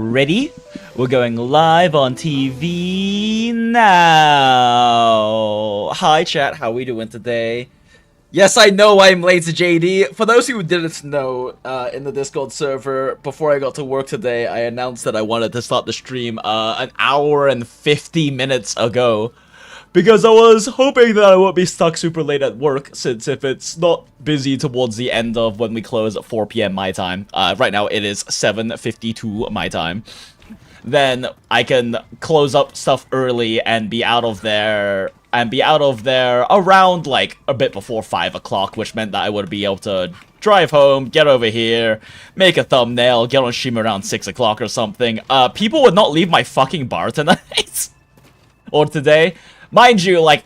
Ready? We're going live on TV now. Hi chat, how we doing today? Yes, I know I'm late to JD. For those who didn't know, in the Discord server, before I got to work today, I announced that I wanted to start the stream an hour and 50 minutes ago. Because I was hoping that I won't be stuck super late at work, since if it's not busy towards the end of when we close at 4 PM my time, right now it is 7:52 my time, then I can close up stuff early and be out of there, around, like, a bit before 5 o'clock, which meant that I would be able to drive home, get over here, make a thumbnail, get on stream around 6 o'clock or something. People would not leave my fucking bar tonight, or today. Mind you, like,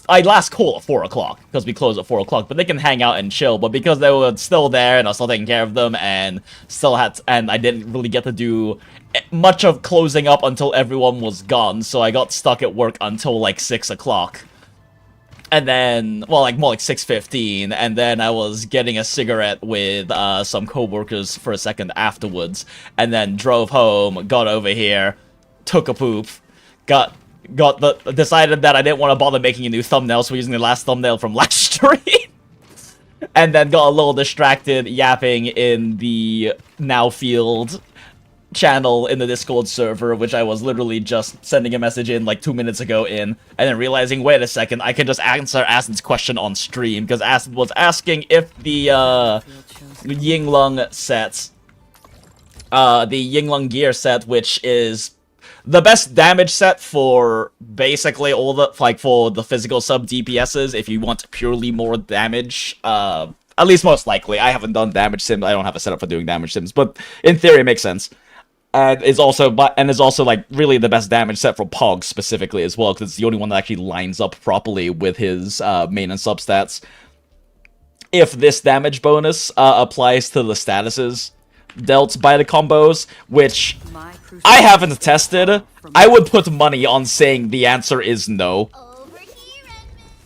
I last call at 4 o'clock, because we close at 4 o'clock, but they can hang out and chill, but because they were still there, and I was still taking care of them, and I didn't really get to do much of closing up until everyone was gone, so I got stuck at work until, like, 6 o'clock. And then, well, like, more like 6:15, and then I was getting a cigarette with, some co-workers for a second afterwards, and then drove home, got over here, took a poop, decided that I didn't want to bother making a new thumbnail, so we're using the last thumbnail from last stream. And then got a little distracted yapping in the Nowfield channel in the Discord server, which I was literally just sending a message in like 2 minutes ago and then realizing, wait a second, I can just answer Acid's question on stream, because Acid was asking if the Yinglung set, the Yinglung gear set, which is the best damage set for basically all the, like, for the physical sub DPSs, if you want purely more damage, at least most likely. I haven't done damage sims, I don't have a setup for doing damage sims, but in theory it makes sense. And is also like really the best damage set for Pog specifically as well, because it's the only one that actually lines up properly with his main and sub stats. If this damage bonus applies to the statuses dealt by the combos, which I haven't tested, I would put money on saying the answer is no.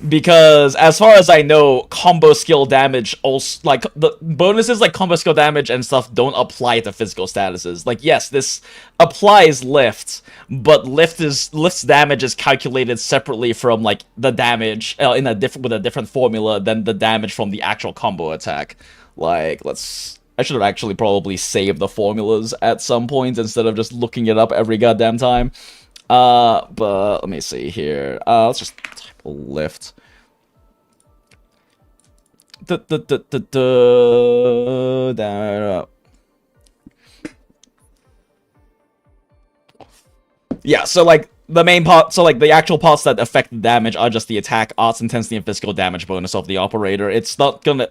Because, as far as I know, combo skill damage also, like, the bonuses like combo skill damage and stuff don't apply to physical statuses. Like, yes, this applies lift, but lift's damage is calculated separately from, like, the damage, with a different formula than the damage from the actual combo attack. Like, I should have actually probably saved the formulas at some point instead of just looking it up every goddamn time. But let me see here. Let's just type lift. Yeah, so like the main part, so like the actual parts that affect the damage are just the attack, arts intensity, and physical damage bonus of the operator. It's not gonna...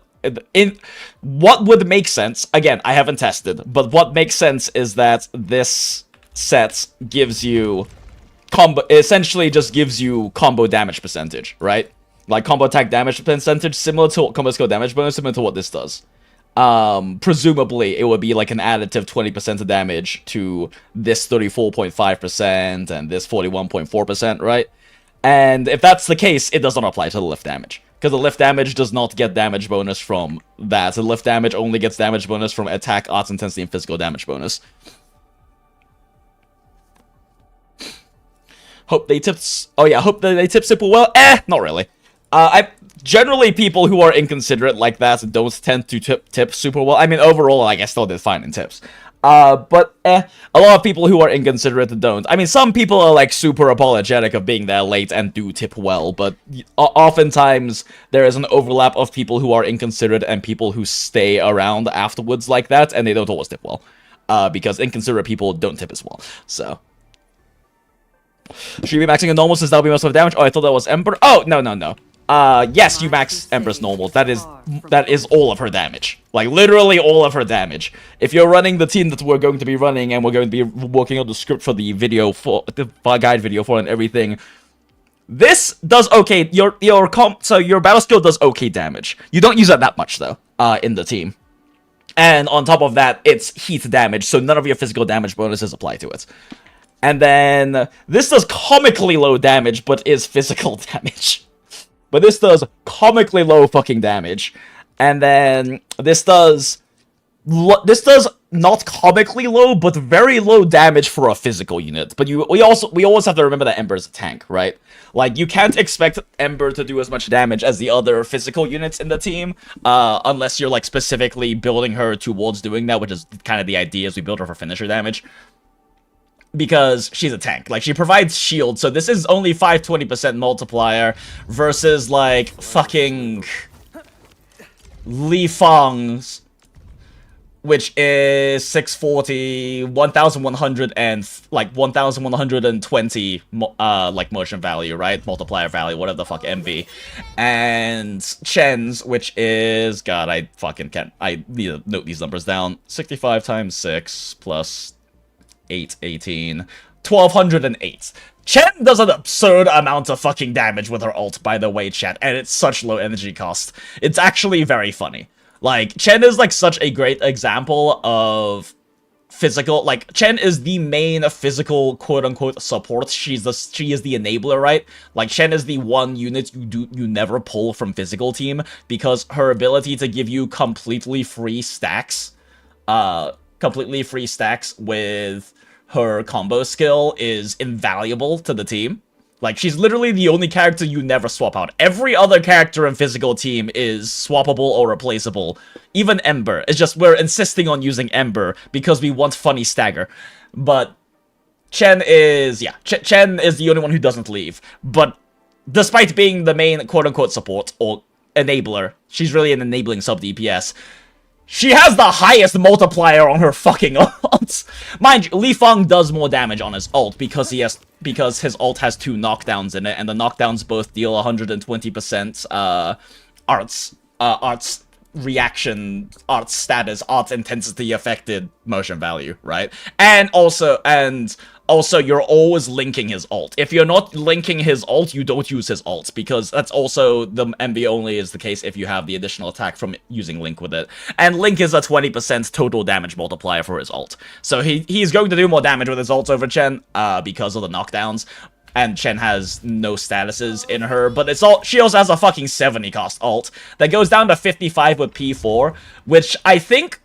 what would make sense, again, I haven't tested, but what makes sense is that this set gives you essentially just gives you combo damage percentage, right? Like combo attack damage percentage, similar to combo skill damage bonus, similar to what this does. Presumably it would be like an additive 20% of damage to this 34.5% and this 41.4%, right? And if that's the case, it doesn't apply to the lift damage. Because the lift damage does not get damage bonus from that. The lift damage only gets damage bonus from attack, arts intensity, and physical damage bonus. Hope they tipped... Oh yeah, hope that they tip super well. Not really. Generally, people who are inconsiderate like that don't tend to tip super well. I mean, overall, like, I still did fine in tips. But a lot of people who are inconsiderate don't. I mean, some people are, like, super apologetic of being there late and do tip well, but oftentimes there is an overlap of people who are inconsiderate and people who stay around afterwards like that, and they don't always tip well. Because inconsiderate people don't tip as well, so... Should you be maxing a normal since that'll be most of the damage? Oh, I thought that was Ember. Oh, no. Yes, you max Ember's normal. That is all of her damage. Like, literally all of her damage. If you're running the team that we're going to be running, and we're going to be working on the script for the video, for the guide video for and everything, this does okay. So your battle skill does okay damage. You don't use it that much, though, in the team. And on top of that, it's heat damage, so none of your physical damage bonuses apply to it. And then, this does comically low damage, but is physical damage. But this does comically low fucking damage. And then, this does not comically low, but very low damage for a physical unit. But we always have to remember that Ember is a tank, right? Like, you can't expect Ember to do as much damage as the other physical units in the team, unless you're, like, specifically building her towards doing that, which is kind of the idea, as we build her for finisher damage. Because she's a tank. Like, she provides shield, so this is only 520% multiplier versus, like, fucking Li Fang's, which is 640, 1,100, and, like, 1,120, like, motion value, right? Multiplier value, whatever the fuck, MV. And Chen's, which is, God, I fucking can't, I need to note these numbers down. 65 times 6 plus 8, 18, 1,208. Chen does an absurd amount of fucking damage with her ult, by the way, chat, and it's such low energy cost. It's actually very funny. Like, Chen is, like, such a great example of physical, like, Chen is the main physical, quote-unquote, support. She is the enabler, right? Like, Chen is the one unit you never pull from physical team, because her ability to give you completely free stacks with her combo skill is invaluable to the team. Like, she's literally the only character you never swap out. Every other character in physical team is swappable or replaceable. Even Ember. It's just we're insisting on using Ember because we want funny Stagger. But Chen is, yeah, Chen is the only one who doesn't leave. But despite being the main quote-unquote support or enabler, she's really an enabling sub-DPS. She has the highest multiplier on her fucking ult. Mind you, Li Fang does more damage on his ult because his ult has 2 knockdowns in it, and the knockdowns both deal 120% arts reaction, arts status, arts intensity affected motion value, right? And also you're always linking his ult. If you're not linking his ult, you don't use his ult, because that's also, the MV only is the case if you have the additional attack from using Link with it. And Link is a 20% total damage multiplier for his ult. So he's going to do more damage with his ult over Chen, because of the knockdowns. And Chen has no statuses in her, but she also has a fucking 70 cost ult that goes down to 55 with P4, which I think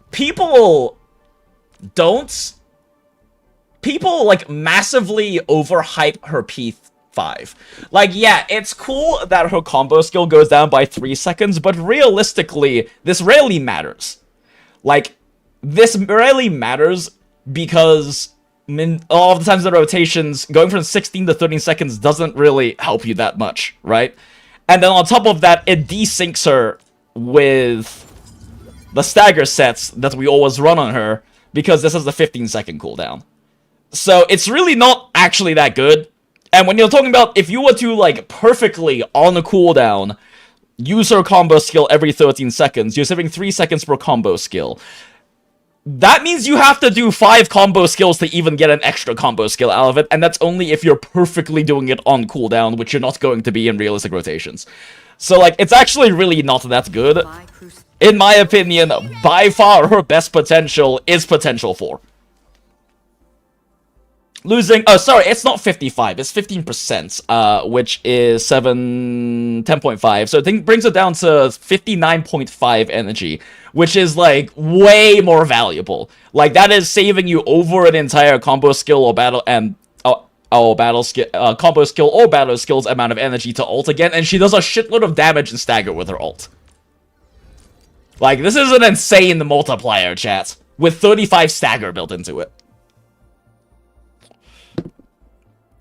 people like massively overhype her P5. Like, yeah, it's cool that her combo skill goes down by 3 seconds, but realistically, this rarely matters. Like, this rarely matters because all of the times the rotations, going from 16 to 13 seconds doesn't really help you that much, right? And then on top of that, it desyncs her with the stagger sets that we always run on her, because this is the 15-second cooldown. So it's really not actually that good. And when you're talking about, if you were to, like, perfectly, on a cooldown, use her combo skill every 13 seconds, you're saving 3 seconds per combo skill. That means you have to do 5 combo skills to even get an extra combo skill out of it, and that's only if you're perfectly doing it on cooldown, which you're not going to be in realistic rotations. So, like, it's actually really not that good. In my opinion, by far, her best potential is potential 4. Losing, oh, sorry, it's not 55, it's 15%, which is 10.5, so it brings it down to 59.5 energy, which is, like, way more valuable. Like, that is saving you over an entire combo skill or battle, and, combo skill or battle skills amount of energy to ult again, and she does a shitload of damage and stagger with her ult. Like, this is an insane multiplier, chat, with 35 stagger built into it.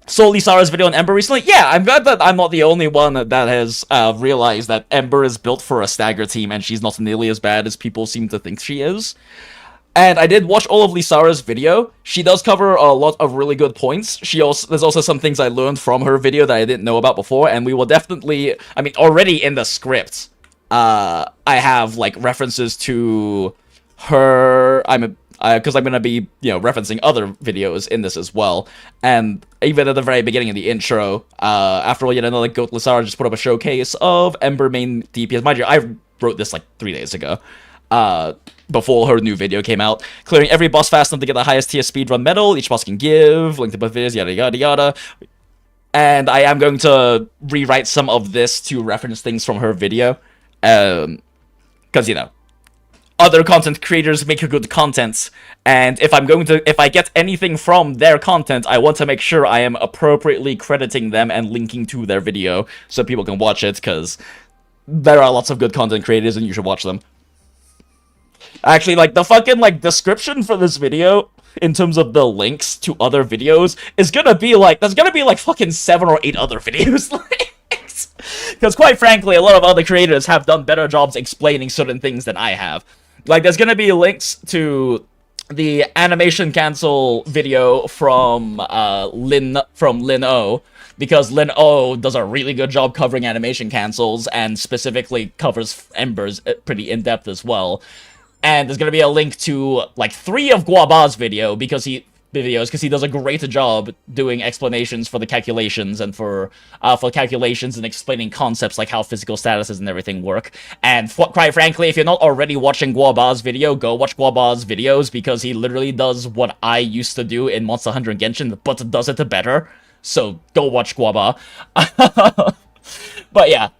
Saw Lisara's video on Ember recently. Yeah, I'm glad that I'm not the only one that has realized that Ember is built for a stagger team and she's not nearly as bad as people seem to think she is. And I did watch all of Lisara's video. She does cover a lot of really good points. There's also some things I learned from her video that I didn't know about before, and we will definitely, I mean, already in the script, I have, like, references to her, because I'm going to be, you know, referencing other videos in this as well. And even at the very beginning of the intro, after all, yet another Goat Lisara just put up a showcase of Ember main DPS. Mind you, I wrote this like 3 days ago, before her new video came out. Clearing every boss fast enough to get the highest tier speedrun medal each boss can give, link to both videos, yada yada yada. And I am going to rewrite some of this to reference things from her video. Because, you know, other content creators make good content, and if I get anything from their content, I want to make sure I am appropriately crediting them and linking to their video so people can watch it, because there are lots of good content creators and you should watch them. Actually, like, the fucking, like, description for this video, in terms of the links to other videos, is gonna be, like, there's gonna be, like, fucking 7 or 8 other videos links. Because, quite frankly, a lot of other creators have done better jobs explaining certain things than I have. Like, there's gonna be links to the animation cancel video from, Lin O, because Lin O does a really good job covering animation cancels, and specifically covers Ember's pretty in-depth as well. And there's gonna be a link to, like, 3 of Guaba's videos, because he does a great job doing explanations for the calculations, and for calculations and explaining concepts like how physical statuses and everything work. And quite frankly, if you're not already watching Guaba's video, go watch Guaba's videos, because he literally does what I used to do in Monster Hunter and Genshin, but does it better. So go watch Guaba. But yeah,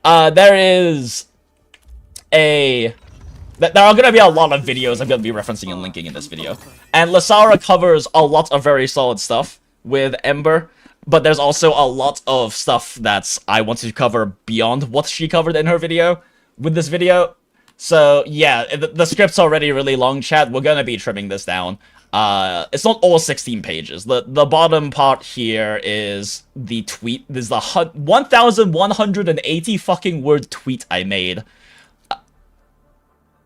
there are going to be a lot of videos I'm going to be referencing and linking in this video. And Lasara covers a lot of very solid stuff with Ember, but there's also a lot of stuff that I want to cover beyond what she covered in her video with this video. So yeah, the script's already really long, chat. We're going to be trimming this down. It's not all 16 pages. The bottom part here is the tweet. This is the 1,180 fucking word tweet I made.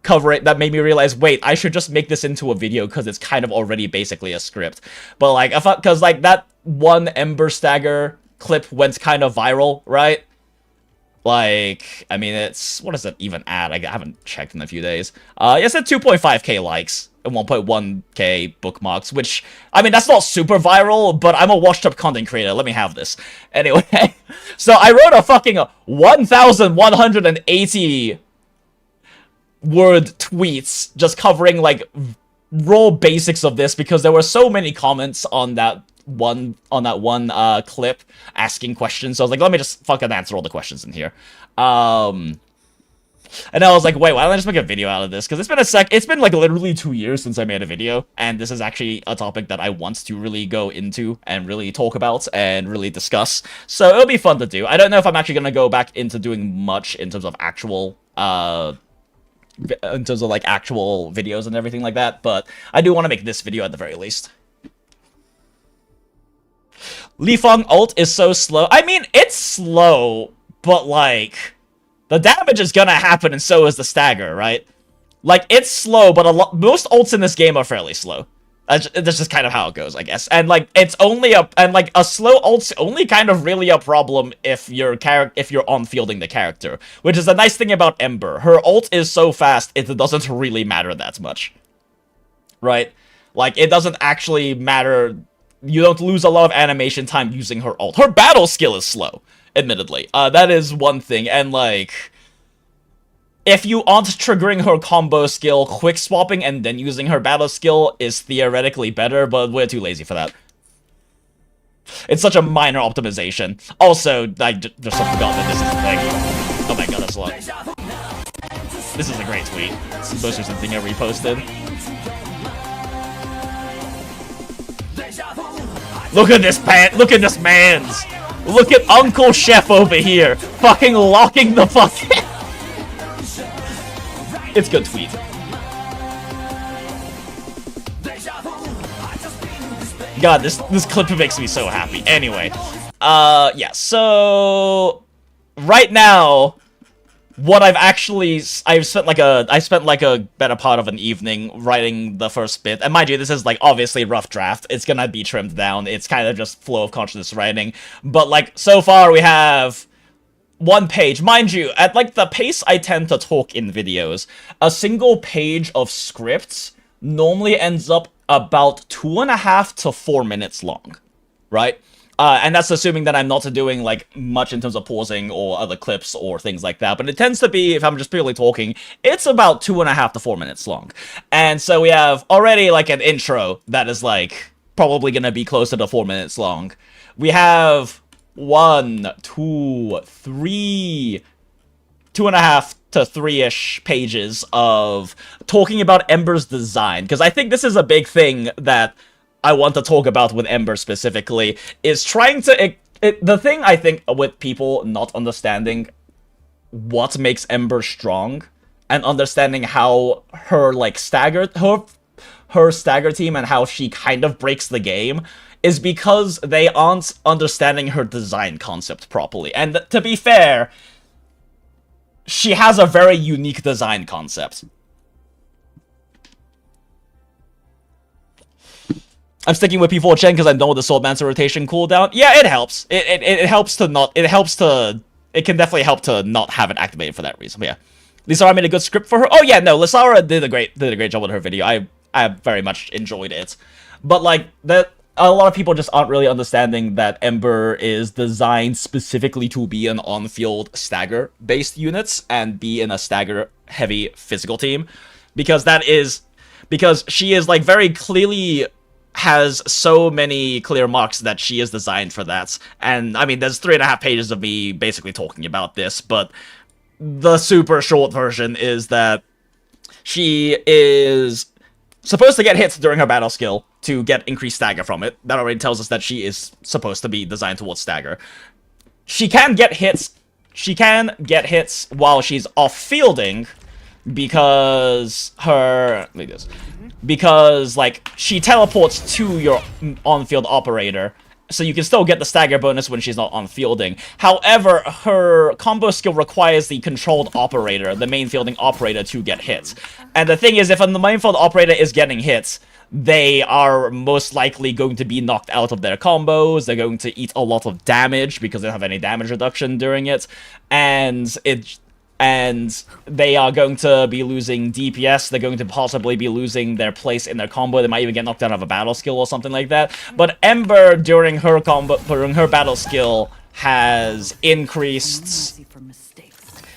Cover it that made me realize, wait, I should just make this into a video because it's kind of already basically a script. But like, because like that one Ember Stagger clip went kind of viral, right? Like, I mean, what does it even add? I haven't checked in a few days. It's at 2.5k likes and 1.1k bookmarks, which, I mean, that's not super viral, but I'm a washed up content creator. Let me have this. Anyway, so I wrote a fucking 1,180 word tweets just covering like raw basics of this, because there were so many comments on that one clip asking questions. So I was like, let me just fucking answer all the questions in here. And I was like, wait, why don't I just make a video out of this? Because it's been like literally 2 years since I made a video, and this is actually a topic that I want to really go into and really talk about and really discuss. So it'll be fun to do. I don't know if I'm actually gonna go back into doing much in terms of actual actual videos and everything like that, but I do want to make this video at the very least. Li Feng ult is so slow. I mean, it's slow, but like, the damage is gonna happen, and so is the stagger, right? Like, it's slow, but most ults in this game are fairly slow. That's just kind of how it goes, I guess. And like, it's only a slow ult's only kind of really a problem if you're on fielding the character, which is a nice thing about Ember. Her ult is so fast, it doesn't really matter that much, right? Like, it doesn't actually matter. You don't lose a lot of animation time using her ult. Her battle skill is slow, admittedly. That is one thing, and like, if you aren't triggering her combo skill, quick swapping and then using her battle skill is theoretically better, but we're too lazy for that. It's such a minor optimization. Also, I just forgot that this is the thing. Oh my god, that's a lot. This is a great tweet. This is something I reposted. Look at this man's! Look at Uncle Chef over here! Fucking locking the fucking... It's good tweet. God, this clip makes me so happy. Anyway, yeah, so right now, what I spent like a better part of an evening writing the first bit. And mind you, this is like obviously rough draft. It's gonna be trimmed down. It's kind of just flow of consciousness writing. But like, so far we have one page. Mind you, at like the pace I tend to talk in videos, a single page of scripts normally ends up about 2.5 to 4 minutes long, right? And that's assuming that I'm not doing like much in terms of pausing or other clips or things like that. But it tends to be, if I'm just purely talking, it's about 2.5 to 4 minutes long. And so we have already like an intro that is like probably gonna be closer to 4 minutes long. We have 1, 2, 3, 2.5 to 3-ish pages of talking about Ember's design, because I think this is a big thing that I want to talk about with Ember specifically, is trying to... the thing, I think, with people not understanding what makes Ember strong, and understanding how her, like, her Stagger team and how she kind of breaks the game, is because they aren't understanding her design concept properly. And to be fair, she has a very unique design concept. I'm sticking with P4 Chen because I know the Swordmancer rotation cooldown. Yeah, it helps. It helps to not... It can definitely help to not have it activated for that reason. But yeah. Lisara made a good script for her. Oh yeah, no, Lisara did a great job with her video. I very much enjoyed it. But like a lot of people just aren't really understanding that Ember is designed specifically to be an on-field stagger-based unit and be in a stagger-heavy physical team. Because she is like very clearly has so many clear marks that she is designed for that. And I mean, there's 3.5 pages of me basically talking about this, but the super short version is that she is supposed to get hits during her battle skill to get increased stagger from it. That already tells us that she is supposed to be designed towards stagger. She can get hits. She can get hits while she's off fielding because because like she teleports to your on-field operator, so you can still get the stagger bonus when she's not on fielding. However, her combo skill requires the controlled operator, the main fielding operator, to get hits. And the thing is, if the main field operator is getting hits, they are most likely going to be knocked out of their combos, they're going to eat a lot of damage because they don't have any damage reduction during it, and they are going to be losing DPS, they're going to possibly be losing their place in their combo, they might even get knocked out of a battle skill or something like that. But Ember, during her battle skill, has increased...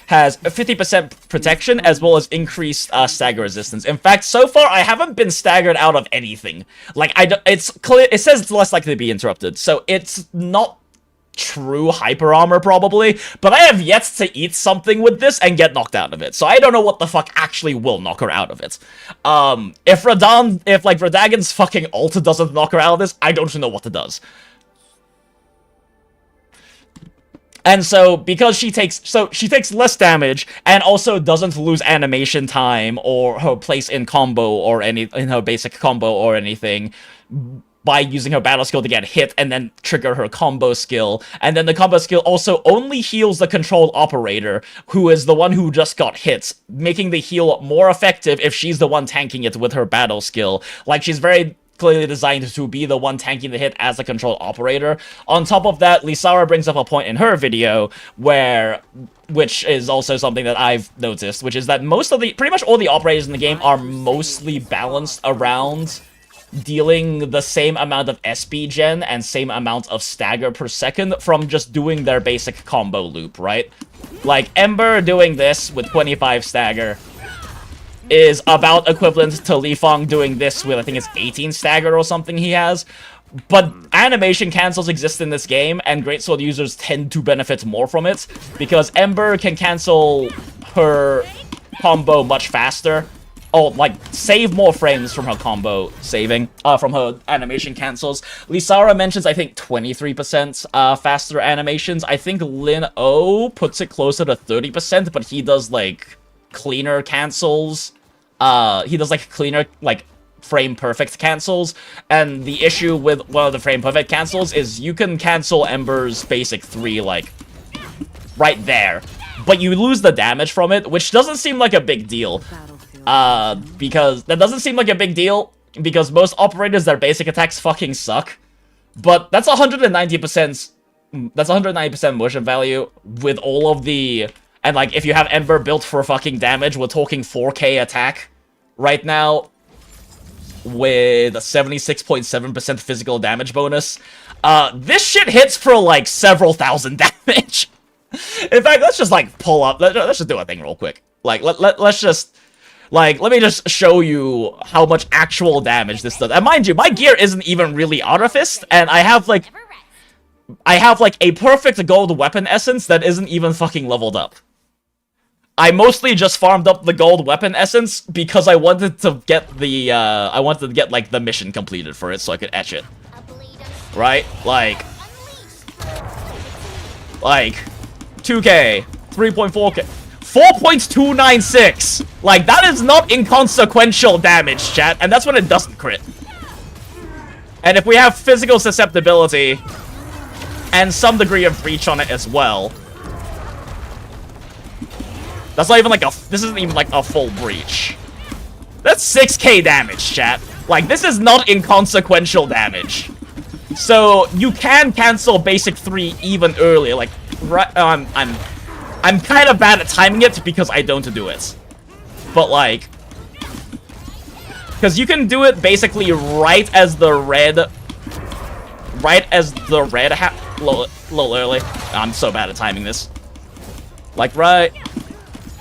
has 50% protection, as well as increased stagger resistance. In fact, so far, I haven't been staggered out of anything. Like, it's clear, it says it's less likely to be interrupted, so it's not true hyper armor, probably, but I have yet to eat something with this and get knocked out of it, so I don't know what the fuck actually will knock her out of it. If Radagon's fucking ult doesn't knock her out of this, I don't know what it does. And so, because she takes less damage, and also doesn't lose animation time, or her place in combo, or in her basic combo, or anything, by using her battle skill to get hit and then trigger her combo skill. And then the combo skill also only heals the controlled operator, who is the one who just got hit, making the heal more effective if she's the one tanking it with her battle skill. Like, she's very clearly designed to be the one tanking the hit as a controlled operator. On top of that, Lisara brings up a point in her video which is also something that I've noticed, which is that pretty much all the operators in the game are mostly balanced around dealing the same amount of SP gen and same amount of stagger per second from just doing their basic combo loop, right? Like, Ember doing this with 25 stagger is about equivalent to Li Fang doing this with, I think it's 18 stagger or something he has. But animation cancels exist in this game, and Greatsword users tend to benefit more from it, because Ember can cancel her combo much faster. Oh, like, save more frames from her combo saving, from her animation cancels. Lisara mentions, I think, 23% faster animations. I think Lin O puts it closer to 30%, but he does, like, cleaner cancels. He does, like, cleaner, like, frame perfect cancels. And the issue with one of the frame perfect cancels is you can cancel Ember's basic 3, like, right there. But you lose the damage from it, which doesn't seem like a big deal. Because that doesn't seem like a big deal, because most operators, their basic attacks fucking suck. But that's 190%, that's 190% motion value with all of the, and like, if you have Ember built for fucking damage, we're talking 4k attack right now, with a 76.7% physical damage bonus. This shit hits for like several thousand damage. In fact, let's just like pull up, let's just do a thing real quick. Like, let's just... Like, let me just show you how much actual damage this does. And mind you, my gear isn't even really Artifice, and I have, like, a perfect gold weapon essence that isn't even fucking leveled up. I mostly just farmed up the gold weapon essence because I wanted to get the, like, the mission completed for it so I could etch it. Right? Like, 2k, 3.4k, 4.296! Like, that is not inconsequential damage, chat, and that's when it doesn't crit. And if we have physical susceptibility, and some degree of reach on it as well, that's not even like this isn't even like a full breach. That's 6k damage, chat. Like, this is not inconsequential damage. So, you can cancel basic 3 even earlier, like, right, I'm kind of bad at timing it because I don't do it. But, like, because you can do it basically right as the red little early. I'm so bad at timing this. Like, right.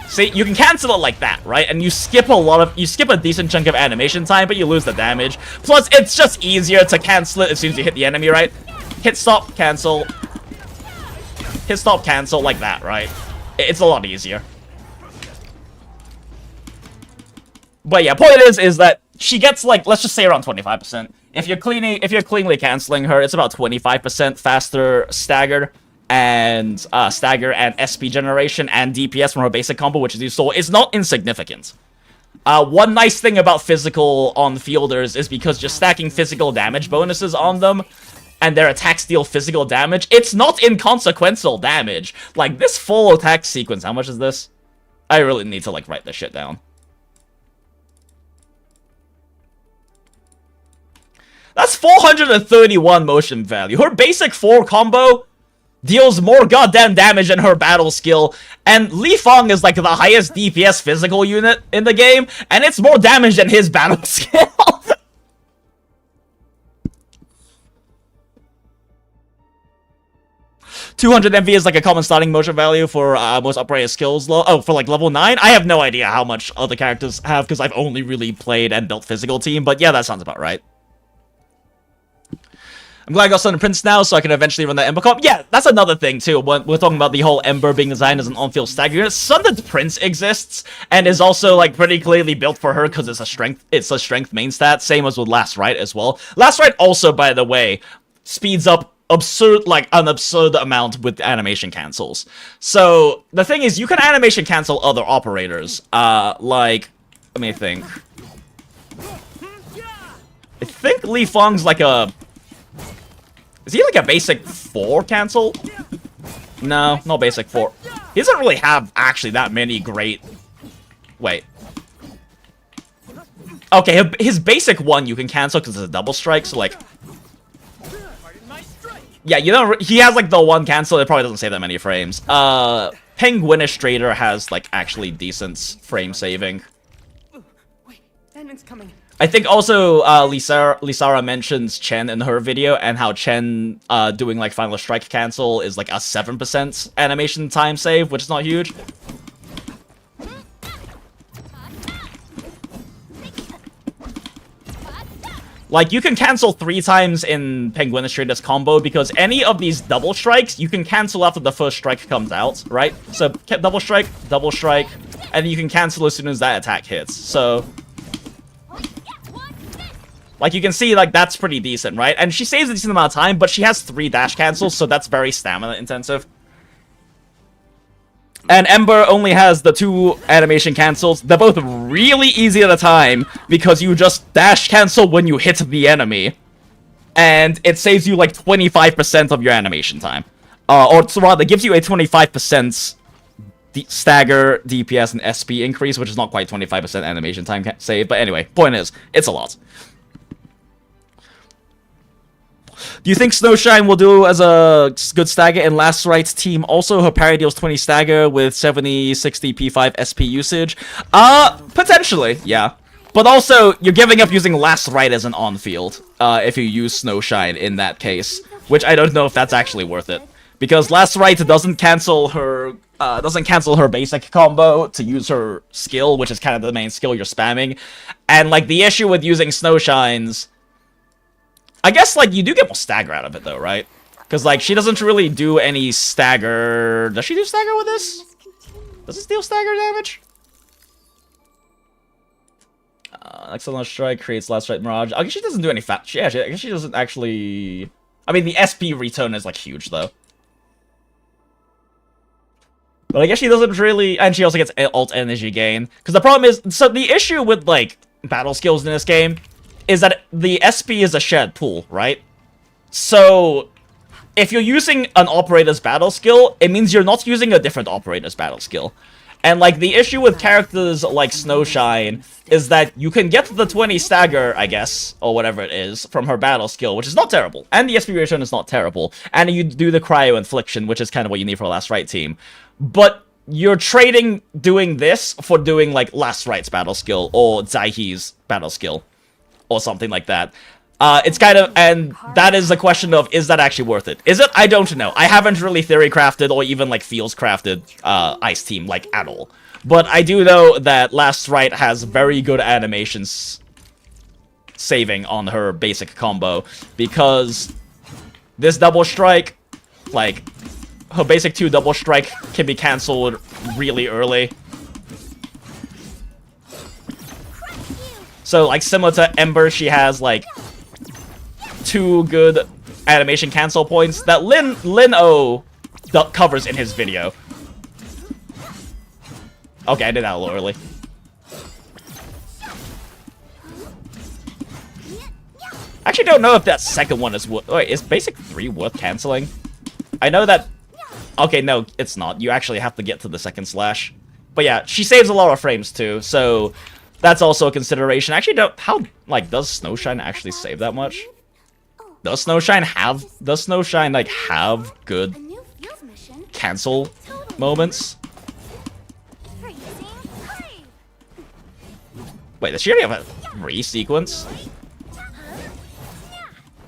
See, you can cancel it like that, right? And you skip a decent chunk of animation time, but you lose the damage. Plus, it's just easier to cancel it as soon as you hit the enemy, right? Hit stop, cancel. Hit stop, cancel, like that, right? It's a lot easier. But yeah, point is that she gets, like, let's just say around 25%. If you're cleanly canceling her, it's about 25% faster staggered. And stagger and SP generation and DPS from her basic combo, which as you saw is not insignificant. One nice thing about physical on fielders is because you're stacking physical damage bonuses on them, and their attacks deal physical damage, it's not inconsequential damage. Like, this full attack sequence, how much is this? I really need to, like, write this shit down. That's 431 motion value. Her basic 4 combo deals more goddamn damage than her battle skill, and Li Feng is like the highest DPS physical unit in the game, and it's more damage than his battle skill. 200 MV is like a common starting motion value for most operator skills. For like level 9? I have no idea how much other characters have because I've only really played and built physical team, but yeah, that sounds about right. I'm glad I got Sun Prince now, so I can eventually run that Ember comp. Yeah, that's another thing, too. When we're talking about the whole Ember being designed as an on-field stagger unit, Sun Prince exists, and is also, like, pretty clearly built for her, because it's a strength main stat, same as with Last Rite as well. Last Rite also, by the way, speeds up an absurd amount with animation cancels. So, the thing is, you can animation cancel other operators. Like, let me think. I think Li Feng's like a... Is he like a basic 4 cancel? No, no basic 4. He doesn't really have actually that many great... Wait. Okay, his basic 1 you can cancel because it's a double strike, so like... Yeah, you know, he has like the 1 cancel, it probably doesn't save that many frames. Penguinistrator has like actually decent frame saving. Wait, Denman's coming. I think also Lisara mentions Chen in her video, and how Chen doing like Final Strike cancel is like a 7% animation time save, which is not huge. Like, you can cancel 3 times in Penguinistrator's combo, because any of these double strikes, you can cancel after the first strike comes out, right? So, double strike, and you can cancel as soon as that attack hits, so... Like, you can see, like, that's pretty decent, right? And she saves a decent amount of time, but she has 3 dash cancels, so that's very stamina-intensive. And Ember only has the 2 animation cancels. They're both really easy at a time, because you just dash cancel when you hit the enemy. And it saves you, like, 25% of your animation time. Or rather, gives you a 25% stagger, DPS, and SP increase, which is not quite 25% animation time save. But anyway, point is, it's a lot. Do you think Snowshine will do as a good stagger in Last Rite's team? Also, her parry deals 20 stagger with 70, 60 P5 SP usage. Potentially, yeah. But also, you're giving up using Last Rite as an on-field, if you use Snowshine in that case. Which I don't know if that's actually worth it. Because Last Rite doesn't cancel her basic combo to use her skill, which is kind of the main skill you're spamming. And, like, the issue with using Snowshines... I guess, like, you do get more stagger out of it, though, right? Because, like, she doesn't really do any stagger... Does she do stagger with this? Does it deal stagger damage? Excellent strike creates last strike mirage. I guess she doesn't do any fat. I guess she doesn't actually. I mean, the SP return is like huge though. But I guess she doesn't really, and she also gets alt energy gain. Because the problem is, so the issue with like battle skills in this game is that the SP is a shared pool, right? So if you're using an operator's battle skill, it means you're not using a different operator's battle skill. And, like, the issue with characters like Snowshine is that you can get the 20 stagger, I guess, or whatever it is, from her battle skill, which is not terrible. And the SP return is not terrible. And you do the Cryo Infliction, which is kind of what you need for a Last Right team. But you're trading doing this for doing, like, Last Right's battle skill, or Zaihi's battle skill, or something like that. It's kind of, and that is the question of, is that actually worth it? Is it? I don't know. I haven't really theory crafted or even like feels crafted Ice Team like at all. But I do know that Last Right has very good animations saving on her basic combo because this double strike, like her basic 2 double strike can be cancelled really early. So like similar to Ember, she has like 2 good animation cancel points that Lin-O covers in his video. Okay, I did that a little early. I actually don't know if that second one is worth... Wait, is basic 3 worth canceling? I know that... Okay, no, it's not. You actually have to get to the second slash. But yeah, she saves a lot of frames too, so that's also a consideration. I actually don't... How, like, does Snowshine actually save that much? Does Snowshine, like, have good cancel moments? Wait, does she already have a 3 sequence?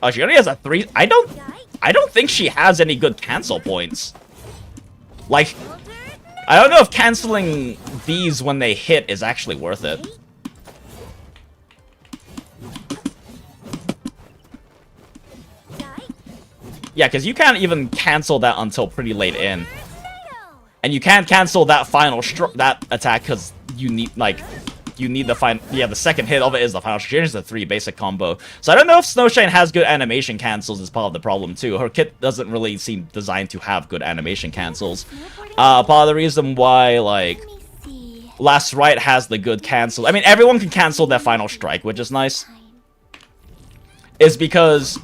Oh, she already has a 3... I don't think she has any good cancel points. Like, I don't know if canceling these when they hit is actually worth it. Yeah, because you can't even cancel that until pretty late in. And you can't cancel that final that attack because you need, like, you need the final... Yeah, the second hit of it is the final strike. It's a 3 basic combo. So I don't know if Snowshine has good animation cancels is part of the problem, too. Her kit doesn't really seem designed to have good animation cancels. Part of the reason why, like, Last Right has the good cancel... I mean, everyone can cancel their final strike, which is nice. Is because...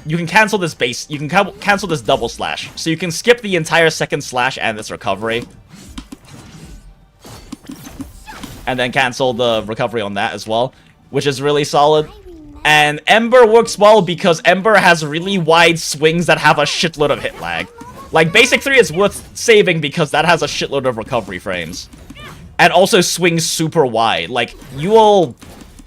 You can cancel this base. You can cancel this double slash. So you can skip the entire second slash and its recovery. And then cancel the recovery on that as well, which is really solid. And Ember works well because Ember has really wide swings that have a shitload of hit lag. Like, basic 3 is worth saving because that has a shitload of recovery frames. And also swings super wide. Like, you will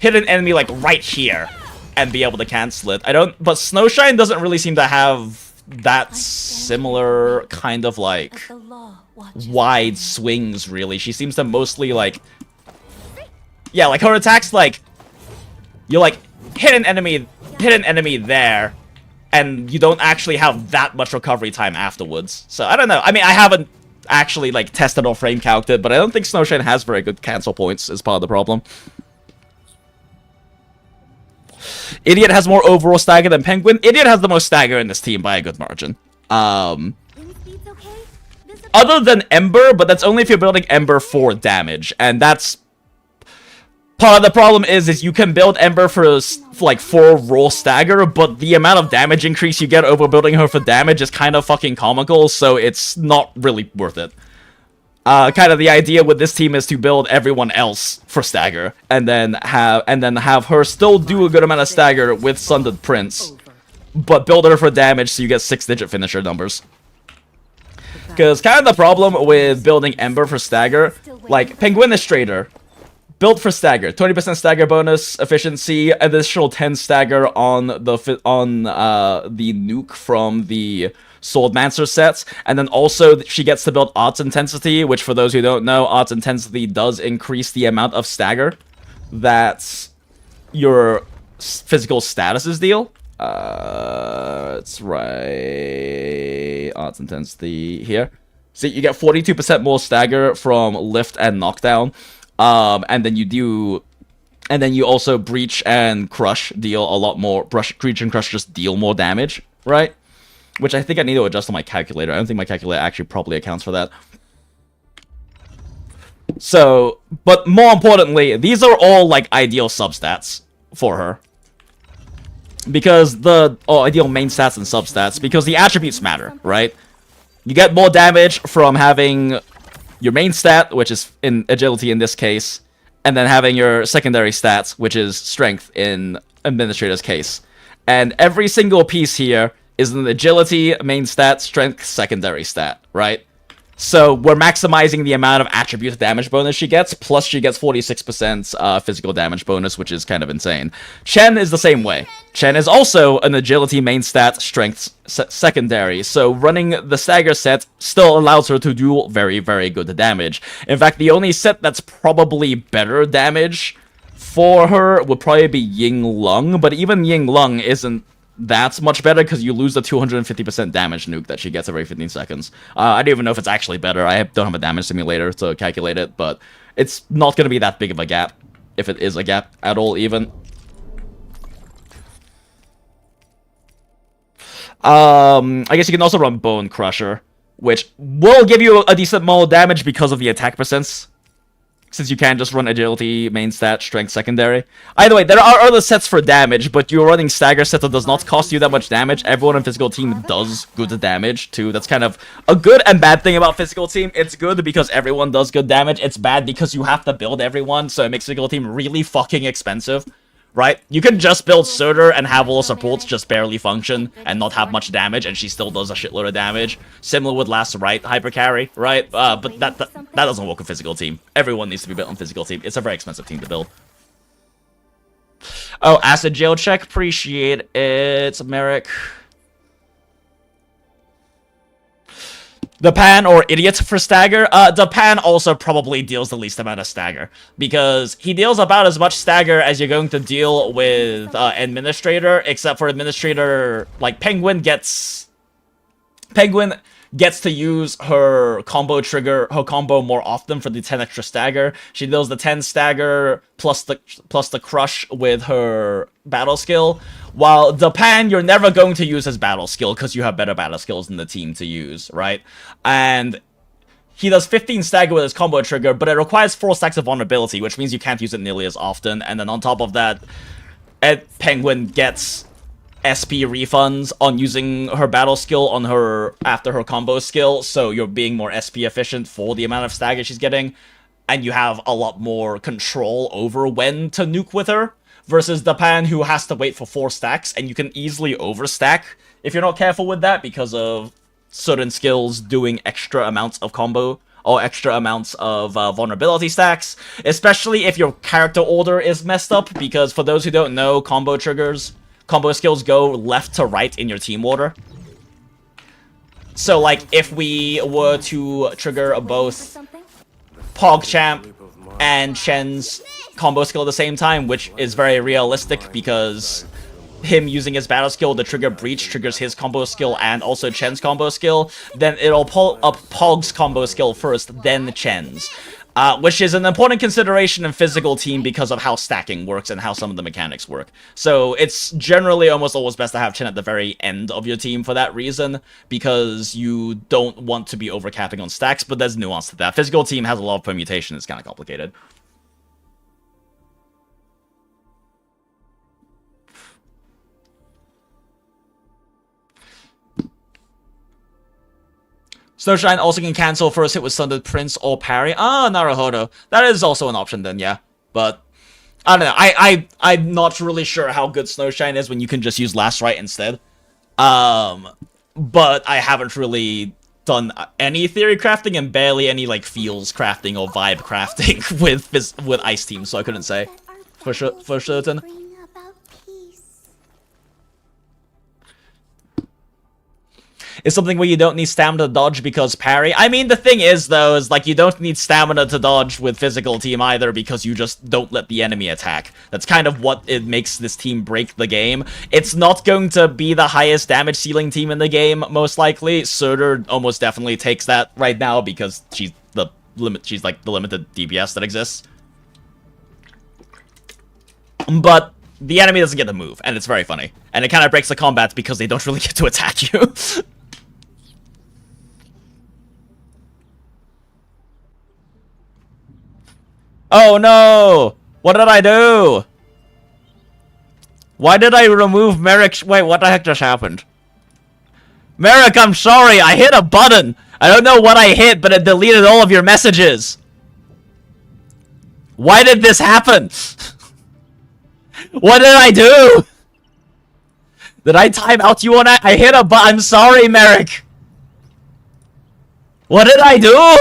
hit an enemy, like, right here and be able to cancel it. But Snowshine doesn't really seem to have that similar kind of, like, wide swings, really. She seems to mostly, like... Yeah, like, her attacks, like... You, like, hit an enemy there, and you don't actually have that much recovery time afterwards. So, I don't know. I mean, I haven't actually, like, tested or frame calced it, but I don't think Snowshine has very good cancel points as part of the problem. Idiot has more overall stagger than Penguin. Idiot has the most stagger in this team by a good margin. Other than Ember, but that's only if you're building Ember for damage, and that's... Part of the problem is you can build Ember for like 4 raw stagger, but the amount of damage increase you get over building her for damage is kind of fucking comical, so it's not really worth it. Kind of the idea with this team is to build everyone else for stagger, and then have her still do a good amount of stagger with Sundered Prince, but build her for damage so you get 6-digit finisher numbers. Because kind of the problem with building Ember for stagger, like Penguinistrator, built for stagger, 20% stagger bonus, efficiency, additional 10 stagger on the nuke from the Swordmancer sets, and then also she gets to build Arts Intensity, which for those who don't know, Arts Intensity does increase the amount of stagger that your physical statuses deal. It's right, Arts Intensity here. So you get 42% more stagger from lift and knockdown. And then you also breach and crush deal a lot more. Breach and crush just deal more damage, right? Which I think I need to adjust on my calculator. I don't think my calculator actually probably accounts for that. So, but more importantly, these are all like ideal substats for her. Because ideal main stats and substats, because the attributes matter, right? You get more damage from having your main stat, which is in agility in this case, and then having your secondary stats, which is strength in Administrator's case. And every single piece here is an agility, main stat, strength, secondary stat, right? So we're maximizing the amount of attribute damage bonus she gets, plus she gets 46% physical damage bonus, which is kind of insane. Chen is the same way. Chen is also an agility main stat, strength secondary, so running the stagger set still allows her to do very, very good damage. In fact, the only set that's probably better damage for her would probably be Ying Lung, but even Ying Lung isn't that's much better because you lose the 250% damage nuke that she gets every 15 seconds. I don't even know if it's actually better. I don't have a damage simulator to calculate it, but it's not going to be that big of a gap, if it is a gap at all, even. I guess you can also run Bone Crusher, which will give you a decent amount of damage because of the attack percents. Since you can't just run agility, main stat, strength, secondary. Either way, there are other sets for damage, but you're running stagger set that does not cost you that much damage. Everyone in physical team does good damage, too. That's kind of a good and bad thing about physical team. It's good because everyone does good damage. It's bad because you have to build everyone, so it makes physical team really fucking expensive. Right? You can just build Surtur and have all supports just barely function and not have much damage, and she still does a shitload of damage. Similar with Last Right Hyper Carry, right? But that doesn't work with physical team. Everyone needs to be built on physical team. It's a very expensive team to build. Oh, Acid Jail Check. Appreciate it, Merrick. The Pan or Idiot for Stagger? The Pan also probably deals the least amount of Stagger, because he deals about as much Stagger as you're going to deal with Administrator, except for Administrator, like, Penguin gets to use her combo more often for the 10 extra Stagger. She deals the 10 Stagger plus the Crush with her battle skill, while the Pan you're never going to use his battle skill because you have better battle skills in the team to use, right? And he does 15 Stagger with his combo trigger, but it requires 4 stacks of vulnerability, which means you can't use it nearly as often. And then on top of that, Penguin gets SP refunds on using her battle skill on her after her combo skill, so you're being more SP efficient for the amount of stagger she's getting, and you have a lot more control over when to nuke with her, versus the Pan, who has to wait for 4 stacks, and you can easily overstack if you're not careful with that because of certain skills doing extra amounts of combo or extra amounts of vulnerability stacks, especially if your character order is messed up, because for those who don't know, combo skills go left to right in your team order. So, like, if we were to trigger both PogChamp and Chen's combo skill at the same time, which is very realistic because him using his battle skill to trigger Breach triggers his combo skill and also Chen's combo skill, then it'll pull up Pog's combo skill first, then Chen's. Which is an important consideration in physical team because of how stacking works and how some of the mechanics work. So it's generally almost always best to have Chen at the very end of your team for that reason, because you don't want to be overcapping on stacks, but there's nuance to that. Physical team has a lot of permutation, it's kind of complicated. Snowshine also can cancel first hit with Sundered Prince or parry. Ah, Naruhodo. That is also an option then, yeah. But, I don't know. I'm not really sure how good Snowshine is when you can just use Last Right instead. But I haven't really done any theory crafting and barely any, like, feels crafting or vibe crafting with Ice Team, so I couldn't say for certain. is something where you don't need stamina to dodge because parry. I mean, the thing is, though, is like you don't need stamina to dodge with physical team either because you just don't let the enemy attack. That's kind of what it makes this team break the game. It's not going to be the highest damage ceiling team in the game, most likely. Surtur almost definitely takes that right now because she's like the limited DPS that exists. But the enemy doesn't get to move, and it's very funny. And it kind of breaks the combat because they don't really get to attack you. Oh no! What did I do? Why did I remove Merrick? Wait, what the heck just happened? Merrick, I'm sorry, I hit a button! I don't know what I hit, but it deleted all of your messages. Why did this happen? What did I do? Did I time out you on that? I hit a button. I'm sorry, Merrick. What did I do?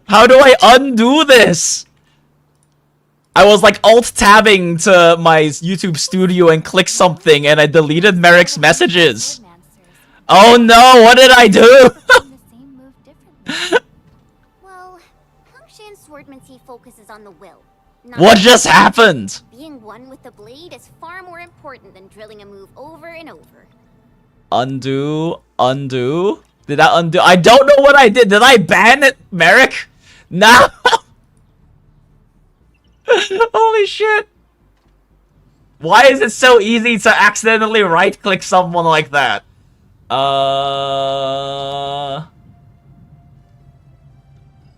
How do I undo this? I was like alt-tabbing to my YouTube studio and click something and I deleted Merrick's messages. Oh no, what did I do? Well, Hangshan's swordmancy focuses on the will. What just happened? Being one with the blade is far more important than drilling a move over and over. Undo? Undo? Did I undo? I don't know what I did. Did I ban it, Merrick? No! Holy shit. Why is it so easy to accidentally right-click someone like that? Oh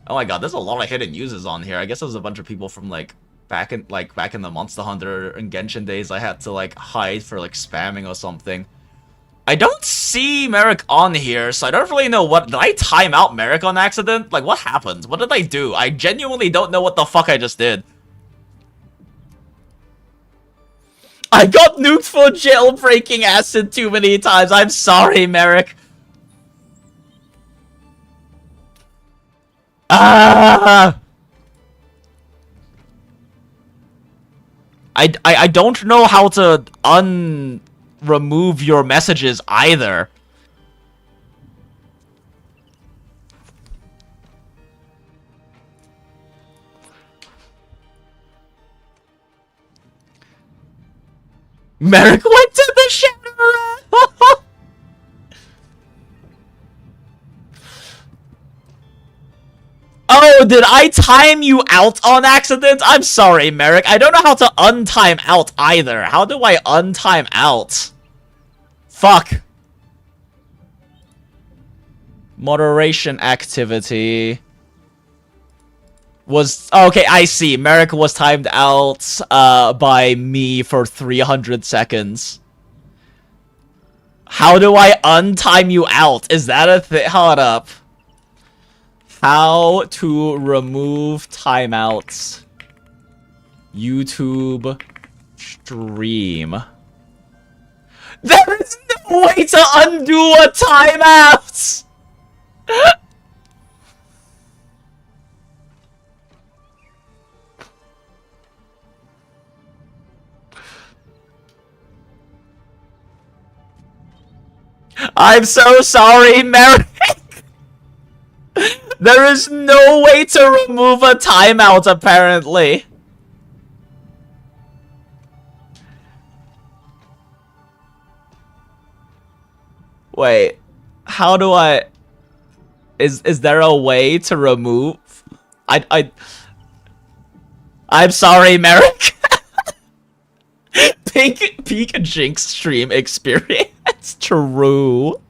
my god, there's a lot of hidden users on here. I guess there's a bunch of people from like back in the Monster Hunter and Genshin days I had to like hide for like spamming or something. I don't see Merrick on here, so I don't really know what... Did I time out Merrick on accident? Like, what happened? What did I do? I genuinely don't know what the fuck I just did. I got nuked for jailbreaking acid too many times. I'm sorry, Merrick. Ah! I don't know how to remove your messages either. Merrick went to the shadow. Oh, did I time you out on accident? I'm sorry, Merrick. I don't know how to untime out either. How do I untime out? Fuck. Moderation activity. Was... Okay, I see. Merrick was timed out by me for 300 seconds. How do I untime you out? Is that a thing? Hold up. How to remove timeouts. YouTube stream. There is no way to undo a timeout! I'm so sorry, Merrick! There is no way to remove a timeout, apparently. Wait, how do I... Is there a way to remove... I'm sorry, Merrick. Peak Jinx stream experience. True.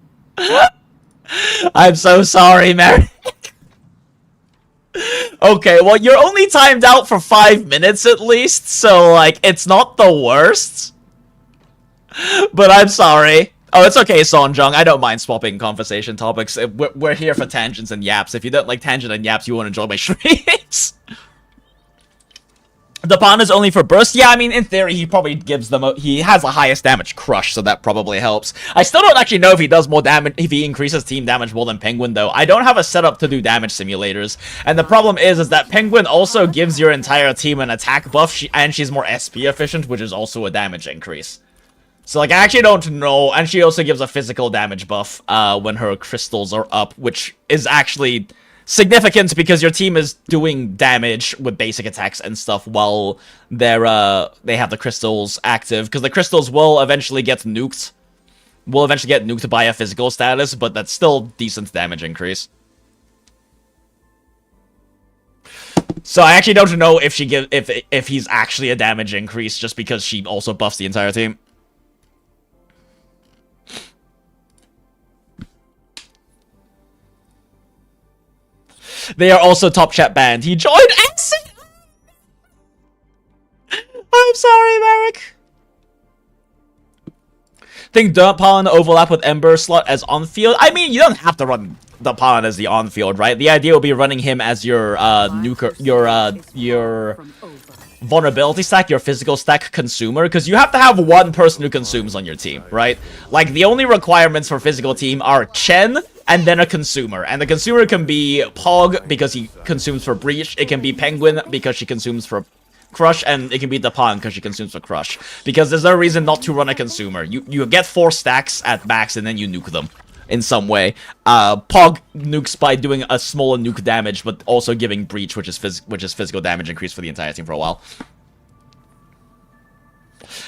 I'm so sorry, Merrick. Okay, well, you're only timed out for 5 minutes at least, so, like, it's not the worst. But I'm sorry. Oh, it's okay, Sonjung. I don't mind swapping conversation topics. We're here for tangents and yaps. If you don't like tangent and yaps, you won't enjoy my streams. The pawn is only for burst. Yeah, I mean, in theory, he probably gives them he has the highest damage crush, so that probably helps. I still don't actually know if he does more damage, if he increases team damage more than Penguin, though. I don't have a setup to do damage simulators, and the problem is that Penguin also gives your entire team an attack buff, and she's more SP efficient, which is also a damage increase. So, like, I actually don't know. And she also gives a physical damage buff when her crystals are up, which is actually significant because your team is doing damage with basic attacks and stuff while they have the crystals active. Because the crystals will eventually get nuked. Will eventually get nuked by a physical status, but that's still decent damage increase. So I actually don't know if if he's actually a damage increase just because she also buffs the entire team. They are also top chat banned. He joined Acid! I'm sorry, Merrick. Think Pawn overlap with Ember slot as on-field? I mean, you don't have to run the Pawn as the on-field, right? The idea will be running him as your, your vulnerability stack, your physical stack consumer, because you have to have one person who consumes on your team, right? Like, the only requirements for physical team are Chen, and then a consumer. And the consumer can be Pog, because he consumes for Breach. It can be Penguin, because she consumes for Crush, and it can be Dapan, because she consumes for Crush. Because there's no reason not to run a consumer. You get 4 stacks at max, and then you nuke them in some way. Pog nukes by doing a smaller nuke damage, but also giving Breach, which is physical damage increase for the entire team for a while.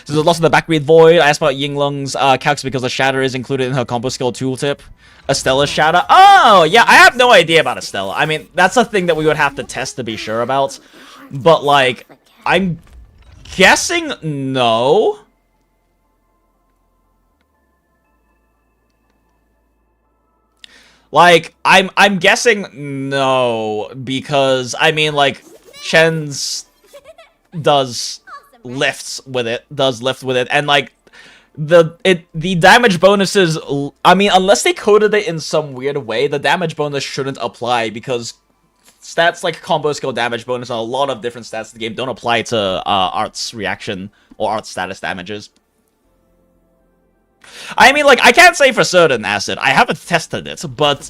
So there's lots of the backread Void. I asked about Yinglung's calcs because the Shatter is included in her combo skill tooltip. Estella Shatter. Oh, yeah, I have no idea about Estella. I mean, that's a thing that we would have to test to be sure about. But, like, I'm guessing no. Like, I'm guessing no, because, I mean, like, Chen's does lifts with it, and, like, the damage bonuses, I mean, unless they coded it in some weird way, the damage bonus shouldn't apply, because stats like combo skill damage bonus and a lot of different stats in the game don't apply to Art's reaction or Art's status damages. I mean, like, I can't say for certain, Acid. I haven't tested it, but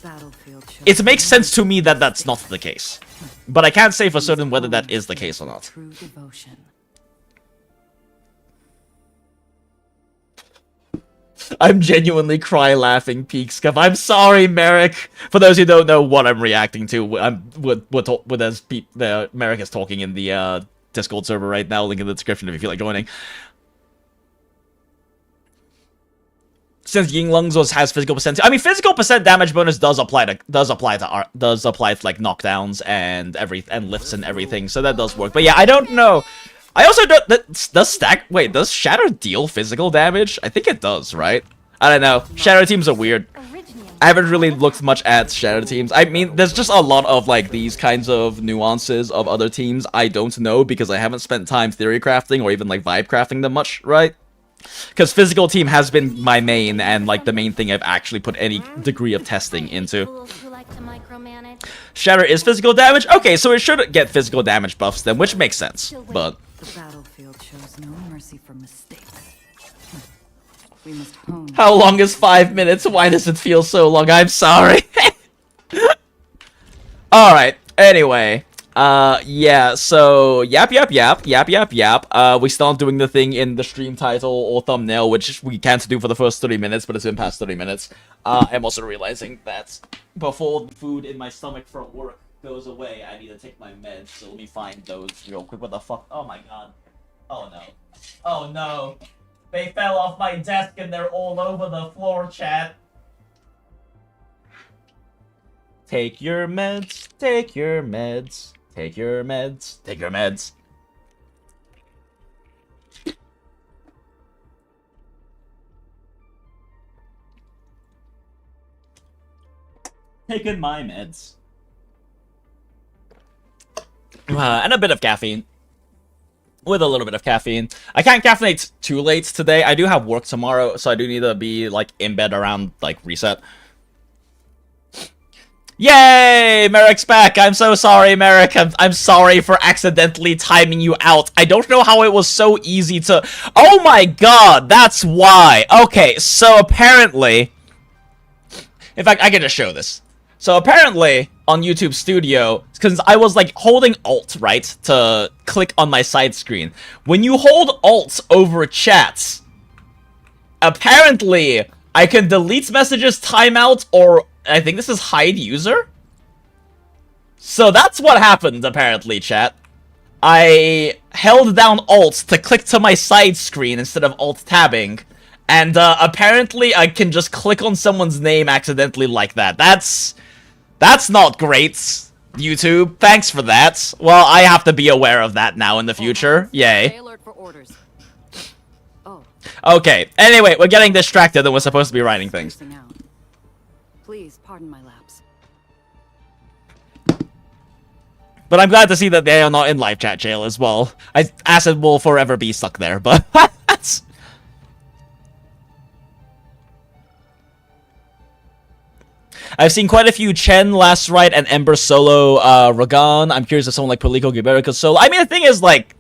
it makes sense to me that that's not the case. But I can't say for certain whether that is the case or not. I'm genuinely cry-laughing, Peakscuff. I'm sorry, Merrick. For those who don't know what I'm reacting to, Merrick is talking in the Discord server right now. Link in the description if you feel like joining. Since Yinglung's has physical percent, I mean, physical percent damage bonus does apply to like knockdowns and lifts and everything, so that does work. But yeah, I don't know. I also don't. Does Shatter deal physical damage? I think it does, right? I don't know. Shatter teams are weird. I haven't really looked much at Shatter teams. I mean, there's just a lot of, like, these kinds of nuances of other teams I don't know because I haven't spent time theory crafting or even, like, vibe crafting them much, right? Because physical team has been my main and, like, the main thing I've actually put any degree of testing into. Shatter is physical damage? Okay, so it should get physical damage buffs then, which makes sense, but... The battlefield shows no mercy for mistakes. We must hone. How long is 5 minutes? Why does it feel so long? I'm sorry. Alright, anyway. Yeah, so, yap. We still aren't doing the thing in the stream title or thumbnail, which we can't do for the first 30 minutes, but it's been past 30 minutes. I'm also realizing that before the food in my stomach from work goes away, I need to take my meds, so let me find those real quick. What the fuck? Oh my god. Oh no. Oh no. They fell off my desk and they're all over the floor, chat. Take your meds, take your meds, take your meds, take your meds. Taking my meds. And a bit of caffeine. With a little bit of caffeine. I can't caffeinate too late today. I do have work tomorrow, so I do need to be, like, in bed around, like, reset. Yay! Merrick's back! I'm so sorry, Merrick. I'm sorry for accidentally timing you out. I don't know how it was so easy to... Oh my god! That's why! Okay, so apparently... In fact, I can just show this. So apparently, on YouTube Studio, because I was, like, holding Alt, right, to click on my side screen. When you hold Alt over chats, apparently, I can delete messages, timeout, or I think this is hide user? So that's what happened, apparently, chat. I held down Alt to click to my side screen instead of Alt-tabbing, and apparently I can just click on someone's name accidentally like that. That's not great, YouTube. Thanks for that. Well, I have to be aware of that now in the future. Yay. Alert for orders. Oh. Okay, anyway, we're getting distracted and we're supposed to be writing things. Please pardon my lapse. But I'm glad to see that they are not in live chat jail as well. Acid will forever be stuck there, but that's... I've seen quite a few Chen, Last Rite, and Ember solo Ragan. I'm curious if someone like Perlico Giberica solo. I mean, the thing is, like,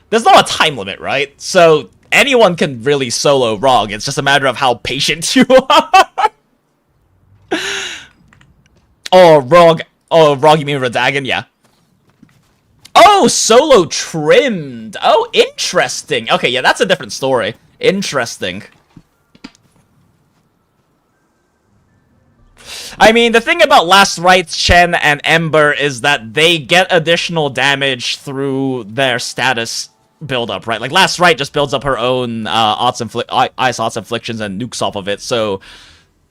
there's not a time limit, right? So anyone can really solo Rog. It's just a matter of how patient you are. Oh, Rog, you mean Radagon? Yeah. Oh, solo trimmed. Oh, interesting. Okay, yeah, that's a different story. Interesting. I mean, the thing about Last Rite, Chen, and Ember is that they get additional damage through their status build-up, right? Like, Last Rite just builds up her own Ice Odds Afflictions and nukes off of it, so...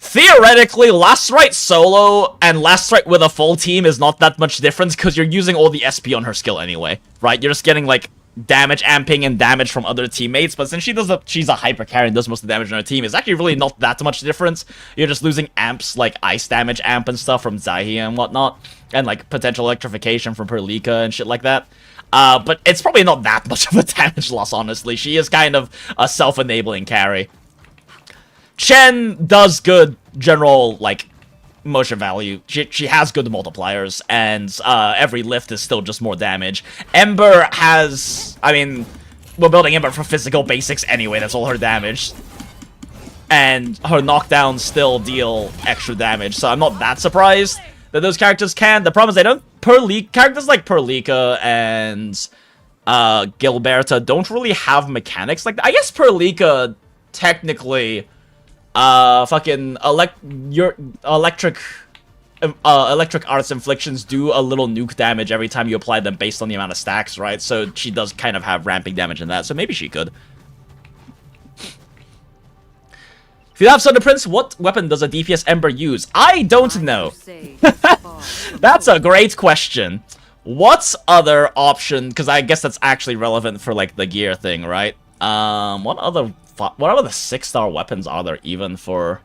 Theoretically, Last Rite solo and Last Rite with a full team is not that much difference because you're using all the SP on her skill anyway, right? You're just getting, like, damage amping and damage from other teammates, but since she's a hyper carry and does most of the damage on her team, it's actually really not that much difference. You're just losing amps like ice damage amp and stuff from Zahia and whatnot, and, like, potential electrification from Perlika and shit like that. But it's probably not that much of a damage loss, honestly. She is kind of a self-enabling carry. Chen does good general, like, motion value. She has good multipliers, and every lift is still just more damage. Ember has... I mean, we're building Ember for physical basics anyway, that's all her damage. And her knockdowns still deal extra damage, so I'm not that surprised that those characters can. The problem is they don't... Characters like Perlika and Gilberta don't really have mechanics like that. I guess Perlika, technically... fucking electric arts inflictions do a little nuke damage every time you apply them based on the amount of stacks, right? So she does kind of have ramping damage in that, so maybe she could. If you have Thunder Prince, what weapon does a DPS Ember use? I don't know. That's a great question. What's other option? Because I guess that's actually relevant for, like, the gear thing, right? What other 6-star weapons are there even for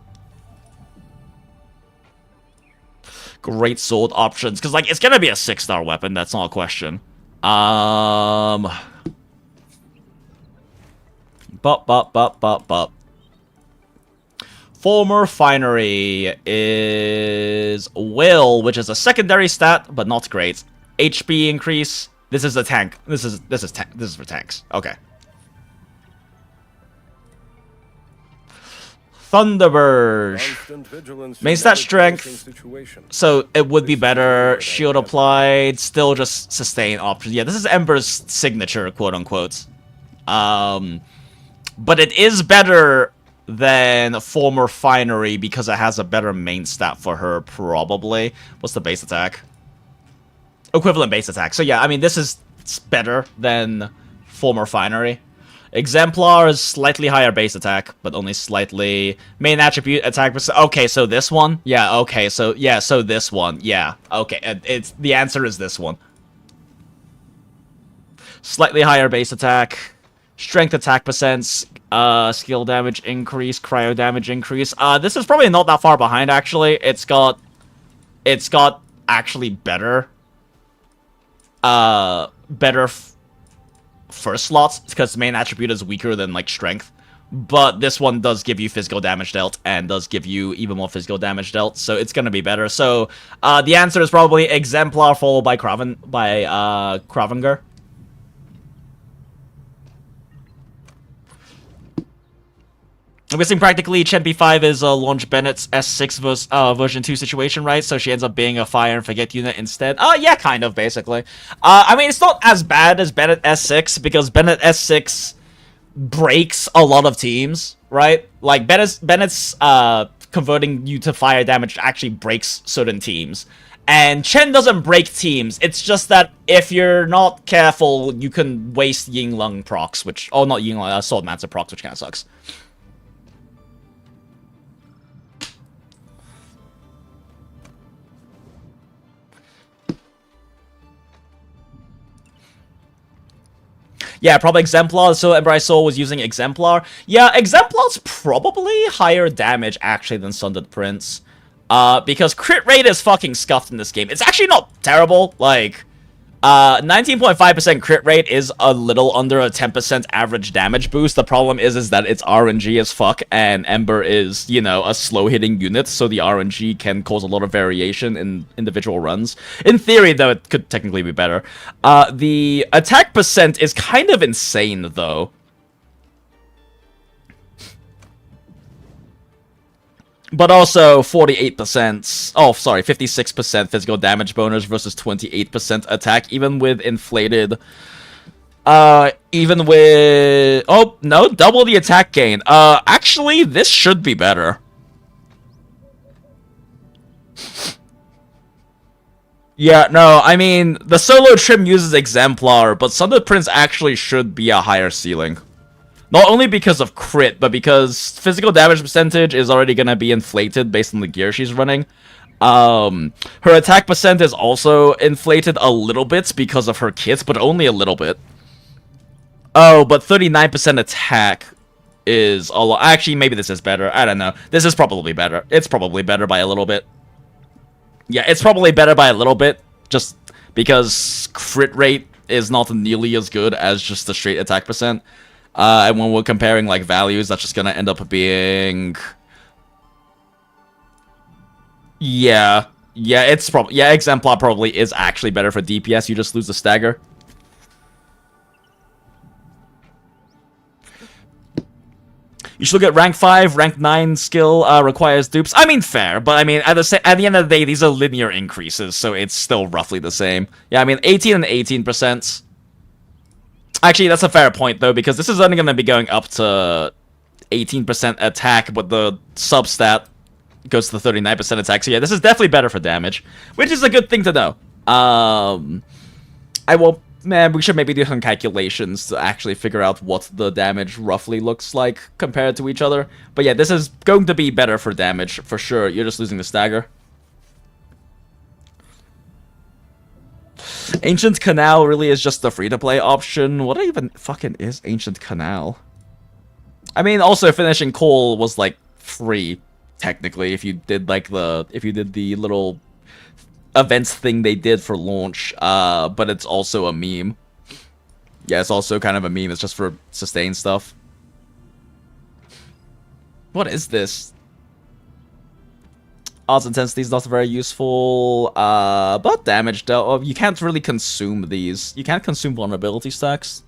great sword options? Because, like, it's gonna be a 6-star weapon, that's not a question. Former Finery is Will, which is a secondary stat, but not great. HP increase. This is a tank. This is for tanks. Okay. Thunderbird. Main stat strength. So it would be better. Shield applied. Still just sustain option. Yeah, this is Ember's signature, quote unquote. But it is better than Former Finery because it has a better main stat for her, probably. What's the base attack? Equivalent base attack. So yeah, I mean, this is better than Former Finery. Exemplar is slightly higher base attack, but only slightly. Main attribute attack percent. Okay, so this one? Yeah, okay, so yeah, so this one. Yeah, okay, the answer is this one. Slightly higher base attack. Strength attack percent. Skill damage increase, cryo damage increase. This is probably not that far behind, actually. It's got actually better first slots, because main attribute is weaker than, like, strength. But this one does give you physical damage dealt, and does give you even more physical damage dealt, so it's gonna be better. So, the answer is probably Exemplar followed by Kravinger. I'm guessing practically Chen P5 is launch Bennett's S6 version 2 situation, right? So she ends up being a fire and forget unit instead. Yeah, kind of, basically. I mean, it's not as bad as Bennett S6, because Bennett S6 breaks a lot of teams, right? Like Bennett's converting you to fire damage actually breaks certain teams. And Chen doesn't break teams. It's just that if you're not careful, you can waste Yinglong procs, which... Oh, not Yinglong, Swordmancer procs, which kind of sucks. Yeah, probably Exemplar. So Ember I saw was using Exemplar. Yeah, Exemplar's probably higher damage, actually, than Sundered Prince. Because crit rate is fucking scuffed in this game. It's actually not terrible. Like, 19.5% crit rate is a little under a 10% average damage boost. The problem is that it's RNG as fuck, and Ember is, you know, a slow-hitting unit, so the RNG can cause a lot of variation in individual runs. In theory, though, it could technically be better. The attack percent is kind of insane, though. But also 48%, oh, sorry, 56% physical damage bonus versus 28% attack, even with inflated, even with, oh, no, double the attack gain. Actually, this should be better. Yeah, no, I mean, the solo trim uses Exemplar, but Sundered Prince actually should be a higher ceiling. Not only because of crit, but because physical damage percentage is already going to be inflated based on the gear she's running. Her attack percent is also inflated a little bit because of her kit, but only a little bit. Oh, but 39% attack is a lot. Actually, maybe this is better. I don't know. This is probably better. It's probably better by a little bit. Yeah, it's probably better by a little bit, just because crit rate is not nearly as good as just the straight attack percent. And when we're comparing, like, values, that's just gonna end up being... Yeah. Yeah, it's probably... Yeah, Exemplar probably is actually better for DPS. You just lose the Stagger. You should look at rank 5, rank 9 skill requires dupes. I mean, fair, but I mean, at the end of the day, these are linear increases, so it's still roughly the same. Yeah, I mean, 18 and 18%. Actually, that's a fair point, though, because this is only going to be going up to 18% attack, but the substat goes to 39% attack. So yeah, this is definitely better for damage, which is a good thing to know. I will... Man, we should maybe do some calculations to actually figure out what the damage roughly looks like compared to each other. But yeah, this is going to be better for damage, for sure. You're just losing the Stagger. Ancient Canal really is just the free-to-play option. What even fucking is Ancient Canal? I mean, also Finishing Call was like free, technically, if you did like the little events thing they did for launch. But it's also a meme. Yeah, it's also kind of a meme. It's just for sustain stuff. What is this? Odds intensity is not very useful, but damage dealt. You can't really consume these. You can't consume vulnerability stacks.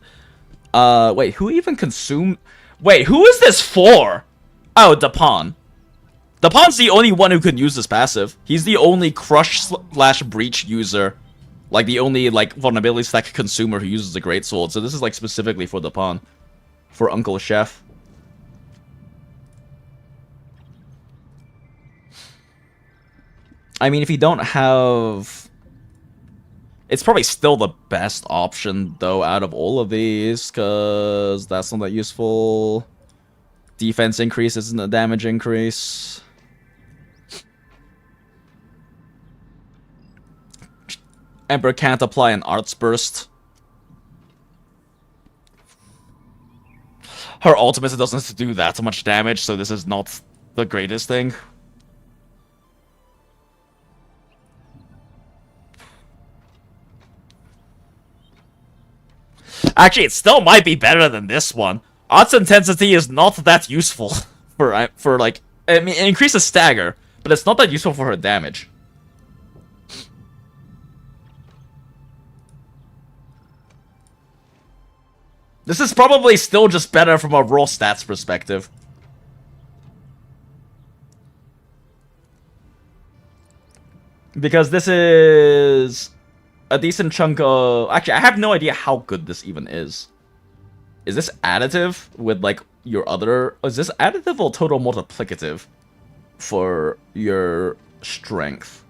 Wait, who even consume? Wait, who is this for? Oh, Dapon. Dapon's the only one who can use this passive. He's the only crush/breach user, like the only like vulnerability stack consumer who uses the greatsword. So this is like specifically for Dapon, for Uncle Chef. I mean, if you don't have... It's probably still the best option, though, out of all of these, because that's not that useful. Defense increase isn't a damage increase. Ember can't apply an Arts Burst. Her ultimate doesn't do that much damage, so this is not the greatest thing. Actually, it still might be better than this one. Odds intensity is not that useful for like... I mean, it increases Stagger, but it's not that useful for her damage. This is probably still just better from a raw stats perspective. Because this is... a decent chunk of... Actually, I have no idea how good this even is. Is this additive with, like, your other... Is this additive or total multiplicative for your strength?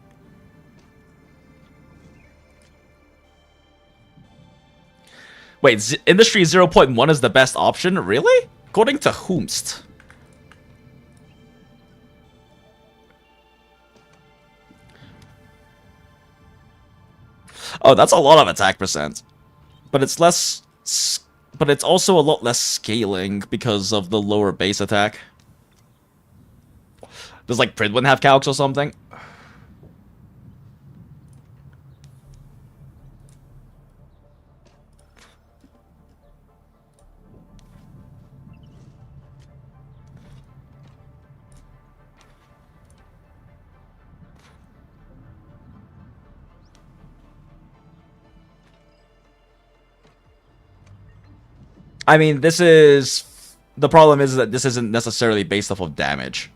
Wait, Industry 0.1 is the best option? Really? According to whomst? Oh, that's a lot of attack percent. But it's less... But it's also a lot less scaling because of the lower base attack. Does, like, Pridwin have calcs or something? I mean, this is... The problem is that this isn't necessarily based off of damage.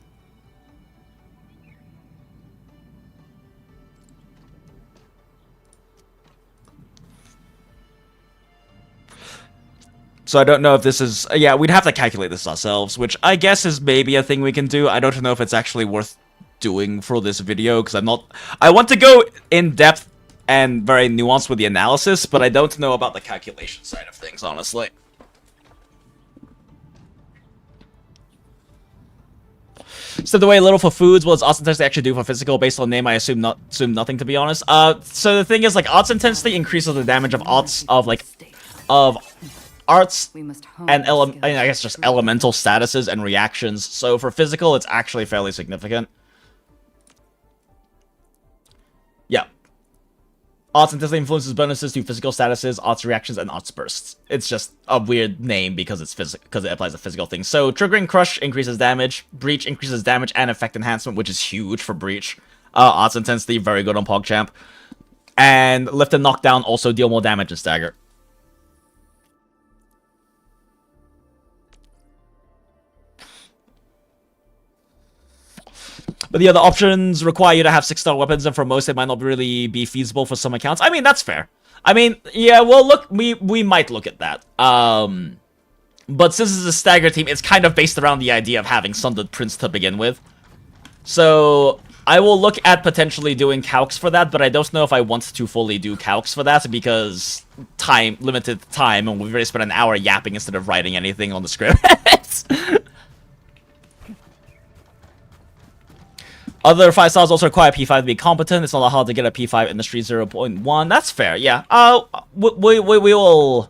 So I don't know if this is... Yeah, we'd have to calculate this ourselves, which I guess is maybe a thing we can do. I don't know if it's actually worth doing for this video, because I'm not... I want to go in-depth and very nuanced with the analysis, but I don't know about the calculation side of things, honestly. Stepped away a little for foods. What does arts intensity actually do for physical? Based on name, I assume nothing, to be honest. So the thing is, like, arts intensity increases the damage of arts arts and I guess just elemental statuses and reactions. So for physical, it's actually fairly significant. Yeah. Arts intensity influences bonuses to physical statuses, arts reactions, and arts bursts. It's just a weird name because it's because it applies to physical things. So triggering crush increases damage, breach increases damage and effect enhancement, which is huge for breach. Arts intensity, very good on PogChamp. And lift and knockdown also deal more damage in Stagger. But the other options require you to have 6-star weapons, and for most, it might not really be feasible for some accounts. I mean, that's fair. I mean, yeah, well, look, we might look at that. But since it's a Stagger team, it's kind of based around the idea of having Sundered Prince to begin with. So, I will look at potentially doing calcs for that, but I don't know if I want to fully do calcs for that, because limited time, and we've already spent an hour yapping instead of writing anything on the script. Other 5 stars also require P5 to be competent. It's not that hard to get a P5 Industry 0.1. That's fair, yeah. We will...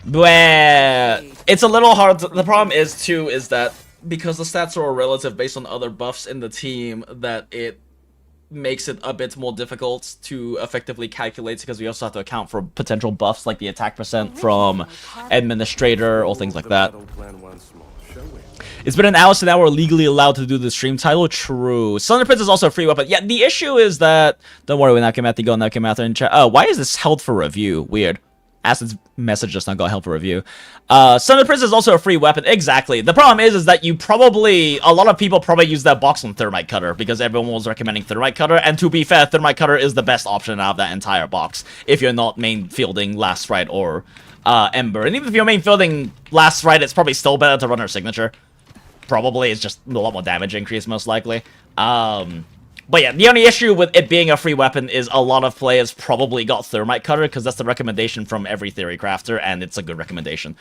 It's a little hard. The problem is, too, is that because the stats are all relative based on other buffs in the team, that it makes it a bit more difficult to effectively calculate, because we also have to account for potential buffs like the attack percent from Administrator or things like that. It's been an hour, so now we're legally allowed to do the stream title. True. Sundered Prince is also a free weapon. Yeah, the issue is that... Don't worry, when Nakamati go Nakamata in chat. Oh, why is this held for review? Weird. Acid's message just now got held for review. Sundered Prince is also a free weapon. Exactly. The problem is that you probably... A lot of people probably use that box on Thermite Cutter, because everyone was recommending Thermite Cutter. And to be fair, Thermite Cutter is the best option out of that entire box, if you're not main fielding Last Rite or Ember. And even if you're main fielding Last Rite, it's probably still better to run her signature. Probably, it's just a lot more damage increase, most likely. But yeah, the only issue with it being a free weapon is a lot of players probably got Thermite Cutter, because that's the recommendation from every Theory Crafter, and it's a good recommendation.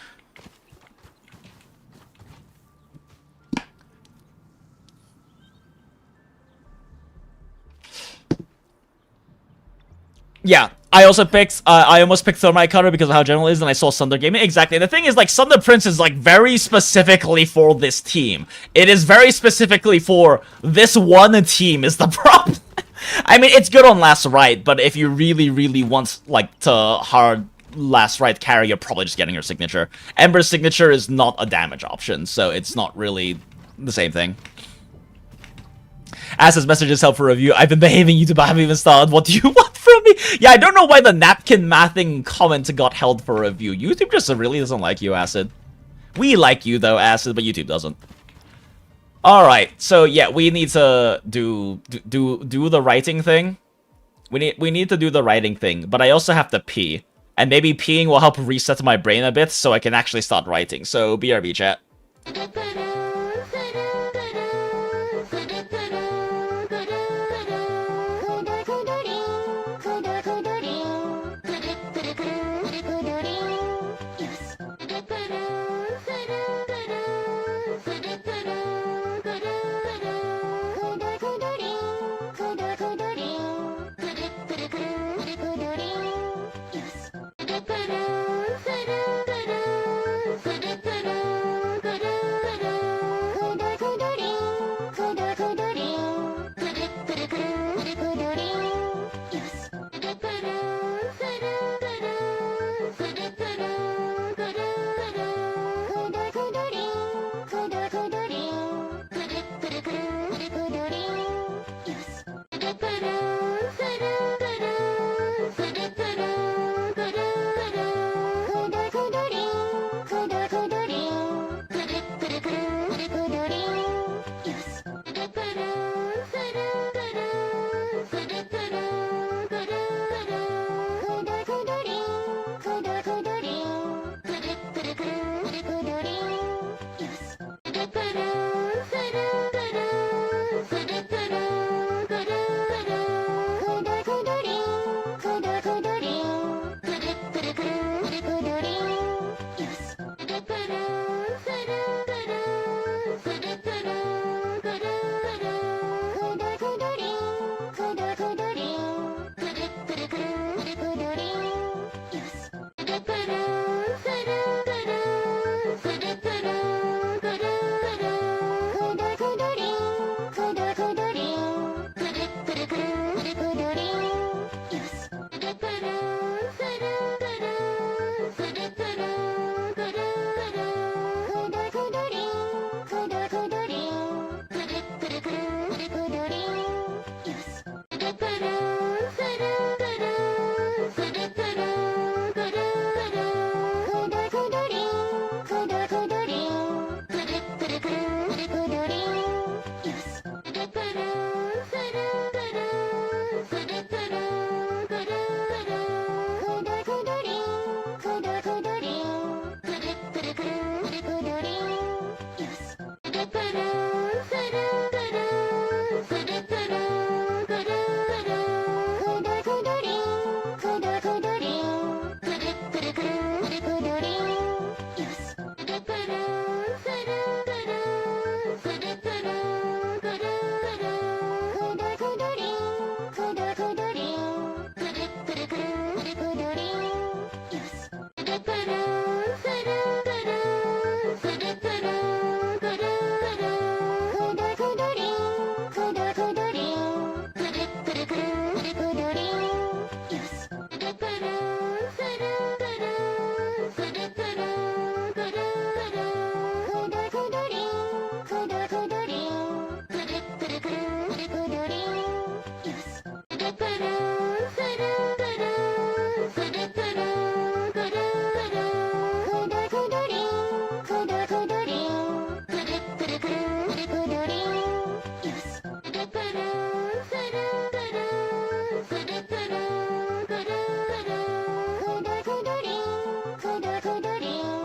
Yeah, I also picked, I almost picked Thermite Cutter because of how general it is, and I saw Sunder Gaming. Exactly. The thing is, like, Sundered Prince is, like, very specifically for this team. It is very specifically for this one team is the problem. I mean, it's good on Last Rite, but if you really, really want, like, to hard Last Rite carry, you're probably just getting her signature. Ember's signature is not a damage option, so it's not really the same thing. As his messages help for review, I've been behaving, YouTube, I haven't even started. What do you want from me? Yeah, I don't know why the napkin mathing comment got held for review. YouTube just really doesn't like you, Acid. We like you, though, Acid, but YouTube doesn't. Alright, so yeah, we need to do the writing thing. We need to do the writing thing, but I also have to pee. And maybe peeing will help reset my brain a bit so I can actually start writing. So, BRB chat.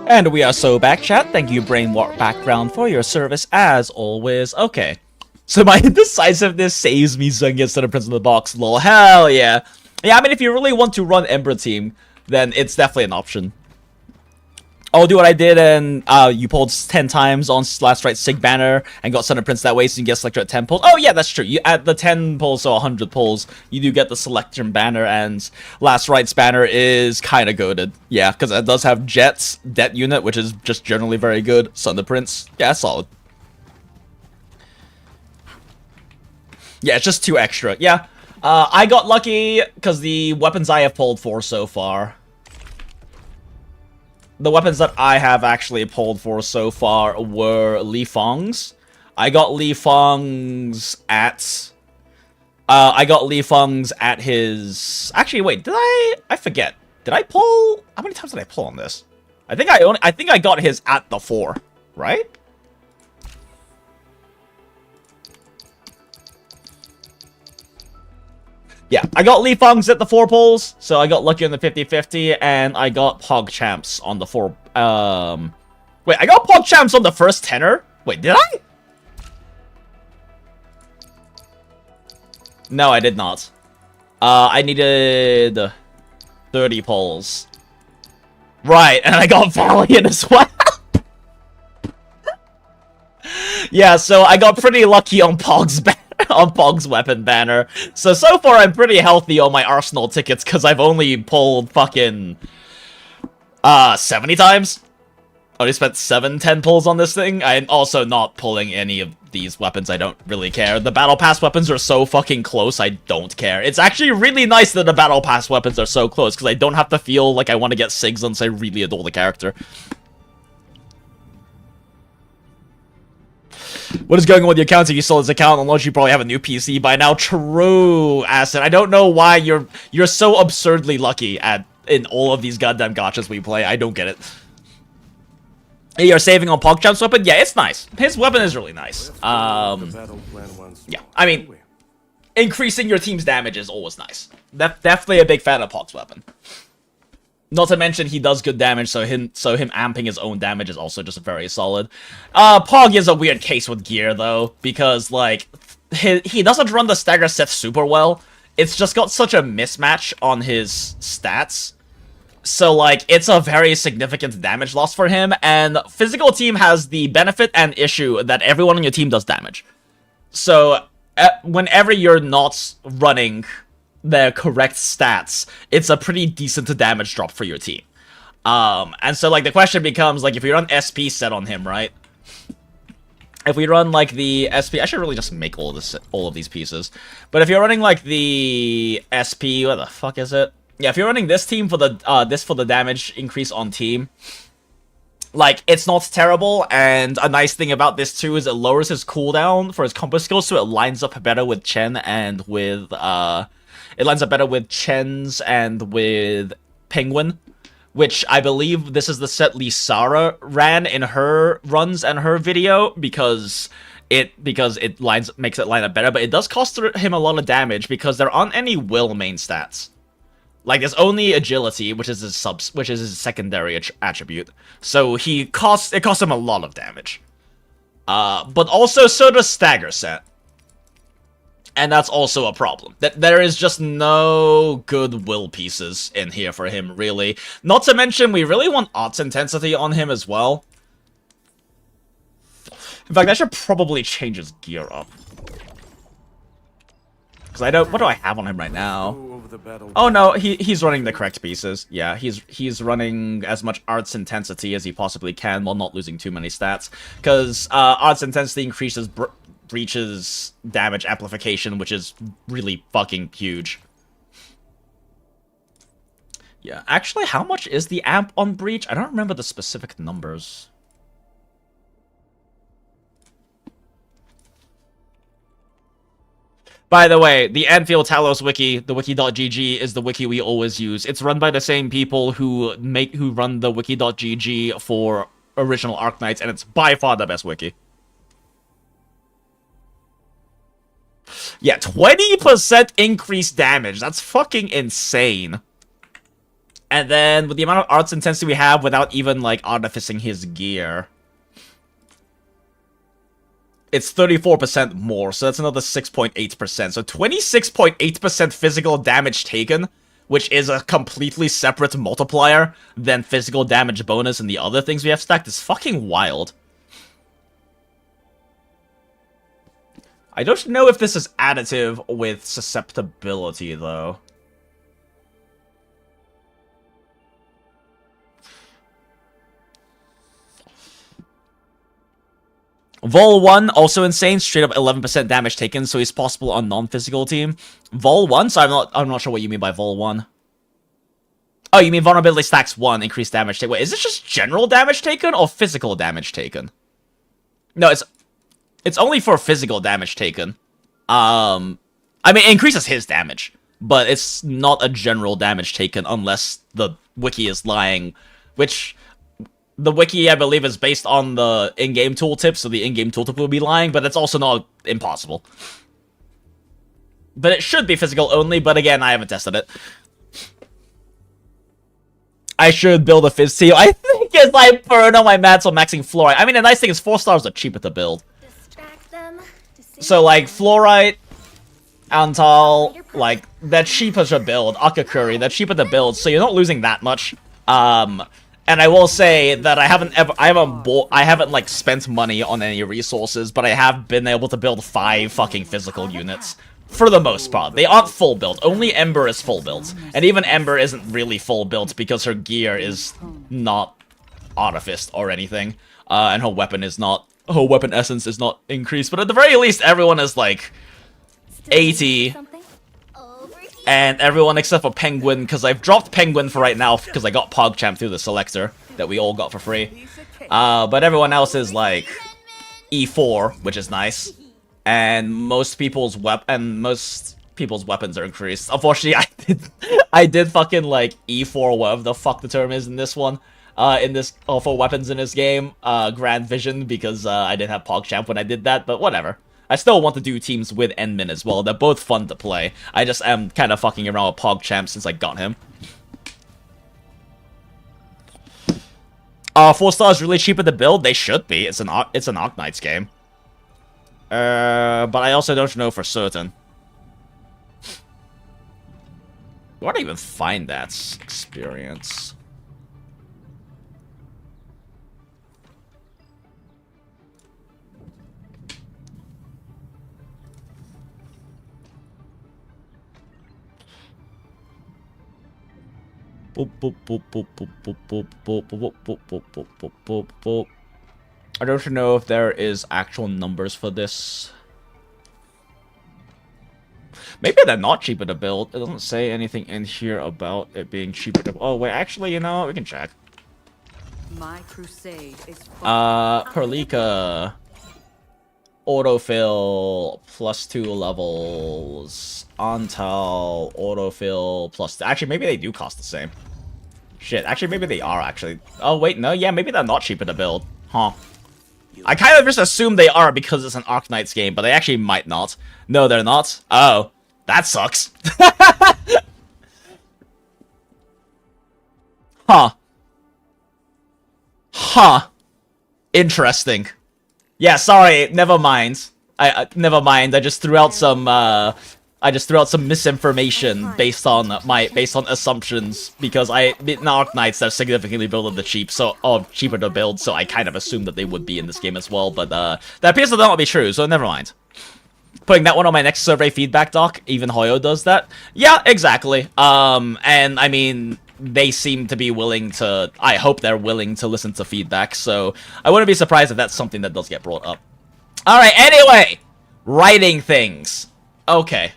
And we are so back, chat. Thank you, Brainwalk Background, for your service as always. Okay. So my indecisiveness saves me Zung gets to the Prince of the Box. Lol. Hell yeah. Yeah, I mean, if you really want to run Ember team, then it's definitely an option. I'll do what I did, and you pulled 10 times on last right Sig banner and got Center Prince that way, so you get selected at 10 pulls. Oh yeah, that's true. You add the 10 pulls, so 100 pulls, you do get the selection banner, and last right's banner is kind of goated. Yeah, because it does have Jet's Det unit, which is just generally very good. Center Prince, yeah, solid. Yeah, it's just 2 extra. Yeah, I got lucky because the weapons I have pulled for so far. The weapons that I have actually pulled for so far were Li Feng's. I got Li Feng's at... I got Li Feng's at his... Actually, wait, did I forget. Did I pull... How many times did I pull on this? I think I got his at the 4, right? Yeah, I got Lee Fongs at the 4 polls, so I got lucky on the 50-50, and I got Pog Champs on the 4... Wait, I got Pog Champs on the first tenor? Wait, did I? No, I did not. I needed 30 polls. Right, and I got Valiant as well. Yeah, so I got pretty lucky on Pog's on Pog's weapon banner. So far I'm pretty healthy on my Arsenal tickets because I've only pulled fucking 70 times. I only spent 10 pulls on this thing. I'm also not pulling any of these weapons. I don't really care. The Battle Pass weapons are so fucking close, I don't care. It's actually really nice that the Battle Pass weapons are so close because I don't have to feel like I want to get SIGs unless I really adore the character. What is going on with your account? If you sold his account, unless you probably have a new PC by now. True, Acid. I don't know why you're so absurdly lucky in all of these goddamn gachas we play. I don't get it. You're saving on PogChamp's weapon? Yeah, it's nice. His weapon is really nice. Yeah, I mean, increasing your team's damage is always nice. Definitely a big fan of Pog's weapon. Not to mention he does good damage, so him amping his own damage is also just very solid. Pog is a weird case with gear though, because like he doesn't run the stagger set super well. It's just got such a mismatch on his stats. So like it's a very significant damage loss for him, and physical team has the benefit and issue that everyone on your team does damage. So whenever you're not running the correct stats, it's a pretty decent damage drop for your team. And so like the question becomes like if we run SP set on him, right? If we run like the SP, I should really just make all of these pieces. But if you're running like the SP, what the fuck is it? Yeah, if you're running this team for the damage increase on team, like it's not terrible. And a nice thing about this too is it lowers his cooldown for his combo skills, so it lines up better with Chen and with it lines up better with Chen's and with Penguin, which I believe this is the set Lisara ran in her runs and her video because it makes it line up better, but it does cost him a lot of damage because there aren't any will main stats. Like there's only agility, which is his secondary attribute. So it costs him a lot of damage. But also so does Stagger set. And that's also a problem. That there is just no good will pieces in here for him, really. Not to mention, we really want Arts Intensity on him as well. In fact, I should probably change his gear up. Because I don't... What do I have on him right now? Oh no, he's running the correct pieces. Yeah, he's running as much Arts Intensity as he possibly can while not losing too many stats. Because Arts Intensity increases... Breach's damage amplification, which is really fucking huge. Yeah, actually, how much is the amp on Breach? I don't remember the specific numbers. By the way, the Anfield Talos wiki, the wiki.gg, is the wiki we always use. It's run by the same people who run the wiki.gg for original Arknights, and it's by far the best wiki. Yeah, 20% increased damage. That's fucking insane. And then, with the amount of Arts Intensity we have without even, like, artificing his gear, it's 34% more, so that's another 6.8%. So 26.8% physical damage taken, which is a completely separate multiplier than physical damage bonus and the other things we have stacked, is fucking wild. I don't know if this is additive with susceptibility, though. Vol 1, also insane, straight up 11% damage taken, so he's possible on non-physical team. Vol 1? So I'm not sure what you mean by Vol 1. Oh, you mean vulnerability stacks 1, increased damage taken. Wait, is this just general damage taken or physical damage taken? No, it's only for physical damage taken. I mean, it increases his damage, but it's not a general damage taken unless the wiki is lying, which the wiki, I believe, is based on the in-game tooltip, so the in-game tooltip will be lying, but it's also not impossible. But it should be physical only, but again, I haven't tested it. I should build a Fizz team. I think as I burn on my mats on maxing Fluorite. I mean, the nice thing is 4 stars are cheaper to build. Distract them. So, like, Fluorite, Antal, like, they're cheaper to build. Akakuri, they're cheaper to build, so you're not losing that much. And I will say that I haven't like spent money on any resources, but I have been able to build 5 fucking physical units. For the most part. They aren't full built. Only Ember is full built. And even Ember isn't really full built because her gear is not artificed or anything. And her weapon essence is not increased. But at the very least, everyone is like 80. And everyone except for Penguin, because I've dropped Penguin for right now because I got PogChamp through the selector that we all got for free. But everyone else is like E4, which is nice. And most people's weapons are increased. Unfortunately, I did fucking like E4, whatever the fuck the term is in this one. For weapons in this game, Grand Vision, because I didn't have PogChamp when I did that, but whatever. I still want to do teams with Enmin as well. They're both fun to play. I just am kind of fucking around with PogChamp since I got him. 4 stars really cheaper to build? They should be. It's an Arknights game. But I also don't know for certain. Where do I even find that experience? Boop, boop, boop, boop, boop, boop, boop, boop, boop, boop, boop, boop, boop, boop, boop. I don't know if there is actual numbers for this. Maybe they're not cheaper to build. It doesn't say anything in here about it being cheaper to... Oh, wait, actually, you know, we can check. My crusade is Perlika. Autofill, +2 levels. Antal, autofill, +2. Actually, maybe they do cost the same. Shit, actually, maybe they are, actually. Oh, wait, no, yeah, maybe they're not cheaper to build. Huh. I kind of just assume they are because it's an Arknights game, but they actually might not. No, they're not. Oh, that sucks. Huh. Huh. Interesting. Yeah, sorry, never mind. Never mind. I just threw out some misinformation based on assumptions because in Arknights they're significantly built cheaper to build, so I kind of assumed that they would be in this game as well, but that appears to not be true, so never mind. Putting that one on my next survey feedback doc, even Hoyo does that. Yeah, exactly. And I mean, they seem to be willing to, I hope they're willing to listen to feedback, so I wouldn't be surprised if that's something that does get brought up. Alright, anyway! Writing things. Okay.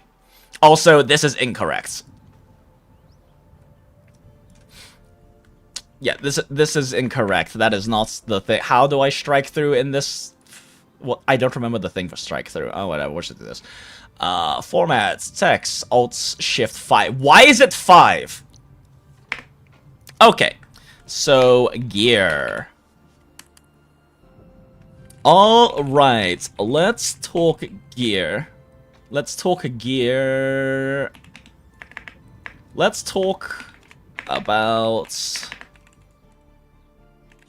Also, this is incorrect. Yeah, this is incorrect. That is not the thing. How do I strike through in this? Well, I don't remember the thing for strike through. Oh, whatever. What should do this? Formats, text, Alt, Shift, 5. Why is it 5? Okay. So, gear. Alright. Let's talk gear. Let's talk gear. Let's talk about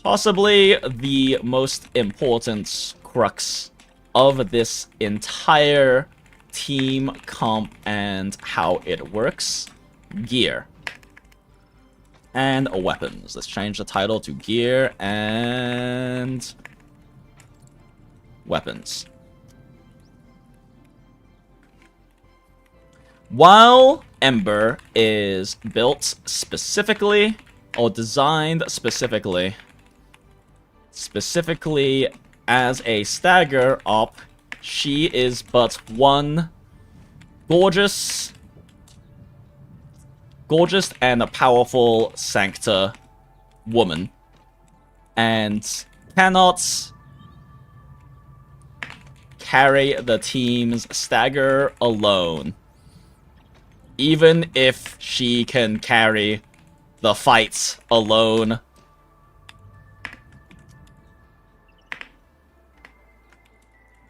possibly the most important crux of this entire team comp and how it works. Gear. And weapons. Let's change the title to gear and weapons. While Ember is built specifically, or designed specifically as a stagger op, she is but one gorgeous and a powerful Sancta woman, and cannot carry the team's stagger alone. Even if she can carry the fights alone.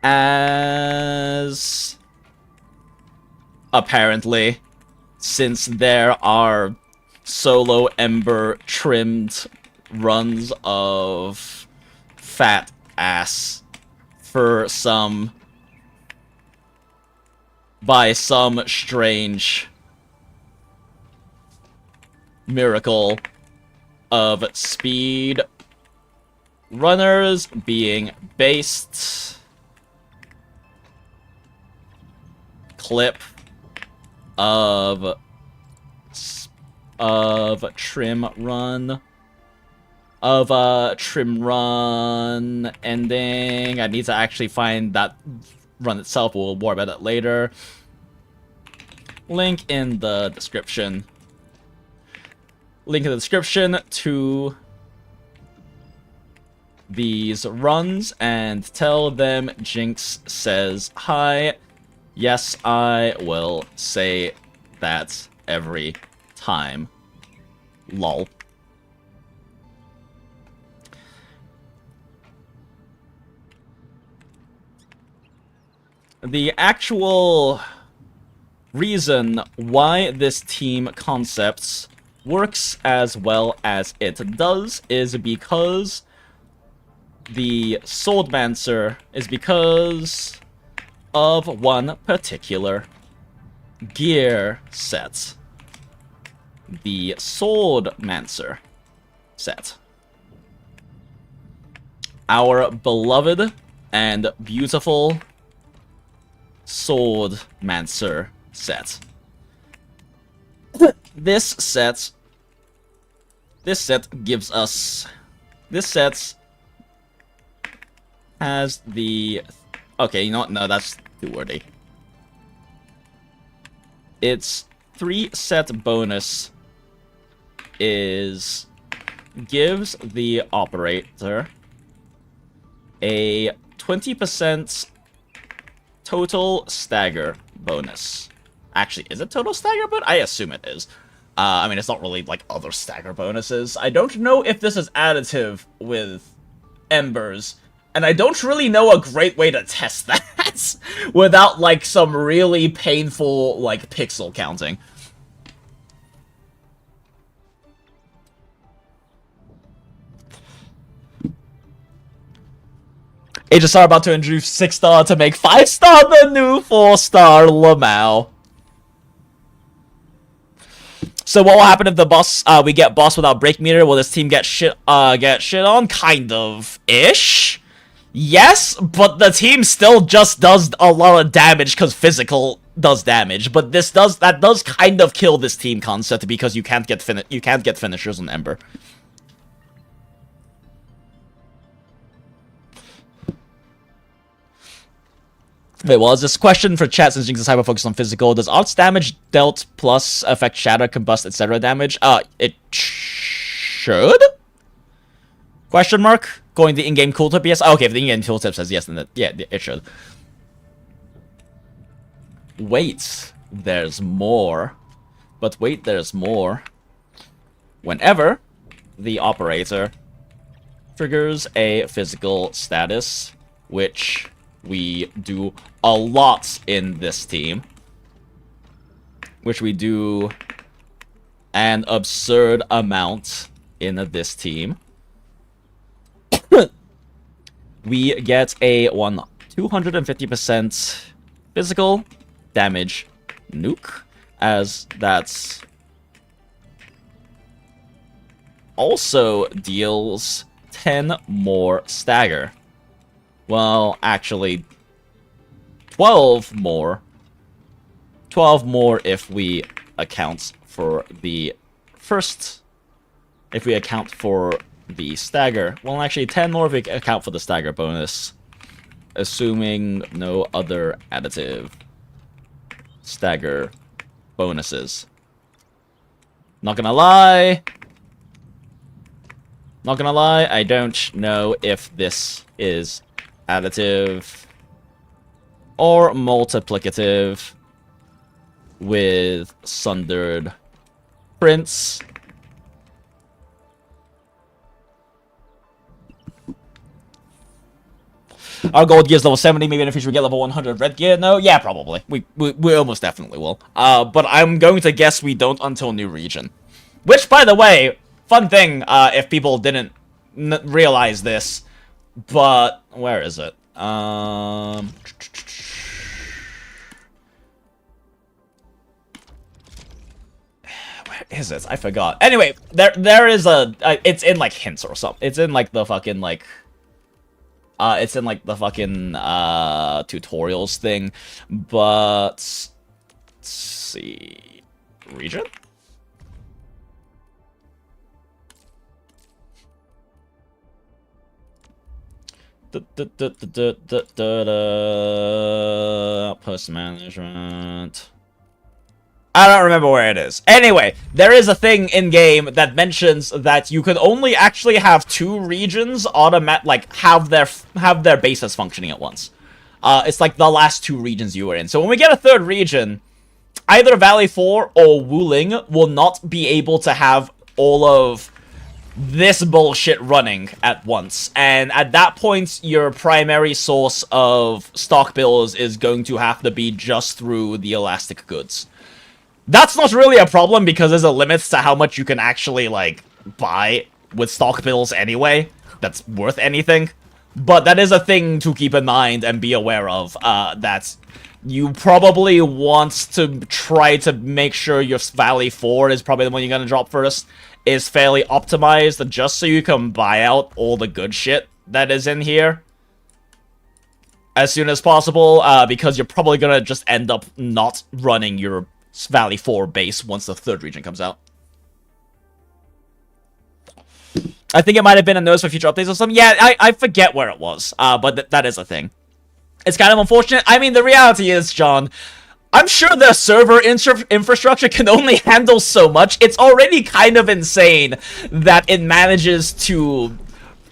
As apparently, since there are solo Ember trimmed runs of fat ass for some by some strange miracle of speed runners being based clip of trim run ending. I need to actually find that run itself. We'll worry about it later. Link in the description. Link in the description to these runs and tell them Jinx says hi. Yes, I will say that every time. Lol. The actual reason why this team concept works as well as it does is because the Swordmancer is because of one particular gear set. The Swordmancer set. Our beloved and beautiful Swordmancer set. This set gives us... This set has the... Okay, you know what? No, that's too wordy. Its 3-set bonus is... gives the operator a 20% total stagger bonus. Actually, is it total stagger bonus? I assume it is. I mean, it's not really like other stagger bonuses. I don't know if this is additive with Embers, and I don't really know a great way to test that without like some really painful like pixel counting. Aegis are about to introduce 6-star to make 5-star the new 4-star Lamau. So what will happen if the boss, we get boss without break meter? Will this team get shit on? Kind of ish. Yes, but the team still just does a lot of damage because physical does damage. But that does kind of kill this team concept because you can't get finishers on Ember. Wait, well, is this question for chat since Jinx is hyper-focused on physical? Does arts damage dealt plus affect shatter, combust, etc. damage? It should? Question mark? Going the in-game tooltip, yes? Okay, if the in-game tooltip says yes, then yeah, it should. Wait, there's more. But wait, there's more. Whenever the operator triggers a physical status, which we do a lot in this team, which we do an absurd amount in this team, we get a 250% physical damage nuke, as that's also deals 10 more stagger. Well, actually, 12 more. 12 more if we account for the first... If we account for the stagger. Well, actually, 10 more if we account for the stagger bonus. Assuming no other additive stagger bonuses. Not gonna lie, I don't know if this is additive or multiplicative with Sundered Prince. Our gold gear's level 70. Maybe in the future we get level 100 red gear. No, yeah, probably. We almost definitely will. But I'm going to guess we don't until new region. Which, by the way, fun thing. If people didn't realize this, but where is it? Is it? I forgot. Anyway, there is a it's in like hints or something. It's in like the fucking like it's in like the fucking tutorials thing. But let's see, region. Post management. I don't remember where it is. Anyway, there is a thing in-game that mentions that you can only actually have 2 regions have their bases functioning at once. It's like the last 2 regions you were in. So when we get a 3rd region, either Valley 4 or Wuling will not be able to have all of this bullshit running at once. And at that point, your primary source of stock bills is going to have to be just through the elastic goods. That's not really a problem because there's a limit to how much you can actually, like, buy with stock bills anyway that's worth anything. But that is a thing to keep in mind and be aware of, that you probably want to try to make sure your Valley 4 is probably the one you're gonna drop first, is fairly optimized just so you can buy out all the good shit that is in here as soon as possible, because you're probably gonna just end up not running your Valley 4 base once the 3rd region comes out. I think it might have been a notice for future updates or something. Yeah, I forget where it was, but that is a thing. It's kind of unfortunate. I mean, the reality is, John, I'm sure their server infrastructure can only handle so much. It's already kind of insane that it manages to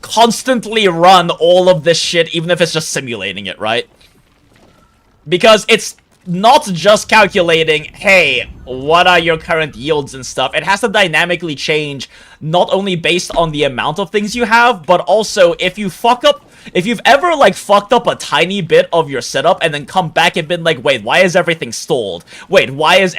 constantly run all of this shit, even if it's just simulating it, right? Because it's not just calculating, hey, what are your current yields and stuff. It has to dynamically change, not only based on the amount of things you have, but also if you fuck up, if you've ever, like, fucked up a tiny bit of your setup and then come back and been like, wait, why is everything stalled? Wait, why is,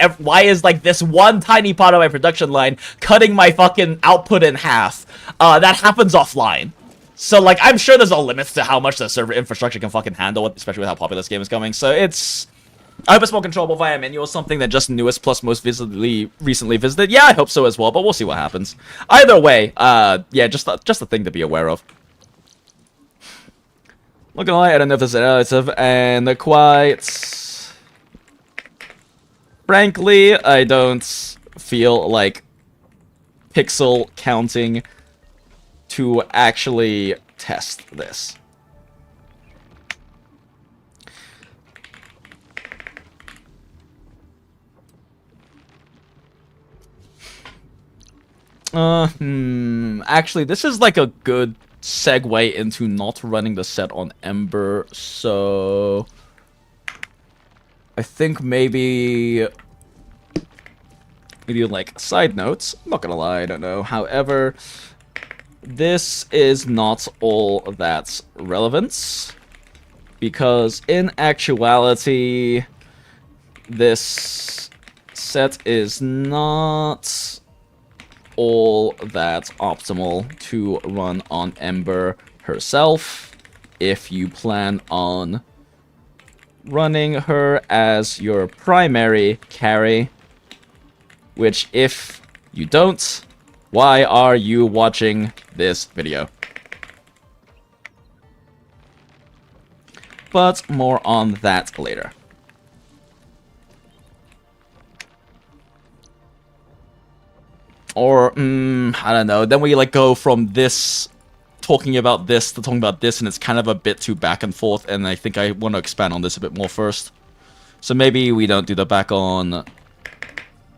like, this one tiny part of my production line cutting my fucking output in half? That happens offline. So, like, I'm sure there's a limit to how much the server infrastructure can fucking handle, especially with how popular this game is coming, so it's... I hope it's more controllable via menu or something than just newest plus most recently visited. Yeah, I hope so as well, but we'll see what happens. Either way, yeah, just a thing to be aware of. Not gonna lie, I don't know if this is relative, and quite... frankly, I don't feel like pixel counting to actually test this. Actually, this is like a good segue into not running the set on Ember, so... I think maybe like, side notes, I'm not gonna lie, I don't know. However, this is not all that's relevant, because in actuality, this set is not all that optimal to run on Ember herself if you plan on running her as your primary carry, which if you don't, why are you watching this video? But more on that later. Or, I don't know, then we, like, go from this, talking about this, to talking about this, and it's kind of a bit too back and forth, and I think I want to expand on this a bit more first. So maybe we don't do the back on,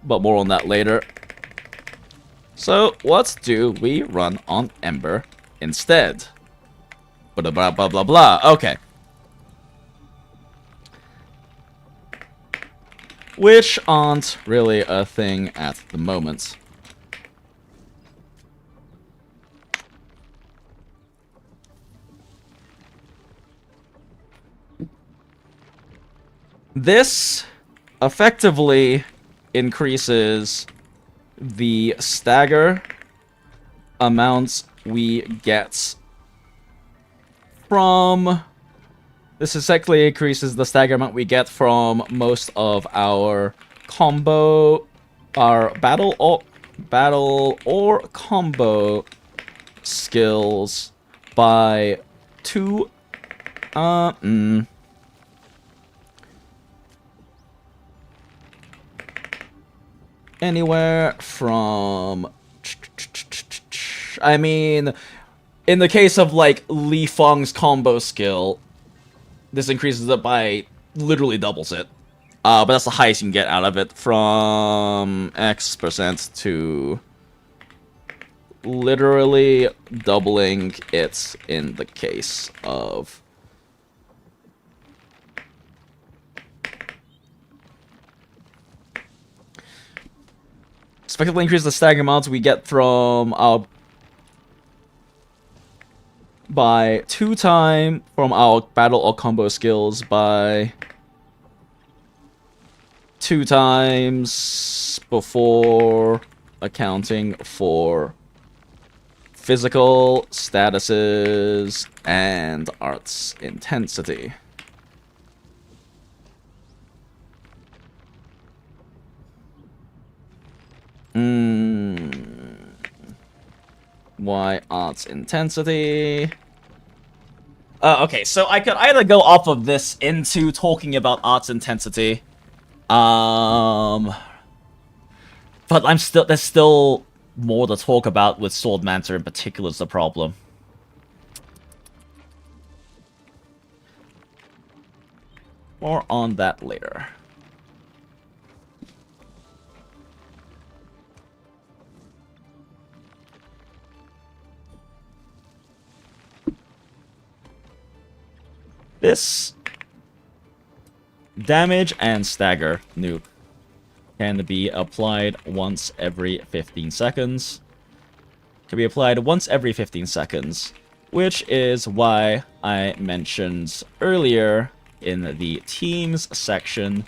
but more on that later. So, what do we run on Ember instead? Blah, blah, blah, blah, blah. Okay. Which aren't really a thing at the moment. This effectively increases the stagger amounts we get from... This essentially increases the stagger amount we get from most of our combo... Our battle or combo skills by 2... Anywhere from... I mean, in the case of, like, Li Feng's combo skill, this increases it by literally doubles it. But that's the highest you can get out of it, from X% to literally doubling it in the case of... Effectively increase the stagger amounts we get from our... by 2 times from our battle or combo skills, by 2 times before accounting for physical statuses and arts intensity. Why arts intensity? Okay, so I could either go off of this into talking about arts intensity, but there's still more to talk about with Swordmancer in particular is the problem. More on that later. This damage and stagger nuke can be applied once every 15 seconds. Can be applied once every 15 seconds, which is why I mentioned earlier in the teams section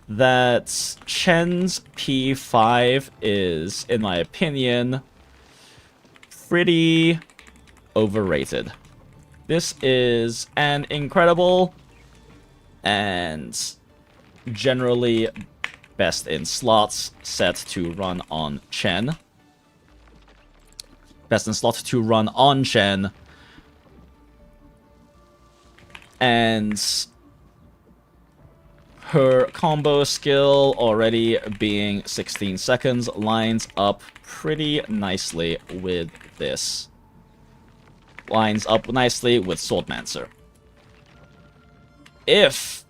that Chen's P5 is, in my opinion, pretty overrated. This is an incredible and generally best in slots set to run on Chen. Best in slot to run on Chen. And her combo skill already being 16 seconds lines up pretty nicely with this. Lines up nicely with Swordmancer. If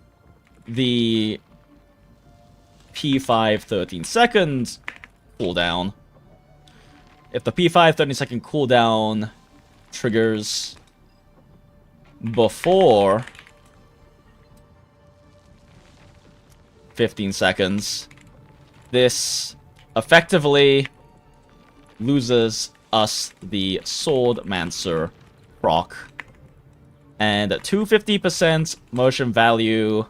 the P5 13 seconds cooldown, if the P5 13 second cooldown triggers before 15 seconds, this effectively loses us the Swordmancer proc, and 250% motion value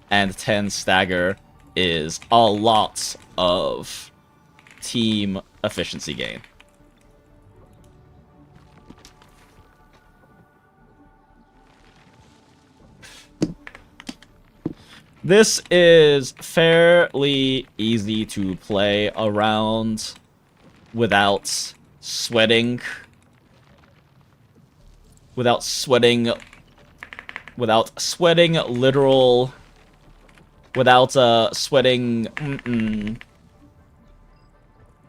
and 10 stagger is a lot of team efficiency gain. This is fairly easy to play around without sweating. Without sweating literal... Without sweating...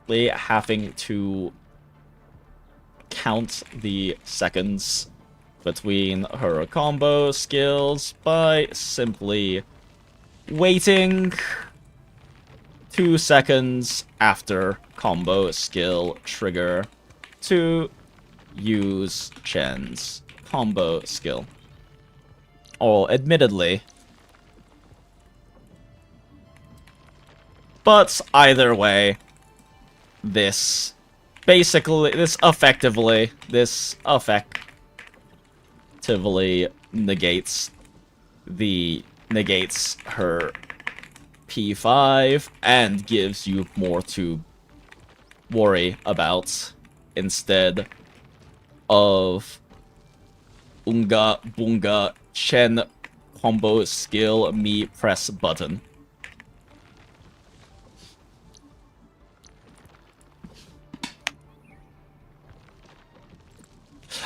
having to count the seconds between her combo skills by simply waiting 2 seconds after combo skill trigger to use Chen's combo skill. Or admittedly. But either way, this effectively negates the negates her P5 and gives you more to worry about instead of Unga Bunga Chen combo skill me press button.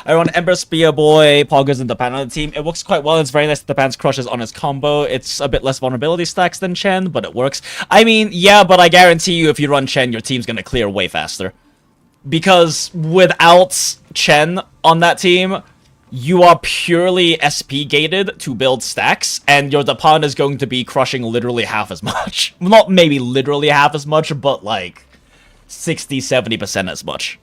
I run Ember, Spear Boy, Poggers, and Dapan on the team. It works quite well. It's very nice that Dapan's crushes on his combo. It's a bit less vulnerability stacks than Chen, but it works. I mean, yeah, but I guarantee you if you run Chen, your team's gonna clear way faster. Because without Chen on that team, you are purely SP gated to build stacks, and your Dapan is going to be crushing literally half as much. Not maybe literally half as much, but like 60-70% as much.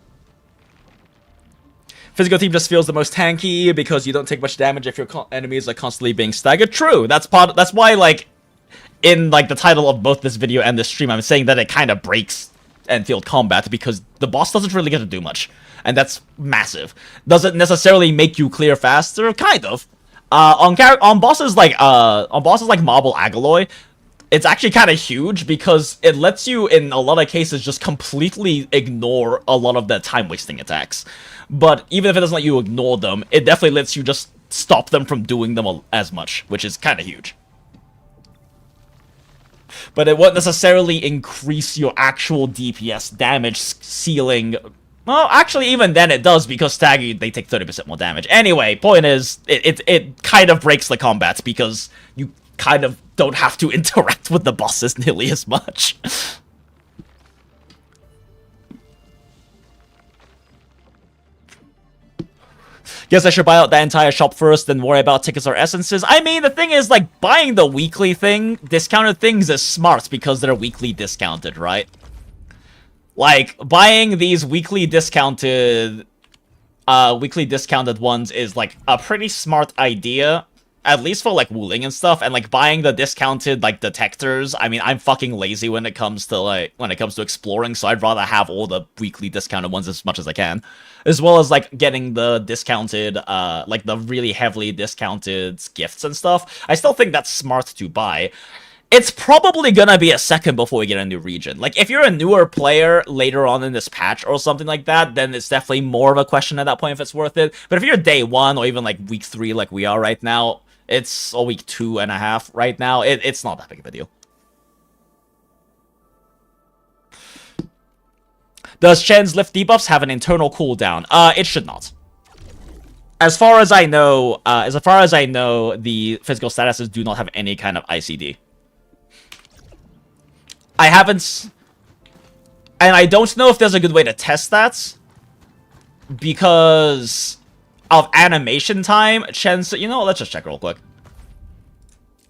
Physical team just feels the most tanky because you don't take much damage if your enemies are constantly being staggered. True, that's why, like, in like the title of both this video and this stream, I'm saying that it kind of breaks Enfield combat because the boss doesn't really get to do much, and that's massive. Does it necessarily make you clear faster? Kind of. On bosses like Marble Agaloy, it's actually kind of huge because it lets you, in a lot of cases, just completely ignore a lot of the time-wasting attacks. But even if it doesn't let you ignore them, it definitely lets you just stop them from doing them as much, which is kind of huge. But it won't necessarily increase your actual DPS damage ceiling. Well, actually, even then it does, because Stagger, they take 30% more damage. Anyway, point is, it kind of breaks the combat because you kind of don't have to interact with the bosses nearly as much. Guess I should buy out the entire shop first, then worry about tickets or essences. I mean, the thing is, like, buying the weekly thing, discounted things is smart because they're weekly discounted, right? Like, buying these weekly discounted ones is, like, a pretty smart idea. At least for, like, Wuling and stuff, and, like, buying the discounted, like, detectors. I mean, I'm fucking lazy when it comes to exploring, so I'd rather have all the weekly discounted ones as much as I can. As well as, like, getting the discounted, like, the really heavily discounted gifts and stuff. I still think that's smart to buy. It's probably gonna be a second before we get a new region. Like, if you're a newer player later on in this patch or something like that, then it's definitely more of a question at that point if it's worth it. But if you're day 1 or even, like, week 3 like we are right now, it's a week 2.5 right now. It's not that big of a deal. Does Chen's lift debuffs have an internal cooldown? It should not. As far as I know, the physical statuses do not have any kind of ICD. I haven't... And I don't know if there's a good way to test that. Because of animation time, Chen's... You know, let's just check real quick.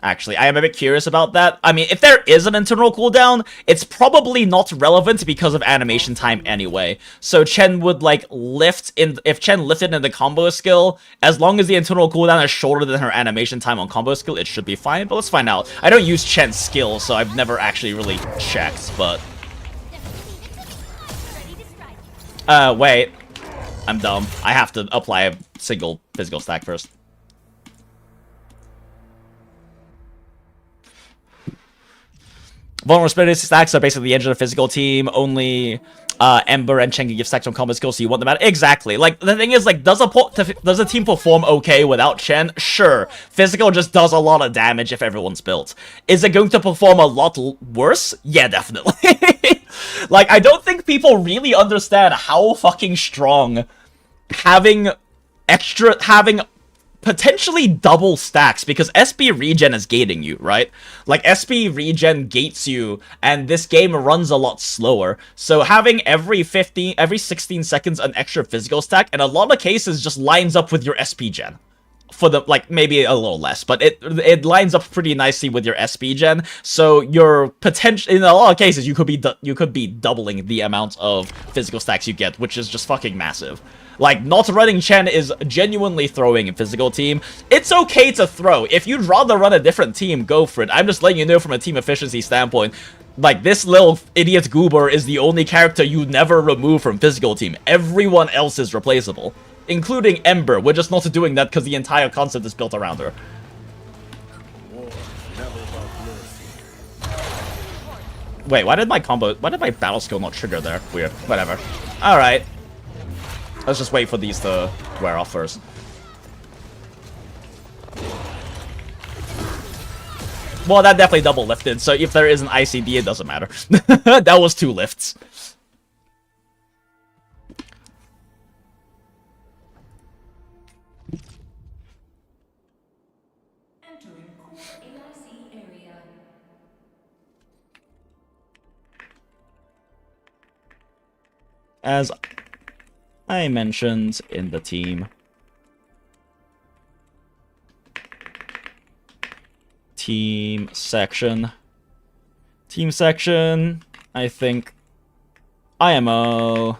Actually, I am a bit curious about that. I mean, if there is an internal cooldown, it's probably not relevant because of animation time anyway. So Chen would, like, lift in... If Chen lifted in the combo skill, as long as the internal cooldown is shorter than her animation time on combo skill, it should be fine. But let's find out. I don't use Chen's skill, so I've never actually really checked, but... wait. I'm dumb. I have to apply a single physical stack first. Vulnerability stacks are basically the engine of the physical team. Only Ember and Chen can give stacks on combat skills, so you want them out. Exactly. Like, the thing is, like, does a team perform okay without Chen? Sure. Physical just does a lot of damage if everyone's built. Is it going to perform a lot worse? Yeah, definitely. Like, I don't think people really understand how fucking strong having potentially double stacks, because SP regen is gating you, right? Like, SP regen gates you, and this game runs a lot slower. So having every 16 seconds an extra physical stack, in a lot of cases, just lines up with your SP gen. For the, like, maybe a little less, but it lines up pretty nicely with your SP gen. So your potential, in a lot of cases, you could be doubling the amount of physical stacks you get, which is just fucking massive. Like, not running Chen is genuinely throwing in physical team. It's okay to throw. If you'd rather run a different team, go for it. I'm just letting you know from a team efficiency standpoint. Like, this little idiot goober is the only character you never remove from physical team. Everyone else is replaceable. Including Ember. We're just not doing that because the entire concept is built around her. Wait, why did my battle skill not trigger there? Weird. Whatever. Alright. Let's just wait for these to wear off first. Well, that definitely double lifted, so if there is an ICD, it doesn't matter. That was 2 lifts. Entering core AIC area. As I mentioned in the team section, I think IMO,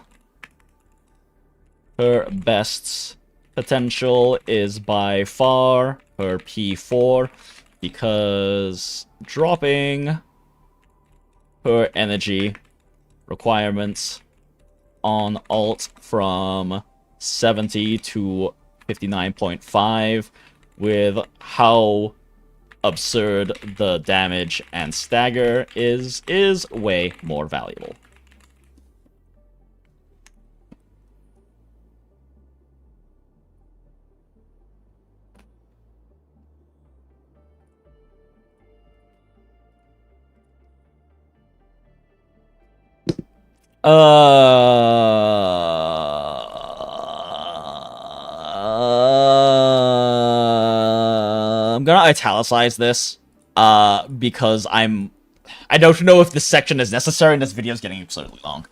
her best potential is by far her P4, because dropping her energy requirements on alt from 70 to 59.5 with how absurd the damage and stagger is way more valuable. I'm gonna italicize this, because I don't know if this section is necessary, and this video is getting absurdly long.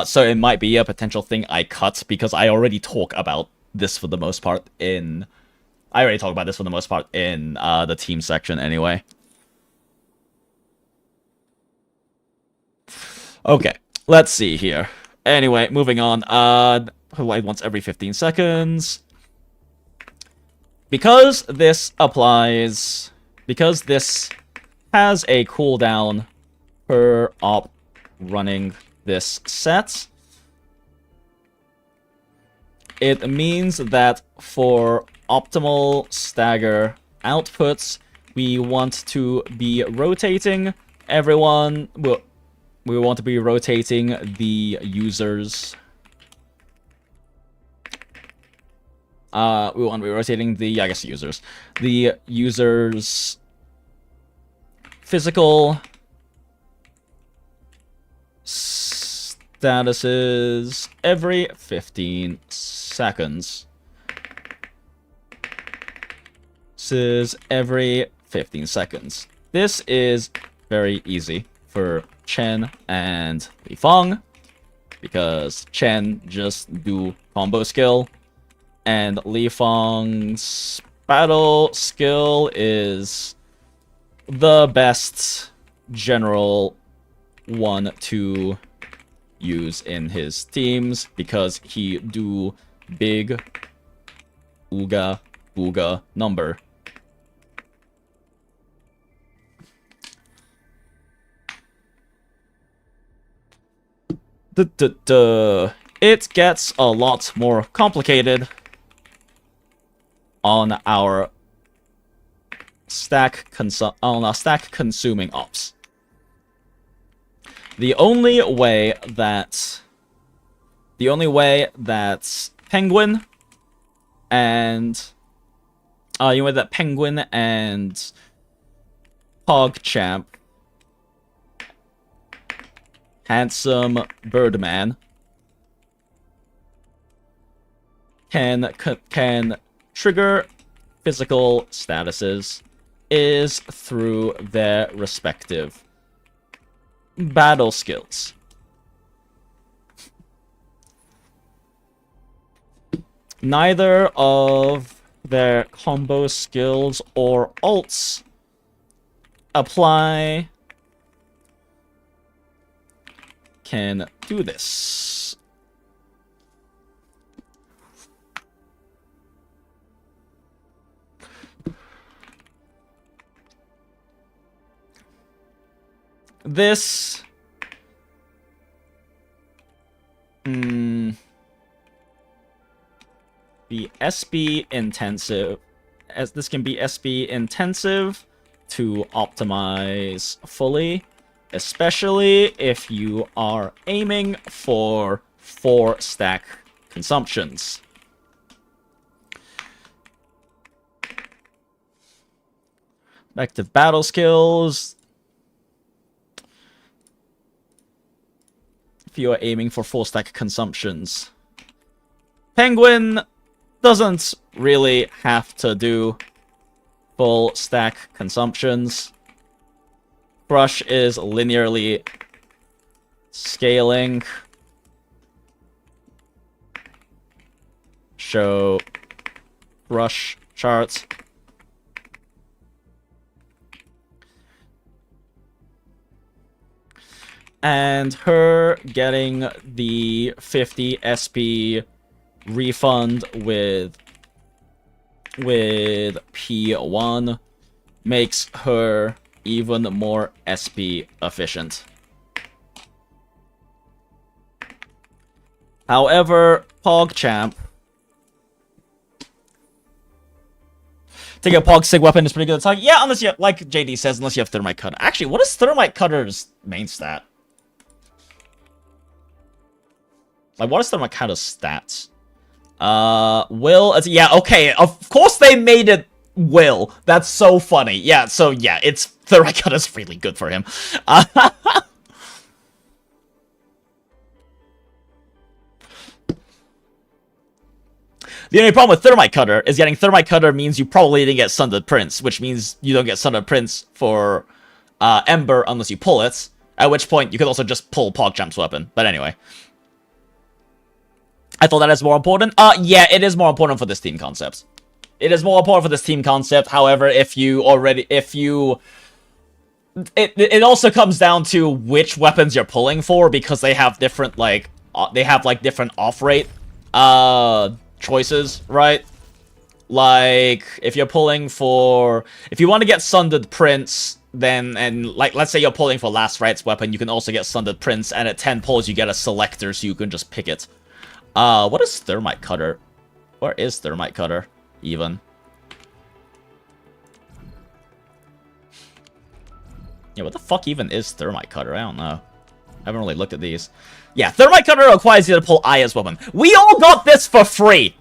So it might be a potential thing I cut, because I already talk about this for the most part in... the team section anyway. Okay, let's see here. Anyway, moving on. Light once every 15 seconds. Because this has a cooldown per op running this set, it means that for optimal stagger outputs, we want to be rotating everyone. We want to be rotating the users. We want to be rotating the, users. The users' physical statuses every 15 seconds. This is every 15 seconds. This is very easy for Chen and Li Feng, because Chen just do combo skill, and Li Feng's battle skill is the best general one to use in his teams, because he do big ooga booga number. It gets a lot more complicated on our stack consuming ops. The only way that Penguin and PogChamp, Handsome Birdman, can trigger physical statuses is through their respective battle skills. Neither of their combo skills or ults can do this. This be SB intensive, as this can be SB intensive to optimize fully, especially if you are aiming for 4-stack consumptions. Active battle skills. If you are aiming for 4-stack consumptions. Penguin doesn't really have to do full stack consumptions. Brush is linearly scaling. Show brush charts. And her getting the 50 SP refund with P1 makes her even more SP efficient. However, PogChamp taking a Pog Sig weapon is pretty good at target. Yeah, unless you, like JD says, unless you have Thermite Cutter. Actually, what is Thermite Cutter's main stat? Like, what is Thermite Cutter's stats? Will, yeah, okay, of course they made it Will. That's so funny. Yeah, so yeah, it's, Thermite Cutter's really good for him. The only problem with Thermite Cutter is getting Thermite Cutter means you probably didn't get Sundered Prince, which means you don't get Sundered Prince for Ember unless you pull it, at which point you could also just pull PogChamp's weapon. But anyway. I thought that is more important. Yeah, it is more important for this team concept. It is more important for this team concept. However, it also comes down to which weapons you're pulling for, because they have different, like, different off-rate, choices, right? Like, if you're pulling for, if you want to get Sundered Prince, then, and, like, let's say you're pulling for Last Right's weapon, you can also get Sundered Prince, and at 10 pulls, you get a selector, so you can just pick it. What is Thermite Cutter? Where is Thermite Cutter, even? Yeah, what the fuck even is Thermite Cutter? I don't know. I haven't really looked at these. Yeah, Thermite Cutter requires you to pull Aya's weapon. We all got this for free!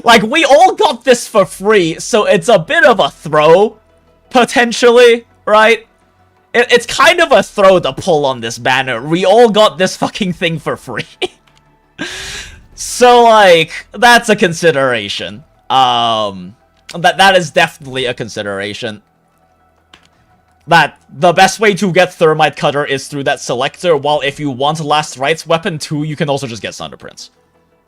Like, we all got this for free, so it's a bit of a throw, potentially, right? It's kind of a throw to pull on this banner. We all got this fucking thing for free. So, like, that's a consideration. That is definitely a consideration. That the best way to get Thermite Cutter is through that selector, while if you want Last Right's weapon too, you can also just get Sundered Prince.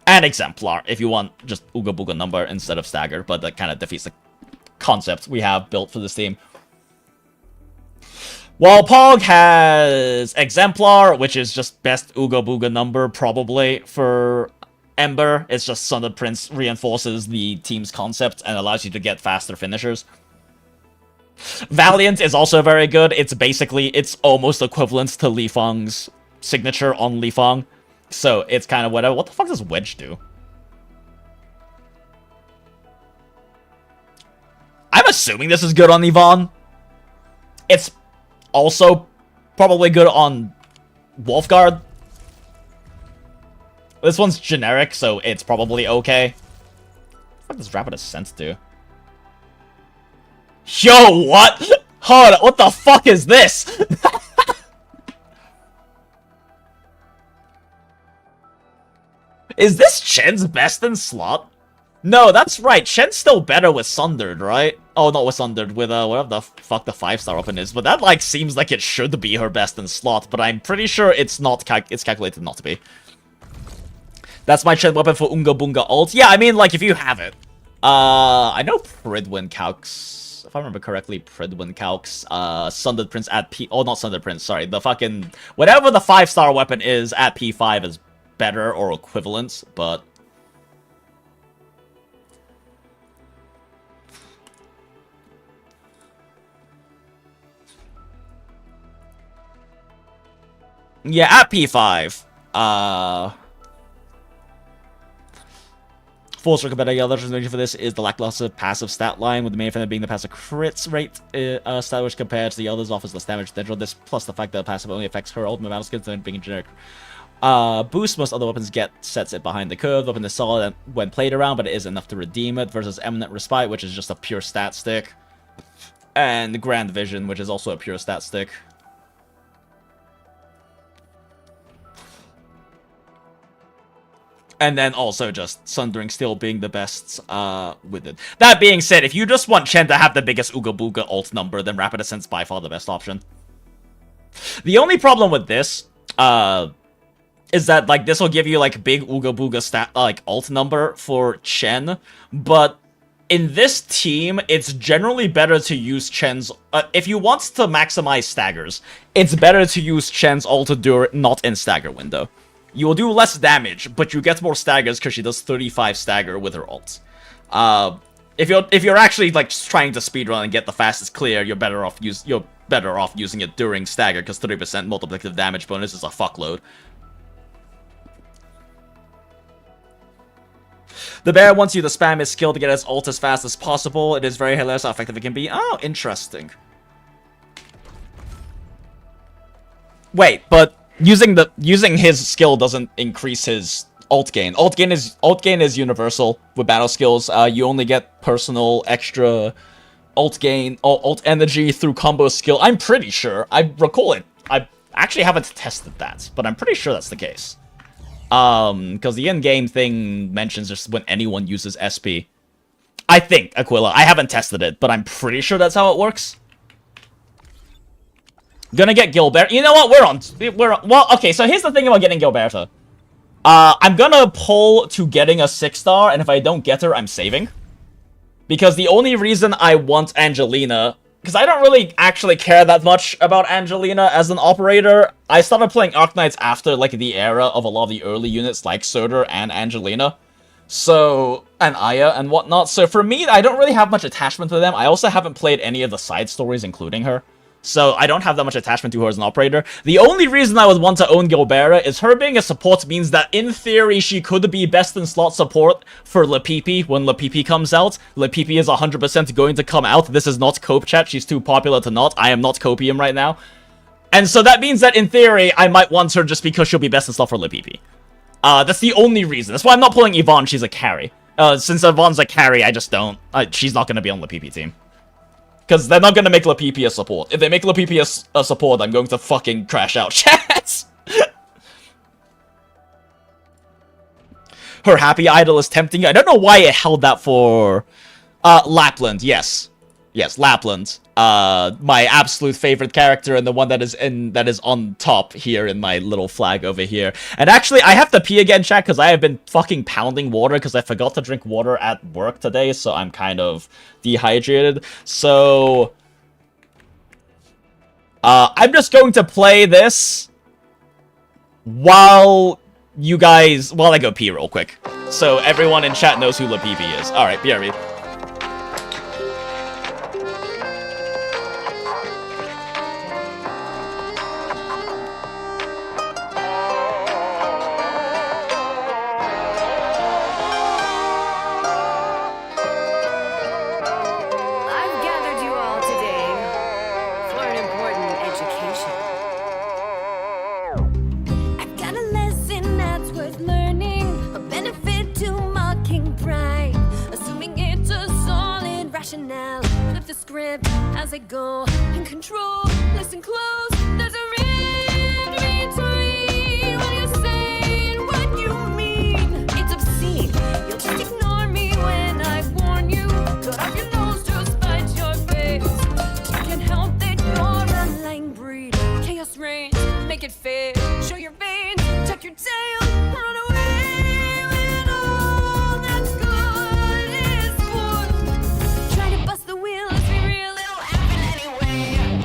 And Exemplar, if you want just Ooga Booga Number instead of Stagger, but that kind of defeats the concept we have built for this team. While Pog has Exemplar, which is just best Ooga Booga Number, probably, for Ember. It's just Sundered Prince reinforces the team's concept and allows you to get faster finishers. Valiant is also very good. It's basically, it's almost equivalent to Li Feng's signature on Li Feng. So it's kind of whatever. What the fuck does Wedge do? I'm assuming this is good on Yvonne. It's also probably good on Wolfguard. This one's generic, so it's probably okay. What does Rapid Ascent do? Yo, what? Hold on, what the fuck is this? Is this Chen's best in slot? No, that's right. Chen's still better with Sundered, right? Oh, not with Sundered, with whatever the fuck the 5-star weapon is. But that, like, seems like it should be her best in slot, but I'm pretty sure it's not it's calculated not to be. That's my Chen weapon for Unga Bunga ult. Yeah, I mean, like, if you have it. I know Pridwin calcs, if I remember correctly, Pridwin calcs, Sundered Prince at P... Oh, not Sundered Prince, sorry. The fucking... Whatever the 5-star weapon is at P5 is better or equivalent, but... Yeah, at P5. Full circle better. The other reason for this is the lackluster passive stat line, with the main offender being the passive crit rate stat, which compared to the others offers less damage than this, plus the fact that the passive only affects her ultimate battle skills and being generic. Boost, most other weapons get sets it behind the curve. The weapon is solid when played around, but it is enough to redeem it, versus Eminent Respite, which is just a pure stat stick. And Grand Vision, which is also a pure stat stick. And then also just Sundering Steel being the best with it. That being said, if you just want Chen to have the biggest Ooga Booga ult number, then Rapid Ascent's by far the best option. The only problem with this is that, like, this will give you, like, big Ooga Booga stat, like, ult number for Chen, but in this team, it's generally better to use Chen's... if you want to maximize staggers, it's better to use Chen's ult to do it not in stagger window. You will do less damage, but you get more staggers because she does 35 stagger with her ult. If you're actually like trying to speedrun and get the fastest clear, you're better off using it during stagger because 30% multiplicative damage bonus is a fuckload. The bear wants you to spam his skill to get his ult as fast as possible. It is very hilarious how effective it can be. Oh, interesting. Wait, but using his skill doesn't increase his ult gain. Ult gain is universal with battle skills. You only get personal extra ult gain, ult energy through combo skill. I'm pretty sure. I recall it. I actually haven't tested that, but I'm pretty sure that's the case. Because the in-game thing mentions just when anyone uses SP. I think, Aquila. I haven't tested it, but I'm pretty sure that's how it works. Gonna get Gilbert. You know what? Well, okay, so here's the thing about getting Gilberta. I'm gonna pull to getting a 6-star, and if I don't get her, I'm saving. Because the only reason I want Angelina... Because I don't really actually care that much about Angelina as an operator. I started playing Arknights after, like, the era of a lot of the early units, like Surtur and Angelina. So... and Aya and whatnot. So for me, I don't really have much attachment to them. I also haven't played any of the side stories, including her. So I don't have that much attachment to her as an operator. The only reason I would want to own Gilbera is her being a support means that, in theory, she could be best in slot support for LAPPIPI when LAPPIPI comes out. LAPPIPI is 100% going to come out. This is not Cope Chat. She's too popular to not. I am not Copium right now. And so that means that, in theory, I might want her just because she'll be best in slot for LAPPIPI. That's the only reason. That's why I'm not pulling Yvonne. She's a carry. Since Yvonne's a carry, I just don't. She's not going to be on LAPPIPI team. Because they're not going to make LAPPIPI a support. If they make LAPPIPI a support, I'm going to fucking crash out chats. Her happy idol is tempting. I don't know why it held that for... Lapland, yes. Yes, Lapland. My absolute favorite character and the one that is on top here in my little flag over here. And actually, I have to pee again, chat, because I have been fucking pounding water because I forgot to drink water at work today, so I'm kind of dehydrated. So... I'm just going to play this while I go pee real quick. So everyone in chat knows who LAPPIPI is. Alright, BRB. As I go in control, listen close. There's a ring between when you're saying what you mean. It's obscene. You'll just ignore me when I warn you. Cut off your nose to spite your face. You can't help that you're a lying breed. Chaos reigns, make it fair. Show your veins, tuck your tail, run away when all that's good is for. Try to bust the wheel.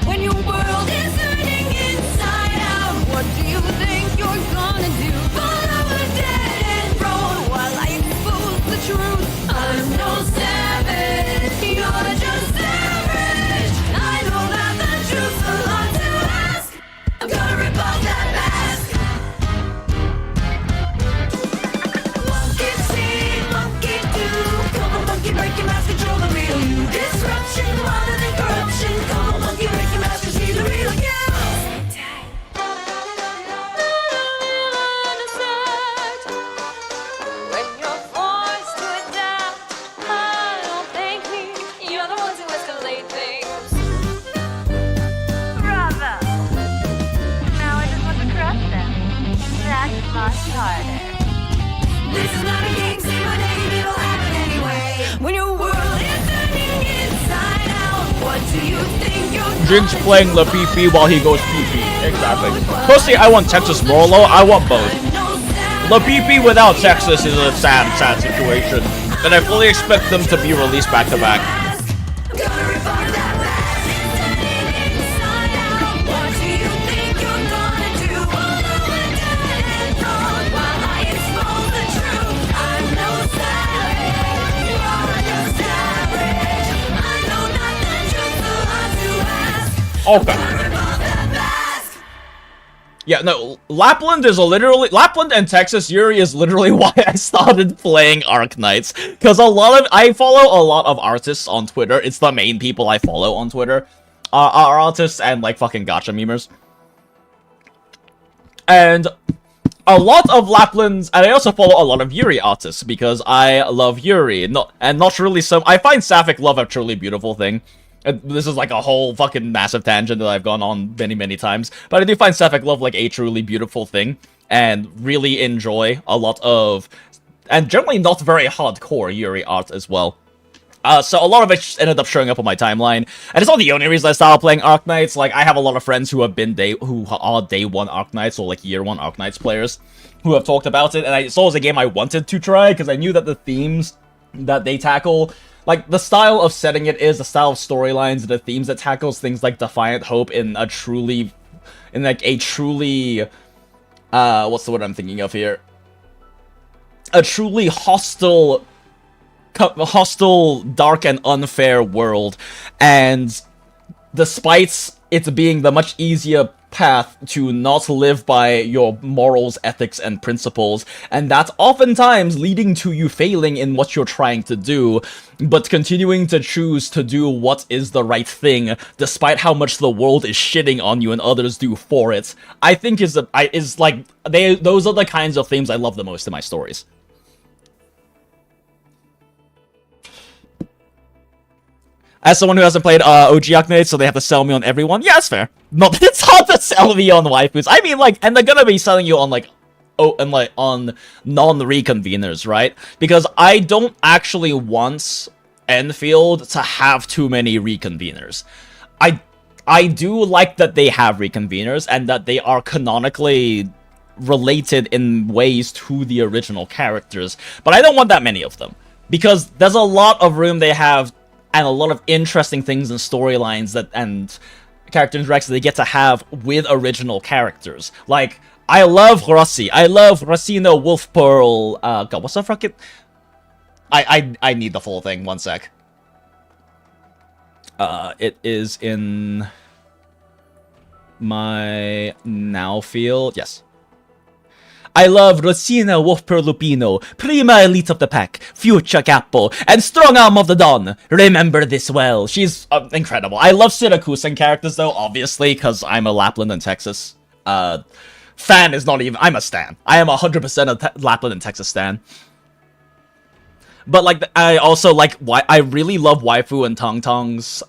When your world is turning inside out, what do you think you're gonna do? Follow a dead end road while I expose the truth. I'm no savage, you're just average. I don't have the truth, a lot to ask. I'm gonna rip off that mask. This is not a game, say my name, it'll happen anyway. When your world is turning inside out, what do you think you're Jinx playing LAPPIPI while he goes pee-pee. Exactly. Personally, I want Texas Morlo. I want both. LAPPIPI without Texas is a sad, sad situation. And I fully expect them to be released back-to-back. gonna rip off that mask? It's turning inside out. What do you think you're gonna do? Follow it dead and wrong while I expose the truth. I'm no savage, you're just average. I know nothing, just a lot to ask. Okay. Rip off that mask. Yeah, no, Lapland is literally... Lapland and Texas Yuri is literally why I started playing Arknights. Because I follow a lot of artists on Twitter. It's the main people I follow on Twitter. Are artists and, like, fucking gacha memers. And a lot of Lapland's... And I also follow a lot of Yuri artists, because I love Yuri. Not really some... I find sapphic love a truly beautiful thing. This is like a whole fucking massive tangent that I've gone on many, many times. But I do find sapphic love like a truly beautiful thing. And really enjoy a lot of... And generally not very hardcore Yuri art as well. So a lot of it just ended up showing up on my timeline. And it's not the only reason I started playing Arknights. Like, I have a lot of friends who are day 1 Arknights or like year 1 Arknights players who have talked about it. And it's always a game I wanted to try because I knew that the themes that they tackle... Like, the style of setting it is, the style of storylines, the themes it tackles, things like Defiant Hope in a truly... what's the word I'm thinking of here? A truly hostile, dark, and unfair world. And despite it being the much easier path to not live by your morals, ethics, and principles, and that's oftentimes leading to you failing in what you're trying to do, but continuing to choose to do what is the right thing, despite how much the world is shitting on you and others do for it, I think those are the kinds of themes I love the most in my stories. As someone who hasn't played OG Arknights, so they have to sell me on everyone. Yeah, that's fair. No, it's hard to sell me on waifus. I mean, like, and they're gonna be selling you on, like, on non-reconveners, right? Because I don't actually want Enfield to have too many reconveners. I do like that they have reconveners, and that they are canonically related in ways to the original characters, but I don't want that many of them. Because there's a lot of room they have and a lot of interesting things and storylines and character interactions they get to have with original characters. Like, I love Rossi. I love Rossino Wolfpearl. God, what's the fucking... I need the full thing. One sec. It is in my now field. Yes. I love Rosina Wolfpearl Lupino, prima elite of the pack, future capo, and strong arm of the dawn. Remember this well. She's incredible. I love Syracusan characters, though, obviously, because I'm a Lapland and Texas. Fan is not even... I'm a stan. I am 100% a Lapland and Texas stan. But, like, I also, like, I really love Waifu and Tong Tong's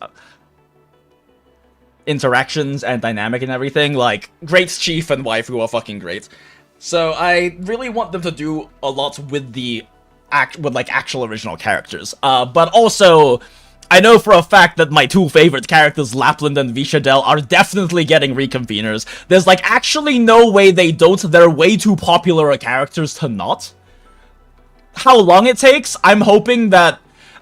interactions and dynamic and everything. Like, Great Chief and Waifu are fucking great. So I really want them to do a lot with actual original characters. But also, I know for a fact that my two favorite characters, Lapland and Vishadel, are definitely getting reconveners. There's, like, actually no way they don't. They're way too popular characters to not. How long it takes? I'm hoping that...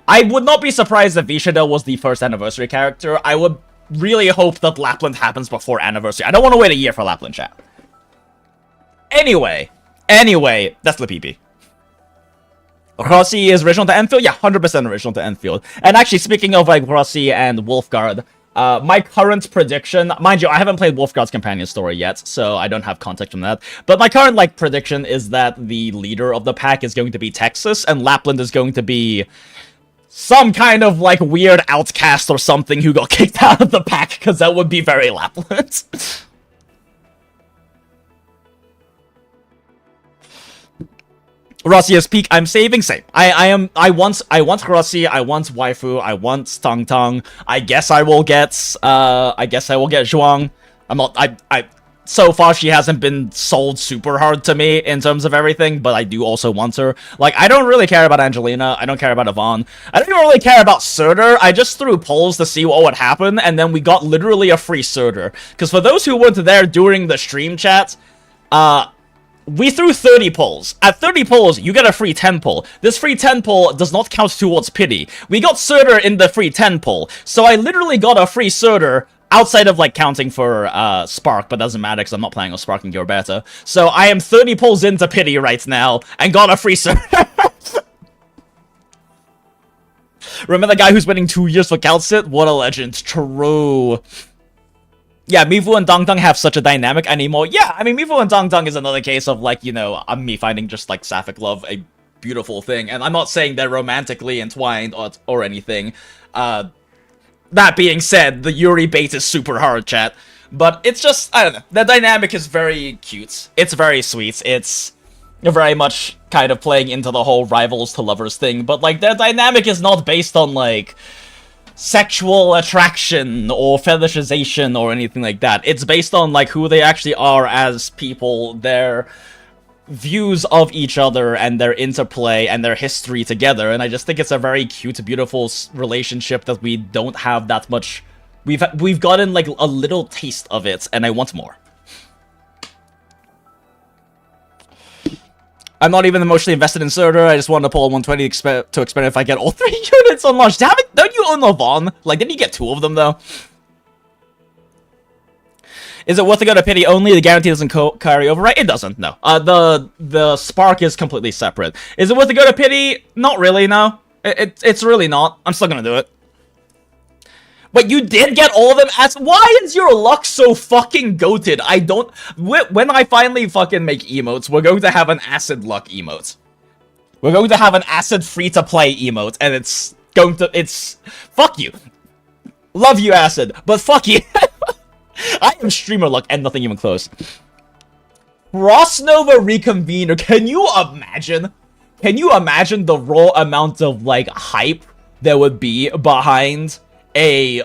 I would not be surprised if Vishadel was the first anniversary character. I would really hope that Lapland happens before anniversary. I don't want to wait a year for Lapland, chat. Anyway, that's LAPPIPI. Rossi is original to Enfield? Yeah, 100% original to Enfield. And actually, speaking of, like, Rossi and Wolfguard, my current prediction... Mind you, I haven't played Wolfguard's companion story yet, so I don't have context from that. But my current, like, prediction is that the leader of the pack is going to be Texas, and Lapland is going to be some kind of, like, weird outcast or something who got kicked out of the pack, because that would be very Lapland. Rossi is peak. I'm saving. Same. I want Rossi. I want Waifu. I want Tong Tong. I guess I will get Zhuang. so far she hasn't been sold super hard to me in terms of everything, but I do also want her. Like, I don't really care about Angelina, I don't care about Yvonne, I don't even really care about Surtur. I just threw polls to see what would happen, and then we got literally a free Surtur. Because for those who weren't there during the stream chat, we threw 30 polls. At 30 polls, you get a free 10 poll. This free 10 poll does not count towards pity. We got Surtur in the free 10 poll, so I literally got a free Surtur outside of, like, counting for, Spark, but doesn't matter because I'm not playing with Spark and Gilberto. So I am 30 polls into pity right now, and got a free Surtur. Remember the guy who's waiting 2 years for Calcit? What a legend. True. Yeah, Mifu and Dong Dong have such a dynamic anymore. Yeah, I mean, Mifu and Dong Dong is another case of, like, you know, me finding just, like, sapphic love a beautiful thing. And I'm not saying they're romantically entwined or anything. That being said, the Yuri bait is super hard, chat. But it's just, I don't know, the dynamic is very cute. It's very sweet. It's very much kind of playing into the whole rivals to lovers thing. But, like, their dynamic is not based on, like, sexual attraction or fetishization or anything like that. It's based on, like, who they actually are as people, their views of each other and their interplay and their history together, and I just think it's a very cute, beautiful relationship that we don't have that much. We've gotten, like, a little taste of it, and I want more. I'm not even emotionally invested in Surtur. I just wanted to pull a 120 to experiment if I get all 3 units on launch. Damn it, don't you own Yvonne? Like, didn't you get 2 of them, though? Is it worth to go to pity only? The guarantee doesn't carry over, right? It doesn't, no. The Spark is completely separate. Is it worth to go to pity? Not really, no. It's really not. I'm still gonna do it. But you did get all of them as— why is your luck so fucking goated? I don't— when I finally fucking make emotes, we're going to have an acid luck emote. We're going to have an acid free-to-play emote, and it's going to— fuck you. Love you, acid, but fuck you. I am streamer luck and nothing even close. Frostnova Reconvener, can you imagine? Can you imagine the raw amount of, like, hype there would be behind a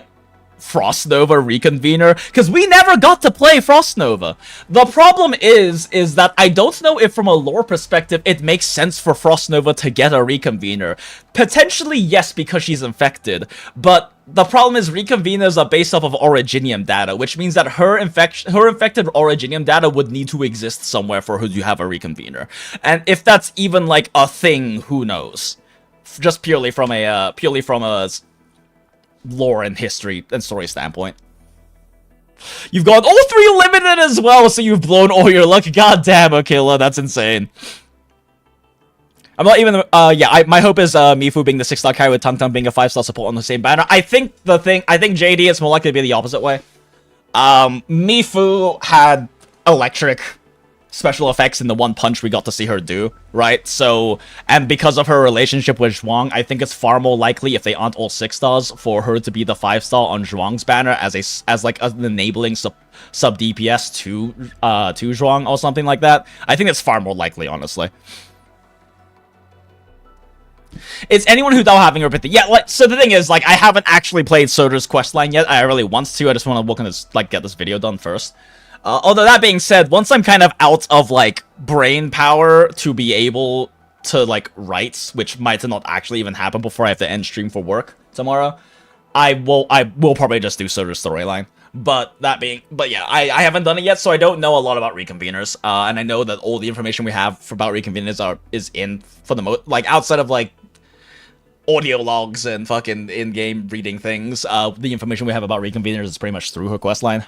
Frostnova Reconvener? Because we never got to play Frostnova. The problem is that I don't know if from a lore perspective it makes sense for Frostnova to get a Reconvener. Potentially yes, because she's infected, but the problem is Reconveners are based off of Originium data, which means that her infected Originium data would need to exist somewhere for her to have a Reconvener. And if that's even, like, a thing, who knows? Just purely from a lore and history and story standpoint. You've gone all 3 limited as well, so you've blown all your luck. God damn, Akila, that's insane. I'm not even, yeah, my hope is, Mifu being the 6-star carry with Tung Tung being a 5-star support on the same banner. I think JD is more likely to be the opposite way. Mifu had electric special effects in the one punch we got to see her do, right? So, and because of her relationship with Zhuang, I think it's far more likely, if they aren't all 6-stars, for her to be the 5-star on Zhuang's banner as like an enabling sub DPS to Zhuang or something like that. I think it's far more likely, honestly. It's anyone who's now having her ability. Yeah, like, so the thing is, like, I haven't actually played Surtur's questline yet. I really want to. I just want to look and like get this video done first. Although that being said, once I'm kind of out of, like, brain power to be able to, like, write, which might not actually even happen before I have to end stream for work tomorrow, I will probably just do Surtur's storyline. But yeah, I haven't done it yet, so I don't know a lot about Reconveners. And I know that all the information we have about Reconveners is in, for the most, like, outside of, like, audio logs and fucking in-game reading things, the information we have about Reconveners is pretty much through her questline.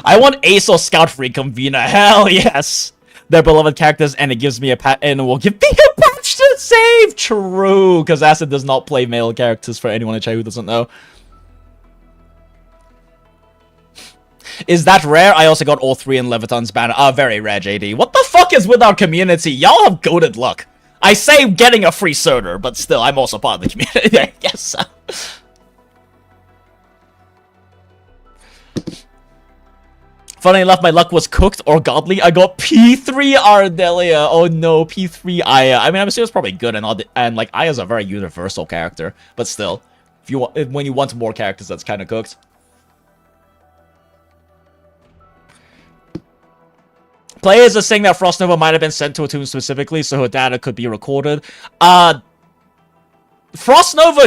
I want Ace or Scout Reconvener, hell yes! They're beloved characters, and it gives me a pat, and it will give me a patch to save! True, because Acid does not play male characters, for anyone in chat who doesn't know. Is that rare? I also got all 3 in Leviton's banner. Very rare, JD. What the fuck is with our community? Y'all have goated luck. I say getting a free Surtur, but still, I'm also part of the community. I guess so. Funny enough, my luck was cooked or godly. I got P3 Ardelia. Oh no, P3 Aya. I mean, I'm assuming it's probably good, and like, Aya's a very universal character. But still, when you want more characters, that's kind of cooked. Players are saying that Frost Nova might have been sent to a tomb specifically, so her data could be recorded. Frost Nova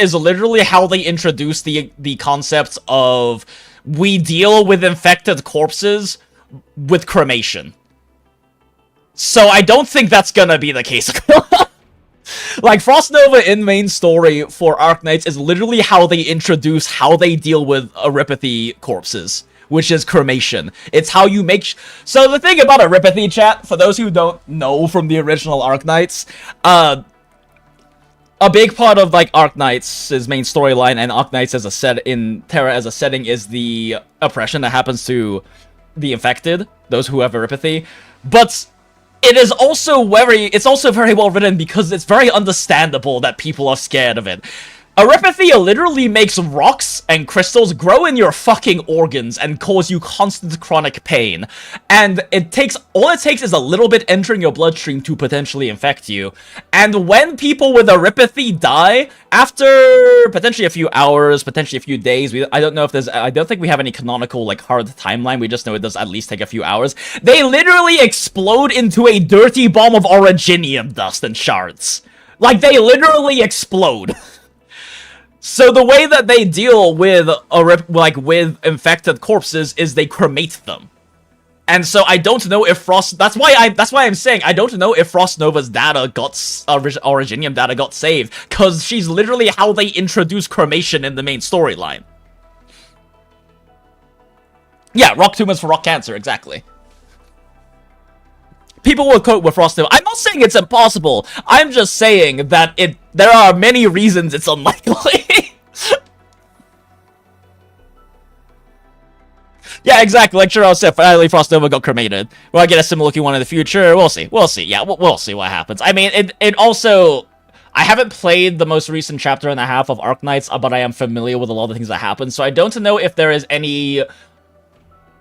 is literally how they introduce the concept of we deal with infected corpses with cremation. So I don't think that's gonna be the case. Like, Frost Nova in main story for Arknights is literally how they introduce how they deal with Eripathy corpses, which is cremation. It's how you make... So the thing about Eripathy, chat, for those who don't know from the original Arknights, a big part of, like, Arknights' main storyline and Arknights as a set in Terra as a setting is the oppression that happens to the infected, those who have Eripathy. But it is also very well written because it's very understandable that people are scared of it. Eripathy literally makes rocks and crystals grow in your fucking organs and cause you constant chronic pain. And all it takes is a little bit entering your bloodstream to potentially infect you. And when people with Eripathy die, after potentially a few hours, potentially a few days, I don't think we have any canonical, like, hard timeline, we just know it does at least take a few hours, they literally explode into a dirty bomb of originium dust and shards. Like, they literally explode. So the way that they deal with with infected corpses is they cremate them. And so I don't know if that's why I'm saying I don't know if Frost Nova's data Originium data got saved, cuz she's literally how they introduce cremation in the main storyline. Yeah, rock tumors for rock cancer, exactly. People will quote with Frost Nova. I'm not saying it's impossible. I'm just saying that there are many reasons it's unlikely. Yeah, exactly. Like Churro said, finally Frost Nova got cremated. Will I get a similar looking one in the future? We'll see. We'll see. Yeah, we'll see what happens. I mean, it also... I haven't played the most recent chapter and a half of Arknights, but I am familiar with a lot of the things that happen, so I don't know if there is any...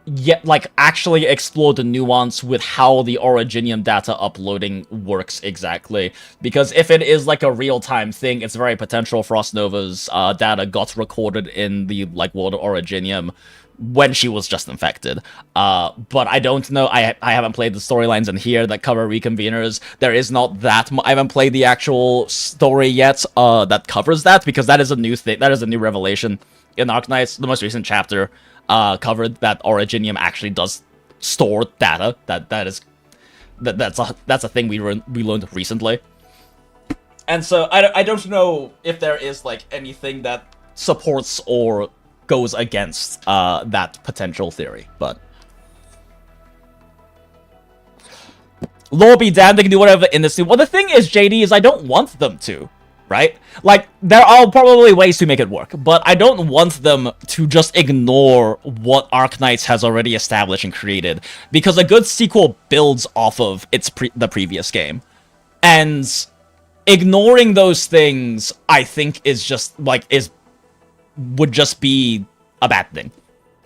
yet, like, actually explore the nuance with how the Originium data uploading works exactly. Because if it is, like, a real-time thing, it's very potential Frost Nova's data got recorded in the, like, world of Originium when she was just infected. But I don't know, I haven't played the storylines in here that cover Reconveners. There is not that I haven't played the actual story yet that covers that, because that is a new thing, that is a new revelation in Arknights. The most recent chapter covered that Originium actually does store data. That's a thing we learned recently. And so I don't know if there is, like, anything that supports or goes against that potential theory, but Lord be damned, they can do whatever in this. Well, the thing is, JD, is I don't want them to. Right? Like, there are probably ways to make it work, but I don't want them to just ignore what Arknights has already established and created, because a good sequel builds off of the previous game. And ignoring those things, I think, is just, like, would just be a bad thing.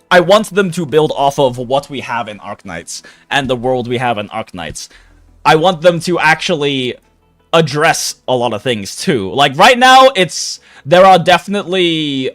I want them to build off of what we have in Arknights, and the world we have in Arknights. I want them to actually address a lot of things too. Like, right now, there are definitely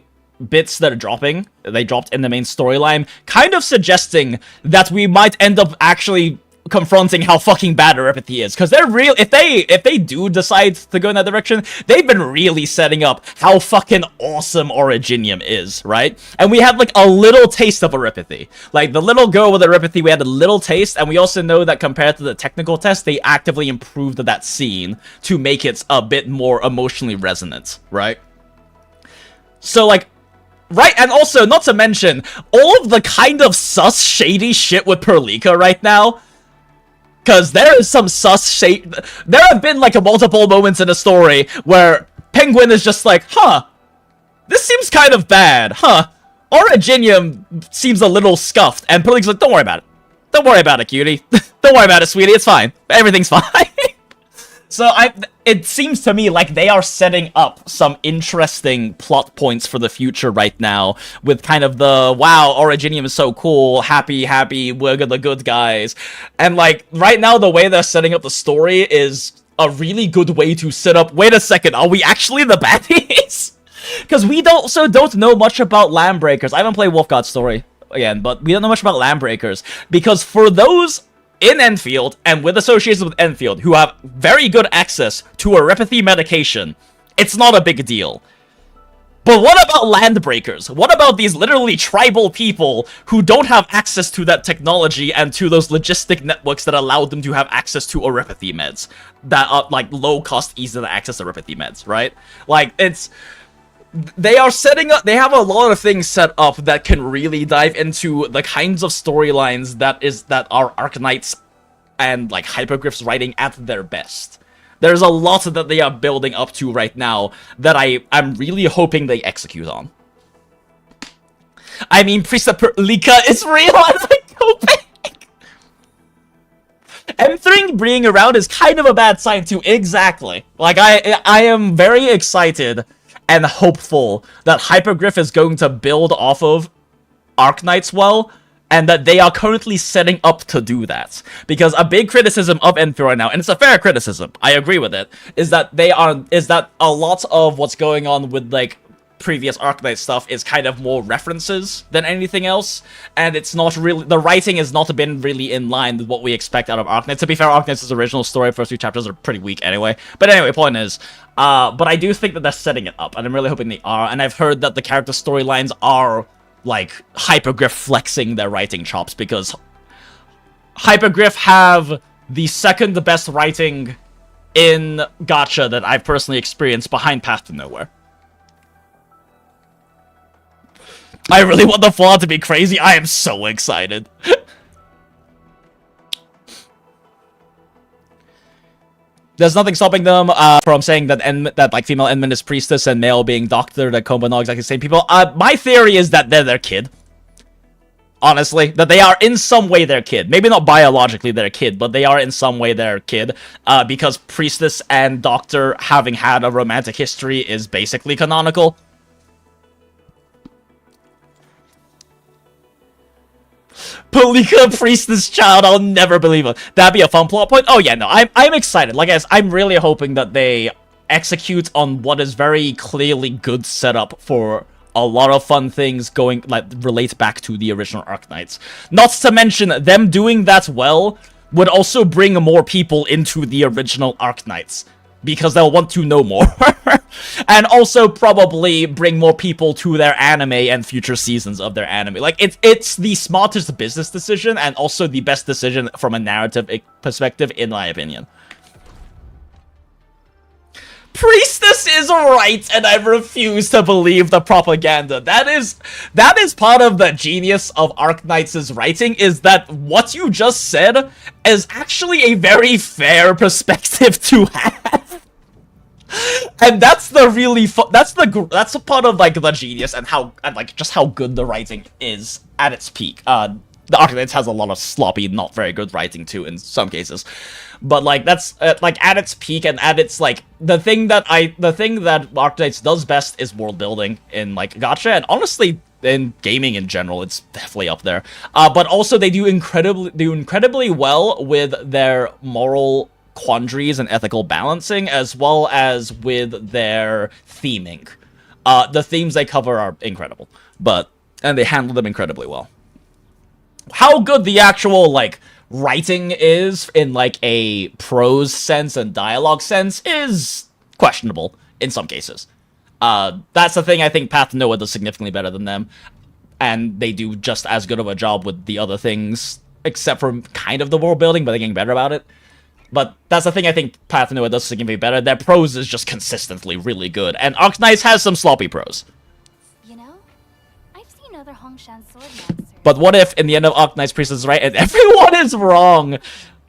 bits that are dropping. They dropped in the main storyline, kind of suggesting that we might end up actually confronting how fucking bad Eripathy is. Because they're real. If they do decide to go in that direction, they've been really setting up how fucking awesome Originium is, right? And we had, like, a little taste of Eripathy. Like, the little girl with Eripathy, we had a little taste, and we also know that compared to the technical test, they actively improved that scene to make it a bit more emotionally resonant, right? So, like, right, and also, not to mention, all of the kind of sus, shady shit with Perlika right now. Because there is some sus shade. There have been, like, multiple moments in the story where Penguin is just like, huh, this seems kind of bad, huh? Originium seems a little scuffed, and Perlika's like, don't worry about it. Don't worry about it, cutie. Don't worry about it, sweetie, it's fine. Everything's fine. So it seems to me like they are setting up some interesting plot points for the future right now, with kind of the, wow, Originium is so cool, happy, we're the good guys. And, like, right now the way they're setting up the story is a really good way to set up, wait a second, are we actually the baddies? Because we don't know much about Landbreakers. I haven't played Wolfgod's story. again, but we don't know much about Landbreakers, because for those in Enfield and with associations with Enfield who have very good access to Erepathy medication, it's not a big deal. But what about Landbreakers? What about these literally tribal people who don't have access to that technology and to those logistic networks that allow them to have access to Erepathy meds? That are, like, low-cost, easy-to-access Erepathy meds, right? Like, it's... They are setting up... They have a lot of things set up that can really dive into the kinds of storylines that are Arknights and, like, Hypergryphs writing at their best. There's a lot that they are building up to right now that I'm really hoping they execute on. I mean, Priestess Lika is real, I'm like hoping. M3 being around is kind of a bad sign too, exactly. Like, I am very excited and hopeful that Hypergryph is going to build off of Arknights well, and that they are currently setting up to do that. Because a big criticism of Enfield right now, and it's a fair criticism, I agree with it, is that a lot of what's going on with, like, previous Arknight stuff is kind of more references than anything else, and it's not really, the writing has not been really in line with what we expect out of Arknight. To be fair, Arknight's original story, first few chapters are pretty weak anyway. But anyway, point is, but I do think that they're setting it up, and I'm really hoping they are, and I've heard that the character storylines are like Hypergryph flexing their writing chops, because Hypergryph have the second best writing in Gacha that I've personally experienced behind Path to Nowhere. I really want the Fallout to be crazy. I am so excited. There's nothing stopping them from saying that like female Enman is priestess and male being doctor, that Komba not exactly the same people. My theory is that they're their kid. Honestly, that they are in some way their kid. Maybe not biologically their kid, but they are in some way their kid. Because priestess and doctor having had a romantic history is basically canonical. Palika priestess child, I'll never believe it. That'd be a fun plot point. Oh yeah, no, I'm excited. Like I said, I'm really hoping that they execute on what is very clearly good setup for a lot of fun things going, like, relate back to the original Arknights. Not to mention, them doing that well would also bring more people into the original Arknights, because they'll want to know more. And also probably bring more people to their anime and future seasons of their anime. Like, it's the smartest business decision, and also the best decision from a narrative perspective, in my opinion. Priestess is right, and I refuse to believe the propaganda. That is part of the genius of Arknights' writing, is that what you just said is actually a very fair perspective to have. And that's the really that's a part of, like, the genius and just how good the writing is at its peak. The Arknights has a lot of sloppy, not very good writing too in some cases, but like that's like at its peak, and at its, like, the thing that Arknights does best is world building in, like, Gacha, and honestly in gaming in general, it's definitely up there. But also they do incredibly well with their moral quandaries and ethical balancing, as well as with their theming. The themes they cover are incredible, and they handle them incredibly well. How good the actual, like, writing is in, like, a prose sense and dialogue sense is questionable in some cases. That's the thing. I think Path to Nowhere does significantly better than them, and they do just as good of a job with the other things, except for kind of the world building, but they're getting better about it. But that's the thing I think Path to Nowhere does significantly better. Their prose is just consistently really good, and Arknights has some sloppy prose. You know, I've seen other Hongshan swordmasters. But what if, in the end of Arknights, Priestess is right, and everyone is wrong?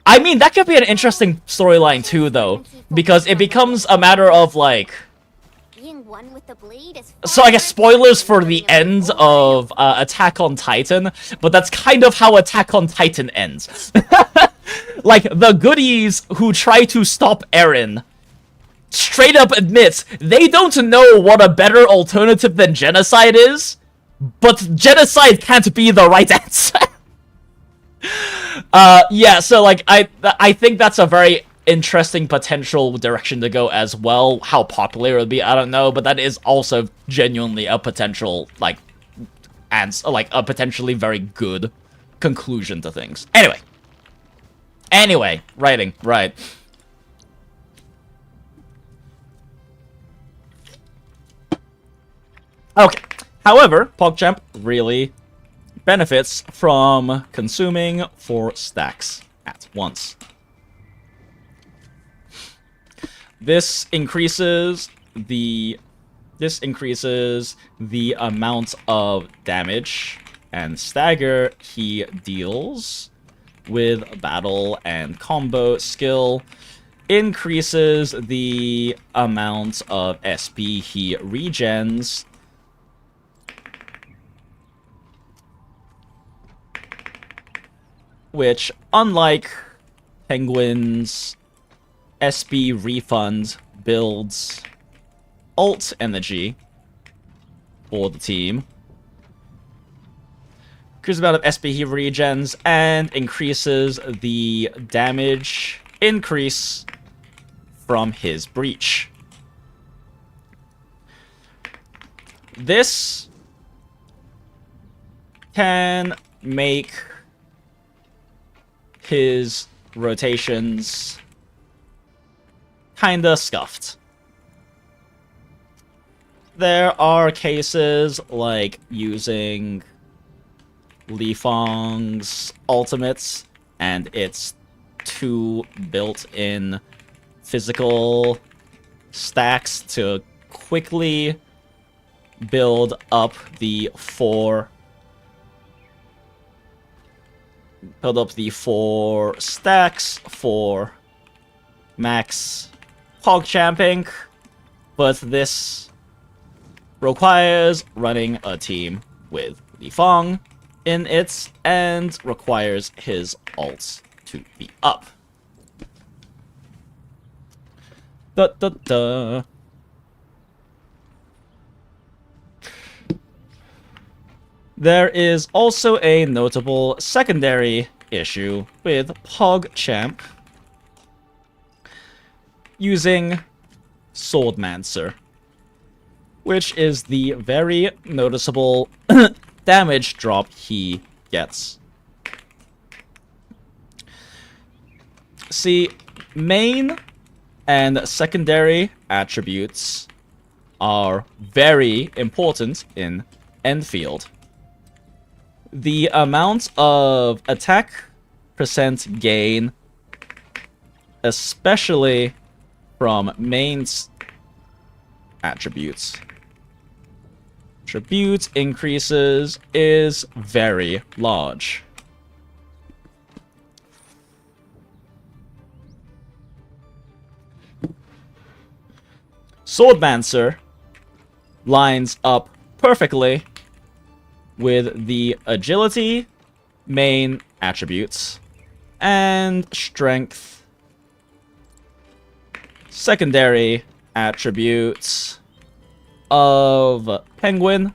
I mean, that could be an interesting storyline too, though, because it becomes a matter of, like... Being one with the blade is So I guess spoilers for the end of Attack on Titan, but that's kind of how Attack on Titan ends. Like, the goodies who try to stop Eren straight up admits they don't know what a better alternative than genocide is, but genocide can't be the right answer. Yeah, so, like, I think that's a very interesting potential direction to go as well. How popular it would be, I don't know, but that is also genuinely a potential, like, adds like a potentially very good conclusion to things. Anyway, writing, right. Okay. However, PogChamp really benefits from consuming 4 stacks at once. This increases the amount of damage and stagger he deals with battle and combo skill, increases the amount of SP he regens, which, unlike Penguin's SP refund, builds ult energy for the team, increases the amount of SP he regens, and increases the damage increase from his breach. This can make his rotations kinda scuffed. There are cases like using Li Fong's ultimates and its 2 built-in physical stacks to quickly build up the 4 stacks for max PogChamping, but this requires running a team with Li Fong in it and requires his ults to be up. There is also a notable secondary issue with PogChamp using Swordmancer, which is the very noticeable damage drop he gets. See, main and secondary attributes are very important in Enfield. The amount of attack percent gain, especially from main's attributes increases, is very large. Swordmancer lines up perfectly with the agility main attributes and strength secondary attributes of Penguin,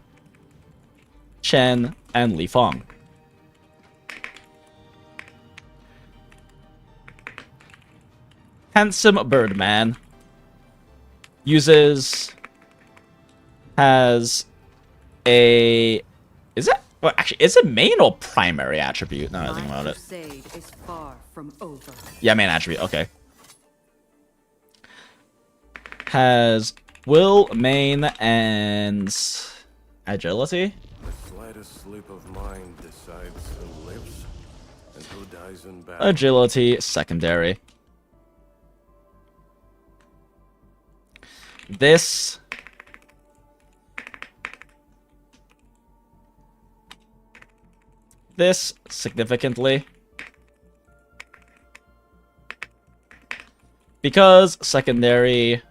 Chen, and Li Fong. Handsome Birdman has a... Is it? Well, actually, is it main or primary attribute? Now I think about it. Is far from over. Yeah, main attribute. Okay. Has will, main, and agility. The slightest slip of mind decides who lives and who dies in battle. Agility secondary. This significantly, because secondary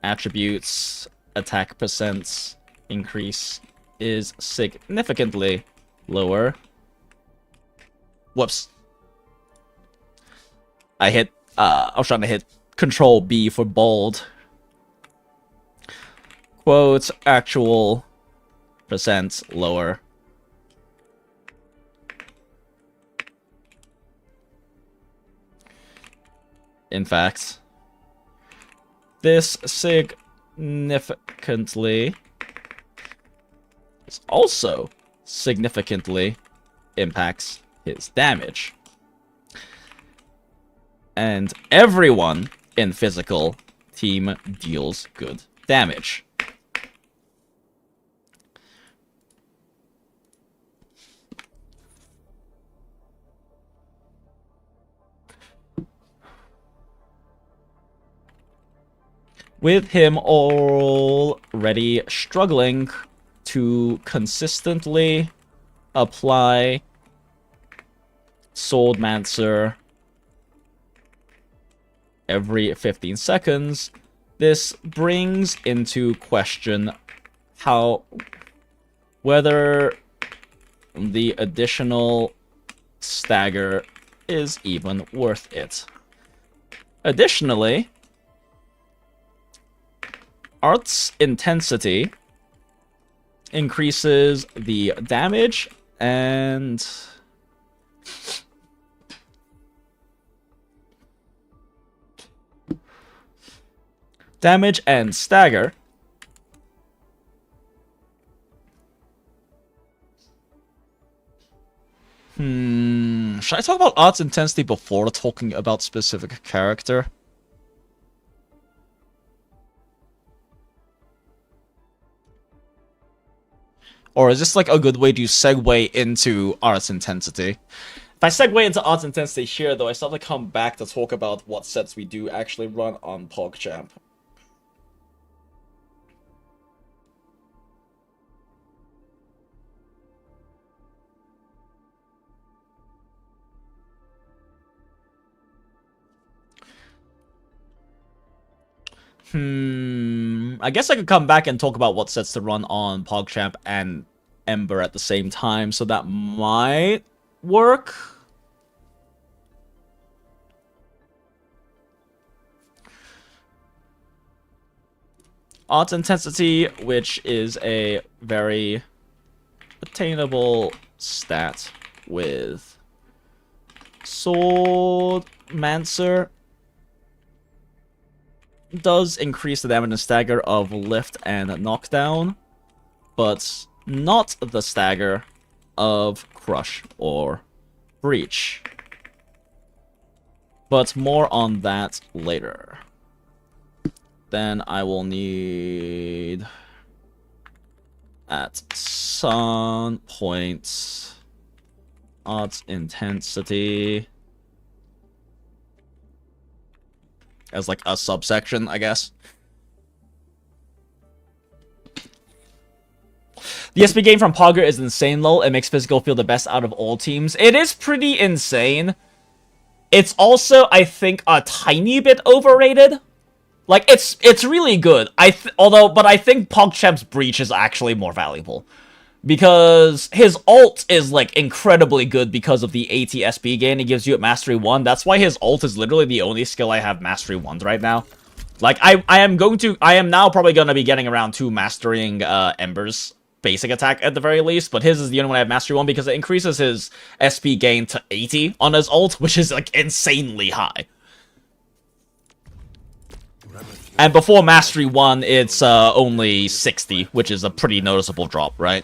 attributes attack percents increase is significantly lower. Whoops. I was trying to hit Control B for bold. Quote, actual percent lower. In fact, this significantly is also significantly impacts his damage. And everyone in physical team deals good damage. With him already struggling to consistently apply Swordmancer every 15 seconds, this brings into question whether the additional stagger is even worth it. Additionally, Art's intensity increases the damage and stagger. Should I talk about Art's intensity before talking about specific character? Or is this like a good way to segue into Art's intensity? If I segue into Art's intensity here, though, I still have to come back to talk about what sets we do actually run on PogChamp. I guess I could come back and talk about what sets to run on PogChamp and Ember at the same time, so that might work. Art's intensity, which is a very attainable stat with Swordmancer, does increase the damage and stagger of lift and knockdown, but not the stagger of crush or breach. But more on that later. Then I will need at some point Art's intensity as like a subsection, I guess. The SP game from Pogger is insane, lol. It makes physical feel the best out of all teams. It is pretty insane. It's also, I think, a tiny bit overrated. Like, it's really good. But I think PogChamp's Breach is actually more valuable. Because his ult is, like, incredibly good because of the AT-SP gain it gives you at Mastery 1. That's why his ult is literally the only skill I have Mastery 1'd right now. Like, I am now probably gonna be getting around to mastering Ember's basic attack at the very least, but his is the only one I have Mastery 1 because it increases his SP gain to 80 on his ult, which is, like, insanely high. And before Mastery 1, it's only 60, which is a pretty noticeable drop, right?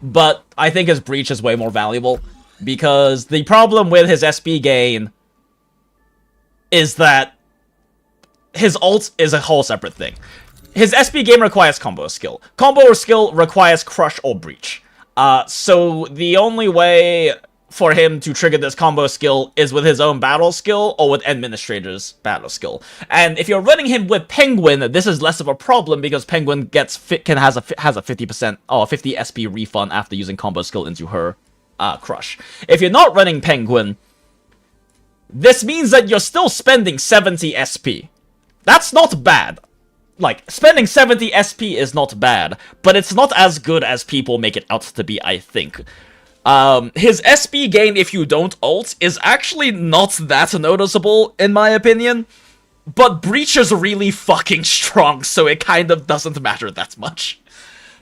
But I think his Breach is way more valuable, because the problem with his SP gain is that his ult is a whole separate thing. His SP gain requires combo skill. Combo skill requires crush or breach. So the only way for him to trigger this combo skill is with his own battle skill or with Administrator's battle skill. And if you're running him with Penguin, this is less of a problem because Penguin has a 50% or 50 SP refund after using combo skill into her crush. If you're not running Penguin, this means that you're still spending 70 SP. That's not bad. Like, spending 70 SP is not bad, but it's not as good as people make it out to be, I think. His SP gain, if you don't ult, is actually not that noticeable, in my opinion. But Breach is really fucking strong, so it kind of doesn't matter that much.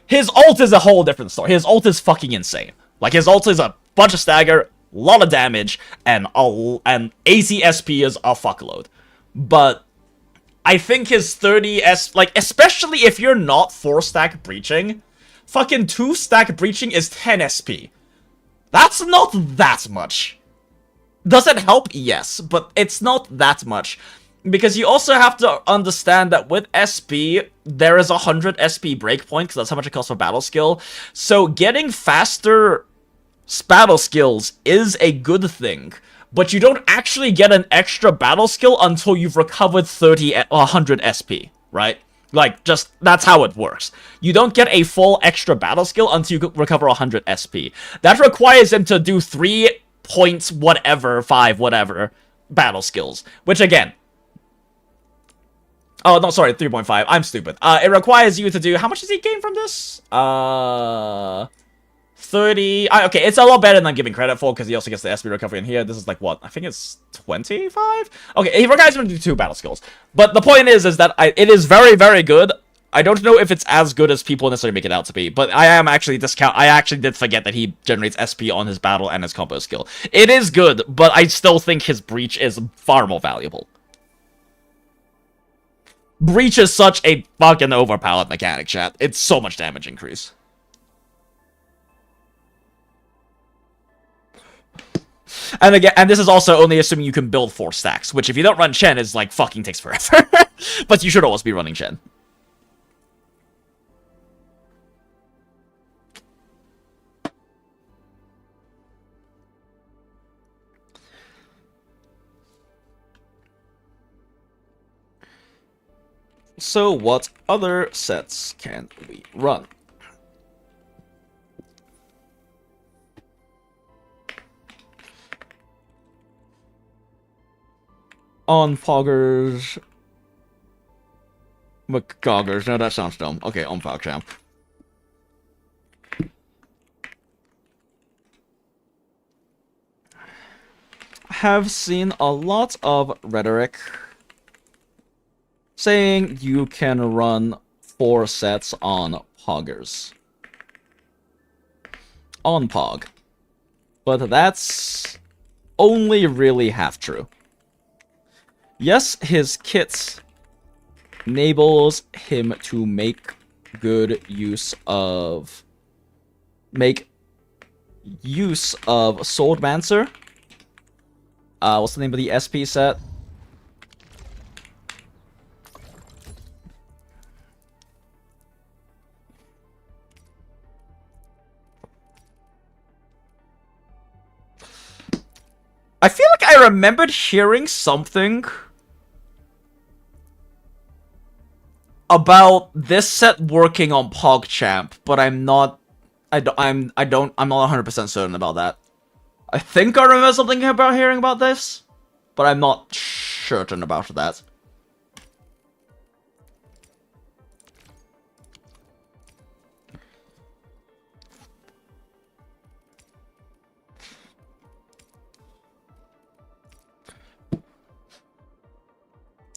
His ult is a whole different story. His ult is fucking insane. Like, his ult is a bunch of stagger, a lot of damage, and AC SP is a fuckload. But I think his 30 like, especially if you're not 4-stack breaching, fucking 2-stack breaching is 10 SP. That's not that much. Does it help? Yes, but it's not that much. Because you also have to understand that with SP, there is 100 SP breakpoint, because that's how much it costs for battle skill. So getting faster battle skills is a good thing. But you don't actually get an extra battle skill until you've recovered 100 SP, right? Like, just, that's how it works. You don't get a full extra battle skill until you recover 100 SP. That requires him to do 3 points whatever, 5 whatever, battle skills. Which, again... Oh, no, sorry, 3.5. I'm stupid. It requires you to do... How much does he gain from this? 30... okay, it's a lot better than I'm giving credit for, because he also gets the SP recovery in here. This is like, what? I think it's 25? Okay, he requires him to do 2 battle skills. But the point is that it is very, very good. I don't know if it's as good as people necessarily make it out to be, but I actually did forget that he generates SP on his battle and his combo skill. It is good, but I still think his breach is far more valuable. Breach is such a fucking overpowered mechanic, chat. It's so much damage increase. And again, and this is also only assuming you can build 4 stacks, which if you don't run Chen is like fucking takes forever. But you should always be running Chen. So what other sets can we run? On Poggers... McGoggers. No, that sounds dumb. Okay, on PogChamp. Have seen a lot of rhetoric saying you can run 4 sets on Poggers. On Pog. But that's only really half true. Yes, his kit enables him to make good use of... Swordmancer. What's the name of the SP set? I feel like I remembered hearing something about this set working on PogChamp, but I'm not 100% certain about that. I think I remember something about hearing about this, but I'm not certain about that.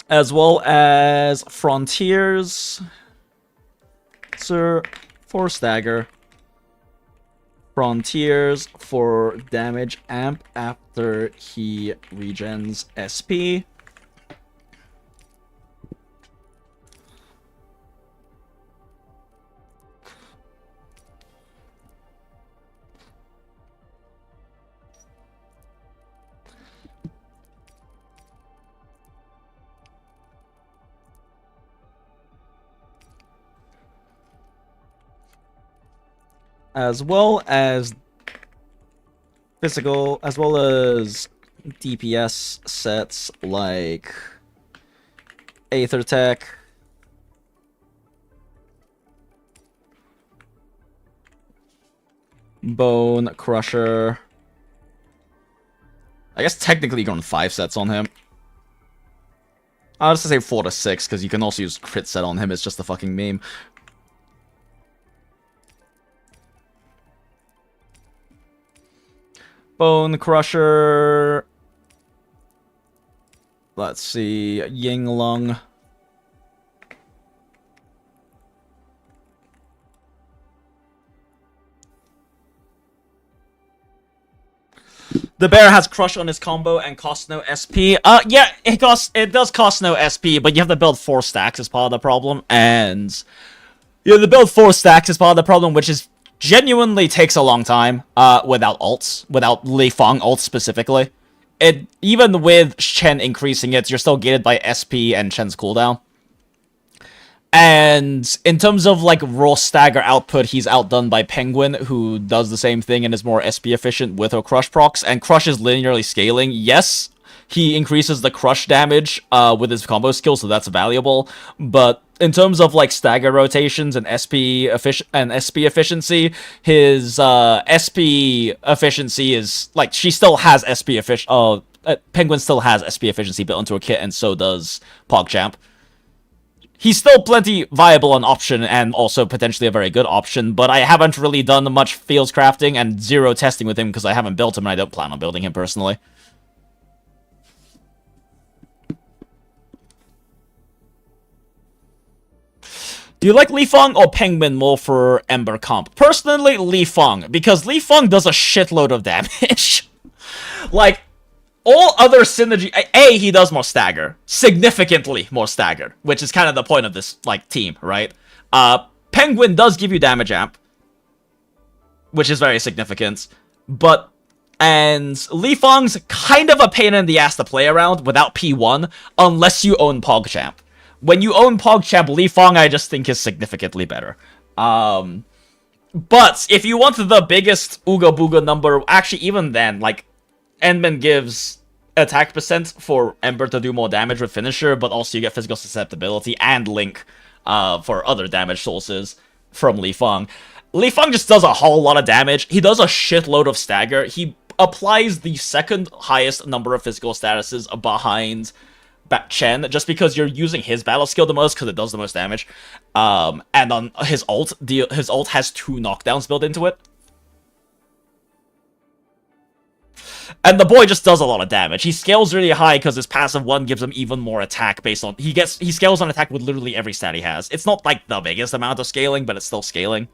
As well as Frontiers, Sir, for Stagger. Frontiers for damage amp after he regens SP. As well as physical, as well as DPS sets like Aether Tech, Bone Crusher. I guess technically you can run 5 sets on him. I'll just say 4 to 6 because you can also use crit set on him. It's just a fucking meme. Bone Crusher. Let's see. Ying Lung. The bear has crush on his combo and costs no SP. Yeah, it does cost no SP, but you have to build 4 stacks as part of the problem, and Yeah, the build 4 stacks is part of the problem, which is genuinely takes a long time, without ults, without Li Fang ults specifically. Even with Chen increasing it, you're still gated by SP and Chen's cooldown. And in terms of, like, raw stagger output, he's outdone by Penguin, who does the same thing and is more SP efficient with her Crush procs, and Crush is linearly scaling. Yes, he increases the Crush damage with his combo skill, so that's valuable, but in terms of, like, stagger rotations and SP efficiency, his SP efficiency is, like, she still has SP efficiency, Penguin still has SP efficiency built into her kit, and so does PogChamp. He's still plenty viable an option, and also potentially a very good option, but I haven't really done much fields crafting and zero testing with him because I haven't built him, and I don't plan on building him personally. Do you like Li Fang or Penguin more for Ember comp? Personally, Li Fang, because Li Fang does a shitload of damage. Like, all other synergy... he does more stagger. Significantly more stagger, which is kind of the point of this, like, team, right? Penguin does give you damage amp, which is very significant, but... And Li Fang's kind of a pain in the ass to play around without P1, unless you own PogChamp. When you own PogChamp, Li Fang I just think is significantly better. But if you want the biggest Ooga Booga number, actually even then, like, Endman gives attack percent for Ember to do more damage with finisher, but also you get physical susceptibility and link for other damage sources from Li Fang. Li Fang just does a whole lot of damage. He does a shitload of stagger. He applies the second highest number of physical statuses behind Chen, just because you're using his battle skill the most, because it does the most damage. And on his ult, his ult has 2 knockdowns built into it. And the boy just does a lot of damage. He scales really high because his passive 1 gives him even more attack based on... He scales on attack with literally every stat he has. It's not like the biggest amount of scaling, but it's still scaling.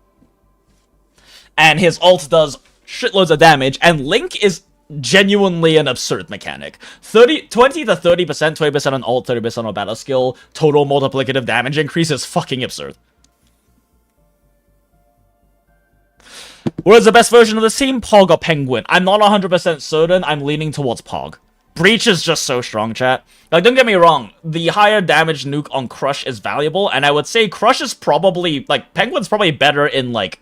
And his ult does shitloads of damage, and Link is genuinely an absurd mechanic. 20 to 30%, 20% on ult, 30% on battle skill, total multiplicative damage increase is fucking absurd. What is the best version of the team, Pog or Penguin? I'm not 100% certain, I'm leaning towards Pog. Breach is just so strong, chat. Like, don't get me wrong, the higher damage nuke on Crush is valuable, and I would say Crush is probably, like, Penguin's probably better in, like,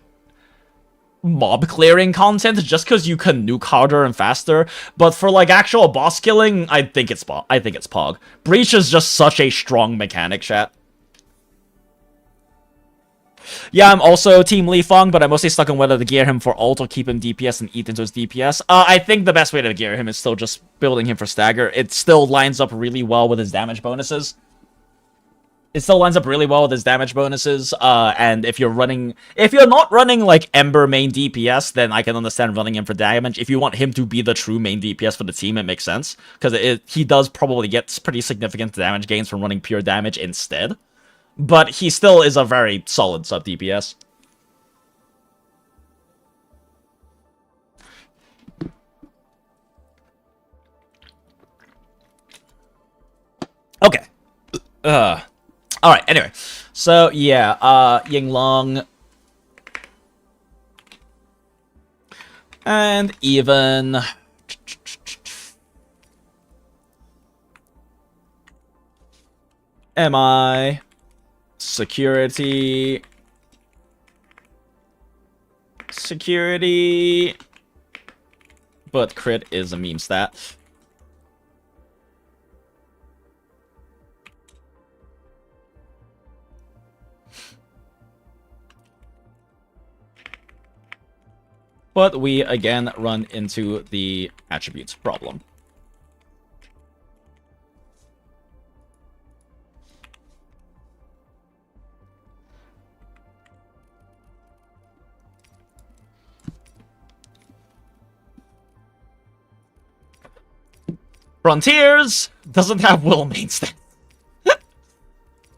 mob clearing content, just because you can nuke harder and faster, but for, like, actual boss killing, I think it's Pog. Breach is just such a strong mechanic, chat. Yeah, I'm also Team Li Fang, but I'm mostly stuck on whether to gear him for ult or keep him DPS and eat into his DPS. I think the best way to gear him is still just building him for stagger. It still lines up really well with his damage bonuses. And if you're not running, like, Ember main DPS, then I can understand running him for damage. If you want him to be the true main DPS for the team, it makes sense, because he does probably get pretty significant damage gains from running pure damage instead. But he still is a very solid sub DPS. Okay. Alright, anyway. So, yeah, Yinglong. And even... MI... Security... But crit is a meme stat. But we, again, run into the attributes problem. Frontiers doesn't have will main stat.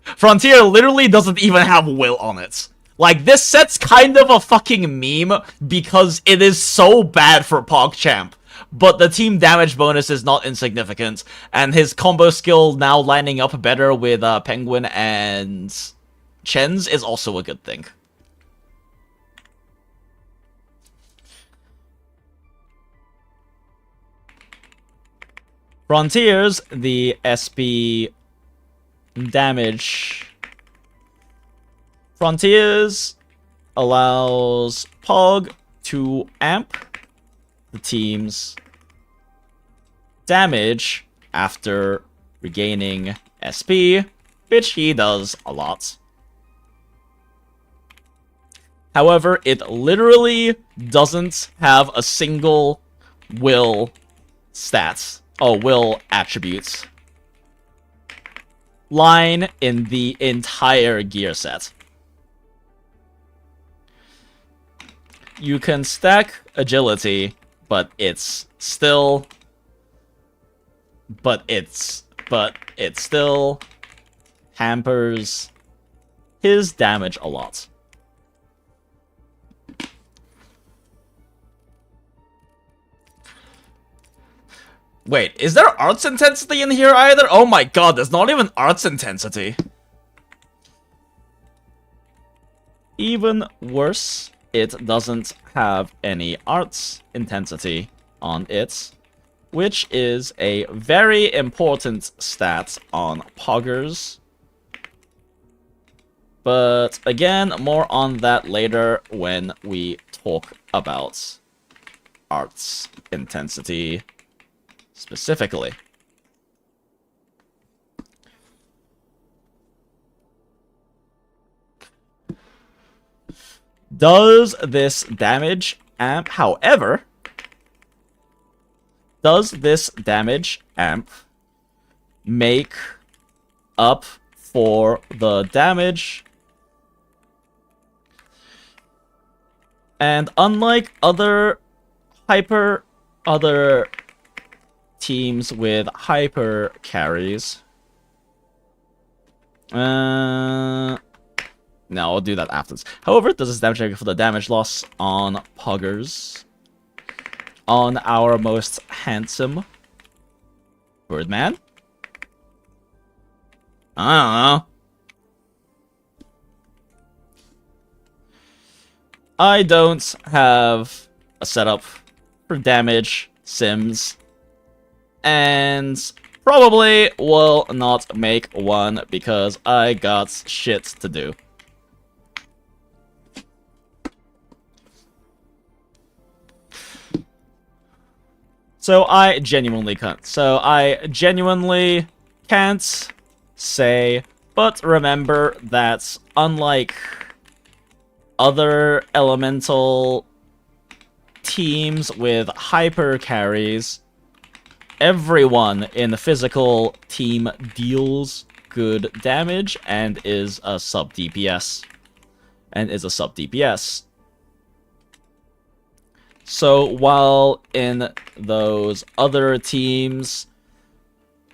Frontier literally doesn't even have will on it. Like, this set's kind of a fucking meme because it is so bad for PogChamp, but the team damage bonus is not insignificant, and his combo skill now lining up better with Penguin and Chen's is also a good thing. Frontiers, the SP damage. Frontiers allows Pog to amp the team's damage after regaining SP, which he does a lot. However, it literally doesn't have a single will stats. Oh, will attributes line in the entire gear set. You can stack agility, but it still hampers his damage a lot. Wait, is there arts intensity in here either? Oh my god, there's not even arts intensity. Even worse, it doesn't have any arts intensity on it, which is a very important stat on poggers. But again, more on that later when we talk about arts intensity specifically. Does this damage amp, however, does this damage amp make up for the damage? And unlike other teams with hyper carries, no, I'll do that afterwards. However, does this damage check for the damage loss on poggers? On our most handsome Birdman? I don't know. I don't have a setup for damage sims, and probably will not make one because I got shit to do. So I genuinely can't say, but remember that unlike other elemental teams with hyper carries, everyone in the physical team deals good damage and is a sub DPS. So while in those other teams,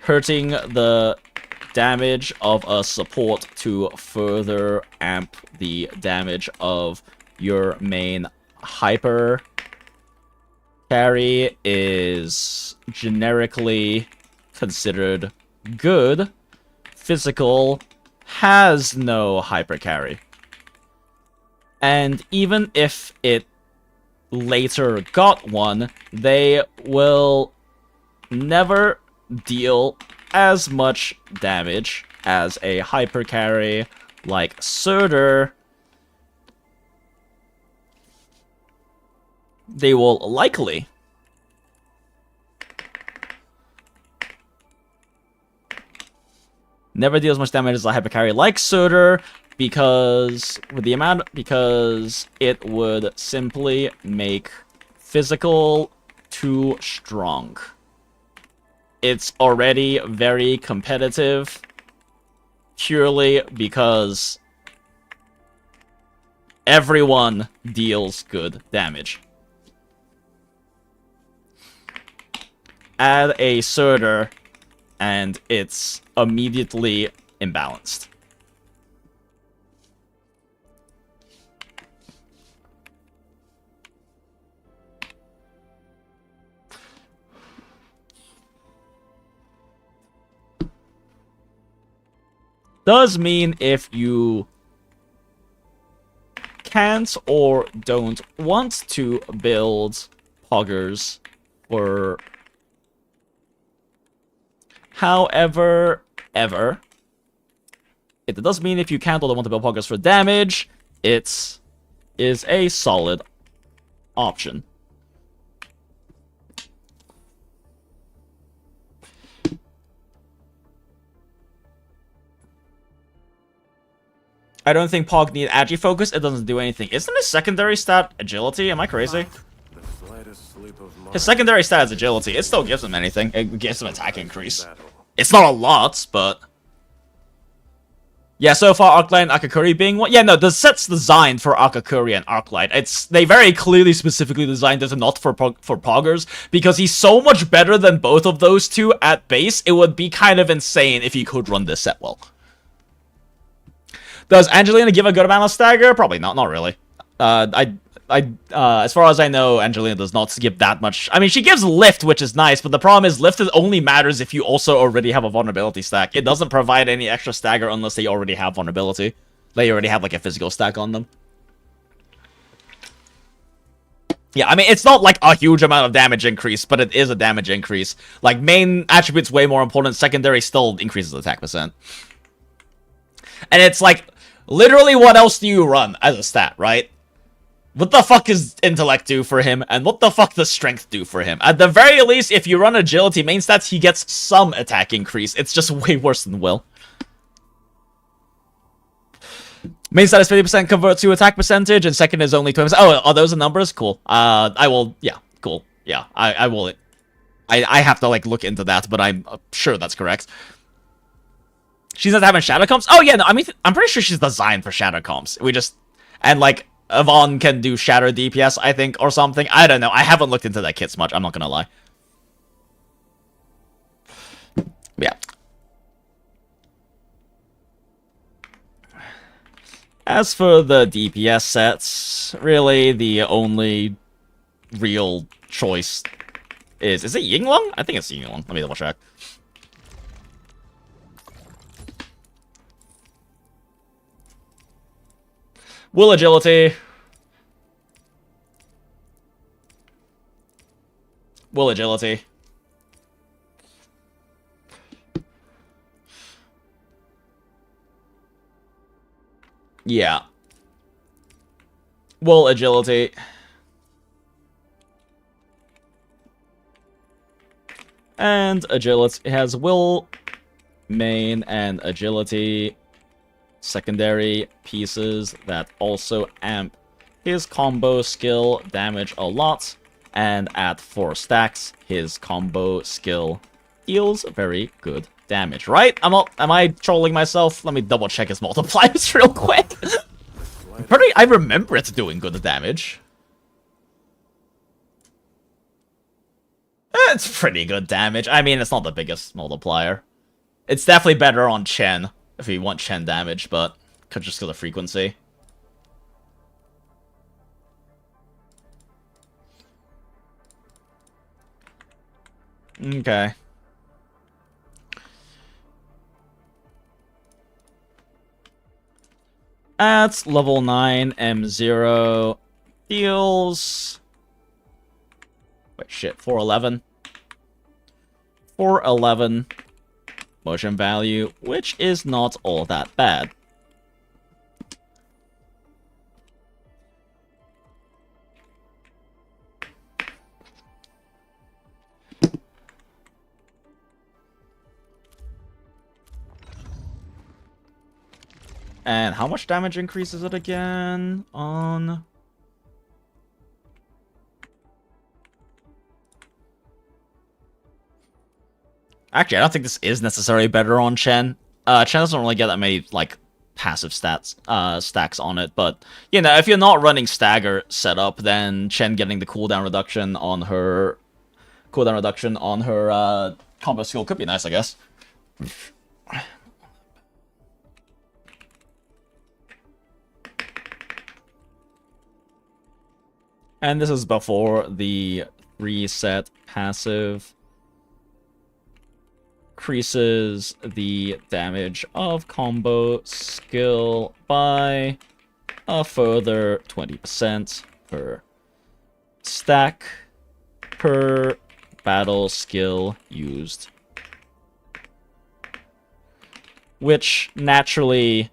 hurting the damage of a support to further amp the damage of your main hyper carry is generically considered good, physical has no hyper carry. And even if it later got one, they will never deal as much damage as a hyper carry like Surtur. They will likely never deal as much damage as a hyper carry like Surtur, because it would simply make physical too strong. It's already very competitive purely because everyone deals good damage. Add a Surtur and it's immediately imbalanced. Does mean if you can't or don't want to build poggers for however ever, it does mean if you can't or don't want to build poggers for damage, it is a solid option. I don't think Pog need agi focus. It doesn't do anything. Isn't his secondary stat agility? Am I crazy? His secondary stat is agility. It still gives him anything. It gives him attack increase. It's not a lot, but... Yeah, so far Arclight and Akakuri being one. Yeah, no, the set's designed for Akakuri and Arclight. They very clearly specifically designed it not for Poggers, because he's so much better than both of those two at base, it would be kind of insane if he could run this set well. Does Angelina give a good amount of stagger? Probably not. Not really. As far as I know, Angelina does not give that much. I mean, she gives lift, which is nice, but the problem is lift only matters if you also already have a vulnerability stack. It doesn't provide any extra stagger unless they already have vulnerability. They already have, like, a physical stack on them. Yeah, I mean, it's not, like, a huge amount of damage increase, but it is a damage increase. Like, main attribute's way more important. Secondary still increases attack percent. And it's, like, literally what else do you run as a stat, right? What the fuck does intellect do for him, and what the fuck does strength do for him? At the very least, if you run agility main stats, he gets some attack increase. It's just way worse than will. Main stat is 50% convert to attack percentage, and second is only 20%. Oh, are those the numbers? Cool. I will, yeah, cool. Yeah, I will. I have to, like, look into that, but I'm sure that's correct. She's not having shadow comps? Oh, yeah, no, I mean, I'm pretty sure she's designed for shadow comps. And, like, Yvonne can do shatter DPS, I think, or something. I don't know. I haven't looked into that kit much. I'm not gonna lie. Yeah. As for the DPS sets, really, the only real choice is it Yinglong? I think it's Yinglong. Let me double check. Will agility. Will agility. Yeah. Will agility. And agility. It has will, main, and agility. Secondary pieces that also amp his combo skill damage a lot, and at 4 stacks, his combo skill deals very good damage, right? Am I trolling myself? Let me double check his multipliers real quick. I remember it doing good damage. It's pretty good damage. I mean, it's not the biggest multiplier. It's definitely better on Chen. If you want Chen damage, but could just kill the frequency. Okay. At level 9, M0 deals... Wait, shit, 411. 411. Motion value, which is not all that bad. And how much damage increase is it again on... Actually, I don't think this is necessarily better on Chen. Chen doesn't really get that many, like, passive stats, stacks on it, but, you know, if you're not running Stagger setup, then Chen getting the cooldown reduction on her... combo skill could be nice, I guess. And this is before the reset passive. Increases the damage of combo skill by a further 20% per stack per battle skill used, which naturally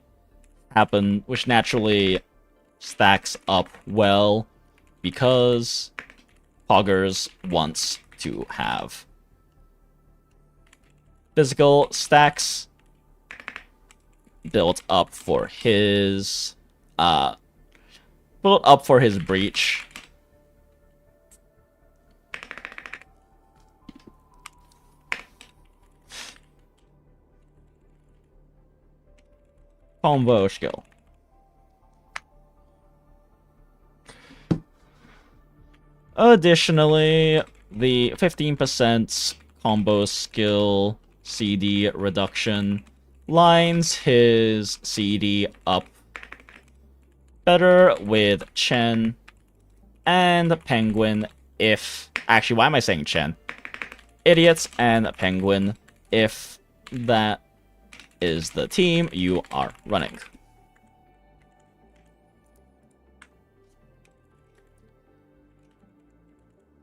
stacks up well because Poggers wants to have physical stacks built up for his breach. Combo skill. Additionally, the 15% combo skill CD reduction lines his CD up better with Chen and Penguin if... Actually, why am I saying Chen? Idiots and Penguin if that is the team you are running.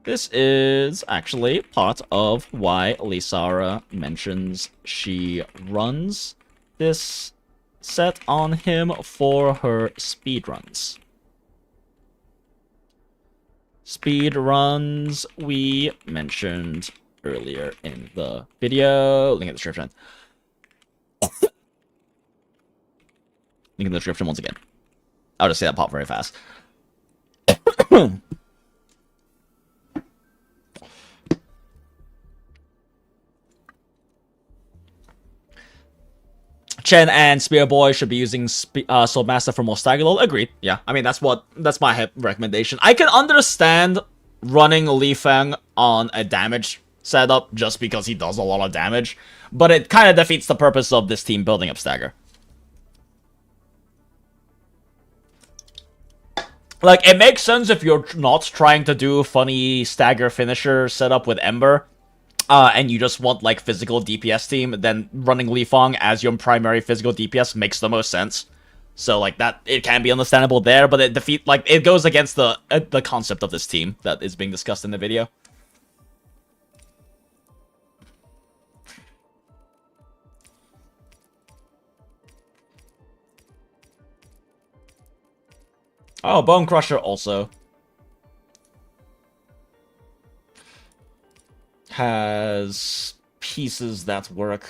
This is actually part of why Lisara mentions she runs this set on him for her speedruns. Speedruns we mentioned earlier in the video. Link in the description. Link in the description once again. I'll just say that pop very fast. Chen and Spear Boy should be using Swordmaster for more Stagger. Agreed. Yeah, I mean that's my recommendation. I can understand running Li Feng on a damage setup just because he does a lot of damage, but it kind of defeats the purpose of this team building up Stagger. Like, it makes sense if you're not trying to do funny Stagger finisher setup with Ember. And you just want, like, physical DPS team, then running Li Feng as your primary physical DPS makes the most sense. So, like, that, it can be understandable there, but it goes against the concept of this team that is being discussed in the video. Oh, Bone Crusher also has pieces that work.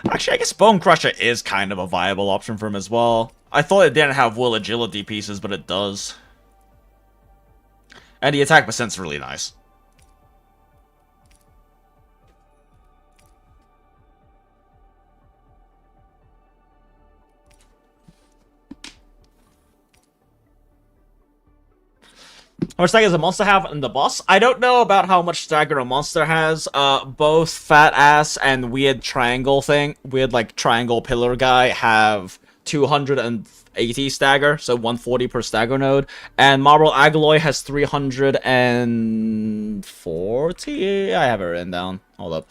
Actually, I guess Bone Crusher is kind of a viable option for him as well. I thought it didn't have Will Agility pieces, but it does. And the attack percent's really nice. How much Stagger does a monster have in the boss? I don't know about how much Stagger a monster has. Both Fat Ass and Weird Triangle thing, weird like Triangle Pillar guy have 280 Stagger, so 140 per Stagger node. And Marble Agaloy has 340? I have it written down. Hold up.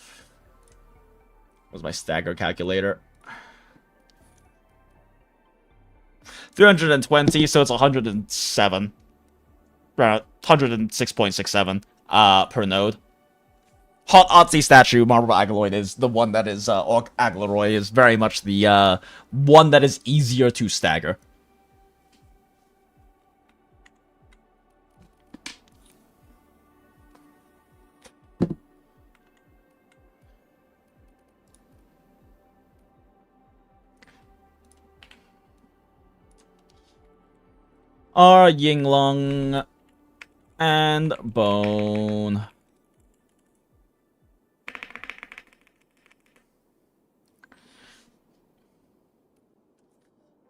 Where's my Stagger calculator? 320, so it's 107. 106.67 per node. Hot Otzi statue, Marble Agaloid is the one that is, or Agaloy is very much the one that is easier to stagger. Yinglong and Bone.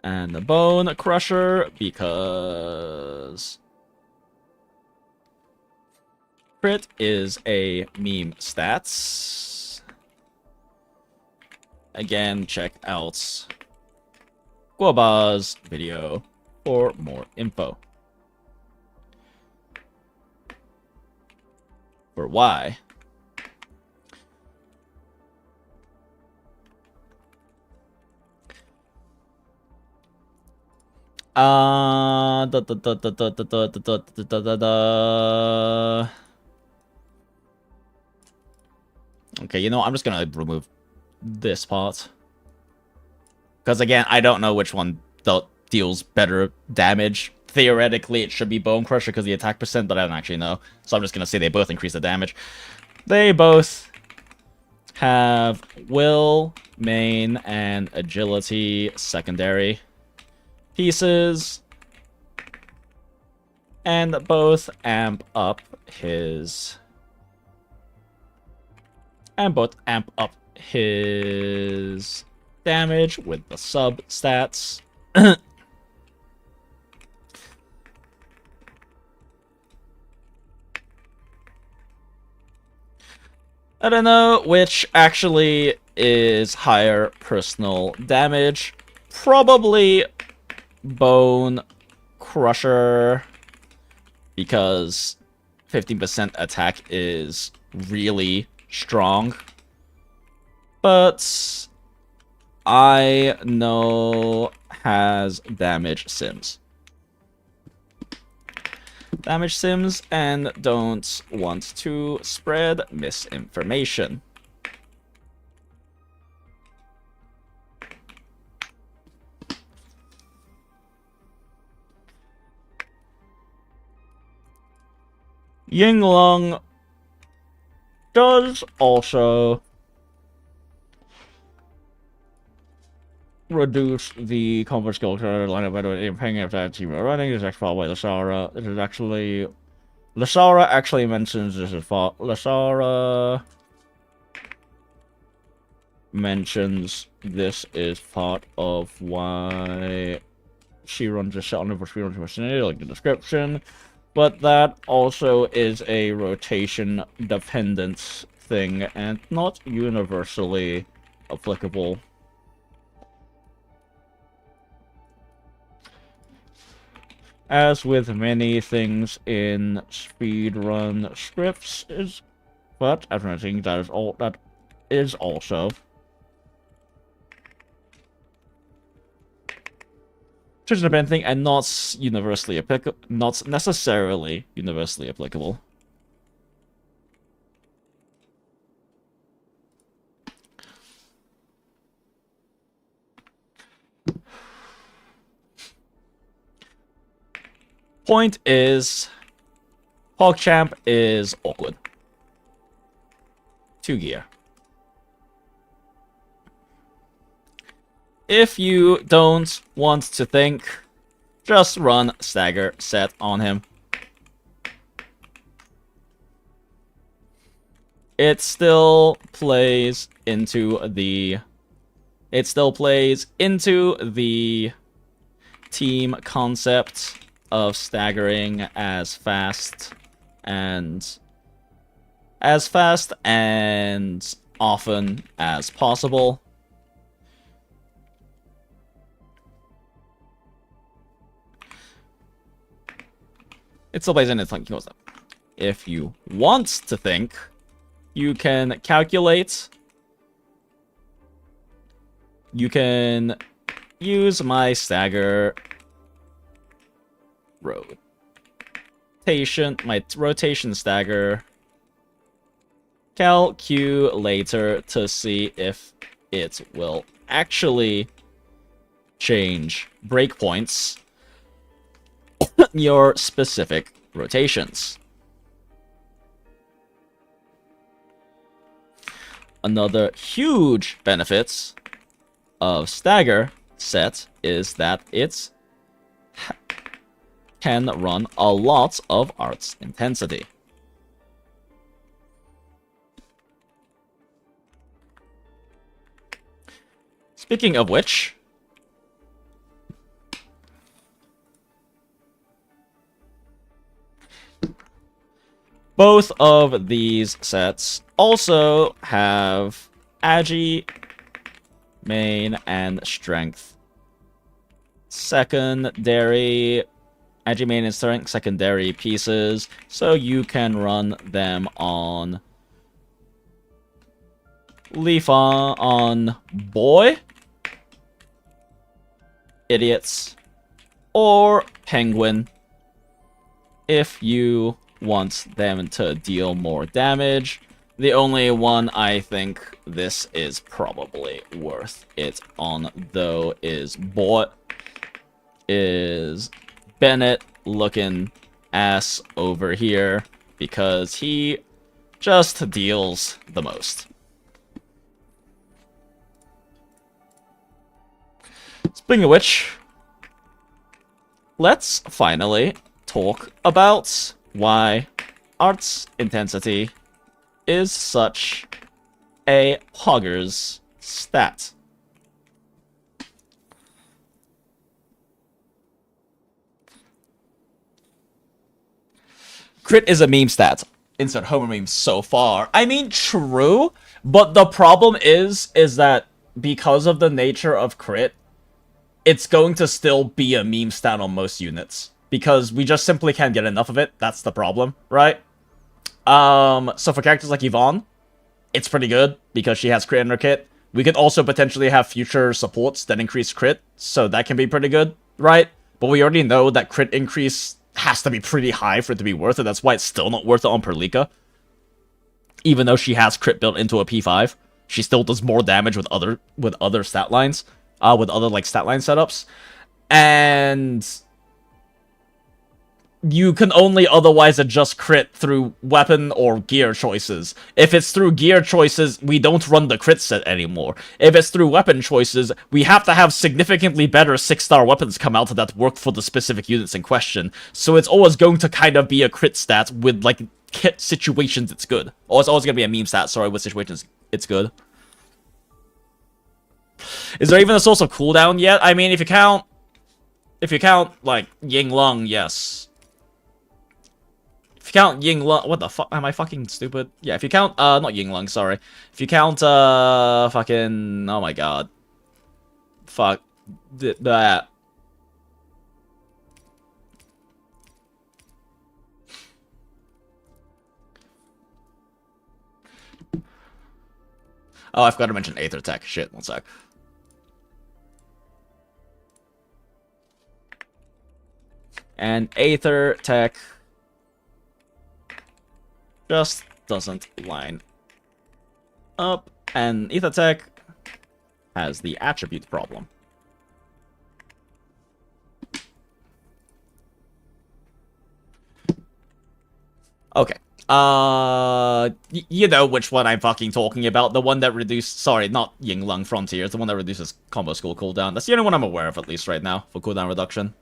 And the Bone Crusher, because... Crit is a meme stats. Again, check out Guoba's video for more info. For why. Okay, you know, I'm just gonna remove this part. Because again, I don't know which one deals better damage. Theoretically, it should be Bone Crusher because the attack percent, but I don't actually know. So I'm just gonna say they both increase the damage. They both have Will, Main, and Agility secondary pieces. And both amp up his... And both amp up his damage with the sub stats. I don't know which actually is higher personal damage. Probably Bone Crusher, because 15% attack is really strong. But I know has damage sims. Damage sims and don't want to spread misinformation. Yinglong does also reduce the combat skill line of paying if that team are running. This is actually by Lasara. This is actually Lasara actually mentions this is for Lasara mentions this is part of why she runs a set on over 300 vicinity, like the description. But that also is a rotation dependent thing and not universally applicable. As with many things in speedrun scripts, but I think that is also just a thing and not universally applicable, not necessarily universally applicable. Point is, PogChamp is awkward. 2 gear. If you don't want to think, just run Stagger set on him. It still plays into the team concept of staggering as fast and often as possible. It still plays in its thinking concept. If you want to think, you can calculate. You can use my stagger rotation stagger calculator to see if it will actually change breakpoints your specific rotations. Another huge benefit of stagger set is that it can run a lot of arts intensity. Speaking of which, Both of these sets also have Agi, main, and strength. Secondary, Agi, main, and strength secondary pieces, so you can run them on Leafa, on Boy, Idiots, or Penguin if you want them to deal more damage. The only one I think this is probably worth it on, though, is Bot. Is Bennett looking ass over here, because he just deals the most. Speaking of which, let's finally talk about why Art's Intensity is such a poggers stat. Crit is a meme stat. Insert Homer meme so far. I mean, true, but the problem is that because of the nature of crit, it's going to still be a meme stat on most units. Because we just simply can't get enough of it. That's the problem, right? So for characters like Yvonne, it's pretty good because she has crit in her kit. We could also potentially have future supports that increase crit, so that can be pretty good, right? But we already know that crit increase has to be pretty high for it to be worth it. That's why it's still not worth it on Perlika. Even though she has crit built into a P5, she still does more damage with other stat lines, with other like stat line setups, and you can only otherwise adjust crit through weapon or gear choices. If it's through gear choices, we don't run the crit set anymore. If it's through weapon choices, we have to have significantly better 6-star weapons come out that work for the specific units in question. So it's always going to kind of be a crit stat with, like, kit situations it's good. Or it's always going to be a meme stat, sorry, with situations it's good. Is there even a source of cooldown yet? I mean, if you count, like, Ying Lung, yes. If you count Ying Lung, what the fuck, am I fucking stupid? Yeah, if you count, not Ying Lung, sorry. If you count, fucking, oh my god. Fuck. That. Oh, I forgot to mention Aether Tech. Shit, one sec. And Aether Tech just doesn't line up, and Aether Tech has the attribute problem. Okay. You know which one I'm fucking talking about. The one that reduced, sorry, not Ying Lung Frontiers, the one that reduces combo school cooldown. That's the only one I'm aware of, at least right now, for cooldown reduction.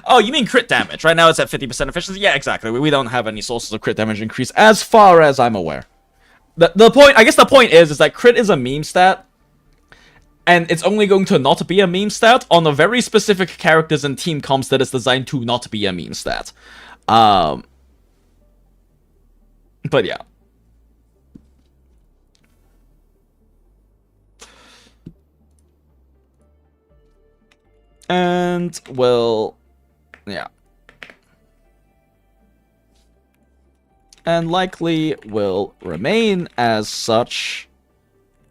Oh, you mean crit damage. Right now it's at 50% efficiency? Yeah, exactly. We don't have any sources of crit damage increase as far as I'm aware. The point, I guess the point is that crit is a meme stat, and it's only going to not be a meme stat on the very specific characters and team comps that is designed to not be a meme stat. But yeah. And, well, yeah. And likely will remain as such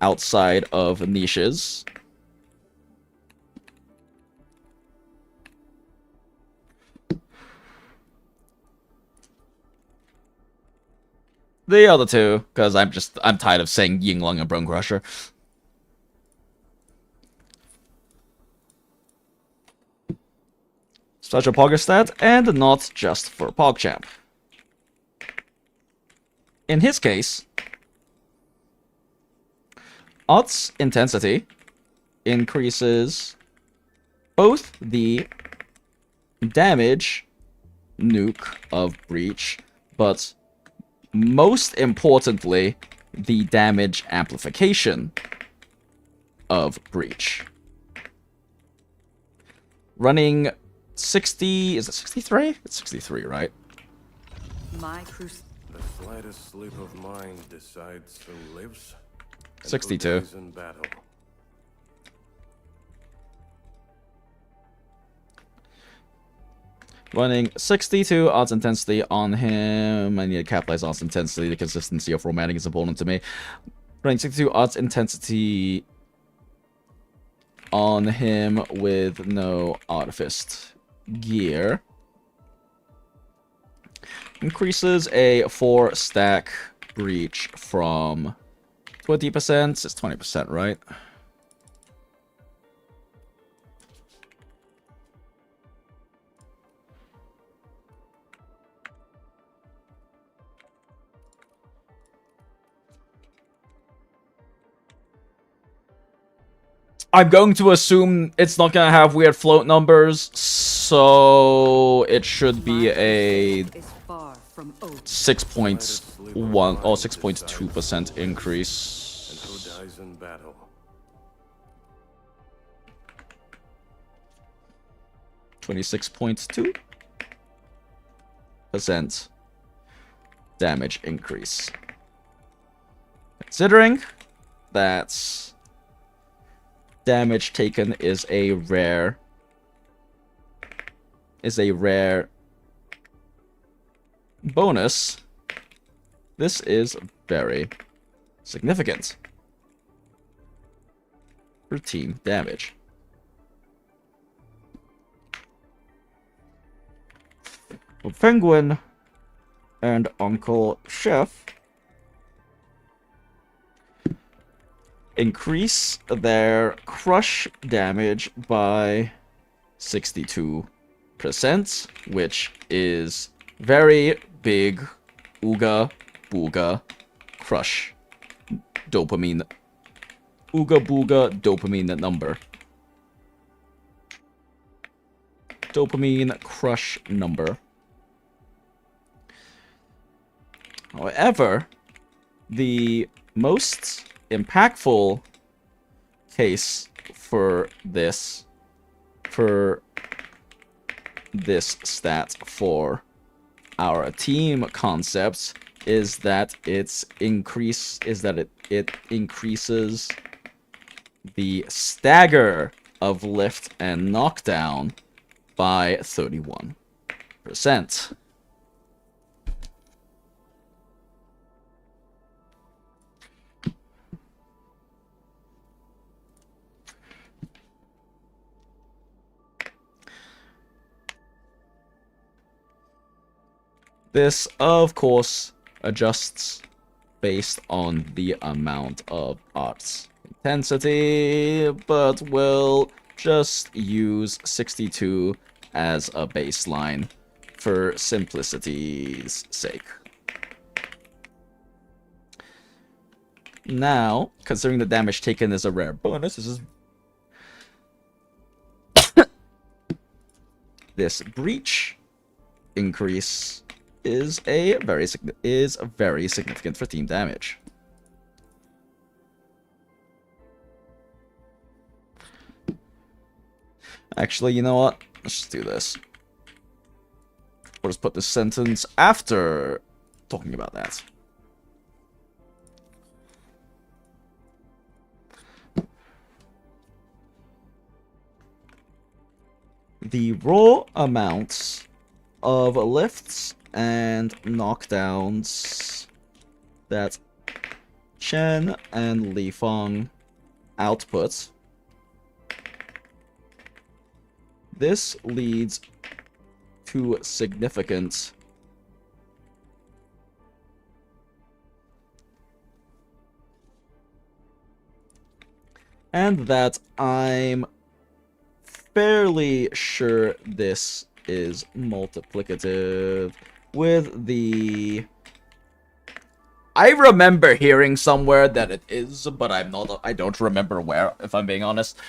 outside of niches. The other two, because I'm tired of saying Ying Lung and Bone Crusher. Such a Pogger stat, and not just for PogChamp. In his case, Ott's intensity increases both the damage nuke of Breach, but most importantly, the damage amplification of Breach. Running 60, is it 63? It's 63, right? My cruise. The slightest slip of mind decides who lives and 62. who dies in battle. Running 62 odds intensity on him. I need to capitalize odds intensity. The consistency of romantic is important to me. Running 62 odds intensity on him with no artifice gear. Increases a 4 stack breach from 20%. It's 20%, right? I'm going to assume it's not gonna have weird float numbers, so it should be a 6.1 or 6.2% increase. And who dies in battle. 26.2% damage increase. Considering that damage taken is a rare bonus, this is very significant for team damage. For Penguin and Uncle Chef, increase their crush damage by 62%, which is very big ooga booga crush dopamine. Ooga booga dopamine number. Dopamine crush number. However, the most impactful case for this stat for our team concepts is that it increases the stagger of lift and knockdown by 31%. This, of course, adjusts based on the amount of arts intensity, but we'll just use 62 as a baseline for simplicity's sake. Now, considering the damage taken is a rare bonus, this breach increase is very significant for team damage. Actually, you know what? Let's just do this. We'll just put this sentence after talking about that. The raw amounts of lifts and knockdowns that Chen and Li Feng output. This leads to significant and that I'm fairly sure this is multiplicative with the... I remember hearing somewhere that it is, but I don't remember where, if I'm being honest.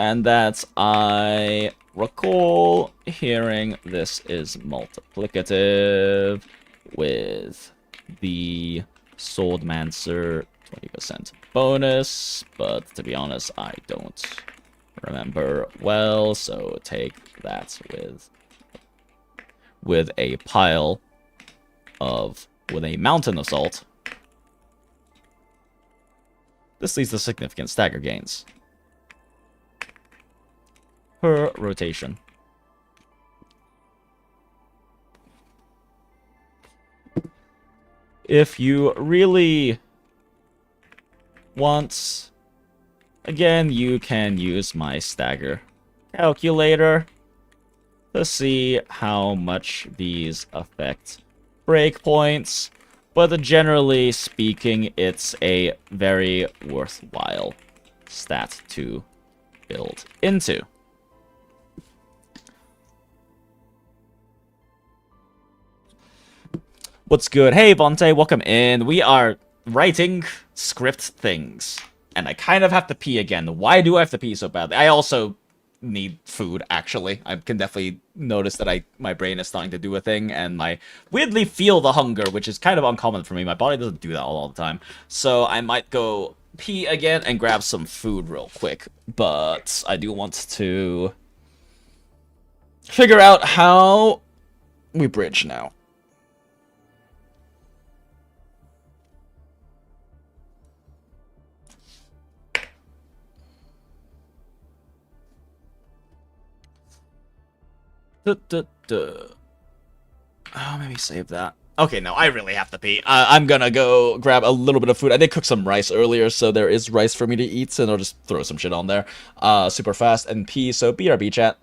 And that I recall hearing this is multiplicative with the Swordmancer 20% bonus, but to be honest, I don't remember well, so take that with a pile of, with a mountain of salt. This leads to significant stagger gains per rotation. If you really want, again, you can use my stagger calculator to see how much these affect breakpoints, but generally speaking, it's a very worthwhile stat to build into. What's good? Hey, Vontae, welcome in. We are writing script things, and I kind of have to pee again. Why do I have to pee so badly? I also need food, actually. I can definitely notice that my brain is starting to do a thing, and I weirdly feel the hunger, which is kind of uncommon for me. My body doesn't do that all the time. So I might go pee again and grab some food real quick. But I do want to figure out how we bridge now. Oh, maybe save that. Okay, no, I really have to pee. I'm gonna go grab a little bit of food. I did cook some rice earlier, so there is rice for me to eat, and I'll just throw some shit on there super fast and pee, so BRB chat.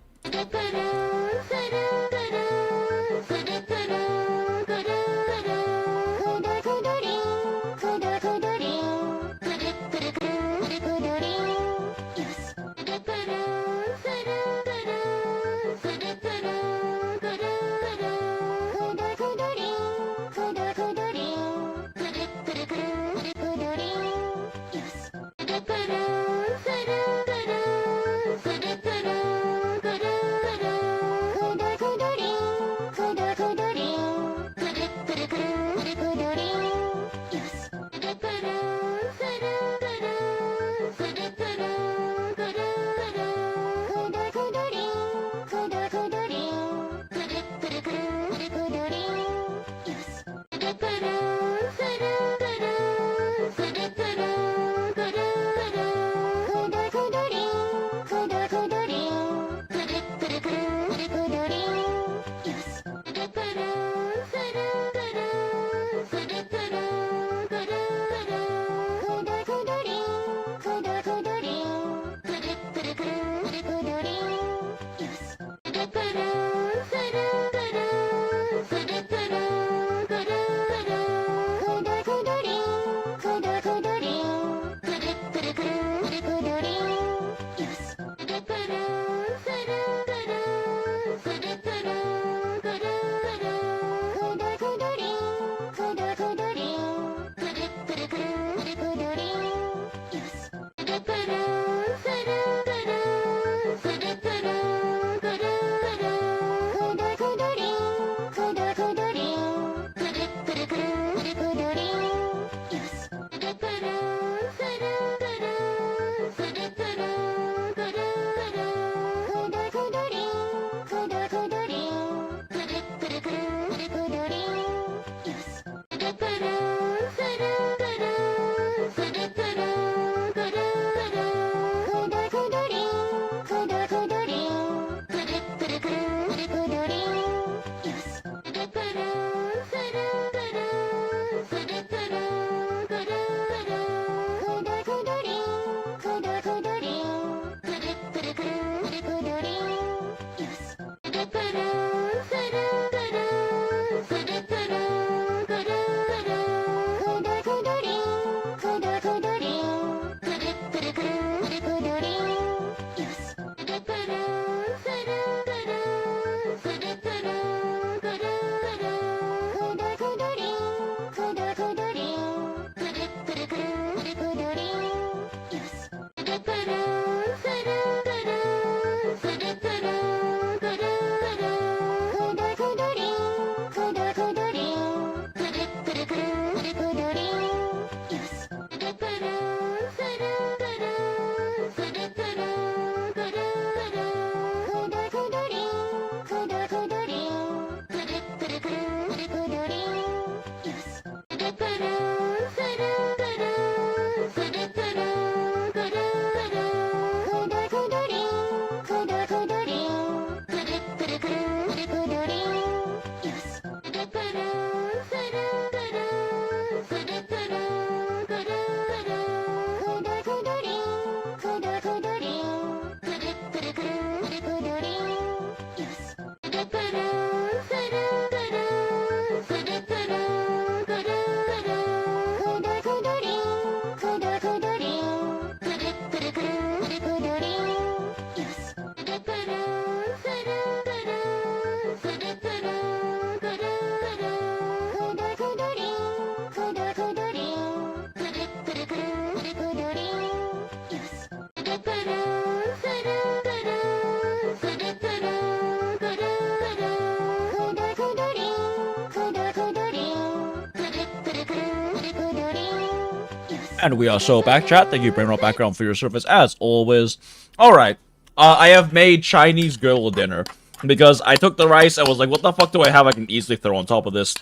And we are so back, chat. Thank you, Brainrot Background, for your service, as always. Alright, I have made Chinese girl dinner. Because I took the rice and was like, what the fuck do I have I can easily throw on top of this?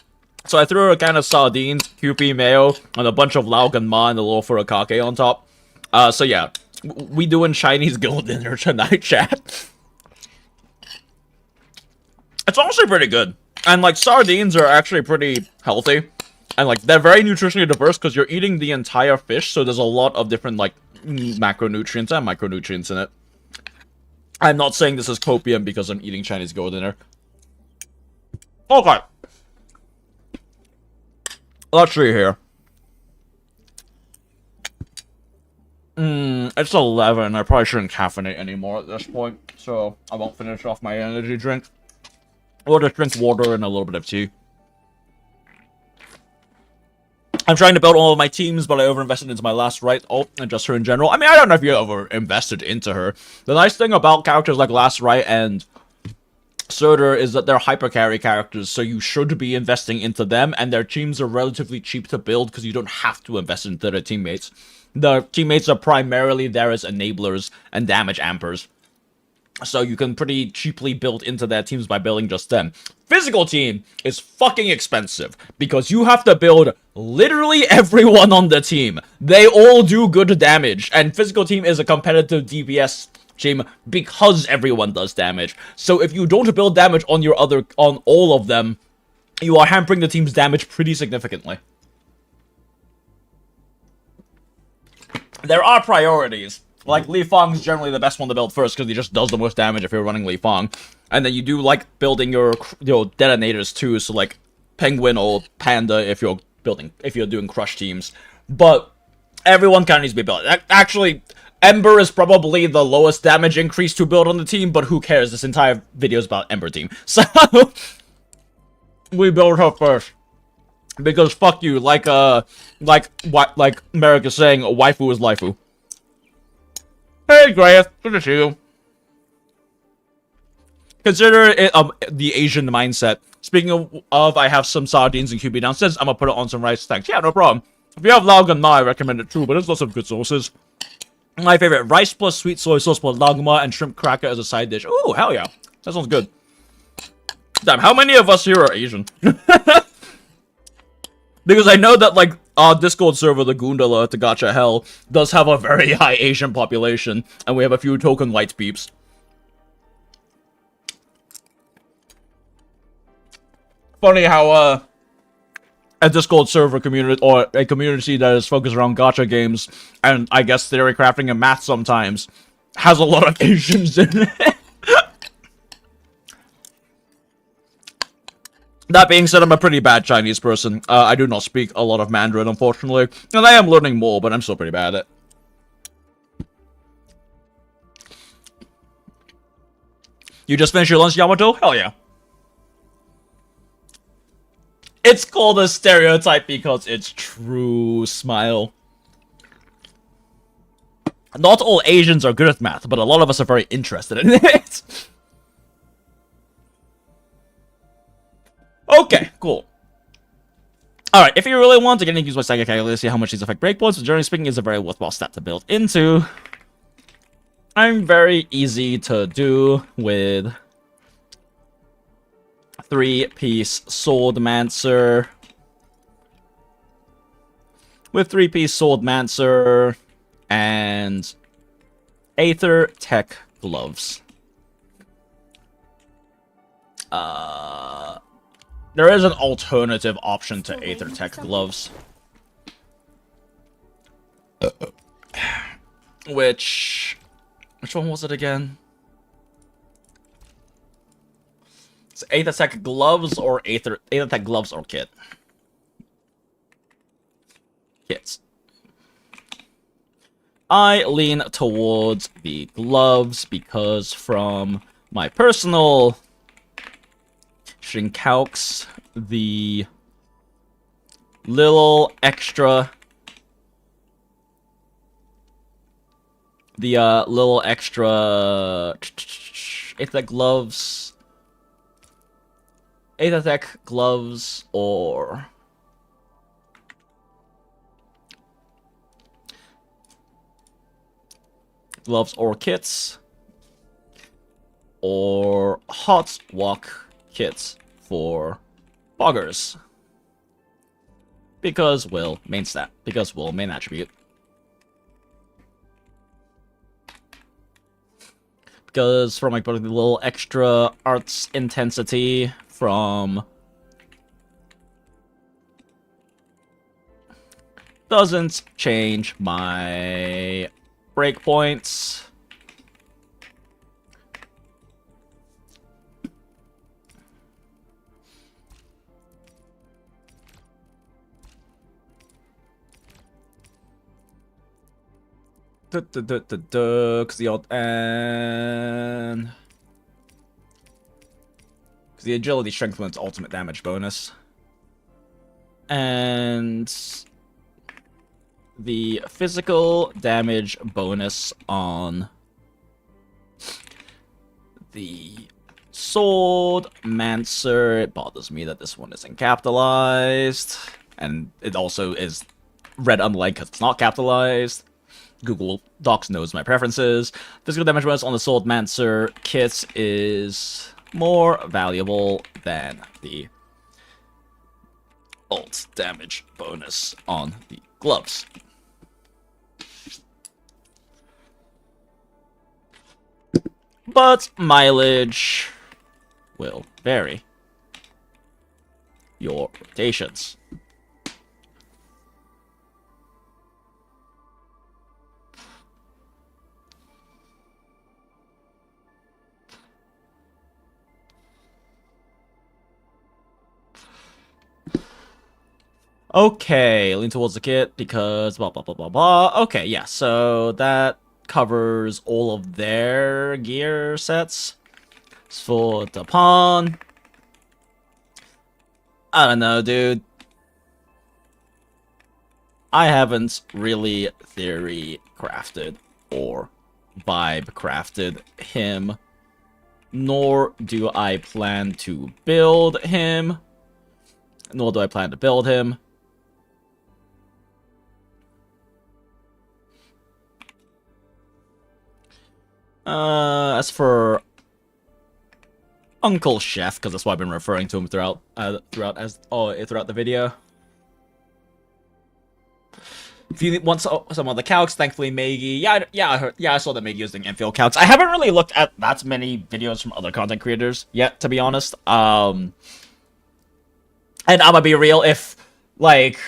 So I threw a can of sardines, Kewpie mayo, and a bunch of Lao Gan Ma and a little furikake on top. So yeah, we doing Chinese girl dinner tonight, chat. It's honestly pretty good. And, like, sardines are actually pretty healthy. And, like, they're very nutritionally diverse because you're eating the entire fish, so there's a lot of different, like, macronutrients and micronutrients in it. I'm not saying this is copium because I'm eating Chinese girl dinner. Okay. Let's see here. It's 11. I probably shouldn't caffeinate anymore at this point, so I won't finish off my energy drink. Or just drink water and a little bit of tea. I'm trying to build all of my teams, but I overinvested into my last right alt and just her in general. I mean, I don't know if you ever invested into her. The nice thing about characters like Last Right and Surtur is that they're hypercarry characters, so you should be investing into them, and their teams are relatively cheap to build because you don't have to invest into their teammates. The teammates are primarily there as enablers and damage ampers. So you can pretty cheaply build into their teams by building just them. Physical team is fucking expensive because you have to build literally everyone on the team. They all do good damage, and physical team is a competitive DPS team because everyone does damage. So if you don't build damage on all of them, you are hampering the team's damage pretty significantly. There are priorities. Like, Li Fang's generally the best one to build first, because he just does the most damage if you're running Li Fang. And then you do like building your detonators too, so like Penguin or Panda if you're doing crush teams. But everyone kind of needs to be built. Actually, Ember is probably the lowest damage increase to build on the team, but who cares? This entire video is about Ember team. So we build her first. Because fuck you, like Merrick is saying, waifu is lifu. Hey, Grath, good to see you. Consider it the Asian mindset. Speaking of, I have some sardines and QB downstairs. I'm gonna put it on some rice. Thanks. Yeah, no problem. If you have Lao Gan Ma, I recommend it too, but there's lots of good sauces. My favorite, rice plus sweet soy sauce plus Lao Gan Ma and shrimp cracker as a side dish. Ooh, hell yeah. That sounds good. Damn, how many of us here are Asian? Because I know that, like, our Discord server, the Goondola To Gacha Hell, does have a very high Asian population, and we have a few token white peeps. Funny how, a Discord server community, or a community that is focused around gacha games, and I guess theory crafting and math sometimes, has a lot of Asians in it. That being said, I'm a pretty bad Chinese person. I do not speak a lot of Mandarin, unfortunately. And I am learning more, but I'm still pretty bad at it. You just finished your lunch, Yamato? Hell yeah. It's called a stereotype because it's true. Smile. Not all Asians are good at math, but a lot of us are very interested in it. Okay, cool. Alright, if you really want to get use my Stagger calculator to see how much these affect breakpoints, generally speaking, is a very worthwhile stat to build into. I'm very easy to do with 3-piece Swordmancer. With 3-piece Swordmancer and Aether Tech Gloves. There is an alternative option to Aether Tech Gloves. Which one was it again? It's Aether Tech Gloves or Aether Tech Gloves or Kit? Kits. I lean towards the gloves because from my personal Shincalcs, the little extra Aether Tech gloves or gloves or kits, or hot walk kits for boggers. Because, well, main stat. Because, well, main attribute. Because from like putting the little extra arts intensity from doesn't change my breakpoints. Because the agility strength limits ultimate damage bonus. And the physical damage bonus on the Sword Mancer. It bothers me that this one isn't capitalized. And it also is read unlike because it's not capitalized. Google Docs knows my preferences. Physical damage bonus on the Sword Mancer kit is more valuable than the ult damage bonus on the gloves. But mileage will vary your rotations. Okay, lean towards the kit because blah blah blah blah blah. Okay, yeah, so that covers all of their gear sets. As for the pawn, I don't know, dude. I haven't really theory crafted or vibe crafted him, nor do I plan to build him. As for Uncle Chef, because that's why I've been referring to him throughout the video. If you want some other calcs, thankfully Maggie. I saw that Maggie was doing infield calcs. I haven't really looked at that many videos from other content creators yet, to be honest. And I'm gonna be real, if like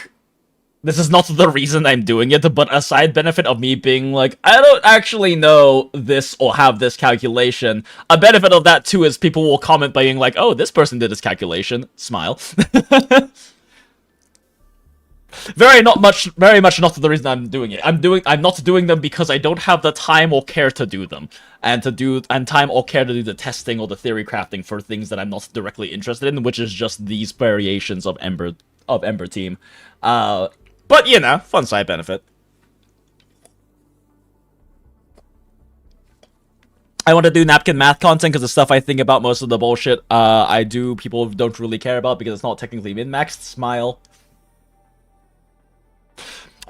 this is not the reason I'm doing it, but a side benefit of me being like, I don't actually know this or have this calculation. A benefit of that too is people will comment by being like, oh, this person did this calculation. Smile. Very much not the reason I'm doing it. I'm not doing them because I don't have the time or care to do them. And time or care to do the testing or the theory crafting for things that I'm not directly interested in, which is just these variations of Ember team. But, you know, fun side benefit. I want to do napkin math content because the stuff I think about, most of the bullshit I do, people don't really care about because it's not technically min-maxed. Smile.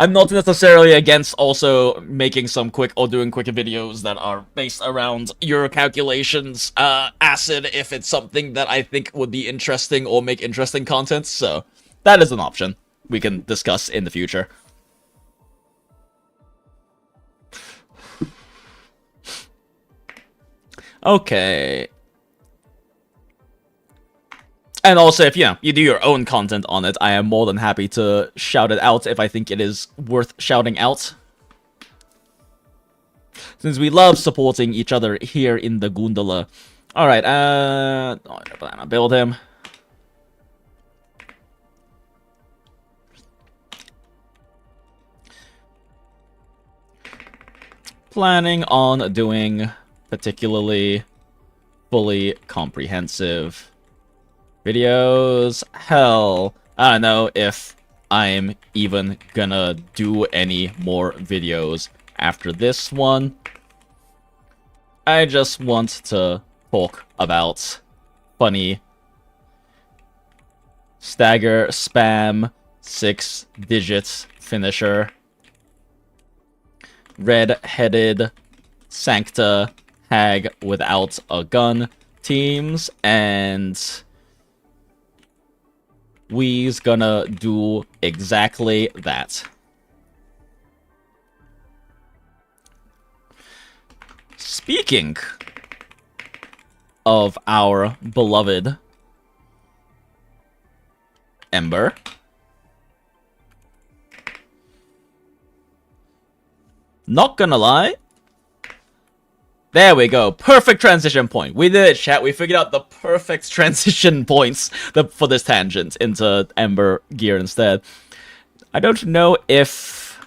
I'm not necessarily against also making some quick or doing quick videos that are based around your calculations, acid, if it's something that I think would be interesting or make interesting content, so that is an option we can discuss in the future. Okay. And also, if you do your own content on it, I am more than happy to shout it out if I think it is worth shouting out. Since we love supporting each other here in the Goondola. Alright, I'm gonna build him. Planning on doing particularly fully comprehensive videos. Hell, I don't know if I'm even gonna do any more videos after this one. I just want to talk about funny Stagger spam 6-digit finisher. Red-headed Sancta, Hag without a gun teams, and we's gonna do exactly that. Speaking of our beloved Ember, not gonna lie, there we go, perfect transition point. We did it, chat. We figured out the perfect transition points for this tangent into Ember gear instead. I don't know if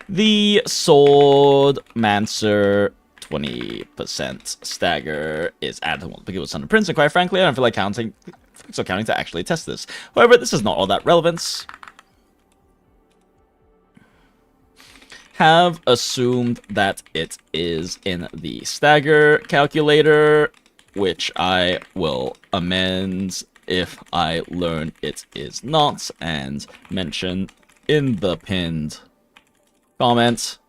the Sword Mancer 20% stagger is added to because it was Son of Prince, and quite frankly, I don't feel like counting to actually test this. However, this is not all that relevant. Have assumed that it is in the stagger calculator, which I will amend if I learn it is not, and mention in the pinned comment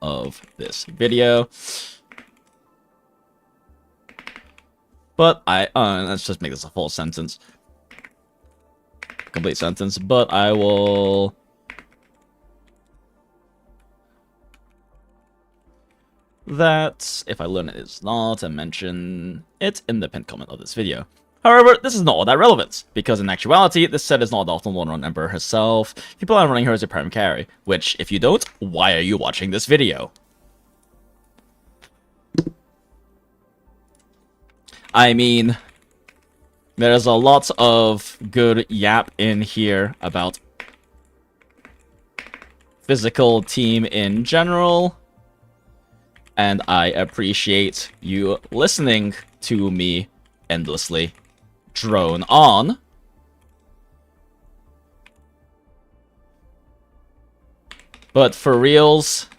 of this video. But let's just make this a full sentence. Complete sentence, but I will... that if I learn it is not, and mention it in the pinned comment of this video. However, this is not all that relevant, because in actuality, this set is not often worn on Ember herself. People are running her as a prime carry, which, if you don't, why are you watching this video? I mean, there's a lot of good yap in here about physical team in general, and I appreciate you listening to me endlessly drone on. But for reals,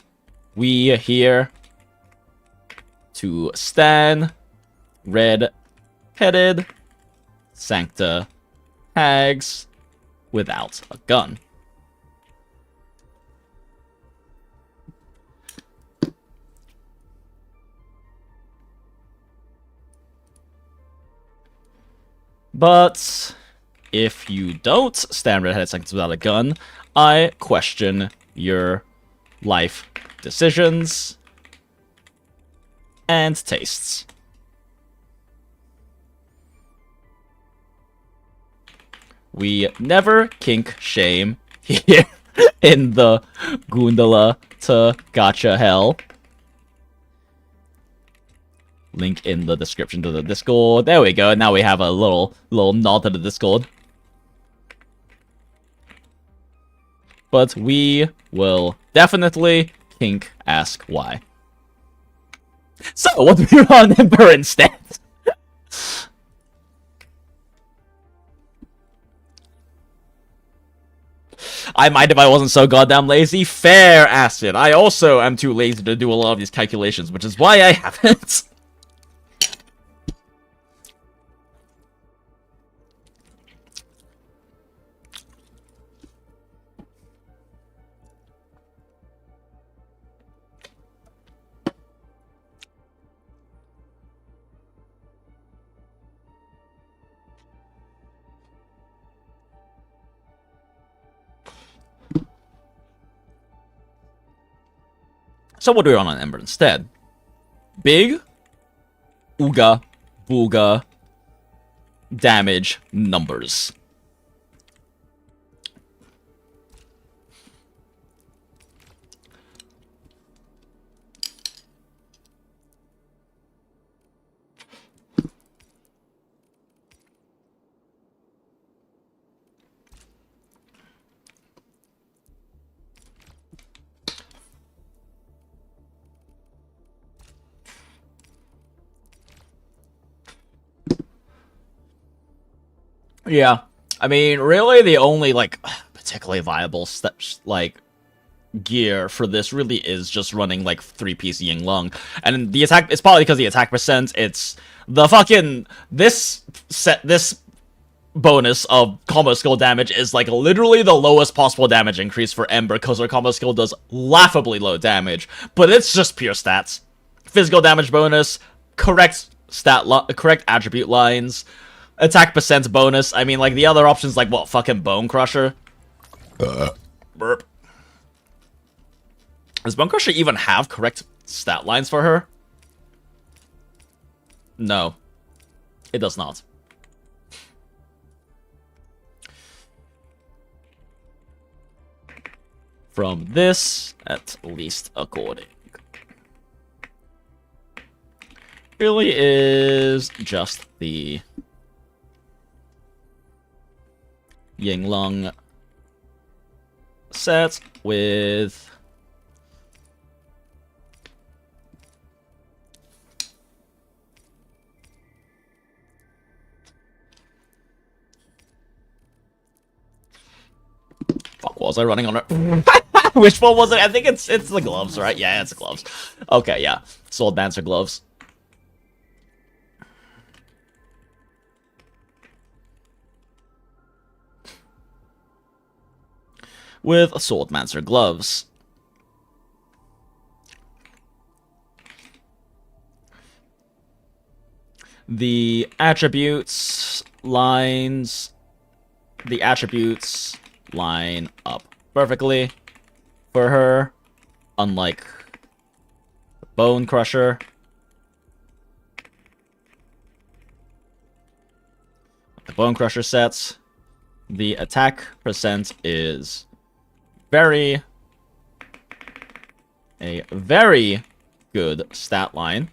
we here to stan red-headed Sancta Hags without a gun. But if you don't stand red-headed Sancta without a gun, I question your life decisions and tastes. We never kink shame here in the Goondola To Gacha Hell. Link in the description to the Discord. There we go. Now we have a little nod to the Discord. But we will definitely kink ask why. So, what do we run Ember instead? I might if I wasn't so goddamn lazy. Fair, Acid. I also am too lazy to do a lot of these calculations, which is why I haven't. So what do we run on Ember instead? Big, ooga, booga, damage numbers. Yeah, I mean, really the only, like, particularly viable steps, like, gear for this really is just running, like, 3-piece Ying Lung. And the attack, it's probably because the attack percent, it's the fucking, this bonus of combo skill damage is, like, literally the lowest possible damage increase for Ember, because her combo skill does laughably low damage, but it's just pure stats. physical damage bonus, correct correct attribute lines, attack percent bonus. I mean, like, the other options, like, what, fucking Bone Crusher? Burp. Does Bone Crusher even have correct stat lines for her? No. It does not. From this, at least according. Really is just the Yinglong set with fuck, was I running on it? Which one was it? I think it's the gloves, right? Yeah, it's the gloves. Okay, yeah. Sword Dancer gloves. With Swordmancer gloves. The attributes line up perfectly for her, unlike Bone Crusher. The Bone Crusher sets, the attack percent is a very good stat line.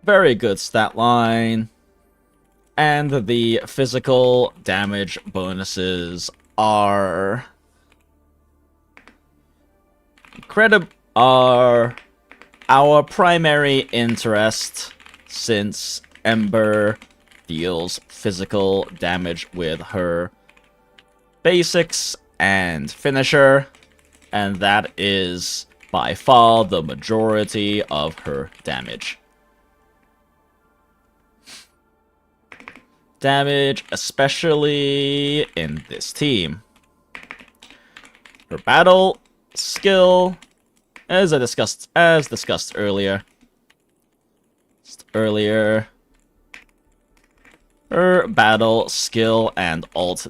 Very good stat line. And the physical damage bonuses are our primary interest, since Ember deals physical damage with her basics and finisher, and that is by far the majority of her damage. Damage, especially in this team. Her battle skill, as discussed earlier. Her battle skill and alt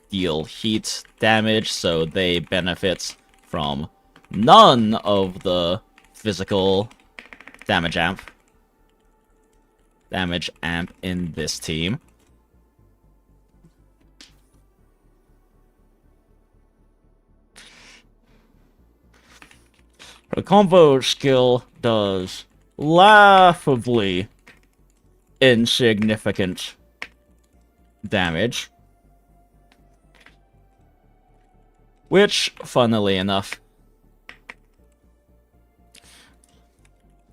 deal heat damage, so they benefit from none of the physical damage amp in this team. Her combo skill does laughably insignificant damage, which, funnily enough,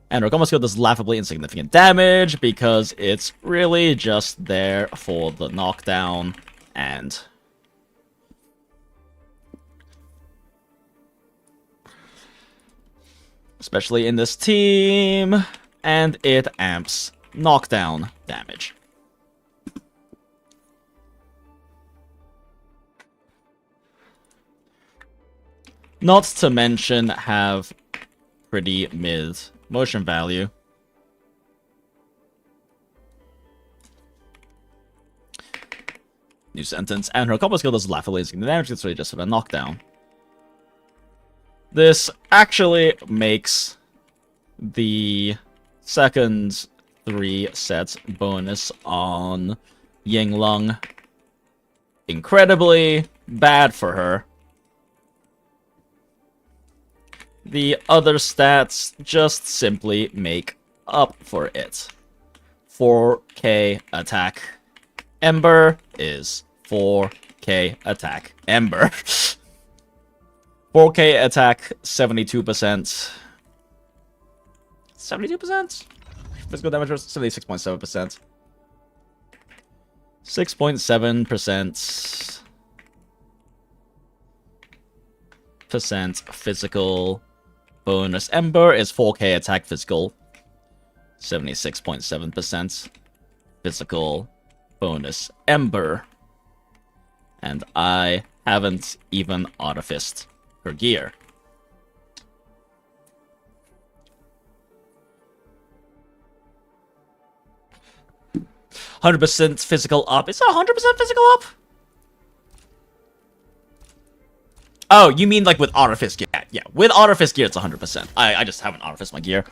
and her combo skill does laughably insignificant damage because it's really just there for the knockdown and especially in this team, and it amps knockdown damage. Not to mention have pretty mid motion value. New sentence. And her combo skill does laughably insignificant damage, it's really just for a knockdown. This actually makes the second 3 sets bonus on Yinglong incredibly bad for her. The other stats just simply make up for it. 4k attack Ember is 4k attack Ember. 4k attack, 72%. 72%? Physical damage, 76.7%. 6.7% physical bonus. Ember is 4k attack physical. 76.7% physical bonus. Ember. And I haven't even artificed her gear. "100% physical up." Is it 100% physical up? Oh, you mean like with Artifice gear? Yeah, with Artifice gear, it's 100%. I just haven't Artifice my gear.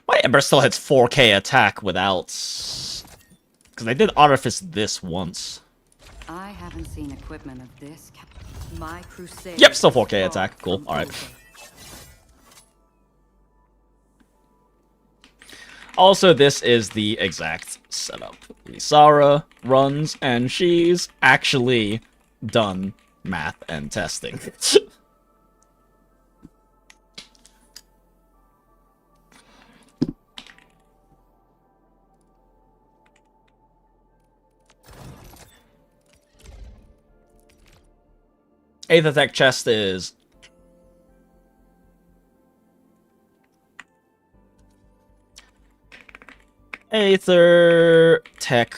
My Ember still hits 4K attack without... Because I did Artifice this once. I haven't seen equipment of this. My crusade. Yep, still 4K attack. Cool, alright. Also, this is the exact setup Lisara runs, and she's actually done math and testing. Eighth attack chest is... Aether Tech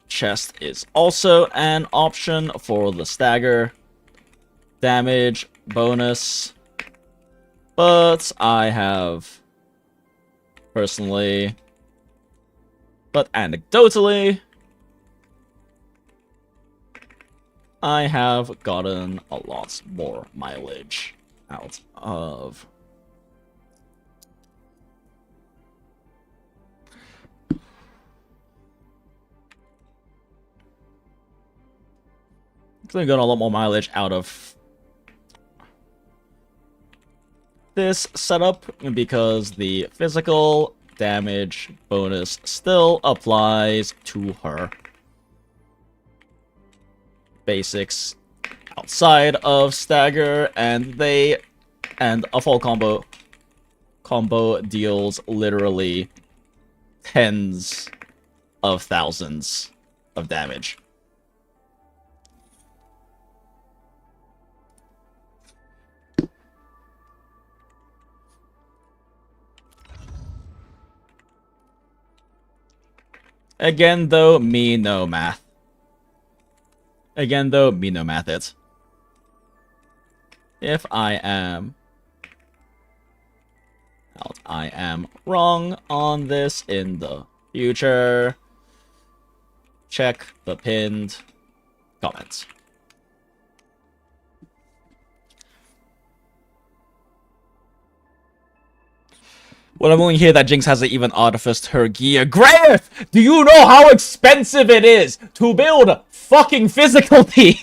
chest is also an option for the Stagger damage bonus. But I have personally, but anecdotally, I have gotten a lot more mileage out of I got a lot more mileage out of this setup because the physical damage bonus still applies to her basics outside of Stagger, and a full combo deals literally tens of thousands of damage. Again, though, me no math. Again, though, me no math it. If I am wrong on this in the future, check the pinned comments. Well, I'm only here that Jinx hasn't even artificed her gear. Grave! Do you know how expensive it is to build fucking physical team?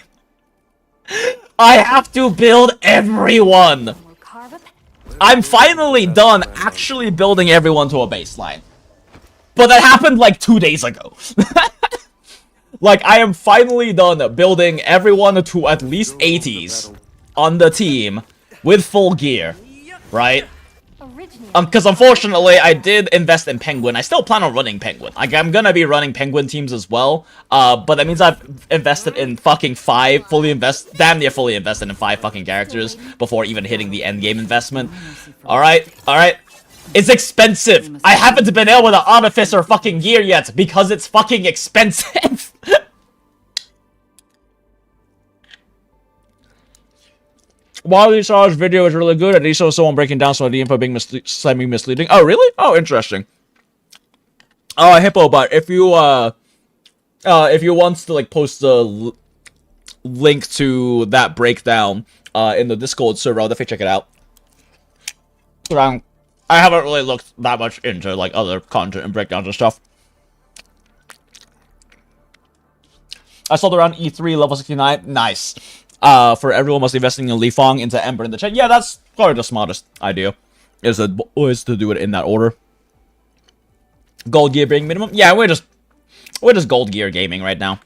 I have to build everyone. I'm finally done actually building everyone to a baseline. But that happened like 2 days ago. Like, I am finally done building everyone to at least 80s on the team with full gear, right? Because unfortunately, I did invest in Penguin. I still plan on running Penguin. Like, I'm gonna be running Penguin teams as well. But that means I've invested in fucking damn near fully invested in 5 fucking characters before even hitting the end game investment. Alright, alright. It's expensive. I haven't been able to artificer fucking gear yet because it's fucking expensive. While Lisara's video is really good, at least someone breaking down some of the info being semi-misleading. Oh, really? Oh, interesting. Oh, Hippo, but if you want to, like, post the link to that breakdown, in the Discord server, I'll definitely check it out. I haven't really looked that much into, like, other content and breakdowns and stuff. I sold around E3, level 69. Nice. For everyone mostly investing in Li Fong into Ember in the chat. Yeah, that's probably the smartest idea. Is to do it in that order. Gold gear being minimum. Yeah, we're just gold gear gaming right now.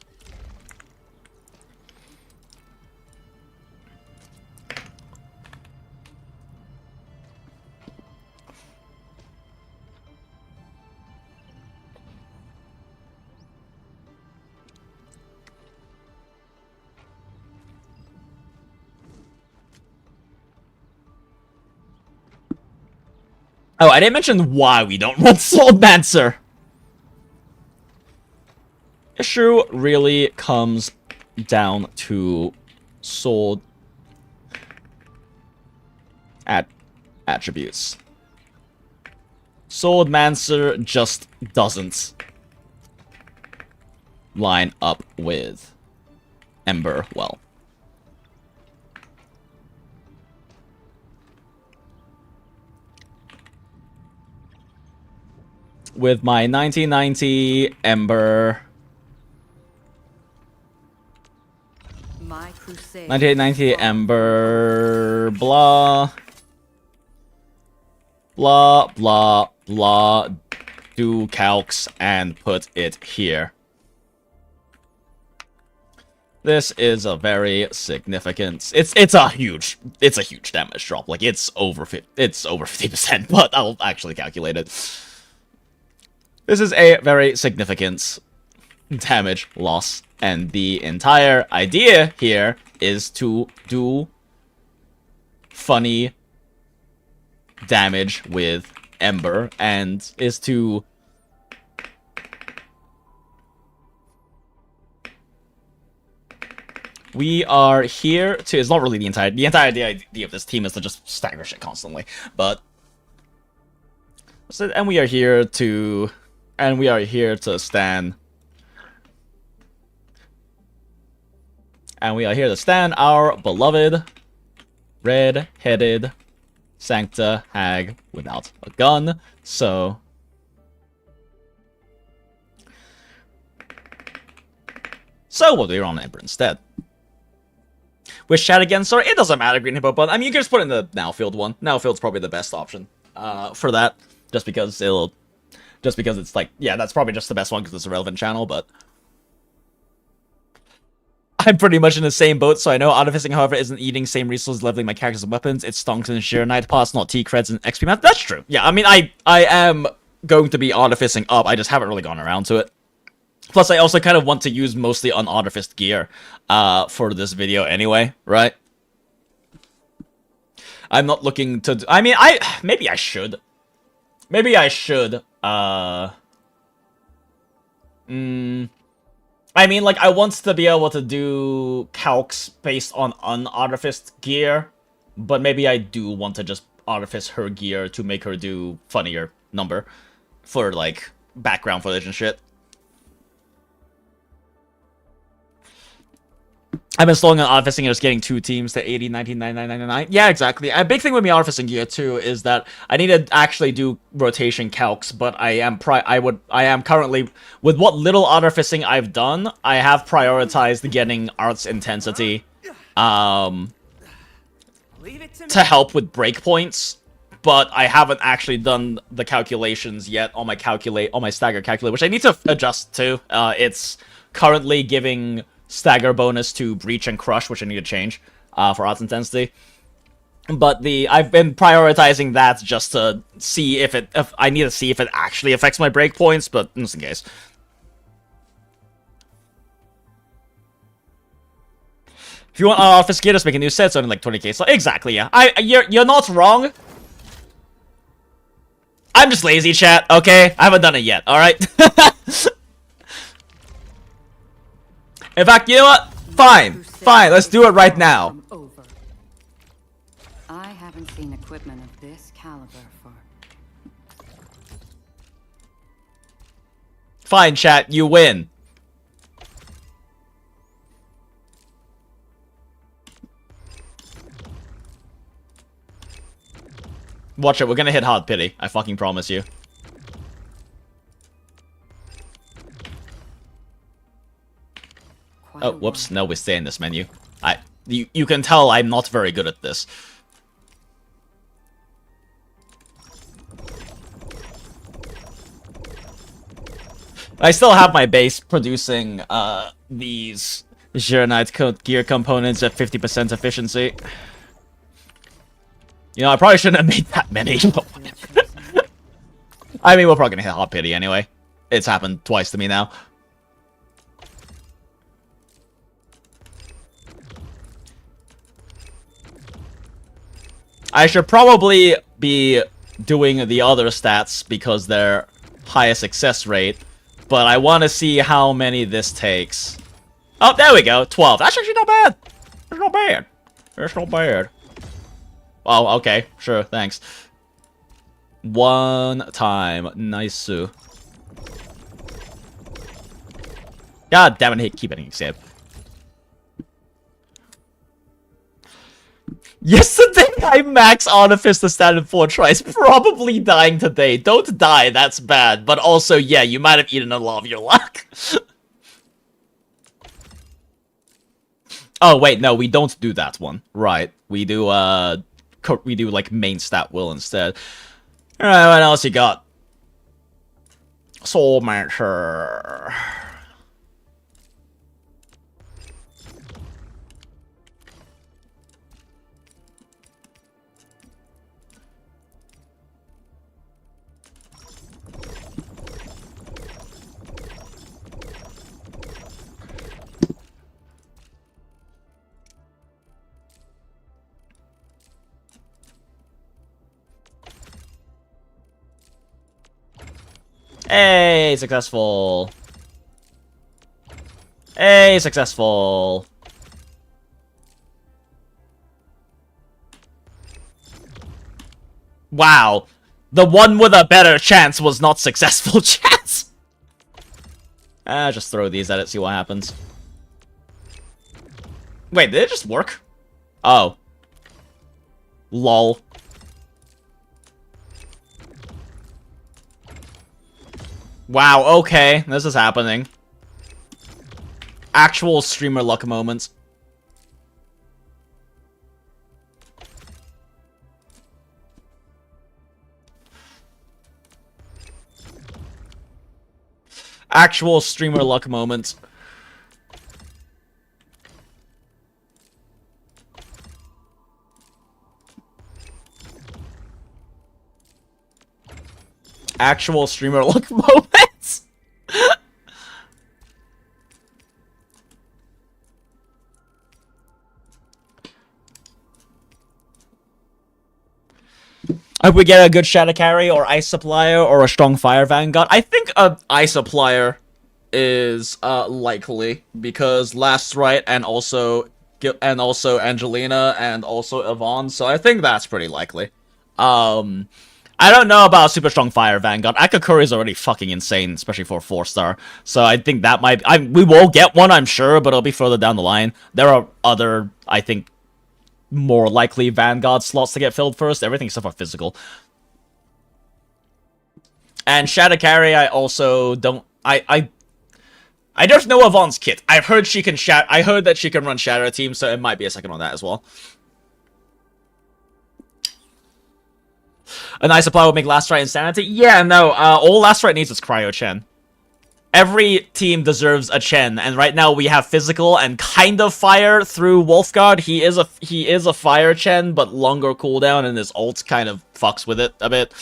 Oh, I didn't mention why we don't run Swordmancer. Issue really comes down to sword attributes. Swordmancer just doesn't line up with Ember well. With my 1990 Ember, My crusade. 1990 Ember, blah, blah, blah, blah, do calcs and put it here. This is a very significant. It's a huge damage drop. Like it's over 50%, but I'll actually calculate it. This is a very significant damage loss, and the entire idea here is to do funny damage with Ember, and is to we are here to, it's not really the entire idea of this team is to just stagger shit constantly, but and we are here to stand. And we are here to stand our beloved red-headed Sancta Hag without a gun. So we'll do on Ember instead. Wish chat again, sorry, it doesn't matter, Green Hippo, but I mean you can just put in the Nowfield one. Nowfield's probably the best option for that. Just because it's like, yeah, that's probably just the best one because it's a relevant channel, but I'm pretty much in the same boat, so I know Artificing, however, isn't eating same resources, leveling my characters and weapons. It's stonks and sheer night pass, not T-creds and XP math. That's true. Yeah, I mean, I am going to be Artificing up, I just haven't really gone around to it. Plus, I also kind of want to use mostly unartificed gear for this video anyway, right? I'm not looking to... I mean, maybe I should. Maybe I should. I mean, like, I want to be able to do calcs based on unartificed gear, but maybe I do want to just artifice her gear to make her do funnier number for, like, background footage and shit. I've been stalling on artificing and just getting 2 teams to 80, 19, 99, 99. Yeah, exactly. A big thing with me artificing gear too is that I need to actually do rotation calcs, but I am currently, with what little artificing I've done, I have prioritized getting arts intensity to help with breakpoints, but I haven't actually done the calculations yet on my stagger calculator, which I need to adjust to. It's currently giving stagger bonus to breach and crush, which I need to change for arts intensity. But I've been prioritizing that just to see if I need to see if it actually affects my breakpoints, but just in case. If you want office gear, just make a new set, so only like 20k. So exactly, yeah. You're not wrong. I'm just lazy, chat. Okay, I haven't done it yet. All right. In fact, you know what? Fine. Let's do it right now. I haven't seen equipment of this caliber for... Fine, chat. You win. Watch it. We're gonna hit hard pity. I fucking promise you. Oh, whoops. No, we stay in this menu. You can tell I'm not very good at this. I still have my base producing these Zheronite gear components at 50% efficiency. You know, I probably shouldn't have made that many. I mean, we're probably gonna hit hot pity anyway. It's happened twice to me now. I should probably be doing the other stats because they're highest success rate. But I want to see how many this takes. Oh, there we go. 12. That's actually not bad. It's not bad. It's not bad. Oh, okay. Sure, thanks. One time. Nice. God damn it, keep hitting escape. Yesterday, I max Artifice to stand in 4 tries. Probably dying today. Don't die, that's bad. But also, yeah, you might have eaten a lot of your luck. Oh, wait, no, we don't do that one. Right. We do, like, main stat will instead. Alright, what else you got? Soul Matcher. Hey, successful. Hey, successful. Wow. The one with a better chance was not successful chance. Just throw these at it, see what happens. Wait, did it just work? Oh. Lol. Wow, okay, this is happening. Actual streamer luck moments. Actual streamer luck moments. Actual streamer luck moments. I hope we get a good Shadow Carry or Ice Supplier or a strong Fire Vanguard. I think a Ice Supplier is likely because Last Right and also Angelina and also Yvonne, so I think that's pretty likely. I don't know about super strong Fire Vanguard. Akakuri is already fucking insane, especially for a 4-star. So I think that might... we will get one, I'm sure, but it'll be further down the line. There are other, I think, more likely Vanguard slots to get filled first. Everything except for physical. And Shadow Carry, I also don't... I don't know Yvonne's kit. I've heard she can I heard that she can run Shadow Team, so it might be a second on that as well. A nice supply will make Last Right Insanity? Yeah, no, all Last Right needs is Cryo Chen. Every team deserves a Chen, and right now we have physical and kind of fire through Wolfguard. He is a fire Chen, but longer cooldown, and his ult kind of fucks with it a bit.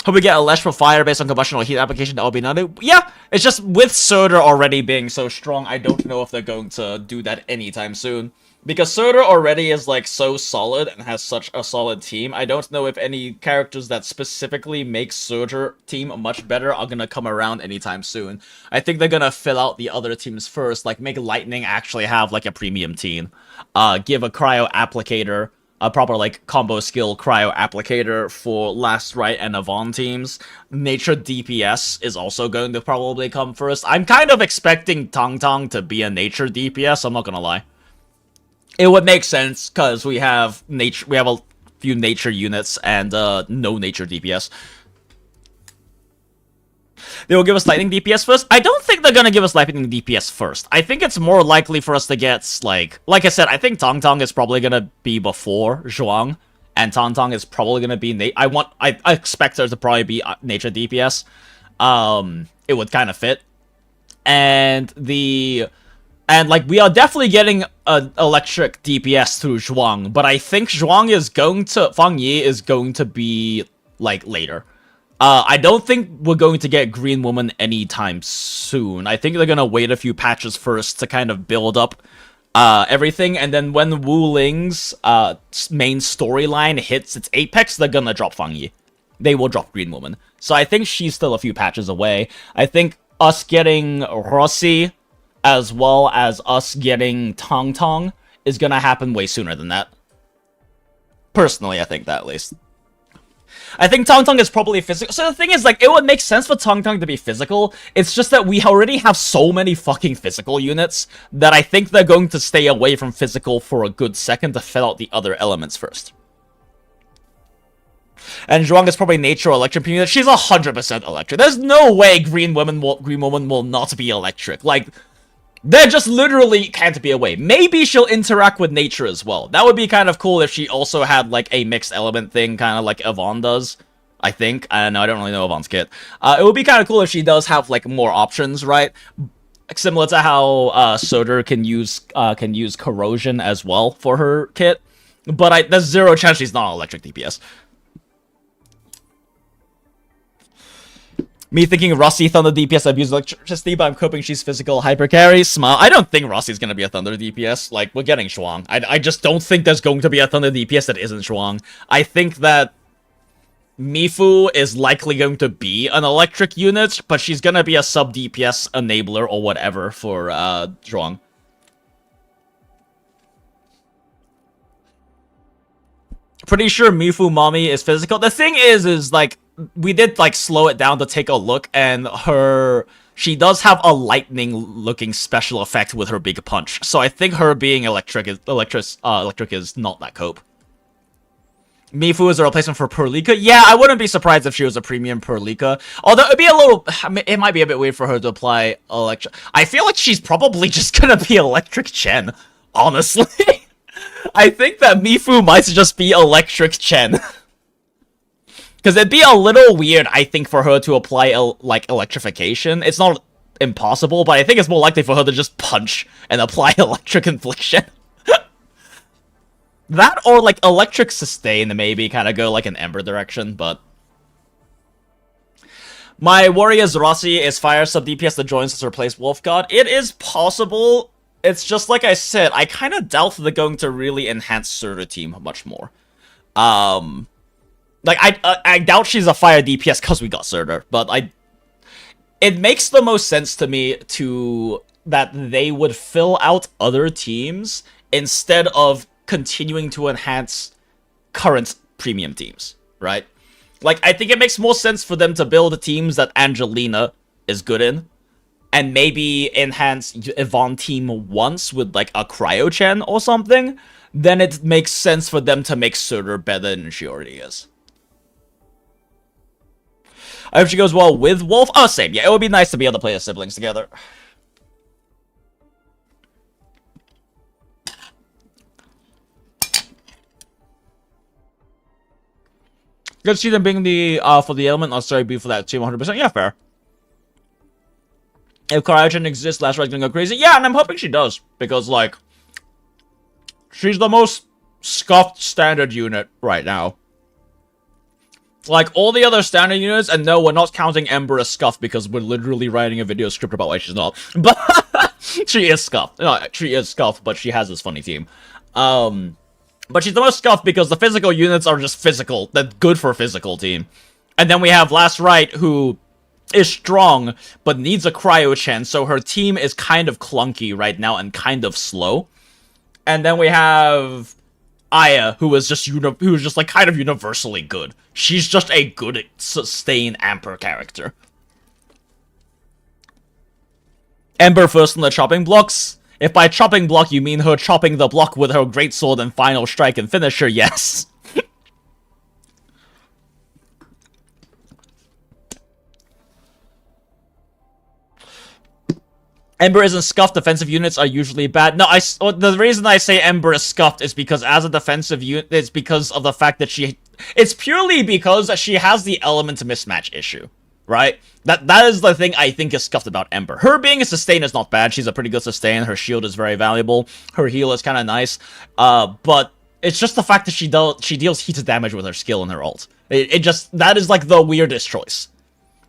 Hope we get a Lesh for fire based on combustion or heat application that will be nutty. Yeah, it's just with Surtur already being so strong, I don't know if they're going to do that anytime soon. Because Surtur already is, like, so solid and has such a solid team, I don't know if any characters that specifically make Surtur team much better are gonna come around anytime soon. I think they're gonna fill out the other teams first, like, make Lightning actually have, like, a premium team. Give a Cryo Applicator, a proper, like, combo skill Cryo Applicator for Last Right and Yvonne teams. Nature DPS is also going to probably come first. I'm kind of expecting Tang Tang to be a Nature DPS, I'm not gonna lie. It would make sense, because we have a few nature units and no nature DPS. They will give us lightning DPS first? I don't think they're gonna give us lightning DPS first. I think it's more likely for us to get, like I said, I think Tang Tang is probably gonna be before Zhuang, and Tang Tang is probably gonna be I expect there to probably be nature DPS. It would kind of fit. And, like, we are definitely getting an electric DPS through Zhuang, but I think Zhuang is going to... Fang Yi is going to be, like, later. I don't think we're going to get Green Woman anytime soon. I think they're going to wait a few patches first to kind of build up everything, and then when Wu Ling's main storyline hits its apex, they're gonna drop Fang Yi. They will drop Green Woman. So I think she's still a few patches away. I think us getting Rossi, as well as us getting Tong Tong, is gonna happen way sooner than that. Personally, I think that, at least. I think Tong Tong is probably physical. So the thing is, like, it would make sense for Tong Tong to be physical. It's just that we already have so many fucking physical units that I think they're going to stay away from physical for a good second to fill out the other elements first. And Zhuang is probably nature or electric unit. She's 100% electric. There's no way Green Woman will not be electric. Like, they just literally can't be away. Maybe she'll interact with nature as well. That would be kind of cool if she also had, like, a mixed element thing, kind of like Yvonne does, I think. I don't know, I don't really know Yvonne's kit. It would be kind of cool if she does have, like, more options, right? Similar to how Soder can use corrosion as well for her kit. But there's zero chance she's not an electric DPS. Me thinking Rossi Thunder DPS abuses electricity, but I'm hoping she's physical hyper carry. Smart. I don't think Rossi's gonna be a Thunder DPS. Like, we're getting Shuang. I just don't think there's going to be a Thunder DPS that isn't Shuang. I think that Mifu is likely going to be an electric unit, but she's gonna be a sub DPS enabler or whatever for Zhuang. Pretty sure Mifu Mommy is physical. The thing is like, we did, like, slow it down to take a look, and she does have a lightning-looking special effect with her big punch. So I think her being electric is not that cope. Mifu is a replacement for Perlika. Yeah, I wouldn't be surprised if she was a premium Perlika. Although it'd be a little, it might be a bit weird for her to apply electric. I feel like she's probably just gonna be Electric Chen, honestly. I think that Mifu might just be Electric Chen. Because it'd be a little weird, I think, for her to apply, like, electrification. It's not impossible, but I think it's more likely for her to just punch and apply electric infliction. That or, like, electric sustain, maybe, kind of go, like, an Ember direction, but... My Warrior's Rossi is fire sub DPS that joins to replace Wolfgod. It is possible. It's just like I said, I kind of doubt they're going to really enhance Surtur team much more. Like, I doubt she's a fire DPS because we got Surtur, but it makes the most sense to me that they would fill out other teams instead of continuing to enhance current premium teams, right? Like, I think it makes more sense for them to build teams that Angelina is good in, and maybe enhance Yvonne team once with, like, a Cryo-Chen or something, then it makes sense for them to make Surtur better than she already is. I hope she goes well with Wolf. Oh, same. Yeah, it would be nice to be able to play as siblings together. Good to see them being the, for the element. Oh, sorry, be for that team 100%. Yeah, fair. If Cryogen exists, Last Ride's gonna go crazy. Yeah, and I'm hoping she does. Because, like, she's the most scuffed standard unit right now. Like, all the other standard units, and no, we're not counting Ember as scuffed because we're literally writing a video script about why she's not. But she is scuffed. No, she is scuffed, but she has this funny team. But she's the most scuffed because the physical units are just physical. They're good for a physical team. And then we have Last Rite, who is strong, but needs a Cryo-Chen, so her team is kind of clunky right now and kind of slow. And then we have Aya, who is just like kind of universally good. She's just a good sustain Amper character. Ember first on the chopping blocks. If by chopping block you mean her chopping the block with her greatsword and final strike and finisher, yes. Ember isn't scuffed. Defensive units are usually bad. No, the reason I say Ember is scuffed is because as a defensive unit, it's because of the fact that it's purely because she has the element mismatch issue, right? That is the thing I think is scuffed about Ember. Her being a sustain is not bad. She's a pretty good sustain. Her shield is very valuable. Her heal is kind of nice. But it's just the fact that she deals heated damage with her skill and her ult. That is like the weirdest choice.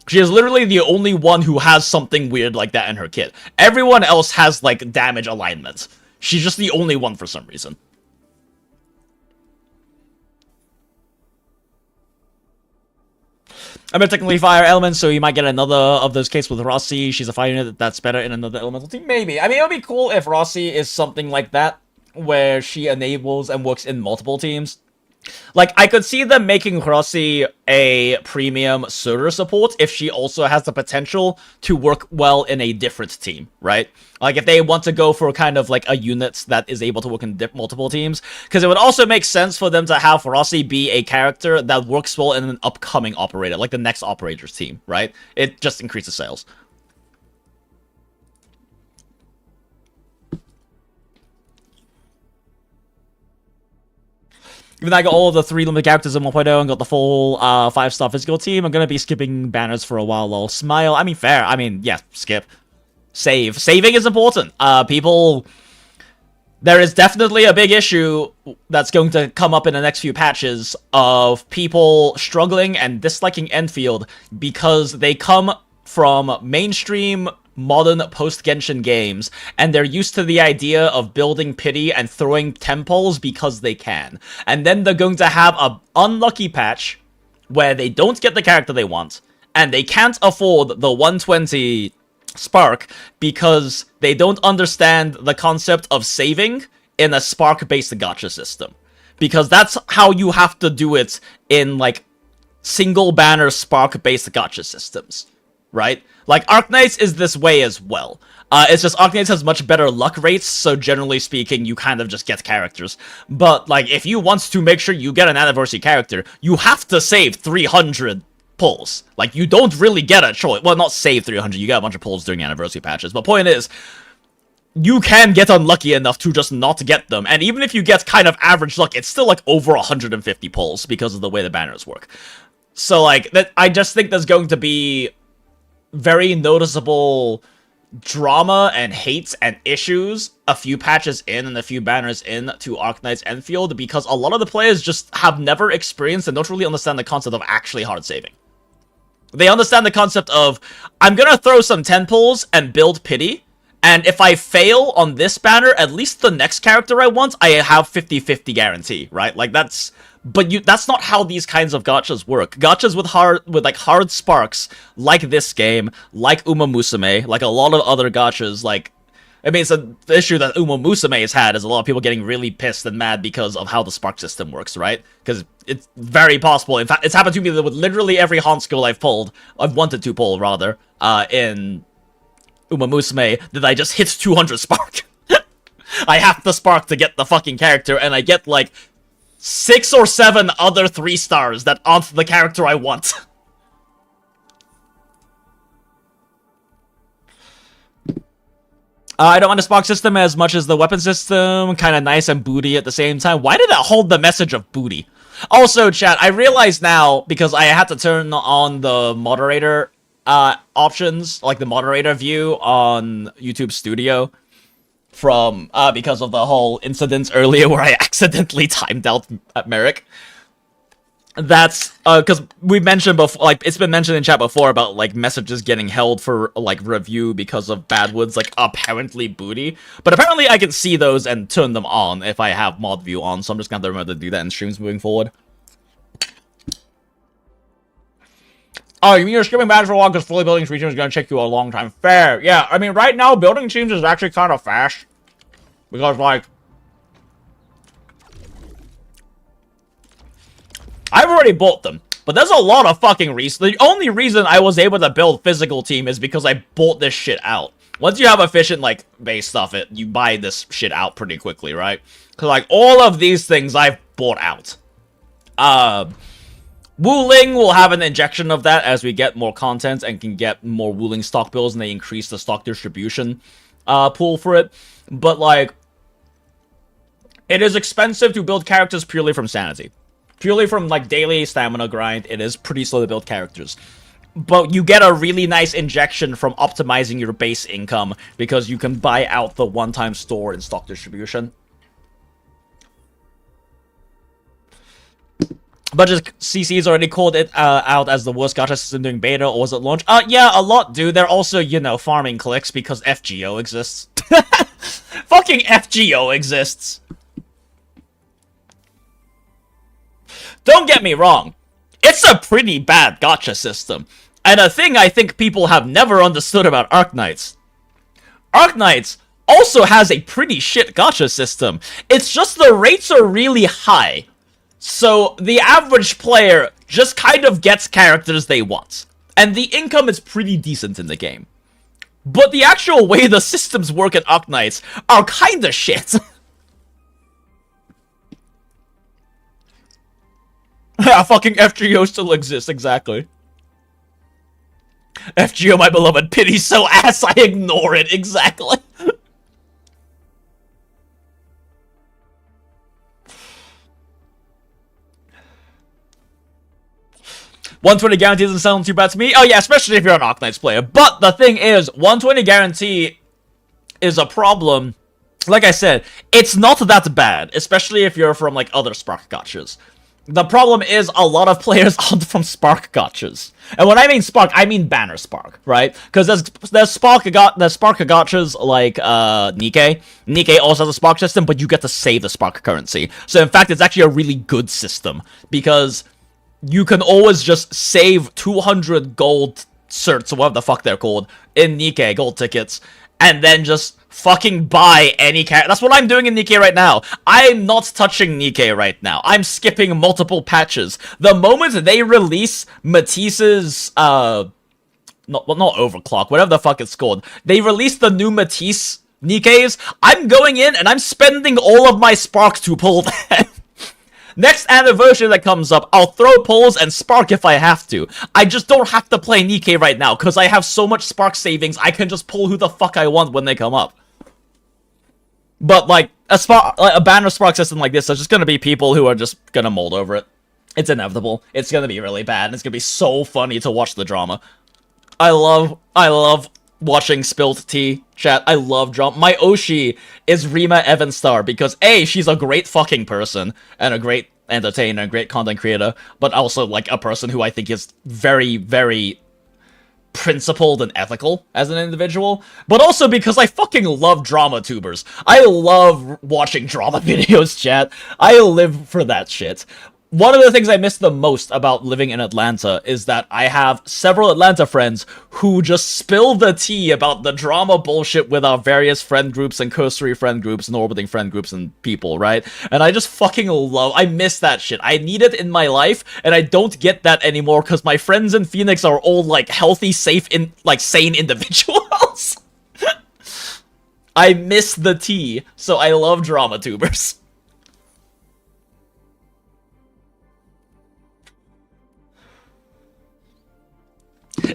She is literally the only one who has something weird like that in her kit. Everyone else has, like, damage alignment. She's just the only one for some reason. I mean, technically fire elements, so you might get another of those cases with Rossi. She's a fire unit that's better in another elemental team. Maybe. I mean, it would be cool if Rossi is something like that, where she enables and works in multiple teams. Like, I could see them making Rossi a premium Surtur support if she also has the potential to work well in a different team, right? Like, if they want to go for kind of like a unit that is able to work in multiple teams. Because it would also make sense for them to have Rossi be a character that works well in an upcoming operator, like the next operator's team, right? It just increases sales. Even though I got all of the 3 limited characters in 1.0 and got the full 5-star physical team, I'm going to be skipping banners for a while, lol. Smile. I mean, fair. I mean, yeah, skip. Save. Saving is important. People... There is definitely a big issue that's going to come up in the next few patches of people struggling and disliking Enfield because they come from mainstream modern post-Genshin games, and they're used to the idea of building pity and throwing temples because they can. And then they're going to have a unlucky patch where they don't get the character they want, and they can't afford the 120 Spark because they don't understand the concept of saving in a Spark-based gacha system. Because that's how you have to do it in, like, single-banner Spark-based gacha systems. Right? Like, Arknights is this way as well. It's just Arknights has much better luck rates, so generally speaking, you kind of just get characters. But, like, if you want to make sure you get an anniversary character, you have to save 300 pulls. Like, you don't really get a choice. Well, not save 300, you get a bunch of pulls during anniversary patches. But point is, you can get unlucky enough to just not get them. And even if you get kind of average luck, it's still, like, over 150 pulls because of the way the banners work. So, like, I just think there's going to be very noticeable drama and hates and issues a few patches in and a few banners in to Arknight's Enfield because a lot of the players just have never experienced and don't really understand the concept of actually hard saving. They understand the concept of, I'm gonna throw some 10 pulls and build pity, and if I fail on this banner, at least the next character I want, I have 50-50 guarantee, right? Like, that's... But that's not how these kinds of gachas work. Gachas with hard sparks, like this game, like Uma Musume, like a lot of other gachas, like... I mean, it's the issue that Uma Musume has had is a lot of people getting really pissed and mad because of how the spark system works, right? Because it's very possible. In fact, it's happened to me with literally every Haunt skill I've wanted to pull, rather, in Uma Musume, that I just hit 200 spark. I have the spark to get the fucking character, and I get, like, 6 or 7 other 3 stars that aren't the character I want. I don't want the spark system as much as the weapon system. Kind of nice and booty at the same time. Why did that hold the message of booty? Also, chat, I realize now, because I had to turn on the moderator options, like the moderator view on YouTube Studio, from because of the whole incident earlier where I accidentally timed out at Merrick. That's because we mentioned before, like, it's been mentioned in chat before about, like, messages getting held for, like, review because of Badwood's, like, apparently booty. But apparently I can see those and turn them on if I have mod view on, so I'm just gonna have to remember to do that in streams moving forward. Oh, you mean you're skipping badges for a while because fully building streams is gonna take you a long time? Fair, yeah. I mean, right now, building teams is actually kind of fast. Because, like, I've already bought them, but there's a lot of fucking reasons. The only reason I was able to build physical team is because I bought this shit out. Once you have efficient, like, base stuff, you buy this shit out pretty quickly, right? Because, like, all of these things I've bought out. Wuling will have an injection of that as we get more content and can get more Wuling stock builds and they increase the stock distribution pool for it. But, like, it is expensive to build characters purely from sanity. Purely from, like, daily stamina grind, it is pretty slow to build characters. But you get a really nice injection from optimizing your base income because you can buy out the one-time store and stock distribution. Budget CC's already called it out as the worst gacha system during beta, or was it launch? Yeah, a lot do. They're also, you know, farming clicks because FGO exists. Fucking FGO exists. Don't get me wrong. It's a pretty bad gacha system. And a thing I think people have never understood about Arknights. Arknights also has a pretty shit gacha system. It's just the rates are really high. So the average player just kind of gets characters they want. And the income is pretty decent in the game. But the actual way the systems work at Arknights are kinda shit. Yeah, fucking FGO still exists, exactly. FGO, my beloved, pity so ass I ignore it, exactly. 120 guarantee doesn't sound too bad to me. Oh yeah, especially if you're an Arknights player. But the thing is, 120 guarantee is a problem. Like I said, it's not that bad, especially if you're from like other Spark gachas. The problem is a lot of players aren't from Spark gachas. And when I mean Spark, I mean Banner Spark, right? Because there's Spark gachas like Nikkei. Nikkei also has a Spark system, but you get to save the Spark currency. So in fact, it's actually a really good system because you can always just save 200 gold certs, or whatever the fuck they're called, in Nikkei, gold tickets, and then just fucking buy any character. That's what I'm doing in Nikkei right now. I'm not touching Nikkei right now. I'm skipping multiple patches. The moment they release Matisse's, not Overclock, whatever the fuck it's called, they release the new Matisse Nikkeis, I'm going in and I'm spending all of my Spark to pull them. Next anniversary that comes up, I'll throw pulls and Spark if I have to. I just don't have to play Nikkei right now, because I have so much Spark savings, I can just pull who the fuck I want when they come up. But, like, a banner Spark system like this, there's just gonna be people who are just gonna mold over it. It's inevitable. It's gonna be really bad, and it's gonna be so funny to watch the drama. I love watching Spilt Tea, chat. I love drama. My Oshi is Rima Evanstar because A, she's a great fucking person and a great entertainer, a great content creator, but also like a person who I think is very, very principled and ethical as an individual, but also because I fucking love drama tubers. I love watching drama videos, chat. I live for that shit. One of the things I miss the most about living in Atlanta is that I have several Atlanta friends who just spill the tea about the drama bullshit with our various friend groups and cursory friend groups and orbiting friend groups and people, right? And I just fucking I miss that shit. I need it in my life, and I don't get that anymore because my friends in Phoenix are all, like, healthy, safe, sane individuals. I miss the tea, so I love drama tubers.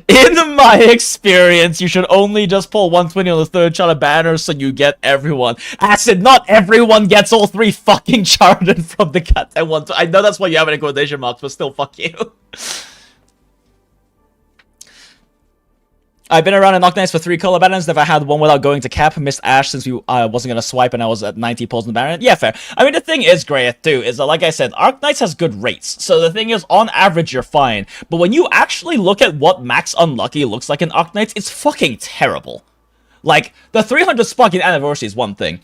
In my experience, you should only just pull 120 on the third chart of banners so you get everyone. Acid, not everyone gets all three fucking charted from the goddamn one. I know that's why you have it in quotation marks, but still, fuck you. I've been around in Arknights for 3 color banners, never had one without going to cap. Missed Ash since we wasn't gonna swipe and I was at 90 pulls in the banner. Yeah, fair. I mean, the thing is, Greyeth, too, is that, like I said, Arknights has good rates. So the thing is, on average, you're fine. But when you actually look at what max unlucky looks like in Arknights, it's fucking terrible. Like, the 300 Spark in Anniversary is one thing.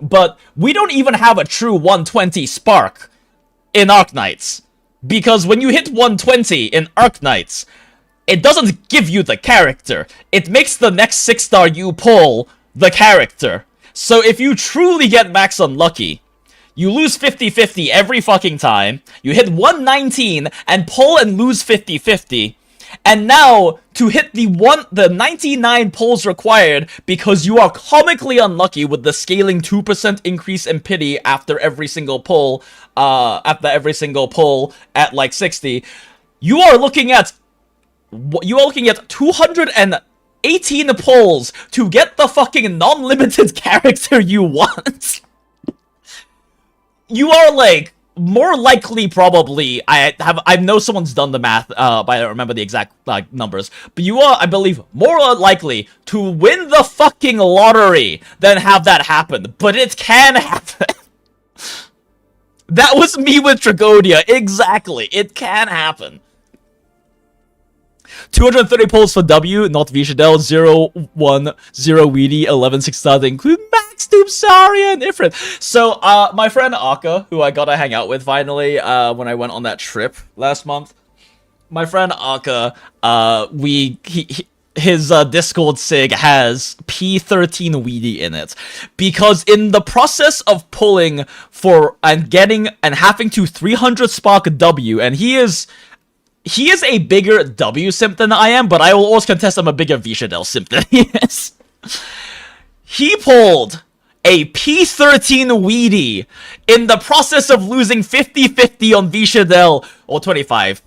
But we don't even have a true 120 Spark in Arknights. Because when you hit 120 in Arknights, it doesn't give you the character. It makes the next 6-star you pull the character. So if you truly get max unlucky, you lose 50-50 every fucking time, you hit 119 and pull and lose 50-50, and now, to hit the 99 pulls required, because you are comically unlucky with the scaling 2% increase in pity after every single pull, at like 60, you are looking at 218 pulls to get the fucking non-limited character you want. You are, like, more likely, probably, I know someone's done the math, but I don't remember the exact, like, numbers, but you are, I believe, more likely to win the fucking lottery than have that happen, but it can happen. That was me with Tragonia. Exactly. It can happen. 230 polls for W, not Vishadel, 0, 1, 0, Weedy, 11, 6 stars, include Max, Doom, Saria, and Ifrit. So, my friend Akka, who I got to hang out with finally, when I went on that trip last month, my friend Akka, his Discord sig has P13 Weedy in it, because in the process of pulling for, and getting, and having to 300 spark W, and he is a bigger W simp than I am, but I will always contest I'm a bigger Vishadel simp than he is. He pulled a P13 Weedy in the process of losing 50-50 on Vishadel, or 25-75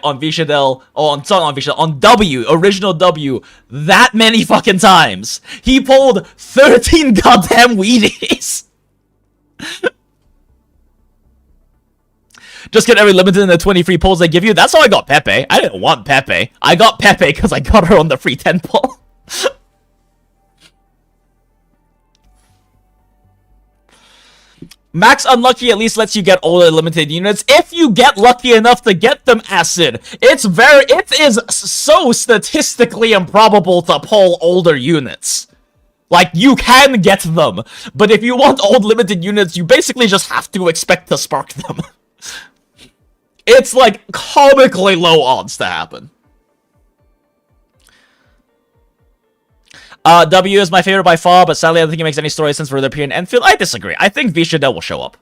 on Vishadel, or on W, original W, that many fucking times. He pulled 13 goddamn Weedies. Just get every limited in the 20 free pulls they give you. That's how I got Pepe. I didn't want Pepe. I got Pepe because I got her on the free 10 pull. Max Unlucky at least lets you get all the limited units if you get lucky enough to get them, Acid. It is so statistically improbable to pull older units. Like, you can get them, but if you want old limited units, you basically just have to expect to spark them. It's like comically low odds to happen. W is my favorite by far, but sadly I don't think it makes any story sense for the appear in Enfield. I disagree. I think Vishadel will show up.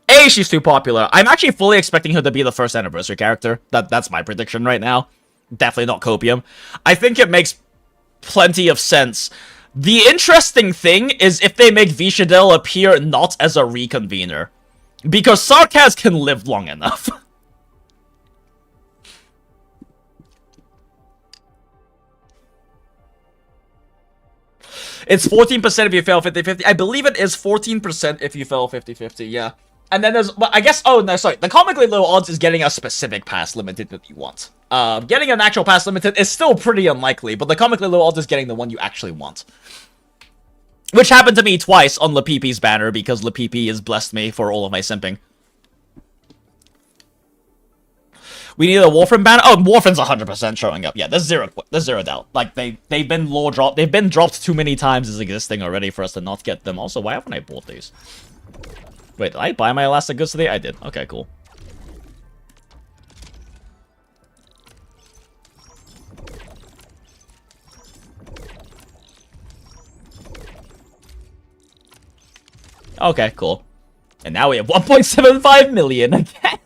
A, she's too popular. I'm actually fully expecting her to be the first anniversary character. That's my prediction right now. Definitely not Copium. I think it makes plenty of sense. The interesting thing is if they make Vishadel appear not as a reconvener. Because Sarkaz can live long enough. It's 14% if you fail 50-50. I believe it is 14% if you fail 50-50, yeah. And then there's, well, I guess, oh, no, sorry. The comically low odds is getting a specific pass limited that you want. Getting an actual pass limited is still pretty unlikely, but the comically low odds is getting the one you actually want. Which happened to me twice on LAPPIPI's banner, because LAPPIPI has blessed me for all of my simping. We need a Warframe banner. Oh, Warframe's 100% showing up. Yeah, there's zero doubt. Like, they've been lore dropped. They've been dropped too many times as existing already for us to not get them. Also, why haven't I bought these? Wait, did I buy my Elastic Goods today? I did. Okay, cool. Okay, cool. And now we have 1.75 million again.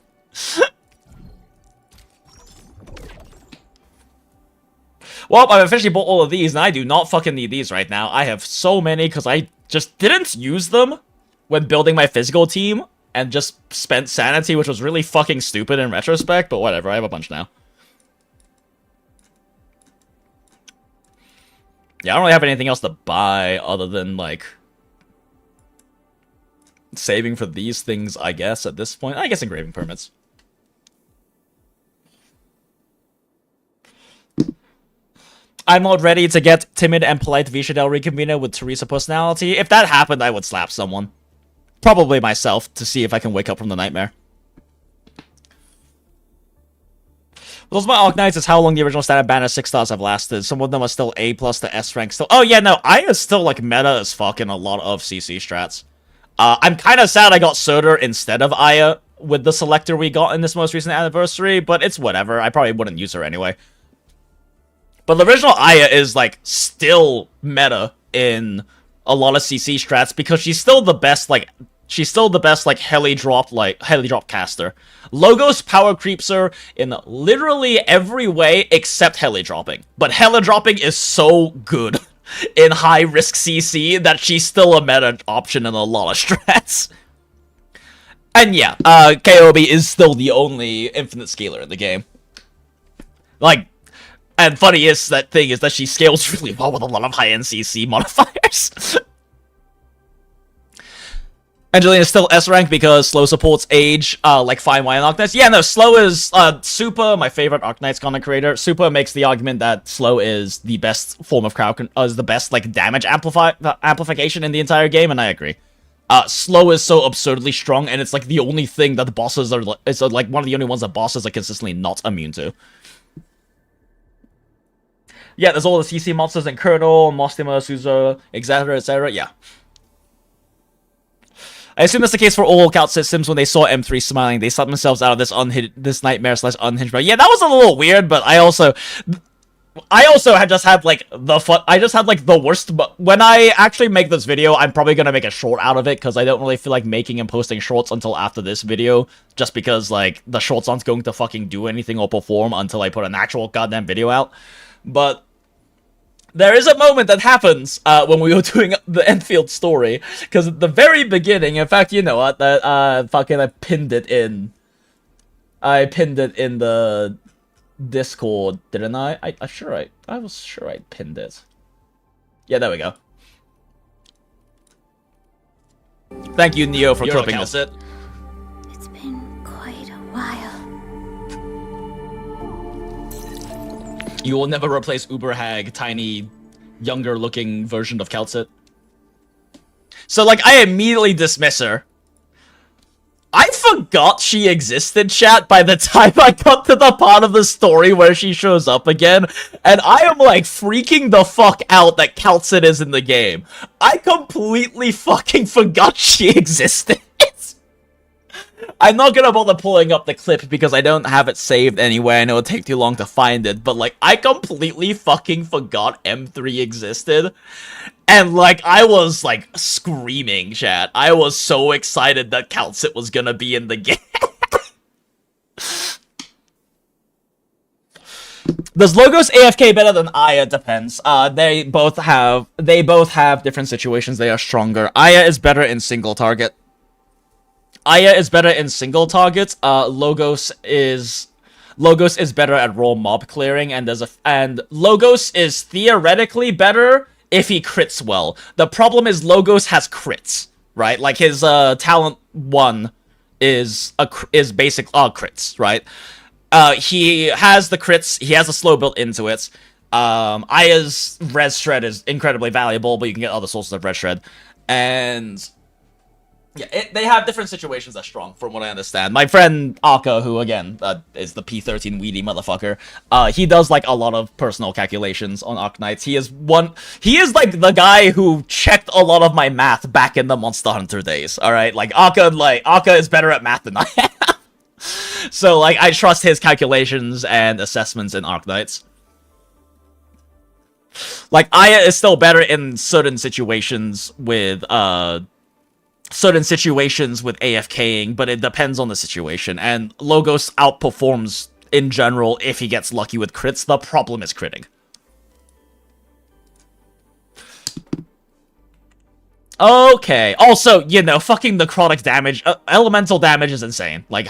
Well, I've officially bought all of these, and I do not fucking need these right now. I have so many, because I just didn't use them when building my physical team, and just spent sanity, which was really fucking stupid in retrospect, but whatever, I have a bunch now. Yeah, I don't really have anything else to buy, other than, like, saving for these things, I guess, at this point. I guess engraving permits. I'm not ready to get timid and polite Vishadel reconvener with Teresa personality. If that happened, I would slap someone. Probably myself, to see if I can wake up from the nightmare. Those my Arknights is how long the original standard banner 6 stars have lasted. Some of them are still A+ to S rank still. Oh yeah, no, Aya is still like meta as fuck in a lot of CC strats. I'm kind of sad I got Surtur instead of Aya with the selector we got in this most recent anniversary, but it's whatever. I probably wouldn't use her anyway. But the original Aya is, like, still meta in a lot of CC strats because she's still the best, heli drop caster. Logos power creeps her in literally every way except heli dropping. But heli dropping is so good in high-risk CC that she's still a meta option in a lot of strats. And yeah, Kobe is still the only infinite scaler in the game. Like, and funniest thing is that she scales really well with a lot of high-end CC modifiers. Angelina is still S rank because Slow supports age, like Fine Wine Arknights. Yeah, no, Slow is, Super, my favorite Arknights content creator. Super makes the argument that Slow is the best form of crowd, is the best, like, damage amplification in the entire game, and I agree. slow is so absurdly strong, and it's like the only thing that the bosses are, it's like one of the only ones that bosses are consistently not immune to. Yeah, there's all the CC monsters in Colonel, Mostima, Suzo, etc, etc, yeah. I assume that's the case for all Count systems. When they saw M3 smiling, they slapped themselves out of this nightmare / unhinged. But yeah, that was a little weird, but I also had just had like the worst. But when I actually make this video, I'm probably gonna make a short out of it because I don't really feel like making and posting shorts until after this video, just because like the shorts aren't going to fucking do anything or perform until I put an actual goddamn video out. But there is a moment that happens when we were doing the Enfield story, because at the very beginning, in fact, you know what, fucking I pinned it in the Discord, didn't I? I was sure I pinned it. Yeah, there we go. Thank you, Neo, for clipping this. It's been quite a while. You will never replace Uber Hag, tiny, younger-looking version of Keltsit. So, like, I immediately dismiss her. I forgot she existed, chat, by the time I got to the part of the story where she shows up again. And I am, like, freaking the fuck out that Keltsit is in the game. I completely fucking forgot she existed. I'm not gonna bother pulling up the clip because I don't have it saved anywhere and it would take too long to find it, but like, I completely fucking forgot M3 existed. And like, I was like, screaming, chat. I was so excited that Keltsit was gonna be in the game. Does Logos AFK better than Aya? Depends. They both have different situations. They are stronger. Aya is better in single target. Aya is better in single targets. Logos is better at raw mob clearing, and Logos is theoretically better if he crits well. The problem is Logos has crits, right? Like his talent 1 is basic crits, right? He has the crits. He has a slow built into it. Aya's res shred is incredibly valuable, but you can get other sources of res shred, and yeah, they have different situations that's strong, from what I understand. My friend Aka, who again is the P13 weedy motherfucker, he does like a lot of personal calculations on Arknights. He is like the guy who checked a lot of my math back in the Monster Hunter days. All right, like Aka is better at math than I am. So like, I trust his calculations and assessments in Arknights. Like, Aya is still better in certain situations with AFKing, but it depends on the situation, and Logos outperforms in general if he gets lucky with crits. The problem is critting. Okay, also, you know, fucking necrotic damage, elemental damage is insane. Like,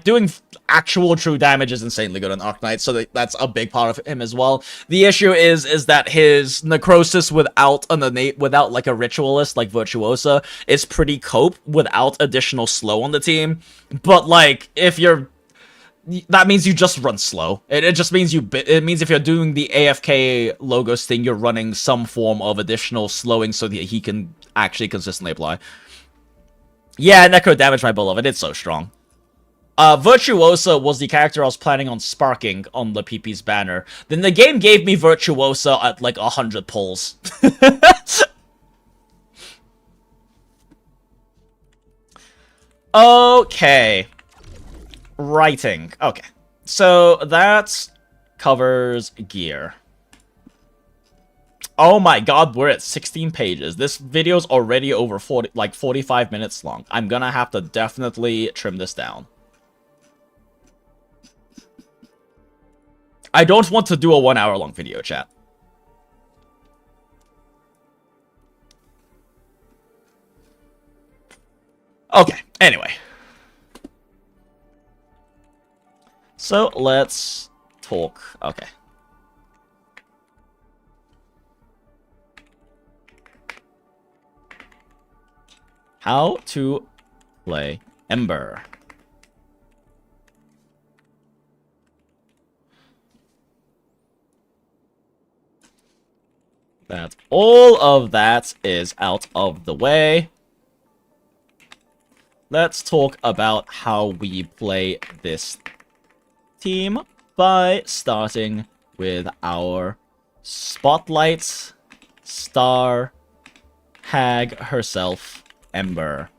doing actual true damage is insanely good on Arknight, so that's a big part of him as well. The issue is that his necrosis without like a ritualist like Virtuosa is pretty cope without additional slow on the team. But like, that means you just run slow. It just means it means if you're doing the AFK Logos thing, you're running some form of additional slowing so that he can actually consistently apply. Yeah, Necro damage, my beloved. It's so strong. Virtuosa was the character I was planning on sparking on the LAPPIPI's banner. Then the game gave me Virtuosa at like 100 pulls. Okay. Writing. Okay. So that covers gear. Oh my god, we're at 16 pages. This video's already over 45 minutes long. I'm gonna have to definitely trim this down. I don't want to do a 1 hour long video, chat. Okay, anyway. So, let's talk. Okay. How to play Ember. That all of that is out of the way. let's talk about how we play this team by starting with our spotlight star hag herself, Ember.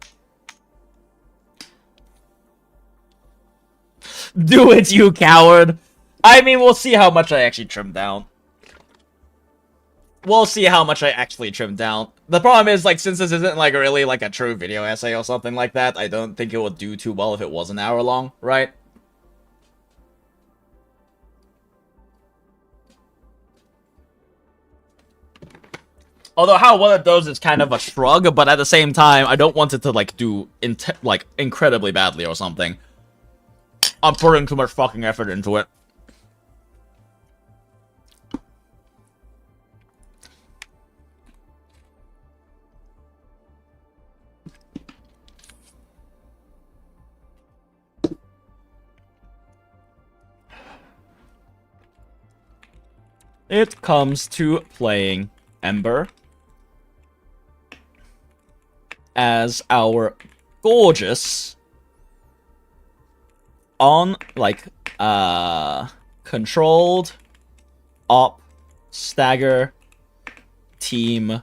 Do it, you coward! I mean, we'll see how much I actually trim down. We'll see how much I actually trim down. The problem is, like, since this isn't, like, really, like, a true video essay or something like that, I don't think it would do too well if it was an hour long, right? Although how well it does is kind of a shrug, but at the same time, I don't want it to, like, do, incredibly badly or something. I'm putting too much fucking effort into it. It comes to playing Ember as our gorgeous controlled op stagger team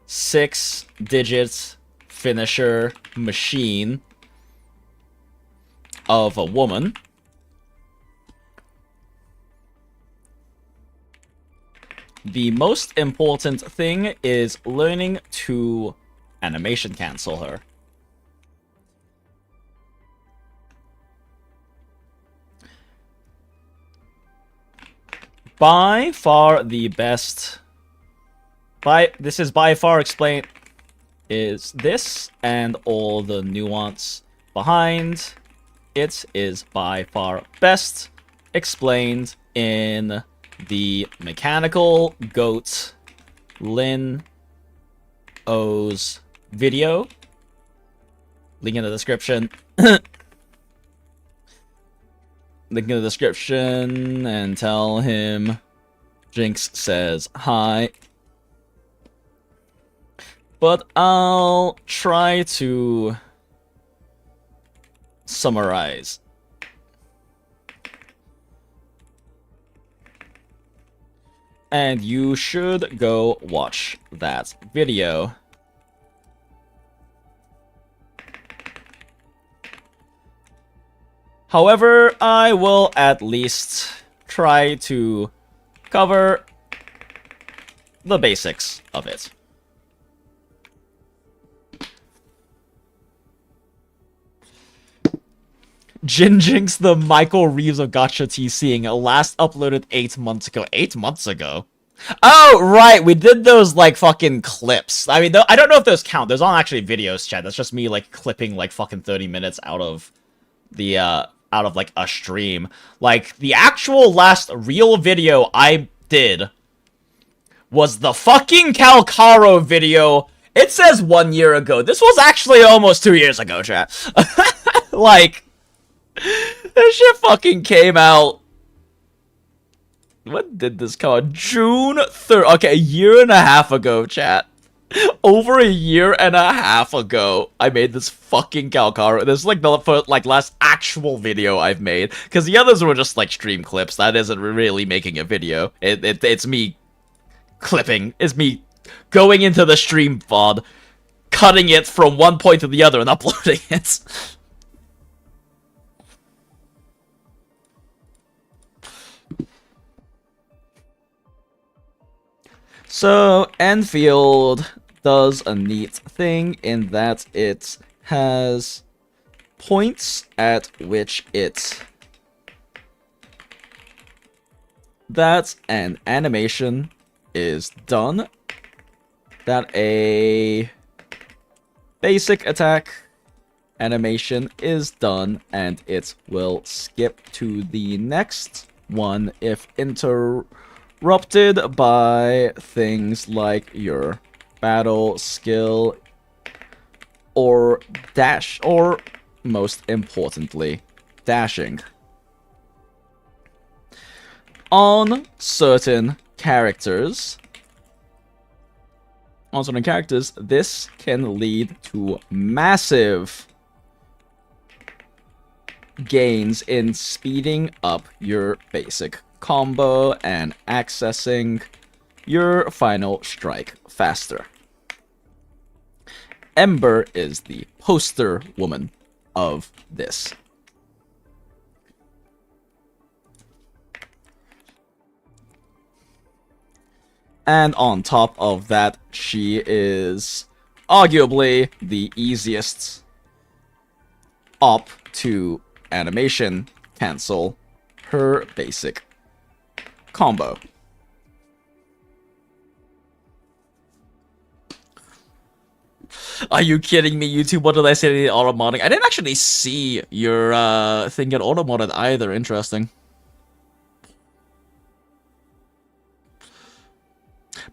6-digit finisher machine of a woman. The most important thing is learning to animation cancel her. By far the best, this is by far explained, is this and all the nuance behind it is by far best explained in the Mechanical Goat Lin O's video. Link in the description. Link in the description and tell him Jinx says hi. But I'll try to summarize. And you should go watch that video. However, I will at least try to cover the basics of it. JinJinx, the Michael Reeves of Gacha TCing, last uploaded 8 months ago. 8 months ago? Oh, right, we did those, like, fucking clips. I mean, I don't know if those count. Those aren't actually videos, chat. That's just me, like, clipping, like, fucking 30 minutes out of the, like, a stream. Like, the actual last real video I did was the fucking Calcaro video. It says 1 year ago. This was actually almost 2 years ago, chat. Like... this shit fucking came out. When did this come out? June 3rd. Okay, a year and a half ago, chat. Over a year and a half ago, I made this fucking Calcaro. This is like the last actual video I've made. Because the others were just like stream clips. That isn't really making a video. It's me clipping. It's me going into the stream VOD, cutting it from one point to the other and uploading it. So, Enfield does a neat thing in that it has points at which that an animation is done, that a basic attack animation is done, and it will skip to the next one if interrupted by things like your battle skill or dash, or most importantly, dashing. On certain characters, on certain characters, this can lead to massive gains in speeding up your basic combo and accessing your final strike faster. Ember is the poster woman of this. And on top of that, she is arguably the easiest op to animation cancel her basic combo. Are you kidding me, YouTube? What did I say to the auto modding? I didn't actually see your thing get auto modded either. Interesting.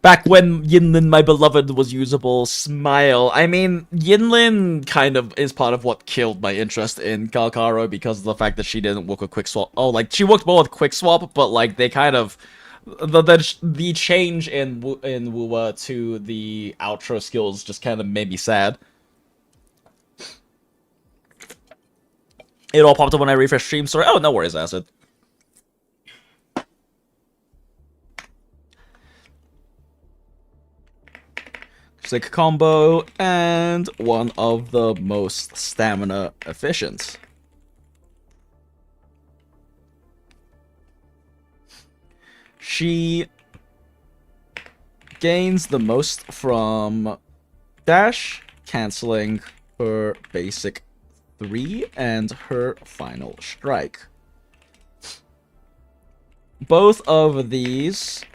Back when Yinlin, my beloved, was usable. Smile. I mean, Yinlin kind of is part of what killed my interest in Kalkaro because of the fact that she didn't work with Quick Swap. Oh, like, she worked more with Quick Swap, but, like, they kind of... The change in Wuwa to the outro skills just kind of made me sad. It all popped up when I refreshed stream, sorry. Oh, no worries, Acid. Sick combo, and one of the most stamina efficient. She gains the most from dash, canceling her basic 3 and her final strike. Both of these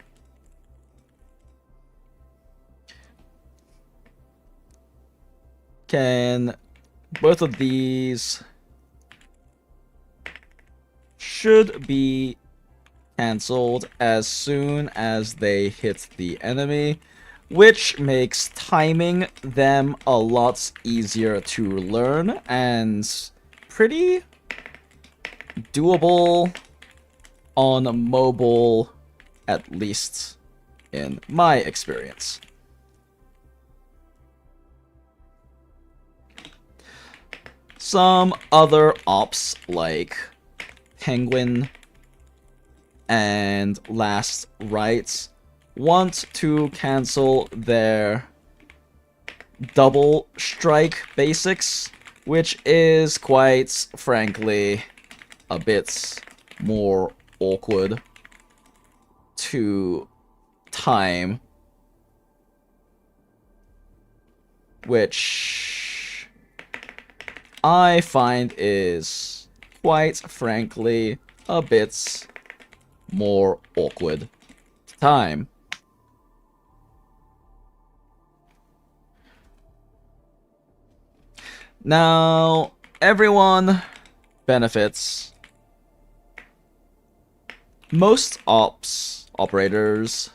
should be cancelled as soon as they hit the enemy, which makes timing them a lot easier to learn and pretty doable on mobile, at least in my experience. Some other ops like Penguin and Last Rites want to cancel their double strike basics, which is quite frankly a bit more awkward to time, which I find is quite frankly a bit more awkward time. Now, everyone benefits. Most operators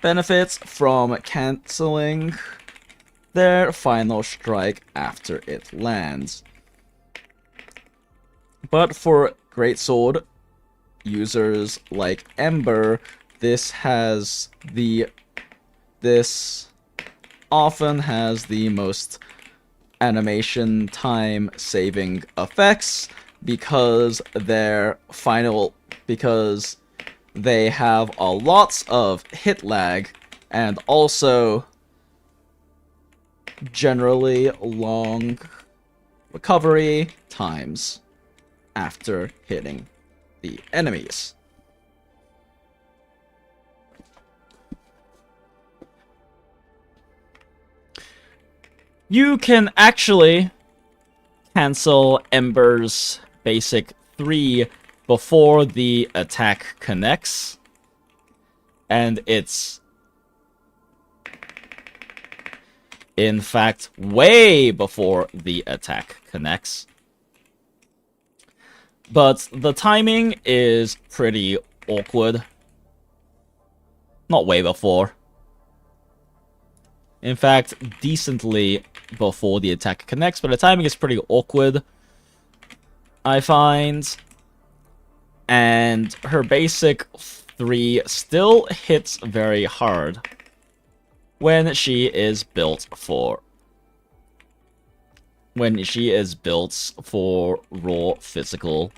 benefits from canceling their final strike after it lands. But for Greatsword users like Ember, this often has the most animation time saving effects because they have a lot of hit lag and also generally long recovery times after hitting the enemies. You can actually cancel Ember's basic 3 before the attack connects, and it's in fact way before the attack connects. But the timing is pretty awkward. Not way before. In fact, decently before the attack connects, but the timing is pretty awkward, I find. And her basic 3 still hits very hard. when she is built for raw physical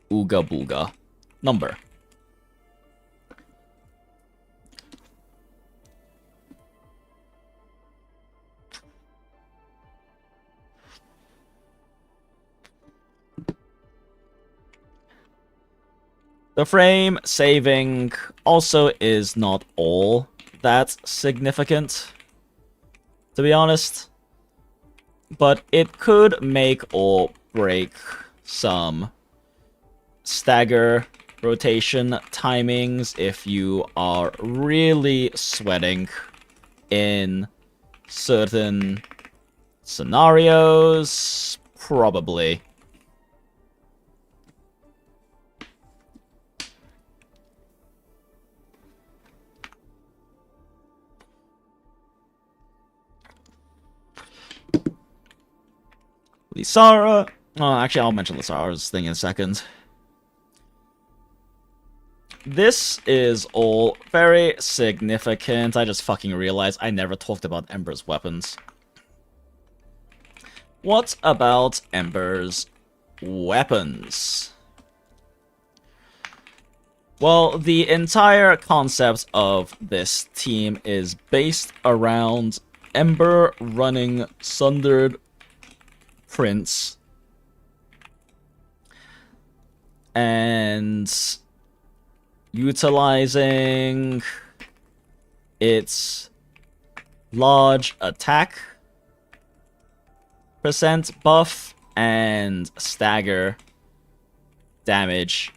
ooga booga number. The frame saving also is not all that significant, to be honest, but it could make or break some stagger rotation timings if you are really sweating in certain scenarios, probably. Lysara. Oh, actually, I'll mention Lysara's thing in a second. This is all very significant. I just fucking realized I never talked about Ember's weapons. What about Ember's weapons? Well, the entire concept of this team is based around Ember running Sundered Prince and utilizing its large attack percent buff and stagger damage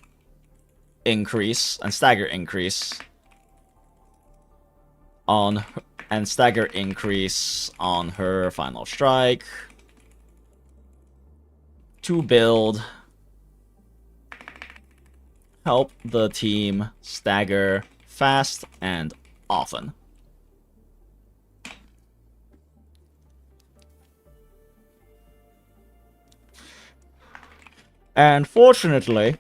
increase and stagger increase on her final strike to help the team stagger fast and often. And fortunately,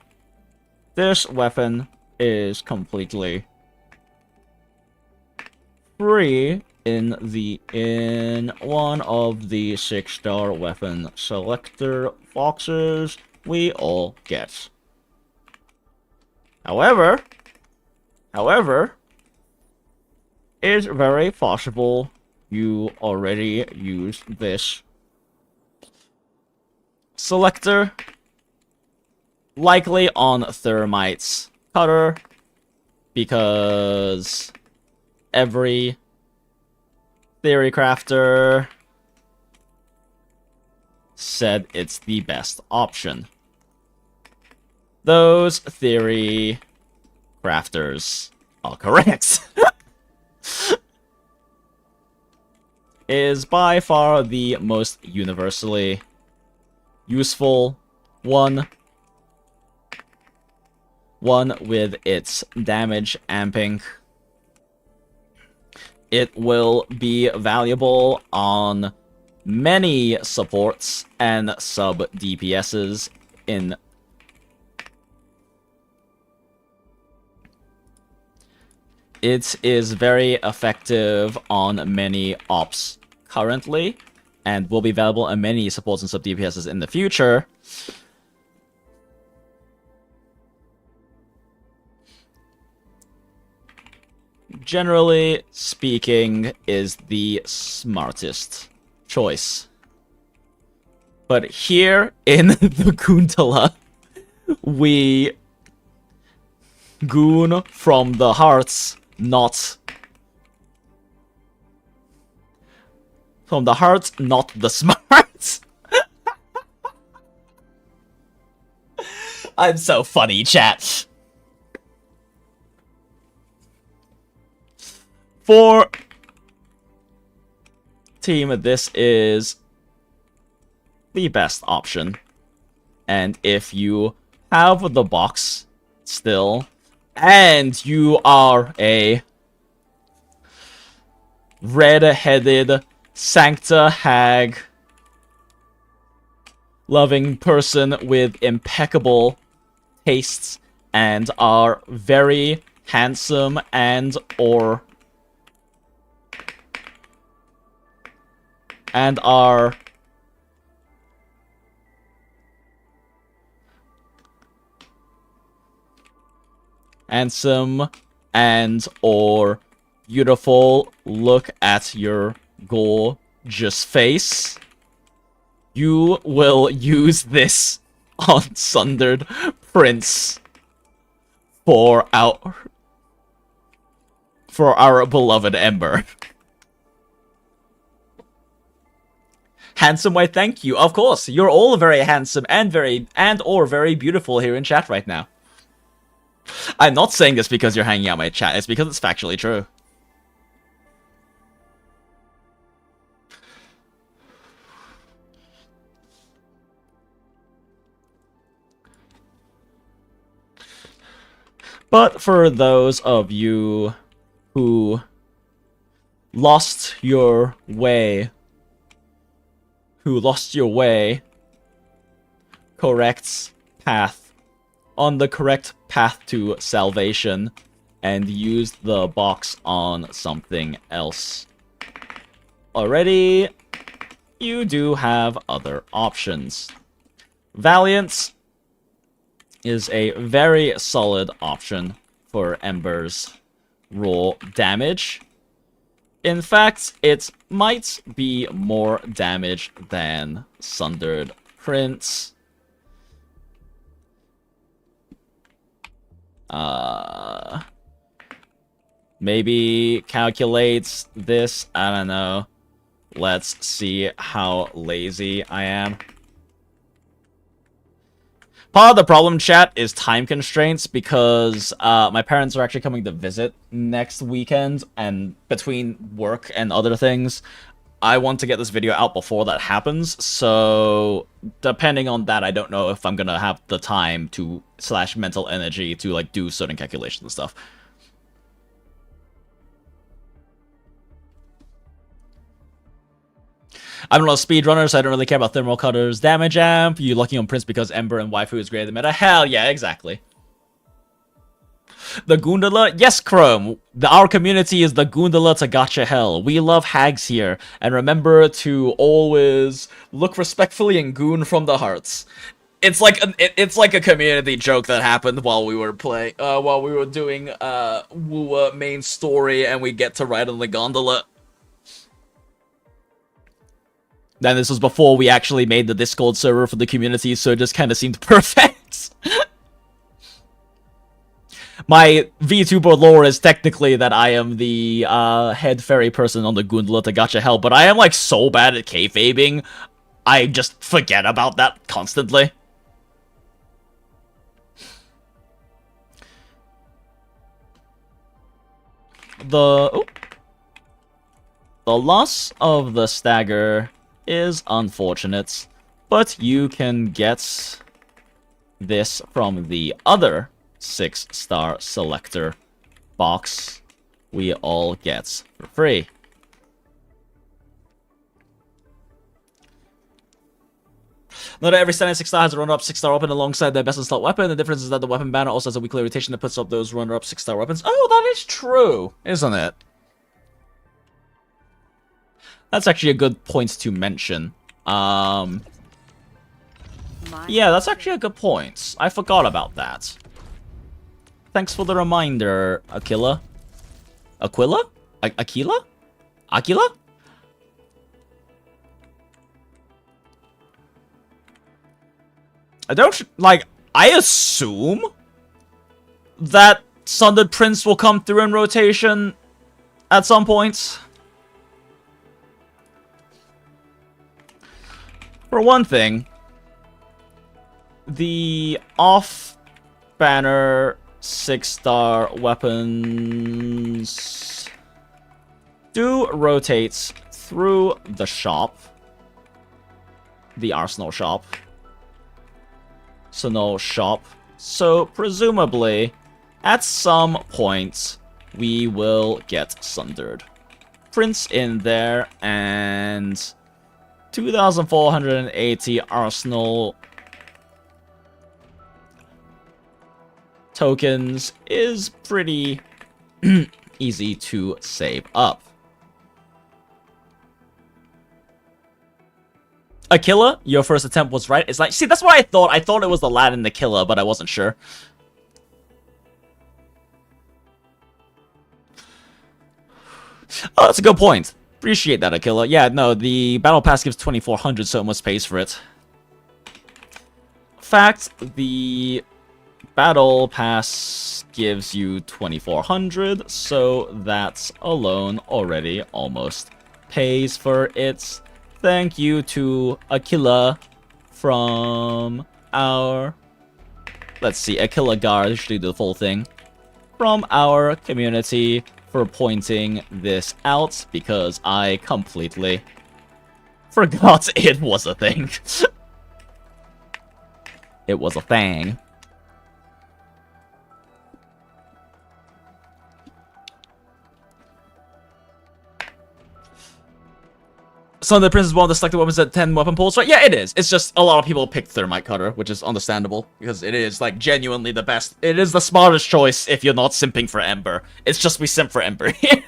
this weapon is completely free in one of the 6-star weapon selector boxes we all get. However, it's very possible you already used this selector, likely on Thermite's cutter, because every theory crafter said it's the best option. Those theory crafters are correct. Is by far the most universally useful one with its damage amping. It will be valuable on many supports and sub DPSs in it is very effective on many ops currently, and will be valuable on many supports and sub DPSs in the future. Generally speaking, is the smartest choice. But here in the Goondola, we goon from the hearts, not from the heart, not the smarts. I'm so funny, chat. For team, this is the best option. And if you have the box still, and you are a red-headed Sancta Hag loving person with impeccable tastes and are very handsome and or and are handsome and or beautiful, look at your gorgeous face. You will use this on Sundered Prince for our beloved Ember. Handsome, why thank you. Of course, you're all very handsome and very beautiful here in chat right now. I'm not saying this because you're hanging out my chat, it's because it's factually true. But for those of you who lost your way, correct path, on the correct path to salvation, and used the box on something else already, you do have other options. Valiant is a very solid option for Ember's raw damage. In fact, it might be more damage than Sundered Prince. Maybe calculates this, I don't know. Let's see how lazy I am. Part of the problem, chat, is time constraints because my parents are actually coming to visit next weekend, and between work and other things, I want to get this video out before that happens, so depending on that, I don't know if I'm gonna have the time to / mental energy to like do certain calculations and stuff. I'm not a speedrunner, so I don't really care about thermal cutters. Damage amp, you lucky on Prince because Ember and Waifu is greater than meta. Hell yeah, exactly. The Goondola? Yes, Chrome. Our community is the Goondola To Gacha Hell. We love Hags here. And remember to always look respectfully and Goon from the hearts. It's like a community joke that happened while we were playing, while we were doing Wu main story, and we get to ride on the gondola. Then this was before we actually made the Discord server for the community, so it just kind of seemed perfect. My VTuber lore is technically that I am the head fairy person on the Goondola To Gacha Hell, but I am like so bad at kayfabing, I just forget about that constantly. The loss of the Stagger is unfortunate, but you can get this from the other 6-star selector box we all get for free. Not every standing 6-star has a runner-up 6-star weapon alongside their best in slot weapon. The difference is that the weapon banner also has a weekly rotation that puts up those runner-up 6-star weapons. Oh, that is true, isn't it? That's actually a good point to mention. Yeah, that's actually a good point. I forgot about that. Thanks for the reminder, Aquila. Aquila? Aquila? Aquila? I don't, like, I assume that Sundered Prince will come through in rotation at some point. For one thing, the off-banner 6-star weapons do rotate through the shop, the arsenal shop. So no shop. So presumably, at some point, we will get Sundered Prince in there, and 2,480 arsenal tokens is pretty easy to save up. Aquila, your first attempt was right. It's like, see, that's what I thought. I thought it was the Latin Aquila, but I wasn't sure. Oh, that's a good point. Appreciate that, Aquila. Yeah, no, the Battle Pass gives 2,400, so it must pays for it. Fact, the Battle Pass gives you 2,400, so that alone already almost pays for it. Thank you to Aquila from our... Let's see, Aquila Guard should do the full thing. From our community for pointing this out, because I completely forgot it was a thing. It was a thing. Some of the princes want to select the weapons at 10 weapon pools, right? Yeah, it is. It's just a lot of people pick Thermite Cutter, which is understandable, because it is, like, genuinely the best. It is the smartest choice if you're not simping for Ember. It's just we simp for Ember here.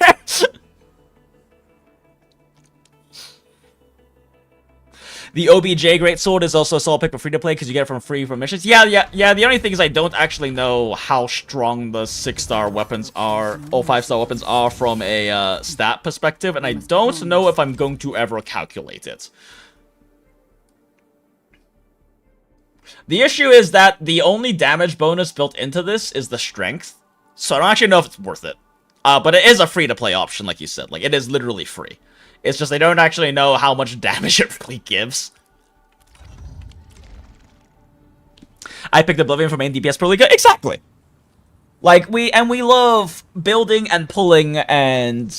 The OBJ Greatsword is also a solid pick for free-to-play because you get it from free from missions. Yeah, the only thing is I don't actually know how strong the 6-star weapons are, or 5-star weapons are from a stat perspective, and I don't know if I'm going to ever calculate it. The issue is that the only damage bonus built into this is the strength, so I don't actually know if it's worth it. But it is a free-to-play option, like you said. Like, it is literally free. It's just I don't actually know how much damage it really gives. I picked Oblivion for main DPS Pro League. Exactly. Like, we love building and pulling and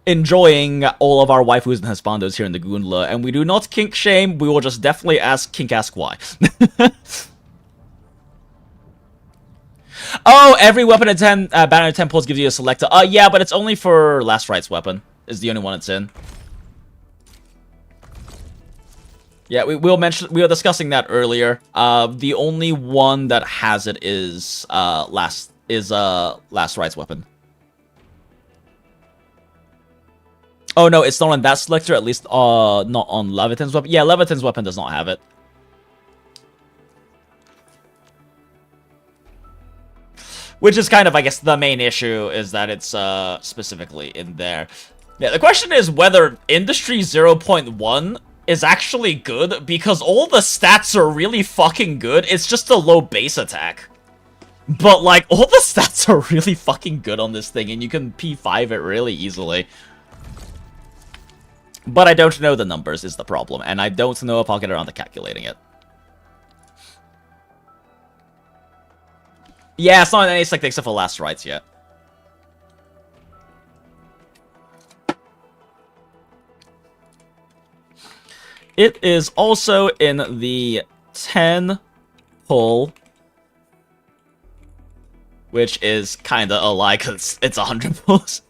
enjoying all of our waifus and husbandos here in the Goondola, and we do not kink shame. We will just definitely ask why. Oh, every weapon at 10 banner at 10 pulls gives you a selector. Yeah, but it's only for Last Right's weapon. Is the only one it's in. Yeah, we were discussing that earlier. The only one that has it is Last Right's weapon. Oh no, it's not on that selector, at least not on Levitin's weapon. Yeah, Levitin's weapon does not have it. Which is kind of, I guess, the main issue is that it's specifically in there. Yeah, the question is whether Industry 0.1 is actually good, because all the stats are really fucking good. It's just a low base attack. But, like, all the stats are really fucking good on this thing, and you can P5 it really easily. But I don't know the numbers is the problem, and I don't know if I'll get around to calculating it. Yeah, it's not in any select except for Last Rights yet. It is also in the 10 pull, which is kind of a lie because it's 100 pulls.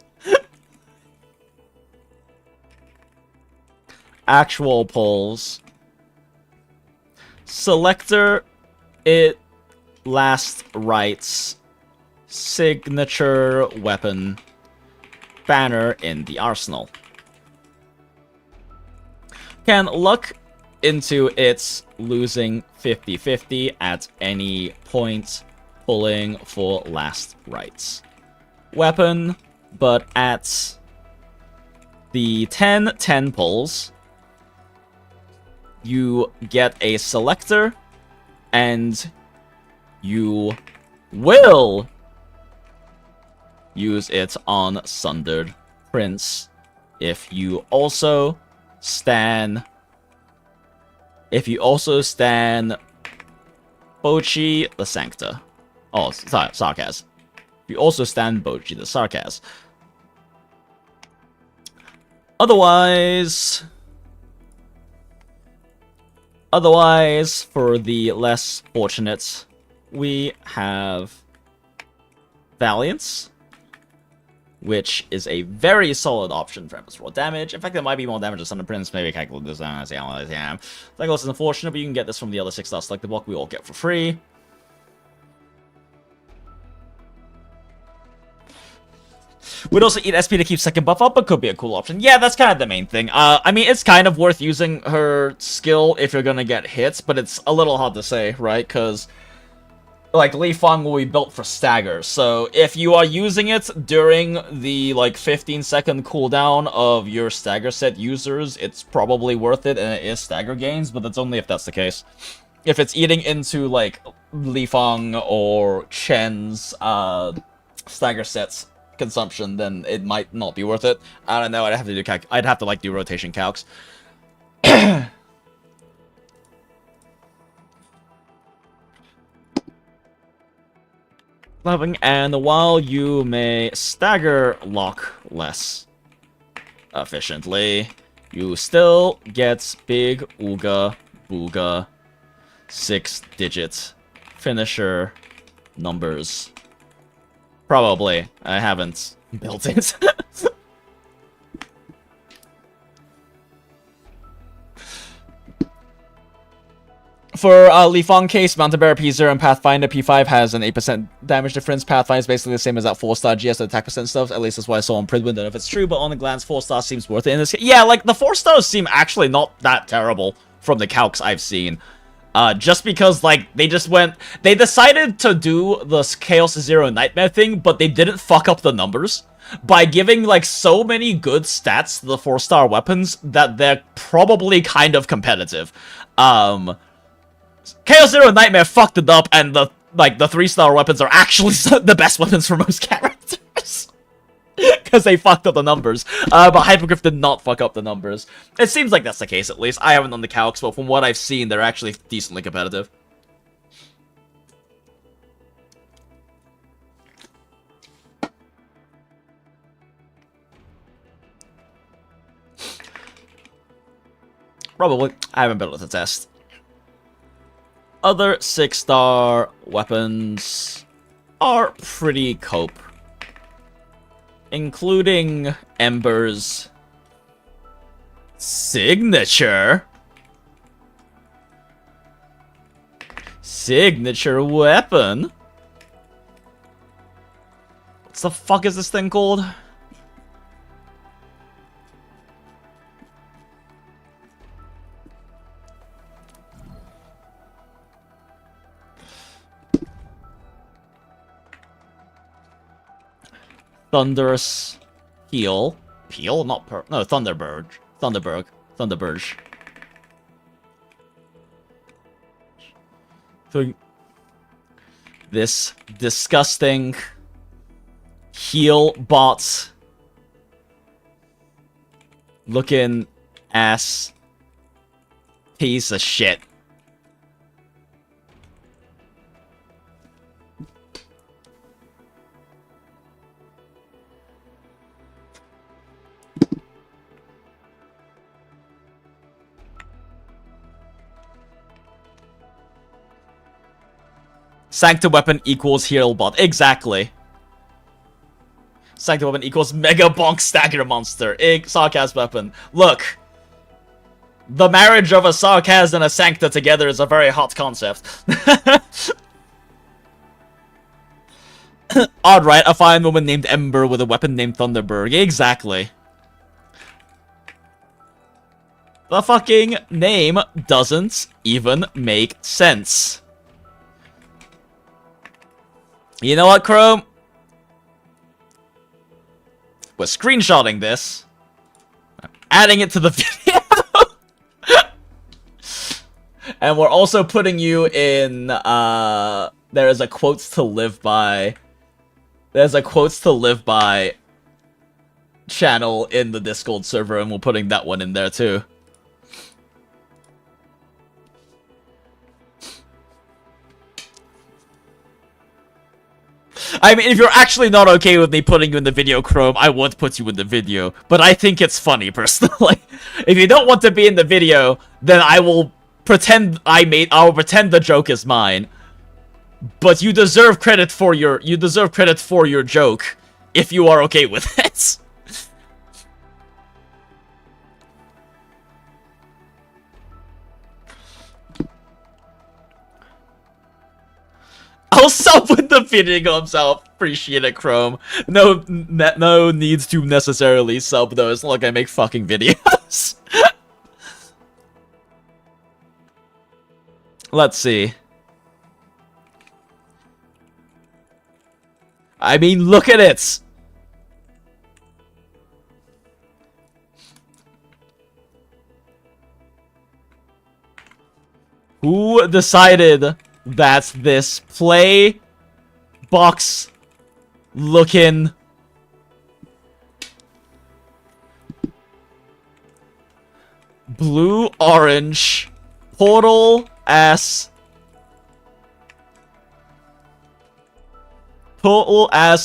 Actual pulls. Selector, it Last Rights, signature weapon, banner in the arsenal. Can luck into its losing 50-50 at any point, pulling for Last Rights. Weapon, but at the 10 pulls, you get a selector, and you will use it on Sundered Prince if you also stan Bochi the Sancta. Oh, Sarkaz. If you also stan Bochi the Sarkaz. Otherwise, for the less fortunate, we have Valiance, which is a very solid option for Emperor's Raw damage. In fact, there might be more damage than Thunder Prince. Maybe I calculate this down as I am. That is unfortunate, but you can get this from the other 6-star selected block we all get for free. Would also eat SP to keep second buff up, but could be a cool option. Yeah, that's kind of the main thing. I mean, it's kind of worth using her skill if you're gonna get hits, but it's a little hard to say, right? Because, like, Li Fang will be built for Stagger, so if you are using it during the, like, 15-second cooldown of your Stagger set users, it's probably worth it, and it is Stagger gains, but that's only if that's the case. If it's eating into, like, Li Fang or Chen's, Stagger sets consumption, then it might not be worth it. I don't know, I'd have to do I'd have to, like, do rotation calcs. Loving, and while you may stagger lock less efficiently, you still get big ooga booga 6-digit finisher numbers. Probably. I haven't built it. For Li Fang case, Mountain Bear P0 and Pathfinder P5 has an 8% damage difference. Pathfinder is basically the same as that 4-star GS attack percent stuff. At least that's what I saw on Pridwin. Don't know if it's true, but on a glance, 4-star seems worth it in this case. Yeah, like, the 4-stars seem actually not that terrible from the calcs I've seen. Just because, like, they decided to do the Chaos Zero Nightmare thing, but they didn't fuck up the numbers by giving, like, so many good stats to the 4-star weapons that they're probably kind of competitive. Chaos Zero Nightmare fucked it up, and the 3-star weapons are actually the best weapons for most characters. Because they fucked up the numbers. But Hypergriff did not fuck up the numbers. It seems like that's the case, at least. I haven't done the calcs, but from what I've seen, they're actually decently competitive. Probably. I haven't built it to test. Other 6-star weapons are pretty cope. Including Ember's signature weapon. What the fuck is this thing called? Thunderous Heel. Peel? Not per... No, Thunderbird. Thunderburge. So, this disgusting heel bot looking ass piece of shit. Sanctum weapon equals heal bot. Exactly. Sanctum weapon equals mega bonk stagger monster. Sarcasm weapon. Look. The marriage of a Sarkaz and a Sancta together is a very hot concept. Odd, right? A fine woman named Ember with a weapon named Thunderbird. Exactly. The fucking name doesn't even make sense. You know what, Chrome? We're screenshotting this. Adding it to the video. And we're also putting you in, there is a quotes to live by. There's a quotes to live by channel in the Discord server, and we're putting that one in there too. I mean, if you're actually not okay with me putting you in the video, Chrome, I would put you in the video. But I think it's funny, personally. If you don't want to be in the video, then I will pretend I'll pretend the joke is mine. But you deserve credit for your joke if you are okay with it. I'll sub with the feeding himself. Appreciate it, Chrome. No needs to necessarily sub though. It's not like I make fucking videos. Let's see. I mean, look at it. Who decided that this play box looking blue orange portal ass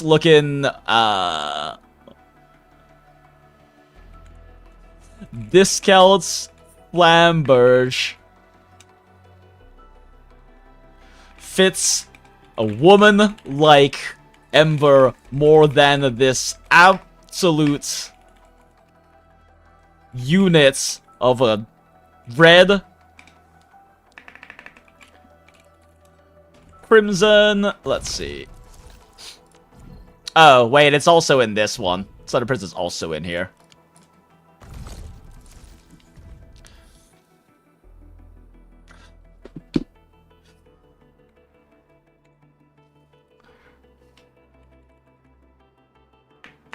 looking discounts flamberge fits a woman like Ember more than this absolute unit of a red, crimson. Let's see. Oh, wait, it's also in this one. Southern Prince is also in here.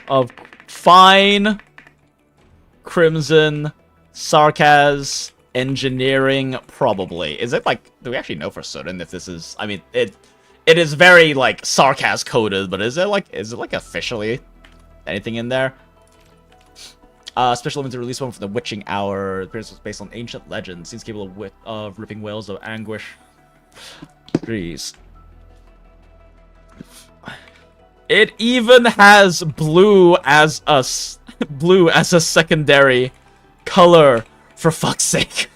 Of fine crimson sarcasm engineering, probably. Is it like, do we actually know for certain if this is, I mean, it is very like sarcasm coded, but is it like officially anything in there? Special limited release one from the Witching Hour. The appearance was based on ancient legends. Seems capable of ripping wails of anguish. Jeez. It even has blue as a secondary color, for fuck's sake.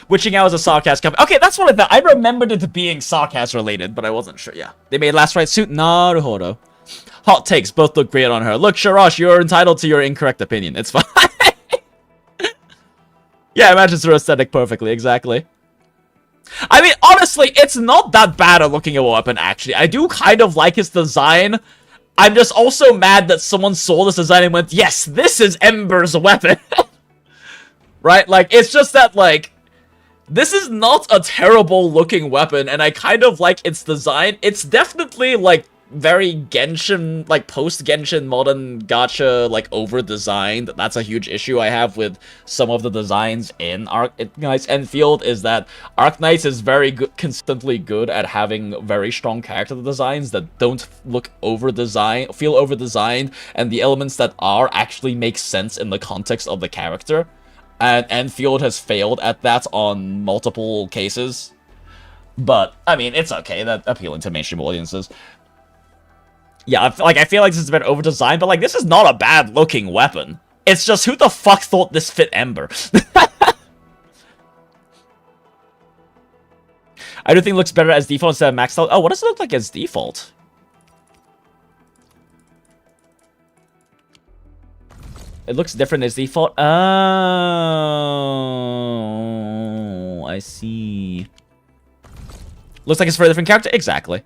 Witching Hour is a sarcasm company. Okay, that's what I thought. I remembered it being sarcasm related, but I wasn't sure. Yeah. They made Last Right Suit. Naruhodo. Hot takes. Both look great on her. Look, Sharash, you're entitled to your incorrect opinion. It's fine. Yeah, it matches her aesthetic perfectly. Exactly. I mean, honestly, it's not that bad at looking at a weapon, actually. I do kind of like his design. I'm just also mad that someone saw this design and went, yes, this is Ember's weapon. Right? Like, it's just that, like, this is not a terrible looking weapon, and I kind of like its design. It's definitely, like, very Genshin, like, post-Genshin modern gacha, like, over-designed. That's a huge issue I have with some of the designs in Arknight's Enfield, is that Arknights is very good, consistently good at having very strong character designs that don't look over-designed, feel over-designed, and the elements that are actually make sense in the context of the character. And Enfield has failed at that on multiple cases. But, I mean, it's okay. That's appealing to mainstream audiences. Yeah, I feel like this is a bit over-designed, but, like, this is not a bad-looking weapon. It's just, who the fuck thought this fit Ember? I do think it looks better as default instead of maxed out. Oh, what does it look like as default? It looks different as default. Oh, I see. Looks like it's for a different character? Exactly.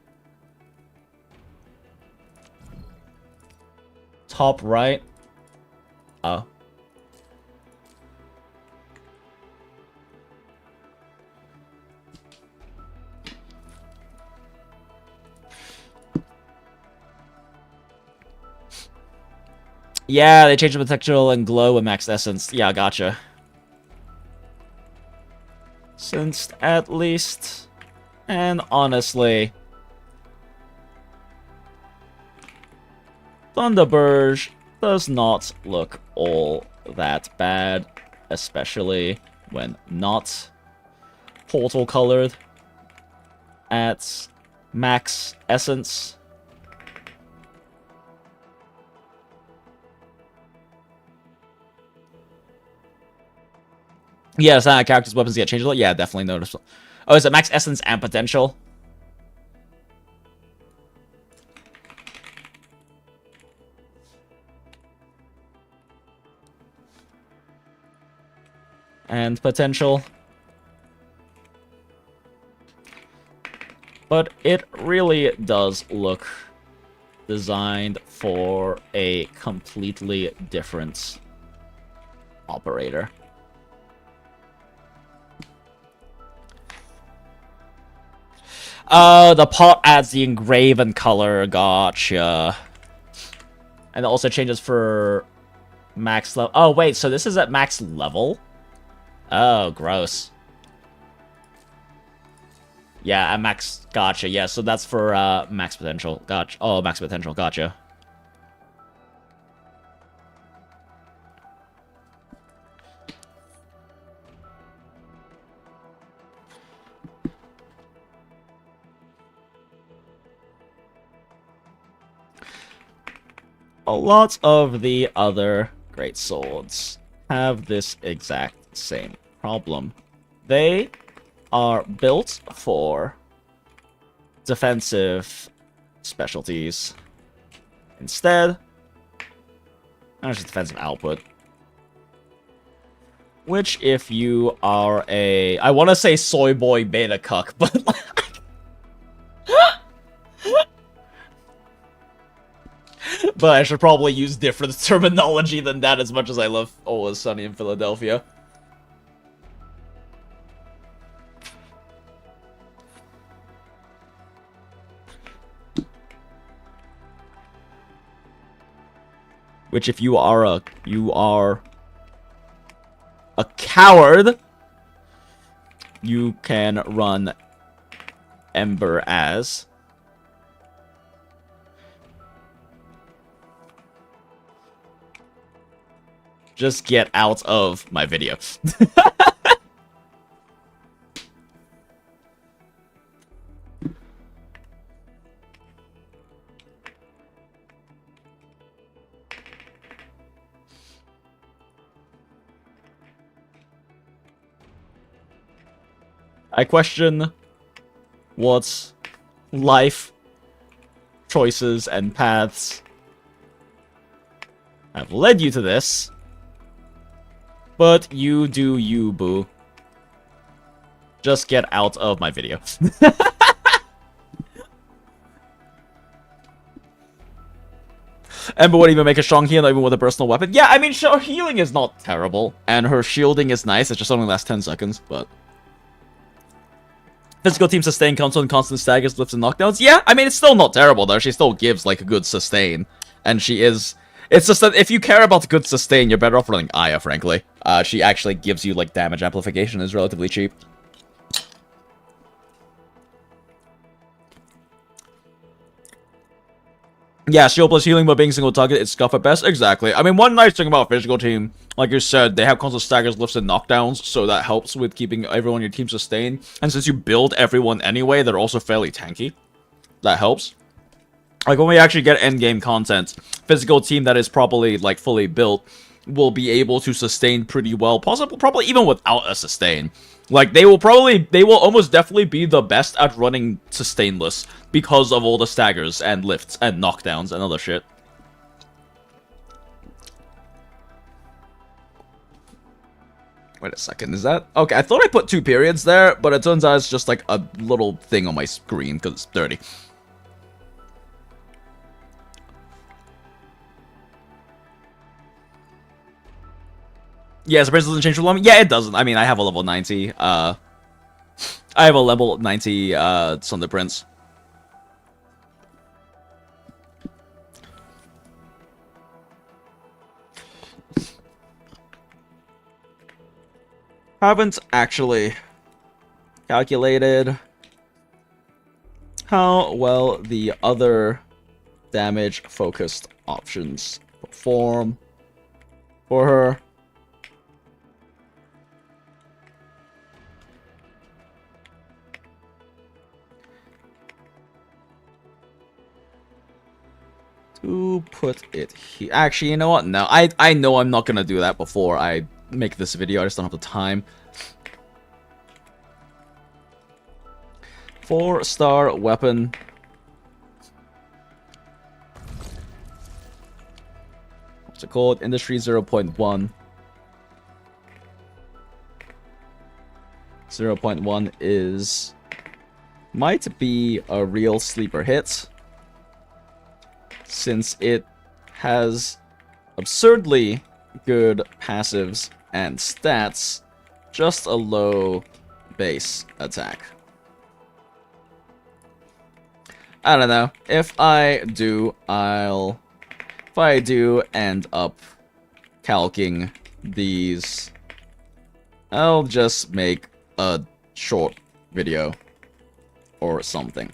Top right. Oh. Yeah, they changed the textural and glow with max essence. Yeah, gotcha. Sensed at least. And honestly, Thunderbird does not look all that bad, especially when not portal colored at max essence. Yeah, it's not characters' weapons get changed a lot. Yeah, definitely noticeable. Oh, is it max essence and potential? and potential. But it really does look designed for a completely different operator. The pot adds the engraven color, gotcha. And it also changes for max level. Oh, wait, so this is at max level? Oh, gross. Yeah, at max, gotcha, yeah, so that's for, max potential, gotcha. Oh, max potential, gotcha. A lot of the other great swords have this exact same problem. They are built for defensive specialties. Instead, there's just defensive output. Which, if you are a... I want to say soy boy beta cuck, but... But I should probably use different terminology than that, as much as I love Always Sunny in Philadelphia. Which, if you are a coward, you can run Ember as. Just get out of my video. I question what life choices and paths have led you to this. But you do you, boo. Just get out of my video. Ember won't even make a strong heal, not even with a personal weapon. Yeah, I mean, her healing is not terrible. And her shielding is nice. It just only lasts 10 seconds, but... Physical team sustain counts on constant staggers, lifts, and knockdowns. Yeah, I mean, it's still not terrible, though. She still gives, like, a good sustain. And she is... It's just that if you care about good sustain, you're better off running Aya, frankly. She actually gives you, like, damage amplification, is relatively cheap. Yeah, shield plus healing by being single target, it's scuff at best. Exactly. I mean, one nice thing about physical team, like you said, they have constant staggers, lifts, and knockdowns, so that helps with keeping everyone in your team sustained. And since you build everyone anyway, they're also fairly tanky. That helps. Like, when we actually get endgame content, physical team that is properly, like, fully built will be able to sustain pretty well, probably even without a sustain. Like, they will almost definitely be the best at running sustainless because of all the staggers and lifts and knockdowns and other shit. Wait a second, is that... Okay, I thought I put 2 periods there, but it turns out it's just, like, a little thing on my screen because it's dirty. Yeah, Surprise doesn't change for long. Yeah, it doesn't. I mean, I have a level 90. I have a level 90 Thunder Prince. Haven't actually calculated how well the other damage-focused options perform for her. To put it here. Actually, you know what? No, I know I'm not gonna do that before I make this video. I just don't have the time. 4-star weapon. What's it called? Industry 0.1. 0.1 is... might be a real sleeper hit, since it has absurdly good passives and stats, just a low base attack. I don't know. If I do end up calcing these, I'll just make a short video or something.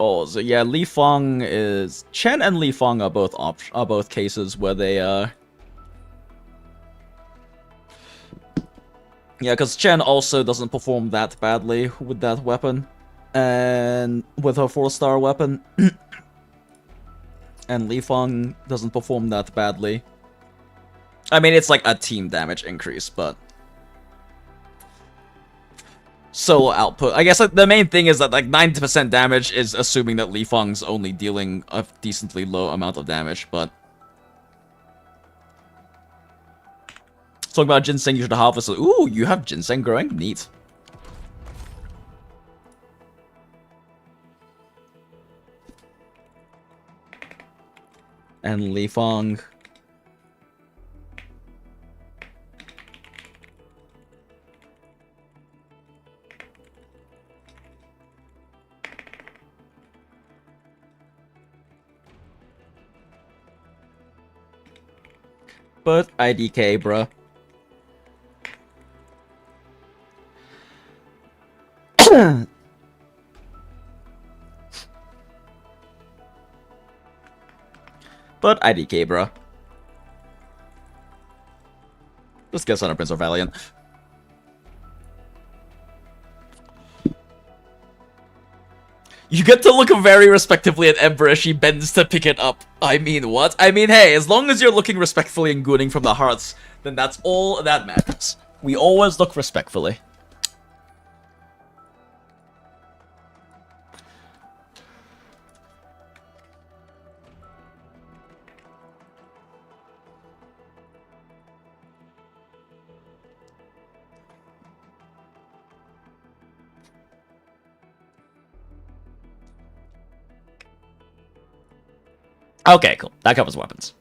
Oh, so yeah, Li Feng is... Chen and Li Feng are both cases where they, Yeah, because Chen also doesn't perform that badly with that weapon. And with her 4-star weapon. And Li Feng doesn't perform that badly. I mean, it's like a team damage increase, but... solo output. I guess like, the main thing is that like 90% damage is assuming that Li Feng's only dealing a decently low amount of damage, but... Talking about ginseng, you should harvest. Ooh, you have ginseng growing? Neat. And Li Feng. But IDK, bruh. But IDK, bruh. Just guess on a Prince of Valiant. You get to look very respectively at Ember as she bends to pick it up. I mean, what? I mean, hey, as long as you're looking respectfully and gooning from the hearts, then that's all that matters. We always look respectfully. Okay, cool. That covers weapons.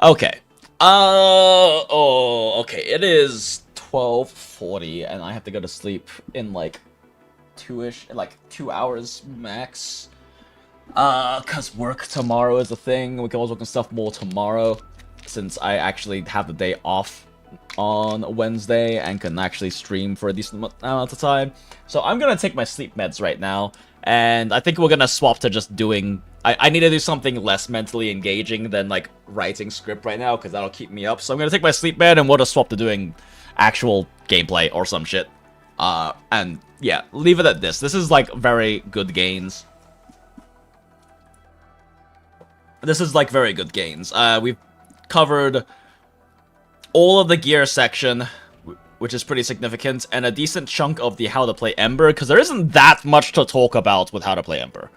Okay. Oh, okay. It is 12:40, and I have to go to sleep in like 2 hours max. Cause work tomorrow is a thing. We can always work on stuff more tomorrow, since I actually have the day off on Wednesday and can actually stream for a decent amount of time. So I'm gonna take my sleep meds right now. And I think we're gonna swap to just doing... I need to do something less mentally engaging than, like, writing script right now, because that'll keep me up. So I'm gonna take my sleep med, and we'll just swap to doing actual gameplay or some shit. And, yeah, leave it at this. This is, like, very good gains. This is, like, very good gains. We've covered all of the gear section, which is pretty significant, and a decent chunk of the how to play Ember, because there isn't that much to talk about with how to play Ember.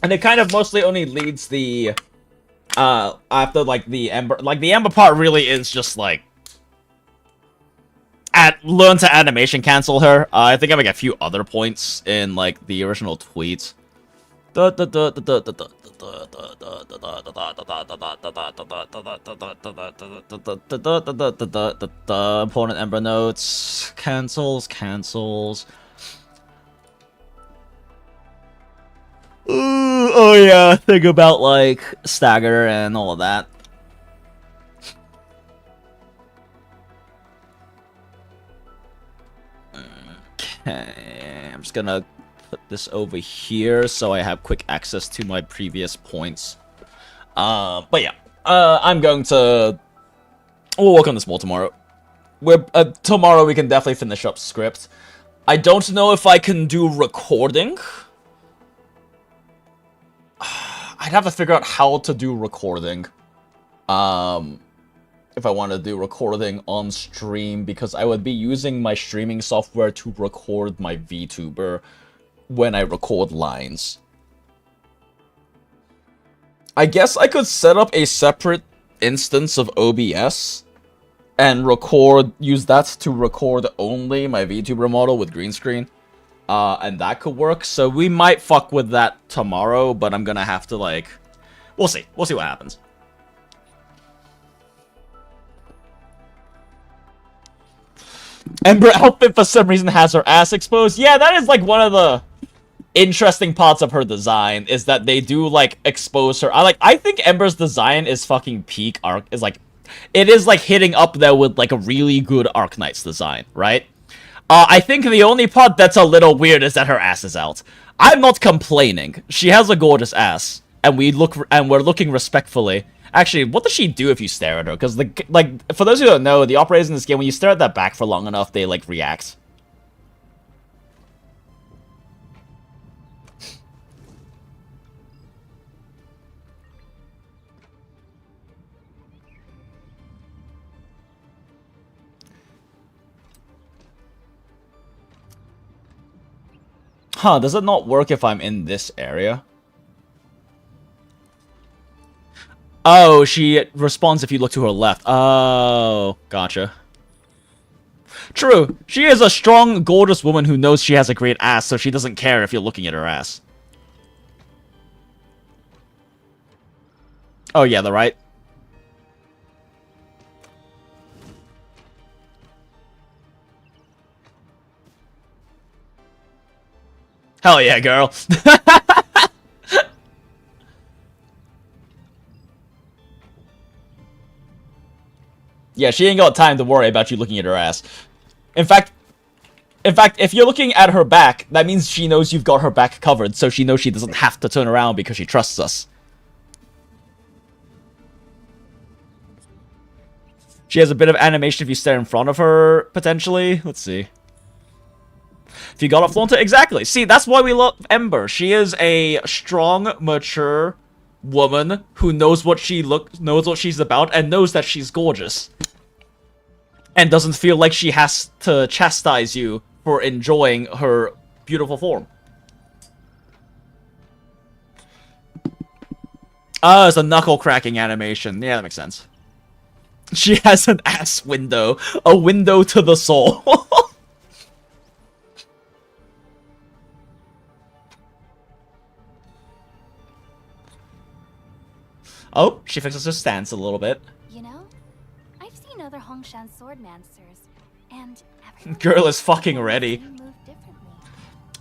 And it kind of mostly only leads the, after, like, the Ember part really is just, like, learn to animation cancel her. I think I make a few other points in, like, the original tweet. Opponent Ember notes. Cancels. Oh yeah, think about like Stagger and all of that. Okay, I'm just gonna put this over here so I have quick access to my previous points. But yeah, I'm going to... We'll work on this more tomorrow. Tomorrow we can definitely finish up script. I don't know if I can do recording. I'd have to figure out how to do recording. if I want to do recording on stream, because I would be using my streaming software to record my VTuber when I record lines. I guess I could set up a separate instance of OBS and use that to record only my VTuber model with green screen. And that could work, so we might fuck with that tomorrow, but I'm gonna have to, like... We'll see. We'll see what happens. Ember outfit for some reason has her ass exposed. Yeah, that is, like, one of the interesting parts of her design, is that they do, like, expose her. I think Ember's design is fucking peak Arc, is, like... It is, like, hitting up there with, like, a really good Arknight's design, right? I think the only part that's a little weird is that her ass is out. I'm not complaining. She has a gorgeous ass, and we're looking respectfully. Actually, what does she do if you stare at her? Because, like, for those who don't know, the operators in this game, when you stare at that back for long enough, they, like, react. Huh, does it not work if I'm in this area? Oh, she responds if you look to her left. Oh, gotcha. True. She is a strong, gorgeous woman who knows she has a great ass, so she doesn't care if you're looking at her ass. Oh, yeah, the right. Hell yeah, girl. Yeah, she ain't got time to worry about you looking at her ass. In fact, if you're looking at her back, that means she knows you've got her back covered, so she knows she doesn't have to turn around because she trusts us. She has a bit of animation if you stare in front of her, potentially. Let's see. If you gotta flaunt it, exactly. See, that's why we love Ember. She is a strong, mature woman who knows what knows what she's about, and knows that she's gorgeous. And doesn't feel like she has to chastise you for enjoying her beautiful form. Oh, it's a knuckle cracking animation. Yeah, that makes sense. She has an ass window. A window to the soul. Oh, she fixes her stance a little bit. You know, I've seen other Hongshan swordmancers, and Girl is fucking ready. move differently.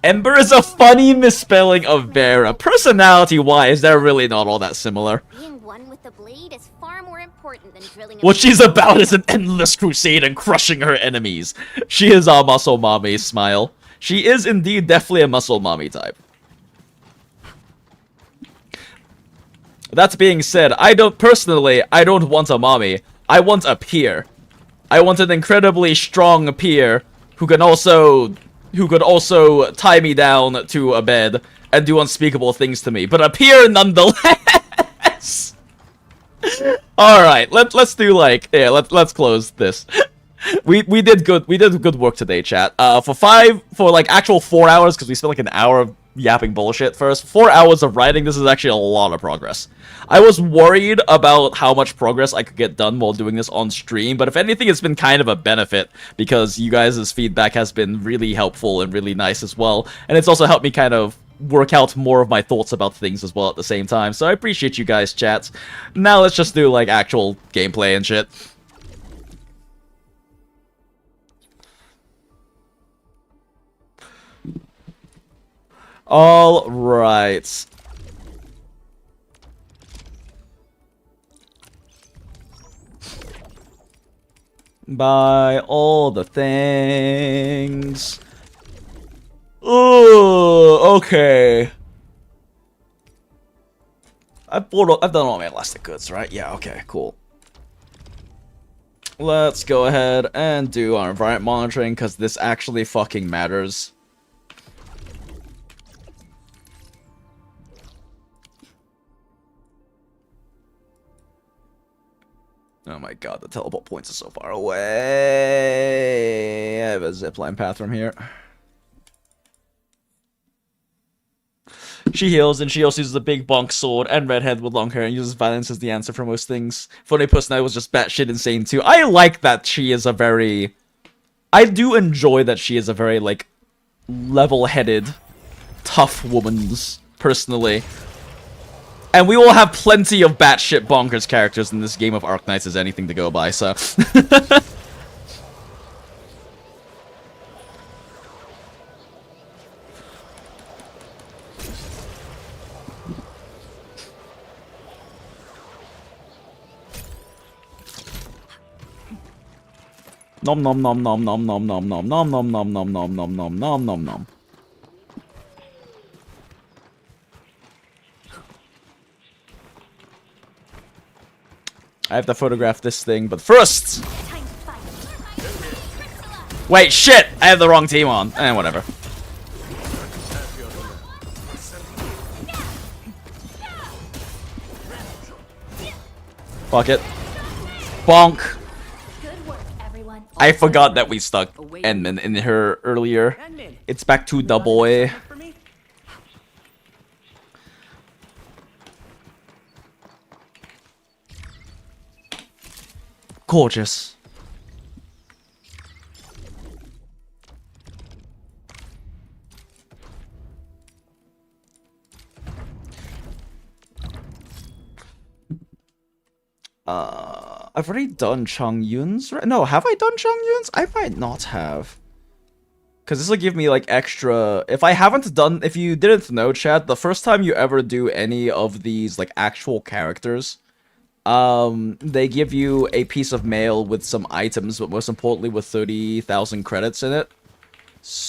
Ember is a funny misspelling of Vera. Personality-wise, they're really not all that similar. Being one with the blade is far more important than drilling. What she's about is an endless crusade and crushing her enemies. She is a muscle mommy smile. She is indeed definitely a muscle mommy type. That being said, I don't want a mommy. I want a peer. I want an incredibly strong peer who could also tie me down to a bed and do unspeakable things to me, but a peer nonetheless. All right, let's do like let's close this. We did good work today, chat. For like actual 4 hours, because we spent like an hour of yapping bullshit first. 4 hours of writing. This is actually a lot of progress. I was worried about how much progress I could get done while doing this on stream, but if anything, it's been kind of a benefit because you guys' feedback has been really helpful and really nice as well, and it's also helped me kind of work out more of my thoughts about things as well at the same time. So I appreciate you guys, chats. Now let's just do like actual gameplay and shit. All right. Buy all the things. Ooh, okay. I've done all my elastic goods, right? Yeah, okay, cool. Let's go ahead and do our environment monitoring, because this actually fucking matters. Oh my god, the teleport points are so far away. I have a zipline path from here. She heals, and she also uses a big bonk sword and redhead with long hair and uses violence as the answer for most things. Funny personality was just batshit insane too. I like that she is a very... I do enjoy that she is a very, like, level-headed, tough woman, personally. And we will have plenty of batshit bonkers characters in this game of Arknights as anything to go by, so... Nom nom nom nom nom nom nom nom nom nom nom nom nom nom nom nom nom nom. I have to photograph this thing, but first! Wait, shit! I have the wrong team on. Whatever. Fuck it. Bonk! I forgot that we stuck Enmin in her earlier. It's back to double A. Gorgeous. I've already done Changyun's, right? No, have I done Changyun's? I might not have. Because this will give me, like, extra... If you didn't know, chat, the first time you ever do any of these, like, actual characters, they give you a piece of mail with some items, but most importantly with 30,000 credits in it.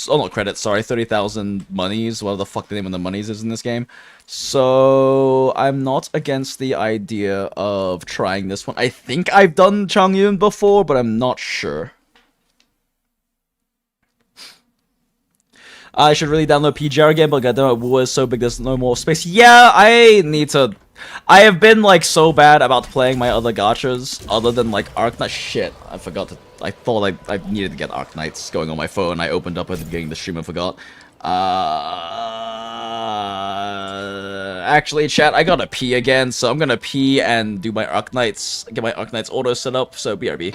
Oh, not credits, sorry, 30,000 monies, what the fuck the name of the monies is in this game. So, I'm not against the idea of trying this one. I think I've done Changyun before, but I'm not sure. I should really download PGR again, but goddamn, it was so big there's no more space. Yeah, I need to... I have been, like, so bad about playing my other gachas, other than, like, Arknight. Shit, I forgot to... I thought I needed to get Arknights going on my phone. I opened up at the beginning of the stream and forgot. Actually, chat, I gotta pee again, so I'm gonna pee and do my Arknights, get my Arknights auto set up, so BRB.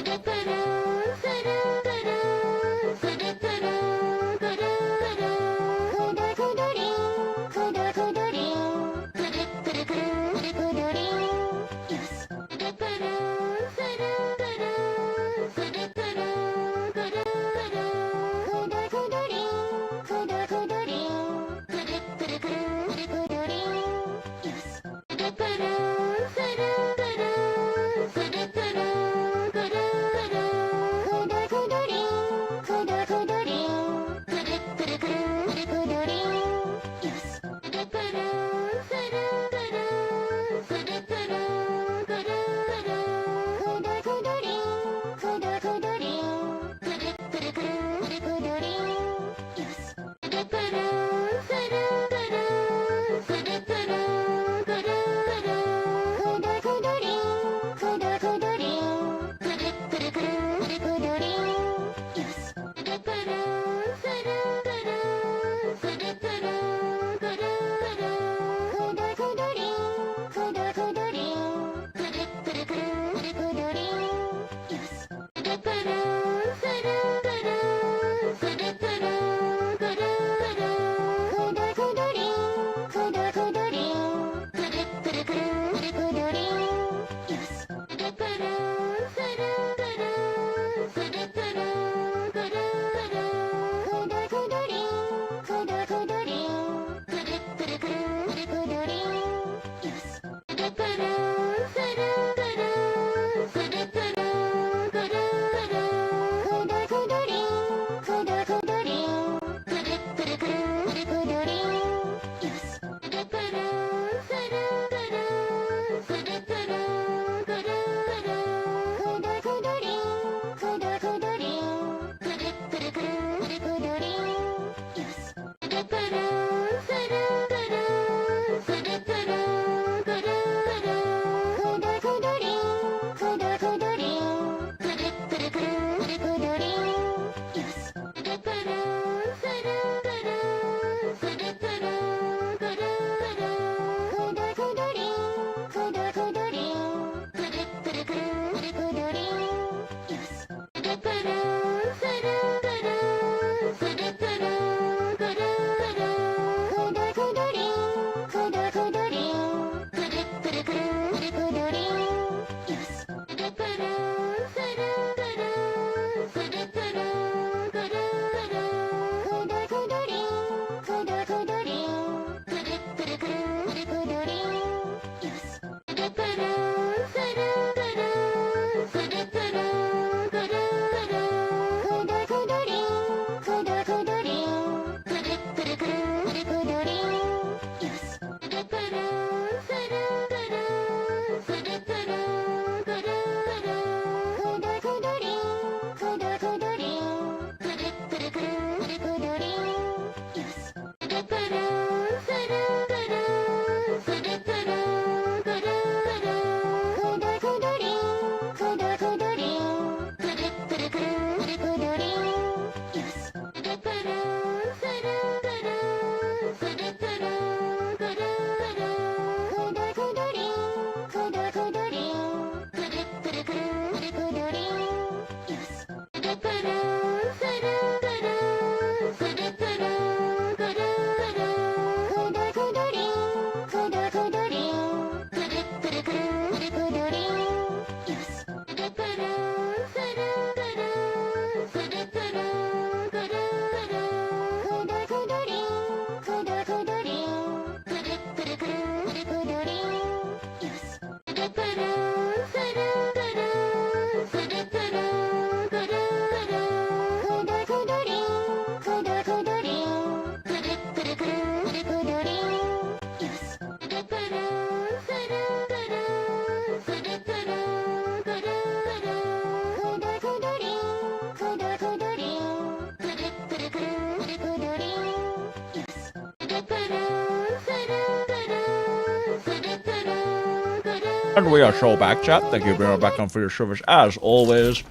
And we are show back, chat. Thank you very much for your service as always.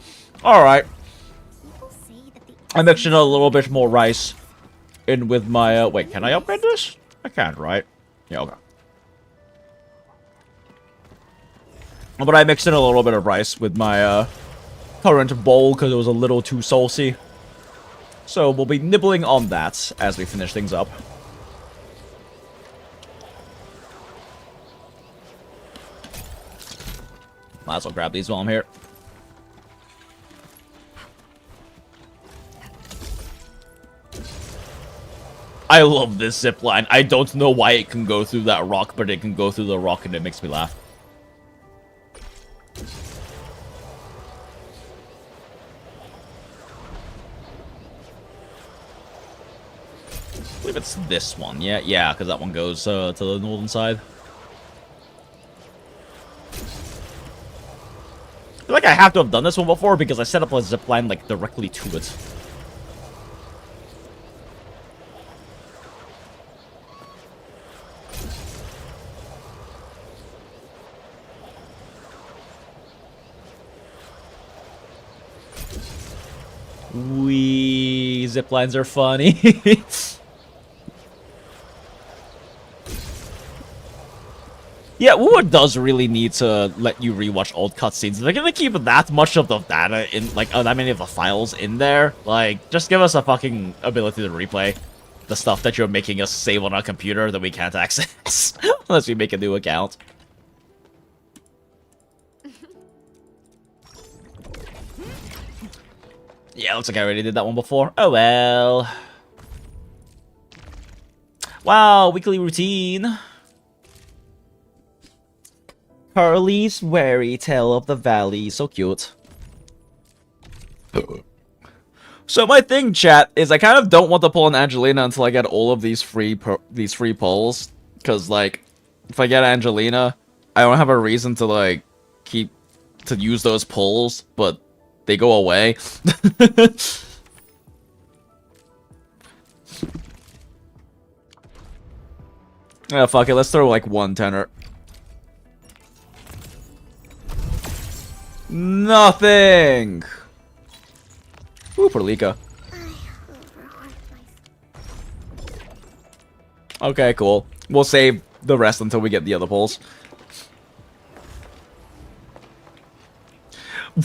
Alright. People say that the I mixed in a little bit more rice in with my, wait, can I upgrade this? I can't, right? Yeah, okay. But I mixed in a little bit of rice with my, current bowl because it was a little too saucy. So we'll be nibbling on that as we finish things up. Might as well grab these while I'm here. I love this zipline. I don't know why it can go through that rock, but it can go through the rock and it makes me laugh. I believe it's this one. Yeah, because that one goes to the northern side. I feel like I have to have done this one before because I set up a zipline like directly to it. Wee, ziplines are funny. Yeah, Uwa does really need to let you rewatch old cutscenes. If they're gonna keep that much of the data in, like, that many of the files in there, like, just give us a fucking ability to replay the stuff that you're making us save on our computer that we can't access unless we make a new account. Yeah, looks like I already did that one before. Oh well. Wow, weekly routine. Curly's Wary Tale of the Valley. So cute. So my thing, chat, is I kind of don't want to pull an Angelina until I get all of these free pulls. Because, like, if I get Angelina, I don't have a reason to, like, use those pulls, but they go away. Oh, fuck it. Let's throw, like, one tenor. Nothing! Ooh, Perlika. Okay, cool. We'll save the rest until we get the other pulls.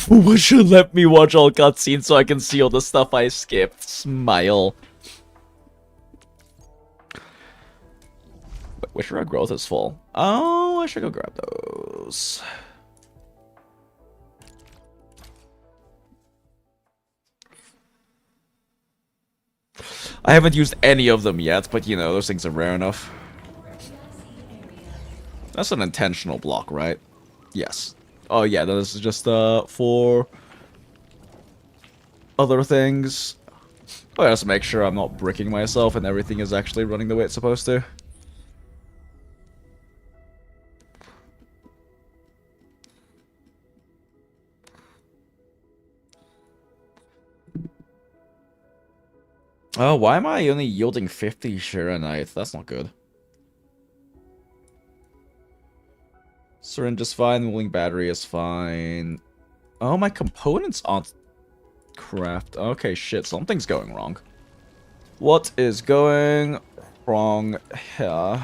What should let me watch all cutscenes so I can see all the stuff I skipped? Smile. Wait, which our growth is full? Oh, I should go grab those. I haven't used any of them yet, but you know, those things are rare enough. That's an intentional block, right? Yes. Oh yeah, this is just for other things. Oh, just make sure I'm not bricking myself and everything is actually running the way it's supposed to. Oh, why am I only yielding 50 Shiranite? That's not good. Syringe is fine, moving battery is fine. Oh, my components aren't craft. Okay, shit, something's going wrong. What is going wrong here?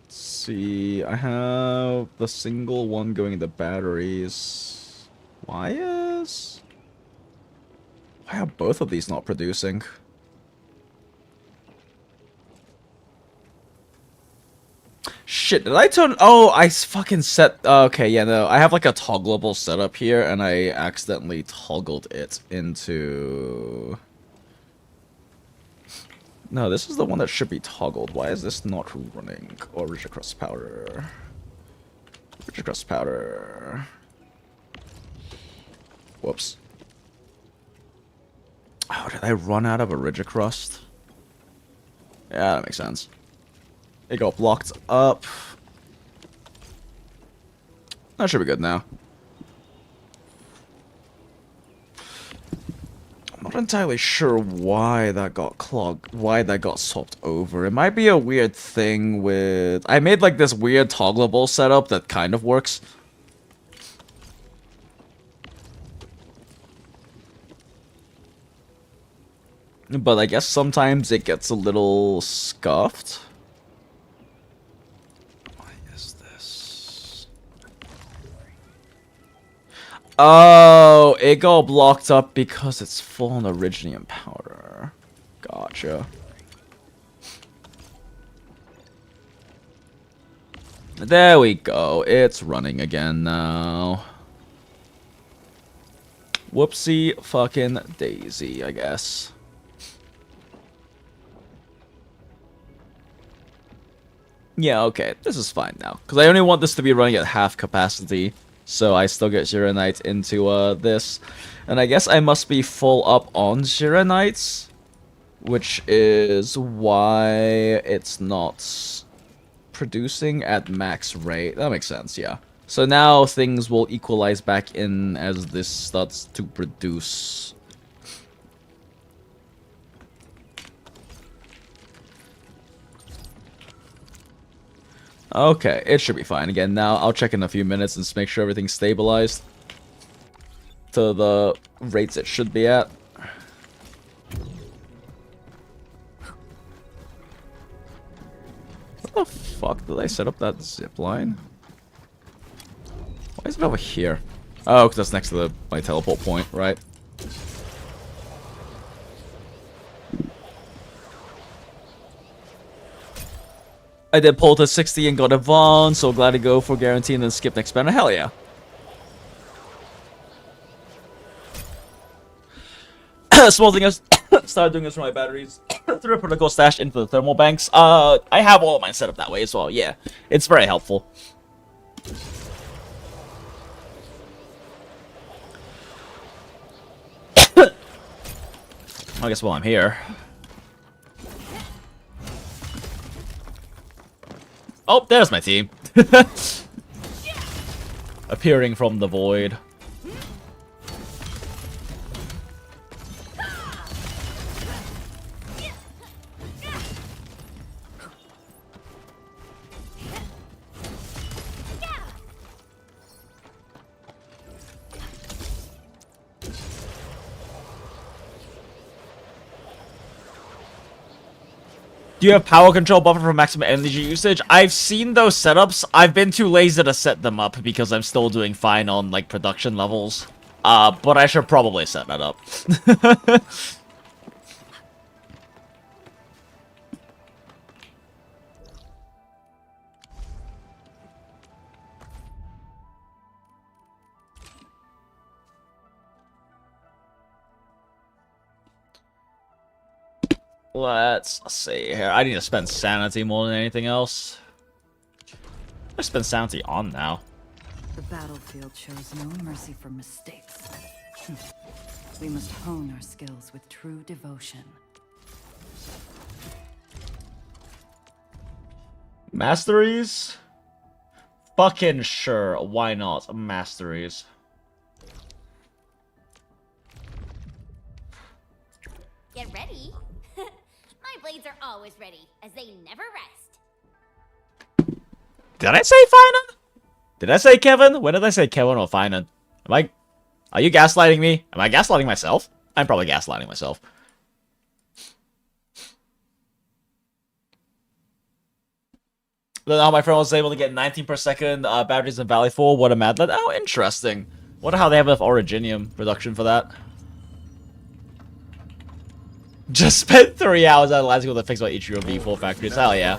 See, I have the single one going into batteries. Why are both of these not producing? Shit, did I turn... Oh, I fucking set... Okay, yeah, no. I have like a toggleable setup here, and I accidentally toggled it into... No, this is the one that should be toggled. Why is this not running? Oh, Rigid Crust Powder. Rigid Crust Powder. Whoops. Oh, did I run out of a Rigid Crust? Yeah, that makes sense. It got blocked up. That should be good now. I'm not entirely sure why that got clogged, why that got swapped over. It might be a weird thing with... I made like this weird toggleable setup that kind of works. But I guess sometimes it gets a little scuffed. Why is this? Oh, it got blocked up because it's full on Originium powder. Gotcha. There we go. It's running again now. Whoopsie fucking daisy, I guess. Yeah, okay. This is fine now. Because I only want this to be running at half capacity. So I still get Gironite into this. And I guess I must be full up on Gironites. Which is why it's not producing at max rate. That makes sense, yeah. So now things will equalize back in as this starts to produce. Okay, it should be fine again now. I'll check in a few minutes and just make sure everything's stabilized to the rates it should be at. What the fuck did I set up that zip line? Why is it over here? Oh, because that's next to my teleport point, right? I did pull to 60 and got advanced, so glad to go for guarantee and then skip next banner. Hell yeah. Small thing is, started doing this for my batteries. Through a protocol stash into the thermal banks. I have all of mine set up that way as well, yeah. It's very helpful. I guess while I'm here. Oh, there's my team. Appearing from the void. Do you have power control buffer for maximum energy usage? I've seen those setups. I've been too lazy to set them up because I'm still doing fine on like production levels. But I should probably set that up. Let's see here. I need to spend sanity more than anything else. I spend sanity on now. The battlefield shows no mercy for mistakes. We must hone our skills with true devotion. Masteries? Fucking sure. Why not? Masteries. Get ready. My blades are always ready, as they never rest. Did I say Finan? Did I say Kevin? When did I say Kevin or Finan? Are you gaslighting me? Am I gaslighting myself? I'm probably gaslighting myself. Now my friend was able to get 19 per second batteries in Valley 4. What a mad lad. Oh, interesting. Wonder how they have enough Originium production for that. Just spent 3 hours analyzing all the fix about each of your V4 factories. Hell yeah.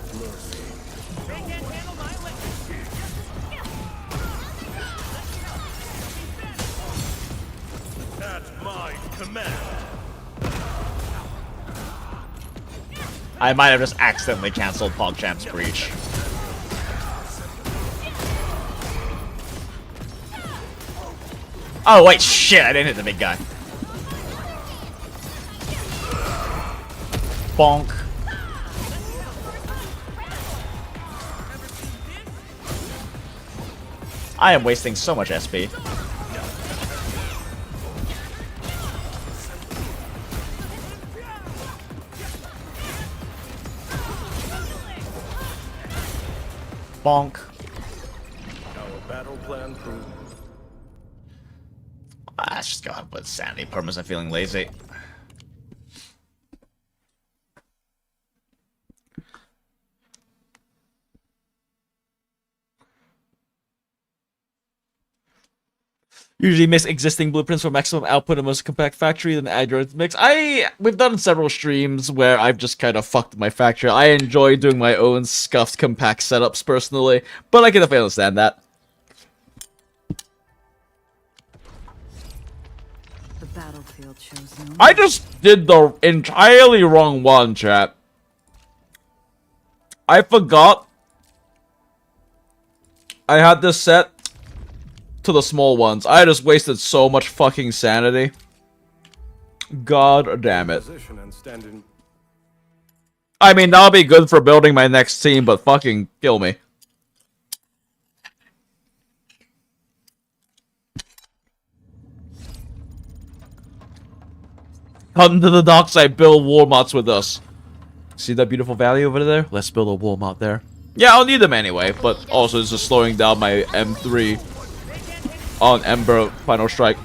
That's my command. I might have just accidentally canceled PogChamp's breach. Oh wait, shit! I didn't hit the big guy. Bonk. I am wasting so much SP. Bonk. Our battle plan proved. Let's just go ahead with sanity permas. I'm feeling lazy. Usually mix existing blueprints for maximum output in most compact factory, then add your mix. We've done several streams where I've just kind of fucked my factory. I enjoy doing my own scuffed compact setups personally, but I can definitely understand that. The battlefield shows no I just did the entirely wrong one, chat. I forgot I had this set to the small ones. I just wasted so much fucking sanity. God damn it. Position and stand in. I mean, that'll be good for building my next team, but fucking kill me. Come to the dockside, build war mods with us. See that beautiful valley over there? Let's build a war mod there. Yeah, I'll need them anyway, but also it's just slowing down my M3 on Ember Final Strike.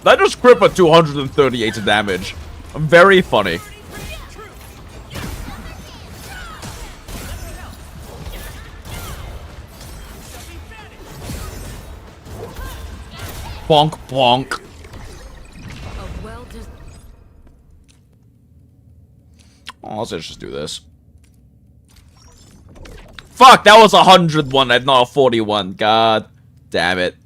That just crit for 238 damage. Very funny. Bonk, bonk. Oh, let's just do this. Fuck, that was a 101 and not a 41. God damn it.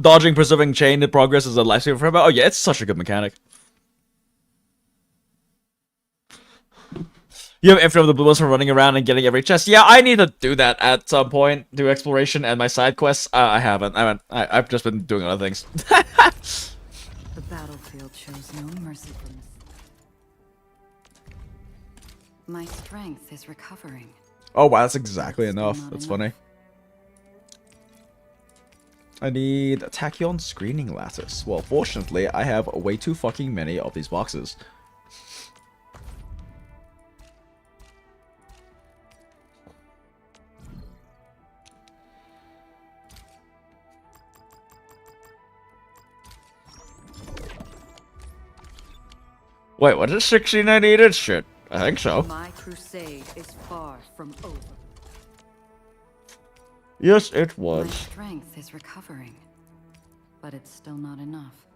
Dodging, preserving chain in progress is a lifesaver for him. Oh yeah, it's such a good mechanic. You have infinite of the blue ones for running around and getting every chest. Yeah, I need to do that at some point. Do exploration and my side quests. I haven't. I've just been doing other things. The battlefield shows no mercy for me. My strength is recovering. Oh wow, that's exactly enough. That's funny. I need a tachyon screening lattice. Well, fortunately, I have way too fucking many of these boxes. Wait, what is 1698 shit? I think so. My crusade is far from over. Yes, it My was. strength is recovering, but it's still not enough.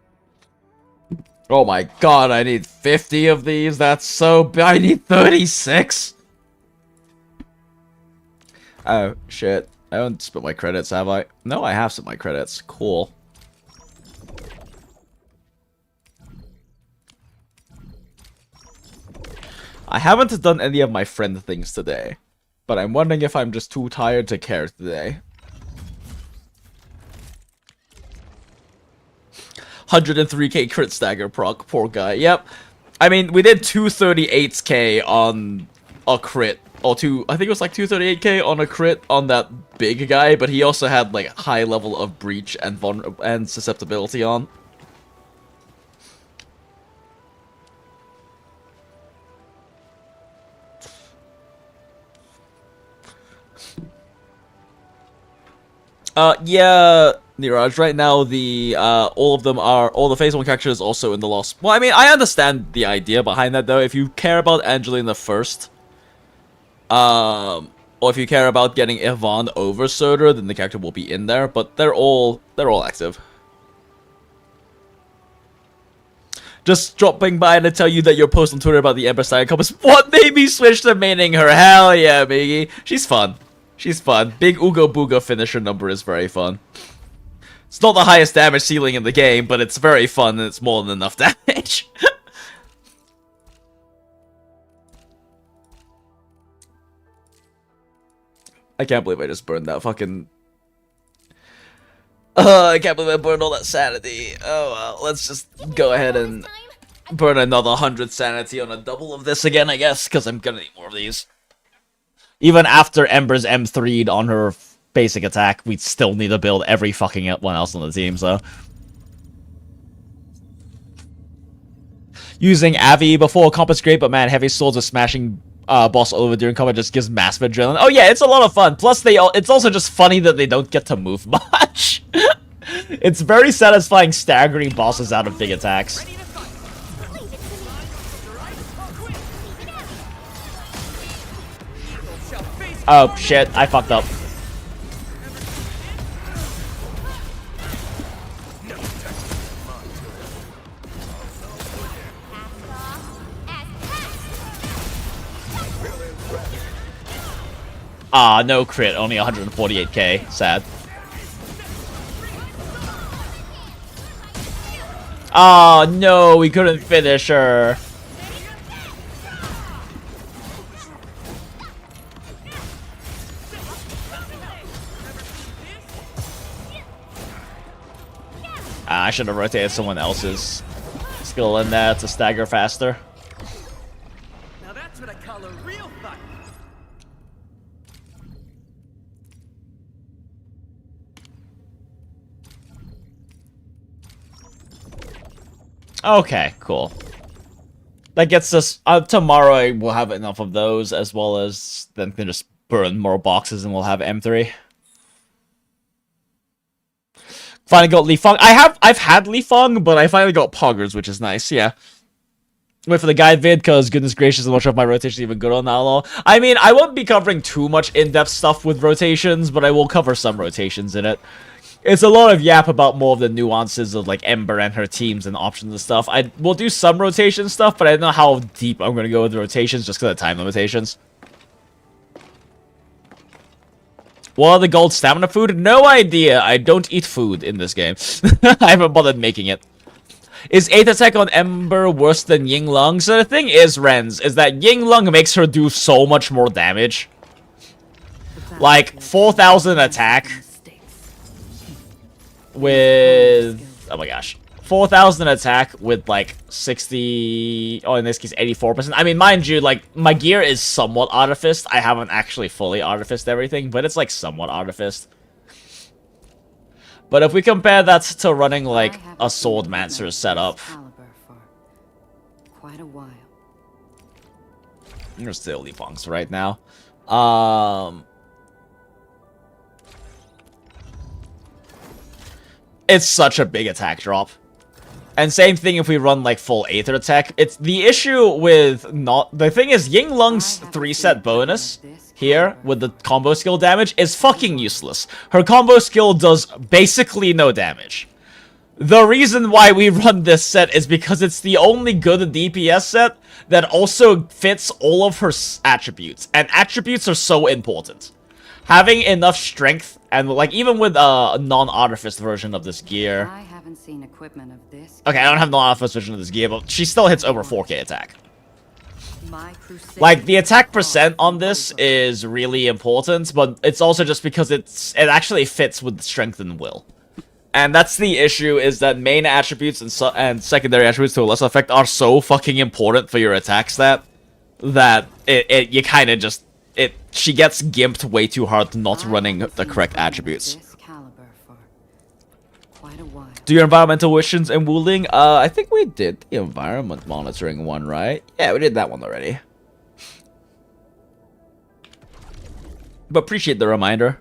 Oh my god, I need 50 of these. That's so big. I need 36. Oh, shit. I haven't spent my credits, have I? No, I have spent my credits. Cool. I haven't done any of my friend things today, but I'm wondering if I'm just too tired to care today. 103k crit stagger proc, poor guy. Yep. I mean, we did 238k on a crit, or I think it was like 238k on a crit on that big guy, but he also had like high level of breach and susceptibility on. Yeah, Niraj, right now all the phase 1 characters also in the lost. Well, I mean, I understand the idea behind that though. If you care about Angelina first, or if you care about getting Yvonne over Soder, then the character will be in there, but they're all active. Just dropping by to tell you that your post on Twitter about the Ember Stagger comments. What made me switch to maining her? Hell yeah, Miggy. She's fun. She's fun. Big Ooga Booga finisher number is very fun. It's not the highest damage ceiling in the game, but it's very fun and it's more than enough damage. I can't believe I just burned that fucking... I can't believe I burned all that sanity. Oh well, let's just go ahead and burn another 100 sanity on a double of this again, I guess, because I'm gonna need more of these. Even after Ember's M3'd on her basic attack, we still need to build every fucking one else on the team, so... Using Avi before combat's great, but man, heavy swords with smashing boss over during combat just gives massive adrenaline. Oh yeah, it's a lot of fun. Plus, it's also just funny that they don't get to move much. It's very satisfying staggering bosses out of big attacks. Oh shit, I fucked up. Ah, no crit, only 148k. Sad. Ah, no, we couldn't finish her. I should have rotated someone else's skill in there to stagger faster. Now that's what I call a real fight. Okay, cool. That gets us... tomorrow we'll have enough of those, as well as then can just burn more boxes and we'll have M3. Finally got Li Feng. I've had Li Feng, but I finally got Poggers, which is nice, yeah. Wait for the guide vid, because goodness gracious, I'm not sure if my rotation is even good on that all. I mean, I won't be covering too much in-depth stuff with rotations, but I will cover some rotations in it. It's a lot of yap about more of the nuances of, like, Ember and her teams and options and stuff. I will do some rotation stuff, but I don't know how deep I'm going to go with the rotations just because of time limitations. What are the gold stamina food? No idea. I don't eat food in this game. I haven't bothered making it. Is 8th attack on Ember worse than Yinglung? So the thing is, Renz, is that Yinglung makes her do so much more damage. Like, 4,000 attack. With... oh my gosh. 4,000 attack with, like, 60... oh, in this case, 84%. I mean, mind you, like, my gear is somewhat artificed. I haven't actually fully artificed everything, but it's, like, somewhat artificed. But if we compare that to running, like, a Swordmancer setup... quite a while. There's still Li Feng's right now. It's such a big attack drop. And same thing if we run, like, full Aether attack. It's the issue with not... the thing is, Yinglung's 3-set bonus here with the combo skill damage is fucking useless. Her combo skill does basically no damage. The reason why we run this set is because it's the only good DPS set that also fits all of her attributes. And attributes are so important. Having enough strength, and, like, even with a non-artifice version of this gear... I haven't seen equipment of this. okay, I don't have non-artifice version of this gear, but she still hits over 4k attack. Like, the attack percent on this is really important, but it's also just because it actually fits with strength and will. And that's the issue, is that main attributes and secondary attributes to a lesser effect are so fucking important for your attack stat that you kind of just... she gets gimped way too hard not running the correct attributes. Do your environmental missions and Wuling? I think we did the environment monitoring one, right? Yeah, we did that one already. But appreciate the reminder.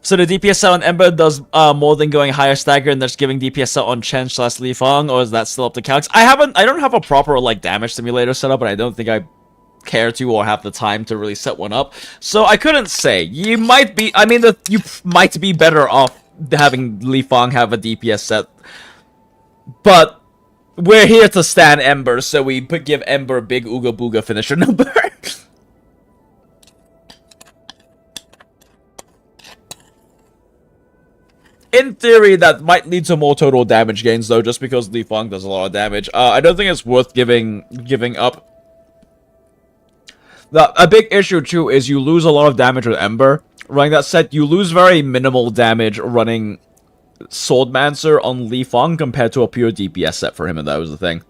So the DPS set on Ember does more than going higher stagger and just giving DPS set on Chen / Li Feng, or is that still up to calcs? I don't have a proper, like, damage simulator set up, and I don't think I care to or have the time to really set one up. So I couldn't say. You might be, I mean, you might be better off having Li Feng have a DPS set. But we're here to stand Ember, so we give Ember a big Ooga Booga finisher number. In theory, that might lead to more total damage gains, though, just because Li Fang does a lot of damage. I don't think it's worth giving up. A big issue, too, is you lose a lot of damage with Ember. Running that set, you lose very minimal damage running Swordmancer on Li Fang compared to a pure DPS set for him, and that was the thing.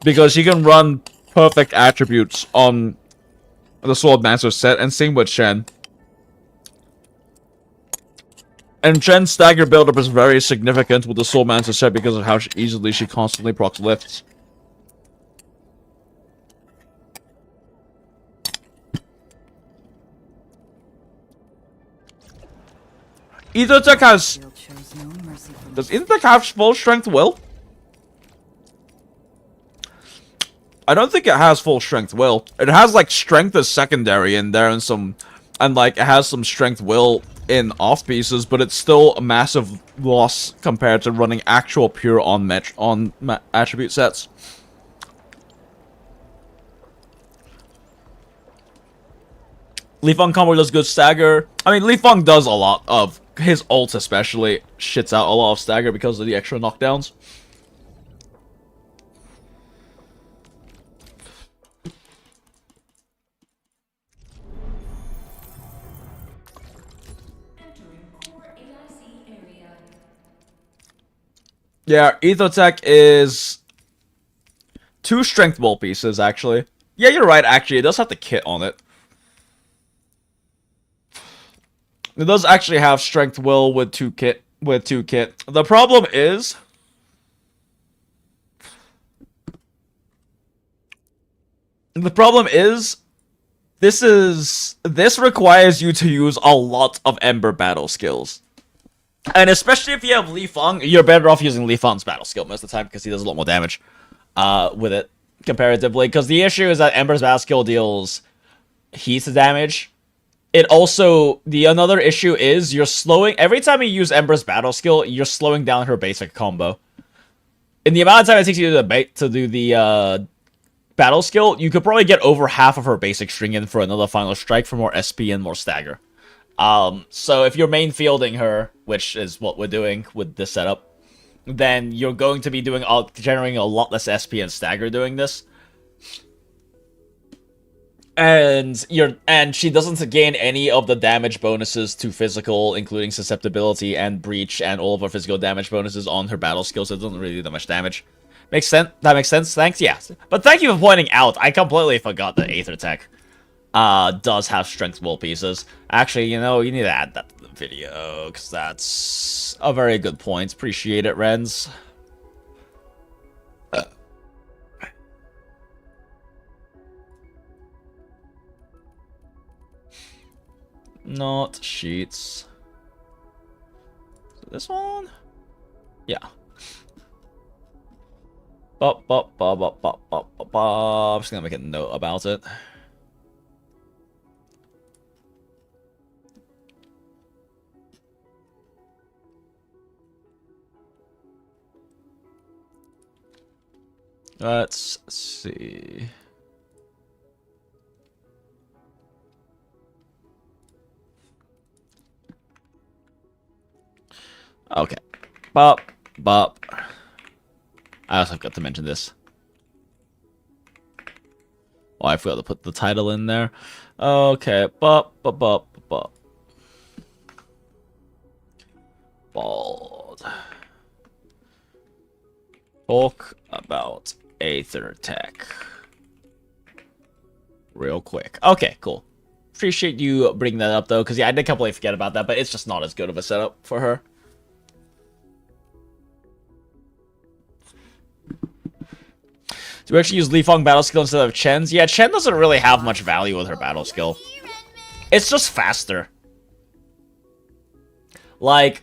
Because he can run perfect attributes on the Swordmancer set, and same with Shen. And Shen's stagger buildup is very significant with the Swordmancer set because of how easily she constantly procs lifts. Either deck has... Does either deck have full strength will? I don't think it has full strength will. It has like strength as secondary in there and like it has some strength will in off pieces, but it's still a massive loss compared to running actual pure attribute sets. Li Fang combo does good stagger. I mean, Li Fang does a lot of his ult, especially shits out a lot of stagger because of the extra knockdowns. Yeah, Ethotech is 2 strength will pieces, actually. Yeah, you're right, actually. It does have the kit on it. It does actually have strength will with 2 kit. The problem is... This requires you to use a lot of Ember battle skills. And especially if you have Li Fang, you're better off using Li Fang's battle skill most of the time because he does a lot more damage with it comparatively. Because the issue is that Ember's battle skill deals heat damage. It also, another issue is you're slowing, every time you use Ember's battle skill, you're slowing down her basic combo. In the amount of time it takes you to do the battle skill, you could probably get over half of her basic string in for another final strike for more SP and more stagger. So if you're main fielding her, which is what we're doing with this setup, then you're going to be generating a lot less SP and stagger doing this. And she doesn't gain any of the damage bonuses to physical, including susceptibility and breach, and all of her physical damage bonuses on her battle skill, so it doesn't really do that much damage. Makes sense? That makes sense? Thanks? Yes. But thank you for pointing out. I completely forgot that Aether Tech does have strength will pieces. Actually, you know, you need to add that to the video, because that's a very good point. Appreciate it, Renz. Not sheets. This one? Yeah. I'm just gonna make a note about it. Let's see. Okay. Bop. I also forgot to mention this. Oh, I forgot to put the title in there. Okay. Bop. Bald. Talk about Aether Tech. Real quick. Okay, cool. Appreciate you bringing that up, though, because, yeah, I did completely forget about that, but it's just not as good of a setup for her. Do we actually use Li Fang battle skill instead of Chen's? Yeah, Chen doesn't really have much value with her battle skill. It's just faster. Like,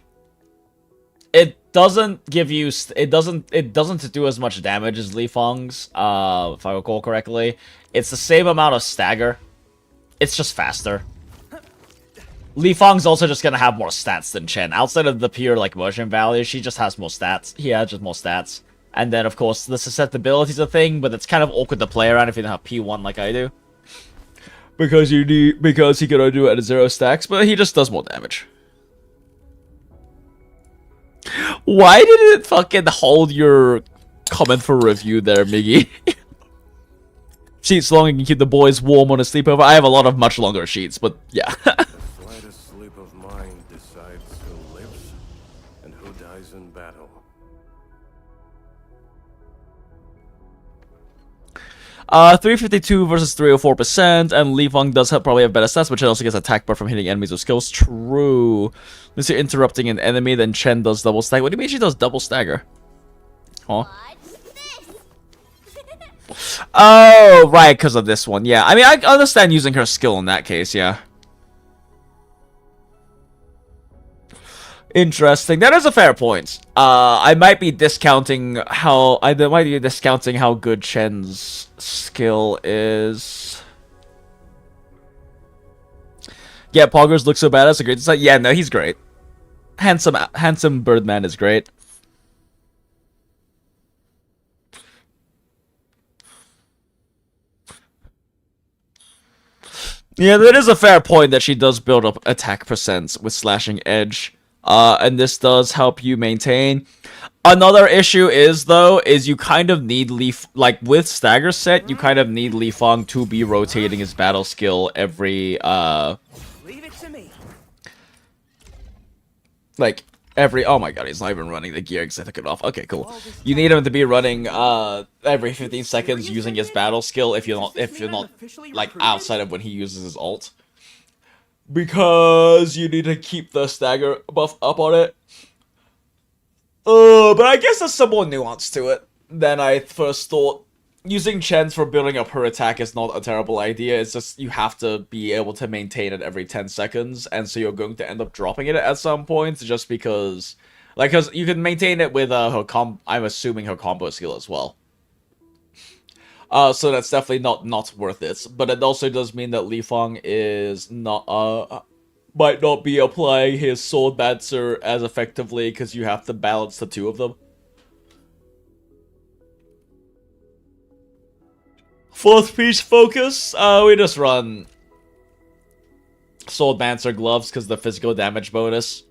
it doesn't give you... It doesn't do as much damage as Li Fang's, if I recall correctly. It's the same amount of stagger. It's just faster. Li Fang's also just gonna have more stats than Chen. Outside of the pure, like, motion value, she just has more stats. He has just more stats. And then, of course, the susceptibility is a thing, but it's kind of awkward to play around if you don't have P1 like I do. Because he can only do it at 0 stacks, but he just does more damage. Why did it fucking hold your comment for review there, Miggy? Sheets long and can keep the boys warm on a sleepover. I have a lot of much longer sheets, but yeah. The slightest slip of mind decides who lives and who dies in battle. 352 versus 304%, and Li Feng does probably have better stats, but Chen also gets attack bar from hitting enemies with skills. True. Unless you're interrupting an enemy, then Chen does double stagger. What do you mean she does double stagger? Huh? Watch this. Oh, right, because of this one. Yeah, I mean, I understand using her skill in that case, yeah. Interesting. That is a fair point. I might be discounting how good Chen's skill is. Yeah, Poggers looks so badass. A great design. Yeah, no, he's great. Handsome Birdman is great. Yeah, that is a fair point that she does build up attack percents with slashing edge. And this does help you maintain. Another issue is, though, is you kind of need like with Stagger set, you kind of need Li Feng to be rotating his battle skill every, Leave it to me. like, oh my god, he's not even running the gear because I took it off. Okay, cool. You need him to be running, every 15 seconds using his battle skill if you're not, like, outside of when he uses his ult. Because you need to keep the stagger buff up on it. But I guess there's some more nuance to it than I first thought. Using Chen's for building up her attack is not a terrible idea. It's just you have to be able to maintain it every 10 seconds. And so you're going to end up dropping it at some point just because... Like, because you can maintain it with I'm assuming her combo skill as well. So that's definitely not worth it. But it also does mean that Li Feng is not might not be applying his sword dancer as effectively because you have to balance the two of them. Fourth piece focus. We just run sword dancer gloves because the physical damage bonus.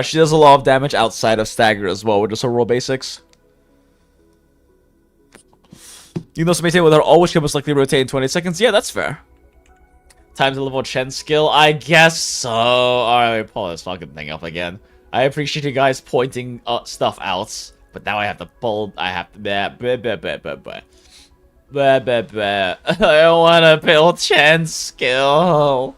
She does a lot of damage outside of stagger as well, with just her raw basics. You can also maintain with her always can most likely rotate in 20 seconds. Yeah, that's fair. Time to level Chen's skill? I guess so. Alright, let me pull this fucking thing up again. I appreciate you guys pointing stuff out, but now I have to pull. I have to. I don't want to build Chen's skill.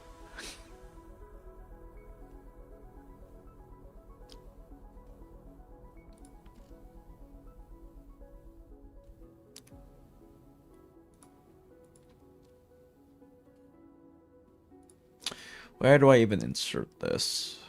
Where do I even insert this?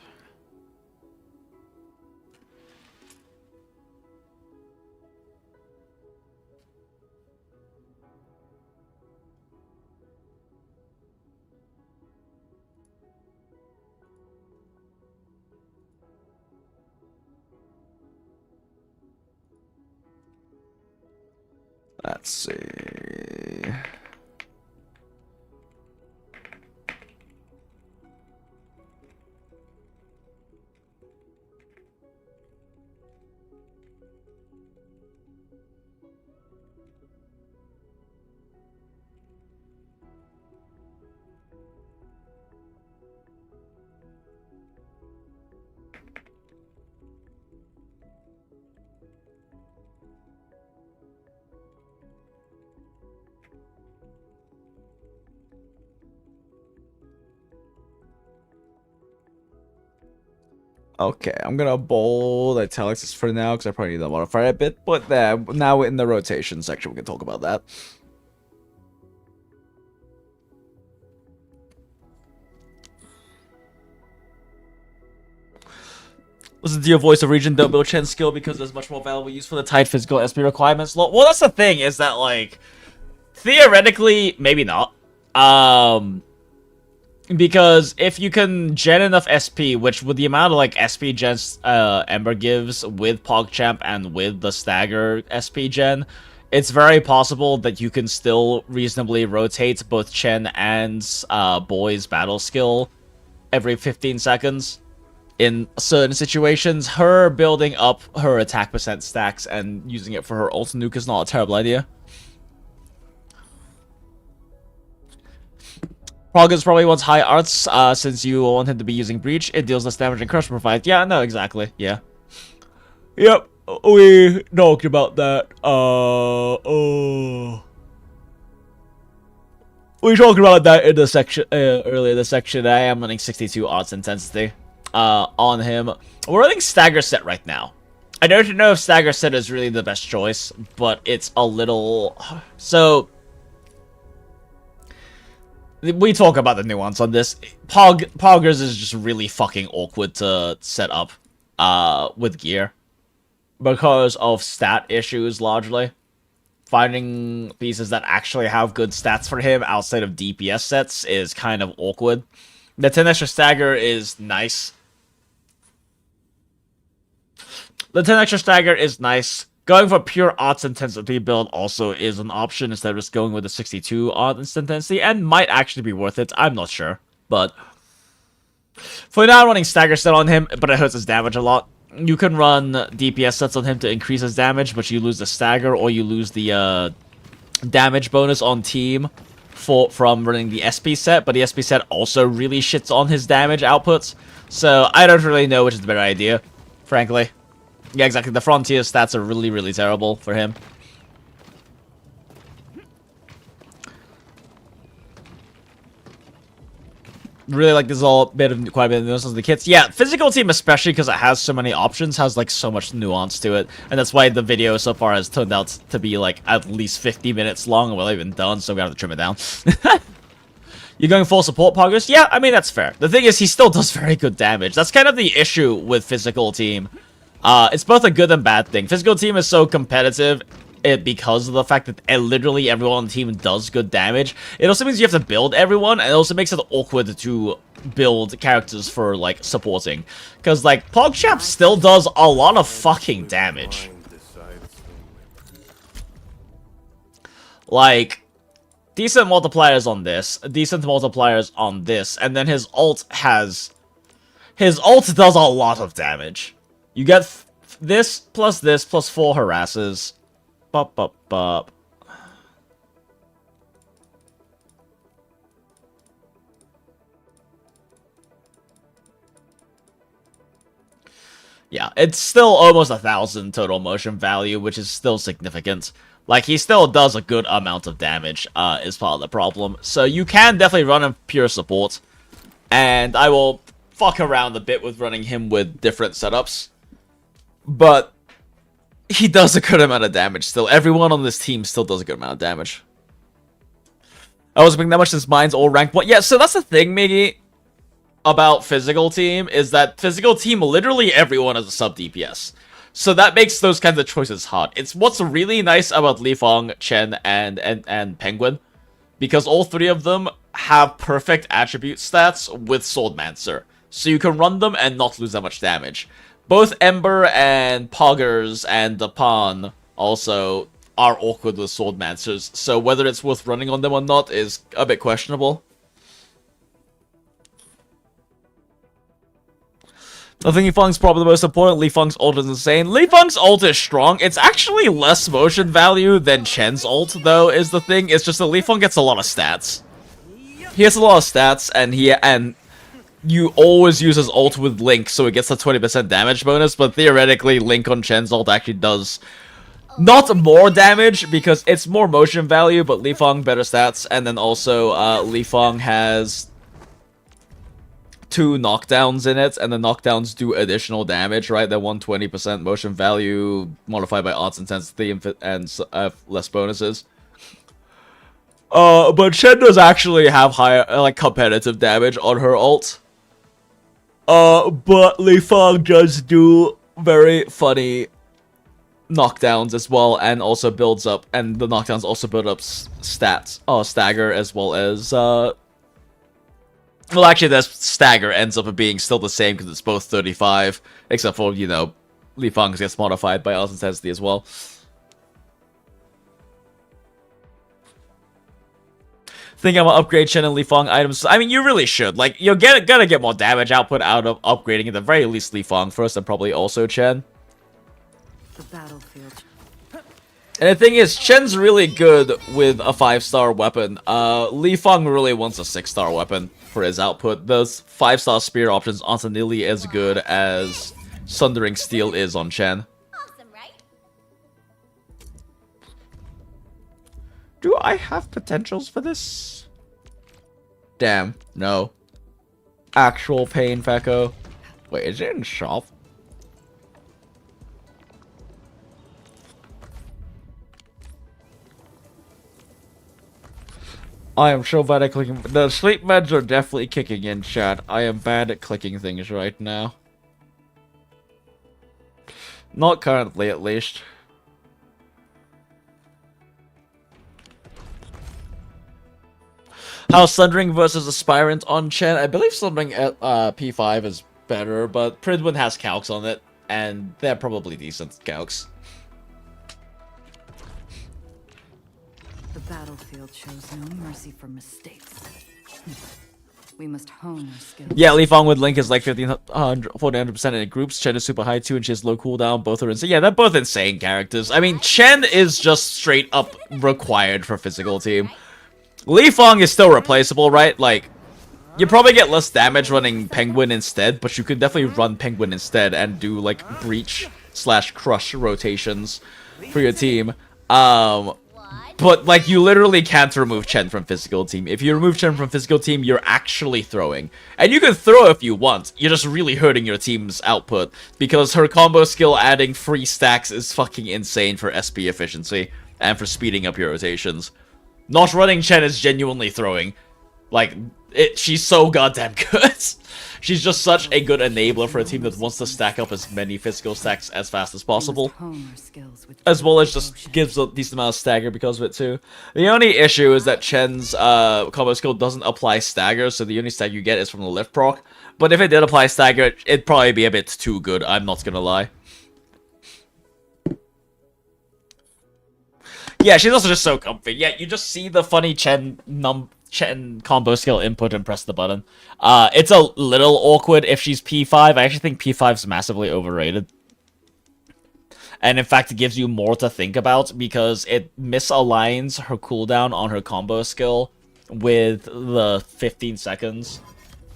Let's see. Okay, I'm gonna bold italics for now because I probably need to modify it a bit. But now in the rotation section, we can talk about that. Listen to your voice of region. Don't build Chen's skill because there's much more valuable use for the tight physical SP requirements. Well, that's the thing is that like theoretically, maybe not. Because if you can gen enough SP, which with the amount of like SP gens Ember gives with PogChamp and with the Stagger SP gen, it's very possible that you can still reasonably rotate both Chen and Boy's battle skill every 15 seconds. in certain situations. Her building up her attack percent stacks and using it for her ult nuke is not a terrible idea. Poggers probably wants high arts, since you want him to be using breach. It deals less damage and crush provides. Yeah, no, exactly. Yeah. Yep, we talked about that. We talked about that in the section earlier. The section. I am running 62 arts intensity on him. We're running Stagger set right now. I don't know if Stagger set is really the best choice, but it's a little so. We talk about the nuance on this. Poggers is just really fucking awkward to set up with gear because of stat issues, largely. Finding pieces that actually have good stats for him outside of DPS sets is kind of awkward. The 10 extra Stagger is nice. The 10 extra Stagger is nice. Going for pure arts intensity build also is an option instead of just going with the 62 arts intensity, and might actually be worth it. I'm not sure, but for now, running Stagger set on him, but it hurts his damage a lot. You can run DPS sets on him to increase his damage, but you lose the Stagger or you lose the damage bonus on team from running the SP set, but the SP set also really shits on his damage outputs. So I don't really know which is the better idea, frankly. Yeah, exactly. The Frontier stats are really, really terrible for him. Really like this all quite a bit of nuance of the kits. Yeah, physical team especially because it has so many options has like so much nuance to it, and that's why the video so far has turned out to be like at least 50 minutes long, and we're not even done, so we have to trim it down. You're going full support Poggers? Yeah, I mean that's fair. The thing is, he still does very good damage. That's kind of the issue with physical team. It's both a good and bad thing. Physical team is so competitive because of the fact that literally everyone on the team does good damage. It also means you have to build everyone, and it also makes it awkward to build characters for, like, supporting. Because, like, PogChamp still does a lot of fucking damage. Like, decent multipliers on this, decent multipliers on this, and then his ult has... His ult does a lot of damage. You get this plus 4 harasses. Bop, bop, bop. Yeah, it's still almost 1,000 total motion value, which is still significant. Like, he still does a good amount of damage, is part of the problem. So you can definitely run him pure support. And I will fuck around a bit with running him with different setups. But he does a good amount of damage still. Everyone on this team still does a good amount of damage. I wasn't playing that much since mine's all ranked 1. Yeah, so that's the thing, Miggy, about physical team, is that physical team, literally everyone is a sub DPS. So that makes those kinds of choices hard. It's what's really nice about Li Feng, Chen, and Penguin, because all three of them have perfect attribute stats with Swordmancer. So you can run them and not lose that much damage. Both Ember and Poggers and the Pawn also are awkward with Swordmancers, so whether it's worth running on them or not is a bit questionable. I think Li Feng's probably the most important. Li Feng's ult is insane. Li Feng's ult is strong. It's actually less motion value than Chen's ult, though, is the thing. It's just that Li Feng gets a lot of stats. He has a lot of stats, and you always use his ult with Link, so it gets a 20% damage bonus, but theoretically, Link on Chen's ult actually does not more damage, because it's more motion value, but Li Feng better stats, and then also, Li Feng has 2 knockdowns in it, and the knockdowns do additional damage, right? They're 120% motion value, modified by arts intensity, and less bonuses. But Chen does actually have higher, like, competitive damage on her ult. But Li Feng does do very funny knockdowns as well, and also builds up, and the knockdowns also build up stats, Stagger, as well as, well, actually, that Stagger ends up being still the same, because it's both 35, except for, you know, Li Feng's gets modified by arts intensity as well. Think I'm gonna upgrade Chen and Li Fong items. I mean, you really should. Like, you're gonna get more damage output out of upgrading at the very least Li Fong first, and probably also Chen. The battlefield. And the thing is, Chen's really good with a 5-star weapon. Li Fong really wants a 6-star weapon for his output. Those 5-star spear options aren't nearly as good as Sundering Steel is on Chen. Awesome, right? Do I have potentials for this? Damn, no. Actual pain, Fecko. Wait, is it in shop? I am so bad at clicking. The sleep meds are definitely kicking in, chat. I am bad at clicking things right now. Not currently, at least. How's Sundering versus Aspirant on Chen? I believe Sundering at P5 is better, but Pridwin has calcs on it, and they're probably decent calcs. The battlefield shows no mercy for mistakes. We must hone our skills. Yeah, Li Fong with Link is like 1400% in groups. Chen is super high too, and she has low cooldown. Both are insane. Yeah, they're both insane characters. I mean, Chen is just straight up required for physical team. Li Fong is still replaceable, right? Like, you probably get less damage running Penguin instead, but you could definitely run Penguin instead and do, like, Breach/Crush rotations for your team. But, like, you literally can't remove Chen from physical team. If you remove Chen from physical team, you're actually throwing. And you can throw if you want. You're just really hurting your team's output, because her combo skill adding free stacks is fucking insane for SP efficiency and for speeding up your rotations. Not running Chen is genuinely throwing. Like, she's so goddamn good. She's just such a good enabler for a team that wants to stack up as many physical stacks as fast as possible. As well as just gives a decent amount of stagger because of it too. The only issue is that Chen's combo skill doesn't apply stagger, so the only stagger you get is from the lift proc. But if it did apply stagger, it'd probably be a bit too good, I'm not gonna lie. Yeah, she's also just so comfy. Yeah, you just see the funny Chen combo skill input and press the button. It's a little awkward if she's P5. I actually think P5's massively overrated. And in fact, it gives you more to think about because it misaligns her cooldown on her combo skill with the 15 seconds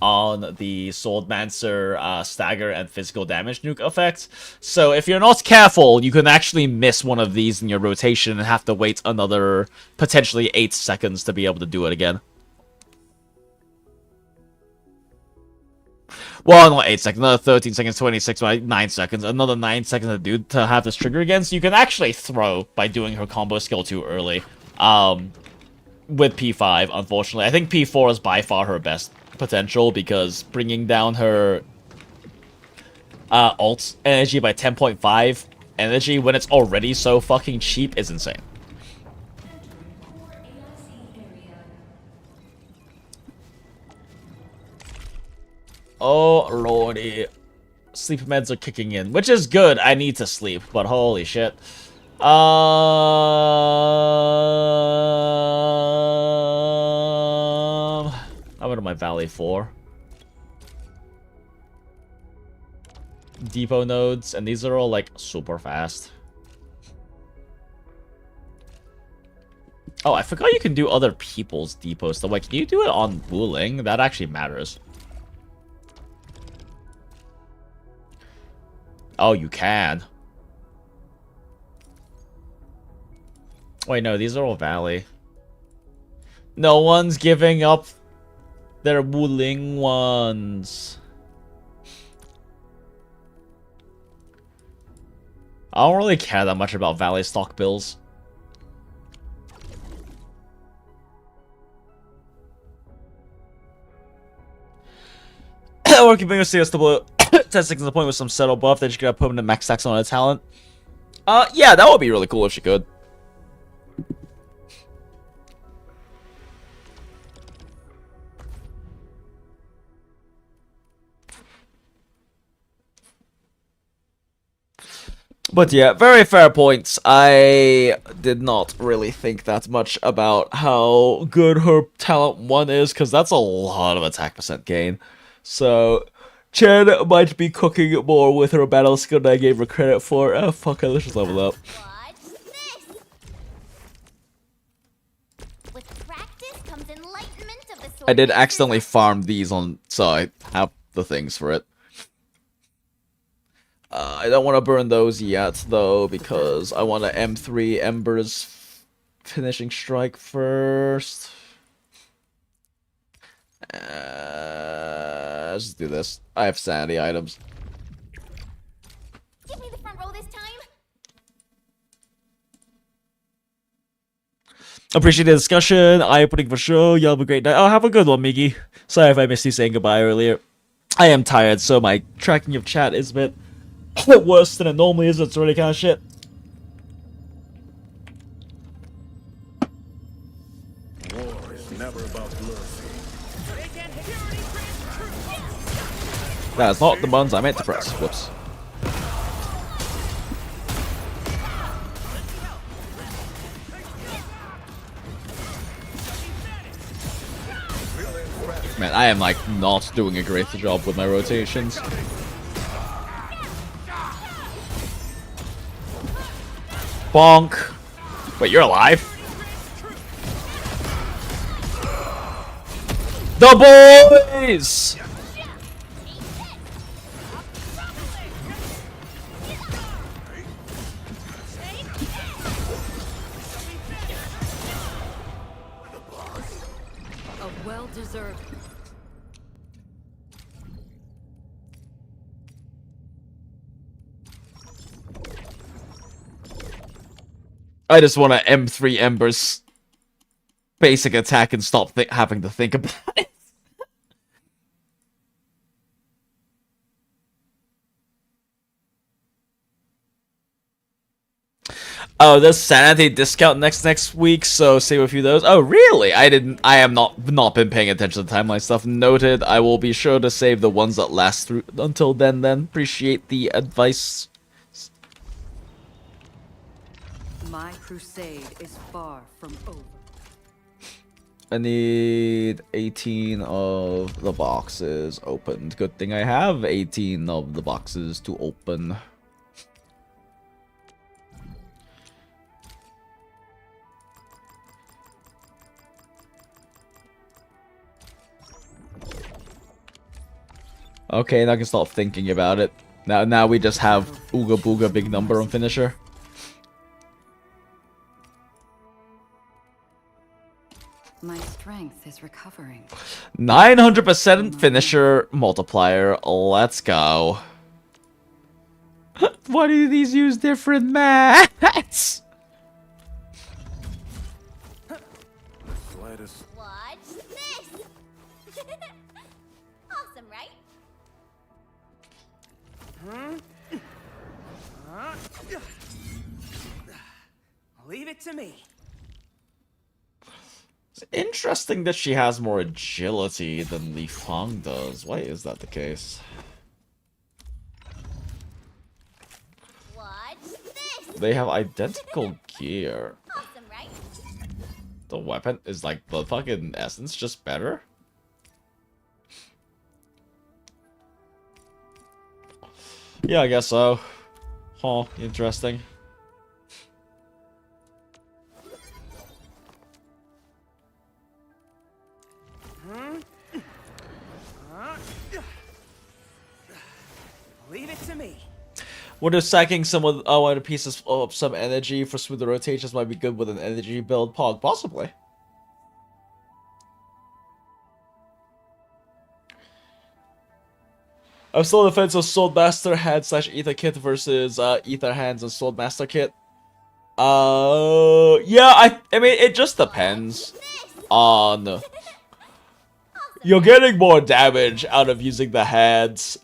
on the Swordmancer stagger and physical damage nuke effect. So if you're not careful, you can actually miss one of these in your rotation and have to wait another potentially 8 seconds to be able to do it again. Well, not 8 seconds, another 13 seconds, 26, 9 seconds, another 9 seconds to have this trigger again. So you can actually throw by doing her combo skill too early. With P5, unfortunately. I think P4 is by far her best potential because bringing down her ult energy by 10.5 energy when it's already so fucking cheap is insane. Oh lordy, sleep meds are kicking in, which is good. I need to sleep, but holy shit. I went to my Valley 4. Depot nodes, and these are all like super fast. Oh, I forgot you can do other people's depots. So, like, can you do it on Wuling? That actually matters. Oh, you can. Wait, no, these are all Valley. No one's giving up their Wuling ones. I don't really care that much about Valley stock bills. Or keeping a CS double 10 seconds a point with some settle buff, then she could have permanent max stacks on her talent. Yeah, that would be really cool if she could. But yeah, very fair points. I did not really think that much about how good her talent 1 is, because that's a lot of attack percent gain. So, Chen might be cooking more with her battle skill than I gave her credit for. Oh, fuck it, let's just level up. Watch this. With practice comes enlightenment of the sword. I did accidentally farm these on, so I have the things for it. I don't want to burn those yet, though, because I want to M3 Ember's finishing strike first. Let's just do this. I have sanity items. Give me the front row this time. Appreciate the discussion. I am putting for sure. Y'all have a great night. Oh, have a good one, Miggy. Sorry if I missed you saying goodbye earlier. I am tired, so my tracking of chat is a bit worse than it normally is. It's really kind of shit. War is never about mercy. That's not the buttons I meant to press. Whoops. Man, I am like not doing a great job with my rotations. Bonk. Wait, you're alive? The boys! A well-deserved. I just want to M3 Ember's basic attack and stop having to think about it. Oh, there's sanity discount next week, so save a few of those. Oh, really? I have not been paying attention to timeline stuff. Noted. I will be sure to save the ones that last through until then. Appreciate the advice. My crusade is far from over. I need 18 of the boxes opened. Good thing I have 18 of the boxes to open. Okay, now I can stop thinking about it. Now we just have Ooga Booga big number on finisher. My strength is recovering. 900% finisher multiplier. Let's go. Why do these use different maths? Slightest. Watch this. Awesome, right? Leave it to me. It's interesting that she has more agility than Li Fang does. Why is that the case? Watch this. They have identical gear. Awesome, right? The weapon is like the fucking essence, just better. Yeah, I guess so. Huh, interesting. Leave it to me. Wonder if sacking some of one pieces of some energy for smoother rotations might be good with an energy build. Pog, possibly. I'm still on the fence of Swordmaster Hand / Ether Kit versus Ether Hands and Swordmaster Kit. Yeah, I mean, it just depends on. You're getting more damage out of using the hands.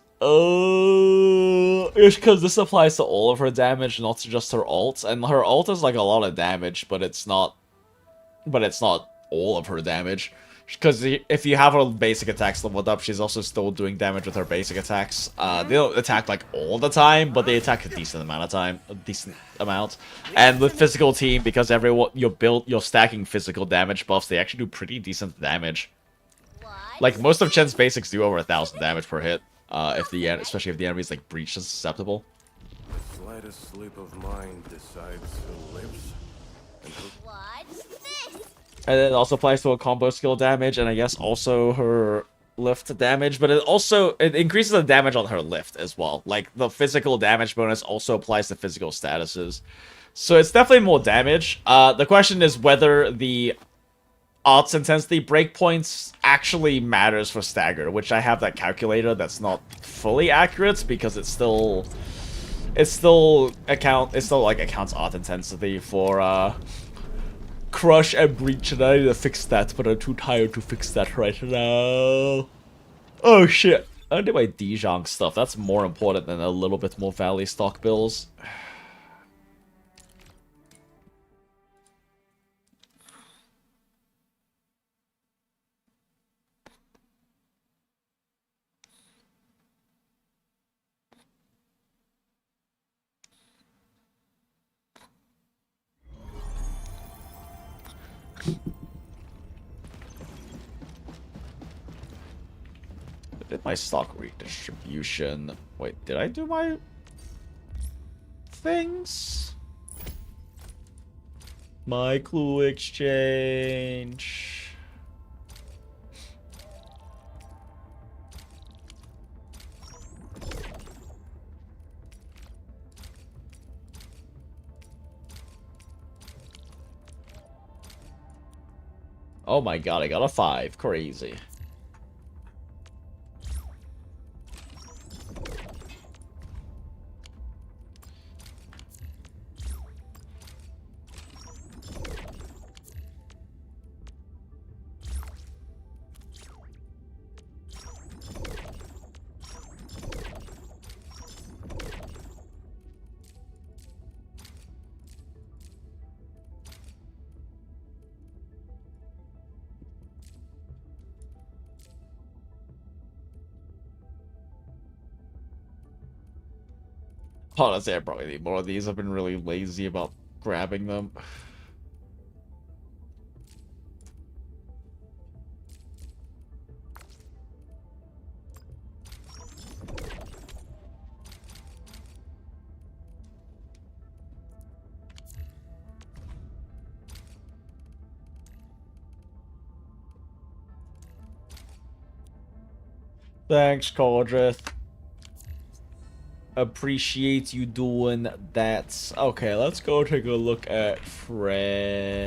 It's because this applies to all of her damage, not just her ult, and her ult is like a lot of damage, but it's not all of her damage. Because if you have her basic attacks leveled up, she's also still doing damage with her basic attacks. They don't attack like all the time, but they attack a decent amount of time, And with physical team, because everyone you're stacking physical damage buffs, they actually do pretty decent damage. Like most of Chen's basics do over 1,000 damage per hit, especially if the enemy's like breach is susceptible. The slightest slip of mind decides who lives and who... Watch this! And it also applies to her combo skill damage, and I guess also her lift damage, but it increases the damage on her lift as well. Like, the physical damage bonus also applies to physical statuses. So it's definitely more damage. The question is whether the arts intensity breakpoints actually matters for Stagger, which I have that calculator that's not fully accurate because it still accounts art intensity for Crush and Breach, and I need to fix that, but I'm too tired to fix that right now. Oh shit. I do my Dijon stuff. That's more important than a little bit more Valley stock bills. Did my stock redistribution. Wait, did I do my things? My clue exchange. Oh my god, I got a 5. Crazy. Honestly, I probably need more of these. I've been really lazy about grabbing them. Thanks, Caldrith. Appreciate you doing that. Okay, let's go take a look at Fred's.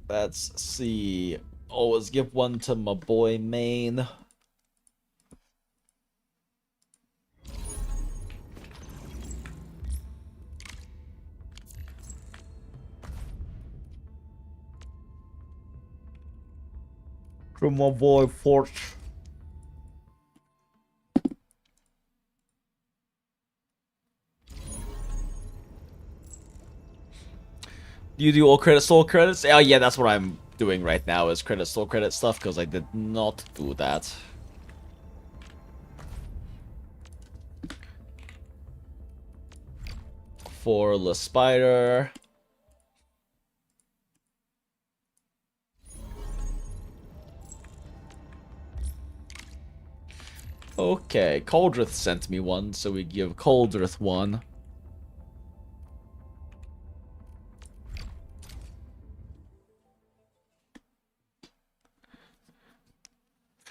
Let's see. Always give one to my boy Main. From my boy Fort. Do you do all credit soul credits? Oh yeah, that's what I'm doing right now is credit soul credit stuff because I did not do that. For the spider. Okay, Caldrith sent me one, so we give Caldrith one.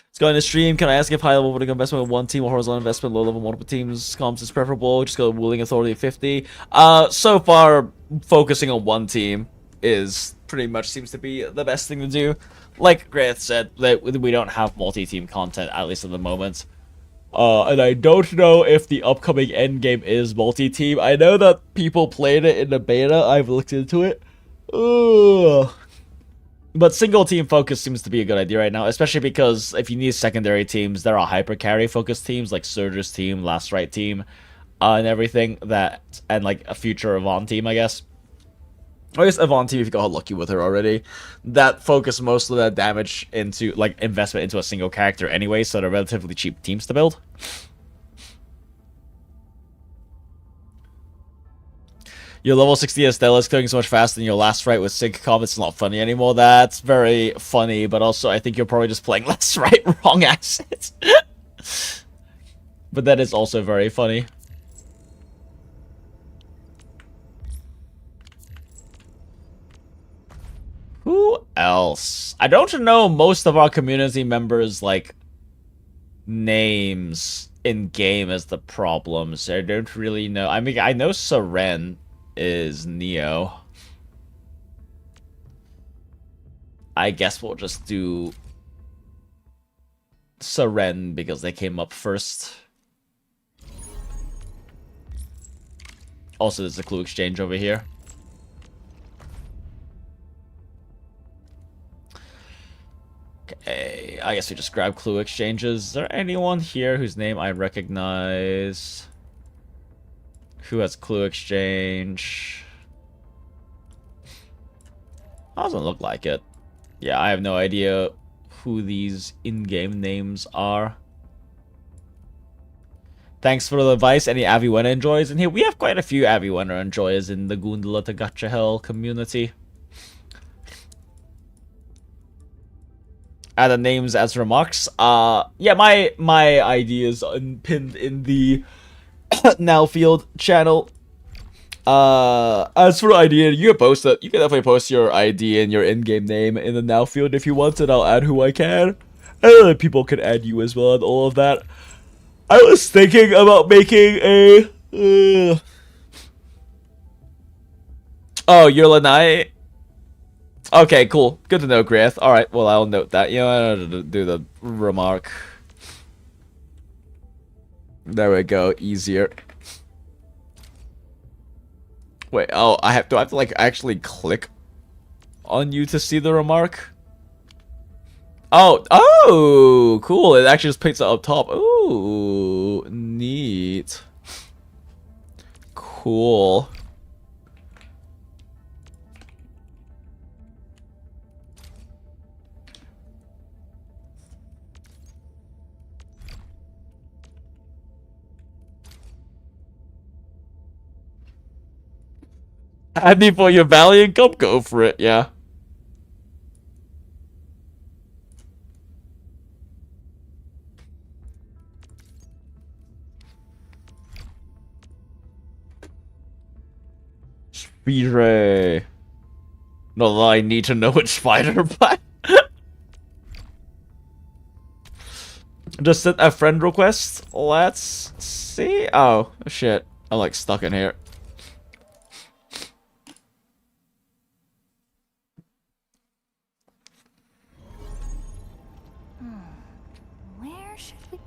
Let's go in the stream. Can I ask if high level vertical investment with one team or horizontal investment, low level multiple teams comps is preferable? Just go ruling authority 50. So far, focusing on one team is pretty much seems to be the best thing to do. Like Greth said, that we don't have multi-team content, at least at the moment. And I don't know if the upcoming endgame is multi-team. I know that people played it in the beta. I've looked into it. Ugh. But single team focus seems to be a good idea right now, especially because if you need secondary teams, there are hyper carry focused teams like Surge's team, Last Right team, and everything that, and like a future Yvonne team, I guess. Or I guess Yvonne team if you got lucky with her already. That focus most of that damage into like investment into a single character anyway, so they're relatively cheap teams to build. Your level 60 Estella is clearing so much faster than your last right with sync comp. It's not funny anymore. That's very funny, but also I think you're probably just playing last right wrong assets. But that is also very funny. Who else? I don't know most of our community members, like, names in-game is the problem, so I don't really know. I mean, I know Seren is Neo. I guess we'll just do Seren because they came up first. Also, there's a clue exchange over here. Okay, I guess we just grab clue exchanges. Is there anyone here whose name I recognize? Who has clue exchange? Doesn't look like it. Yeah, I have no idea who these in-game names are. Thanks for the advice. Any Aviwenna enjoyers in here? We have quite a few Aviwenna enjoyers in the Goondola To Gacha Hell community. Add the names as remarks. Yeah, my ideas pinned in the Nowfield channel. As for idea, you can post it. You can definitely post your ID and your in-game name in the Nowfield if you want it. I'll add who I can. And other people can add you as well and all of that. I was thinking about making a Oh, you're Lanai? Okay, cool. Good to know, Grith. Alright, well, I'll note that. You know, I don't know, do the remark. There we go. Easier. Wait, oh, do I have to, like, actually click on you to see the remark? Oh, cool. It actually just paints it up top. Ooh, neat. Cool. Happy for your Valiant Cup, go for it, yeah. Spire. Not that I need to know which spider, but just sent a friend request. Let's see. Oh shit. I'm like stuck in here. Where should we?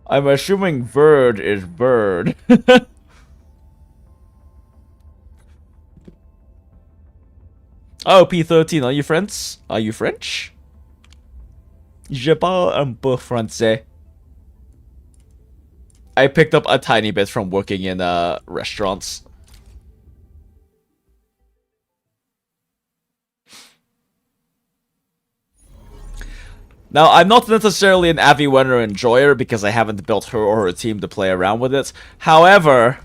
I'm assuming bird is bird. Oh, P13, are you French? Are you French? Je parle un peu français. I picked up a tiny bit from working in restaurants. Now, I'm not necessarily an Aviwenna enjoyer because I haven't built her or her team to play around with it. However,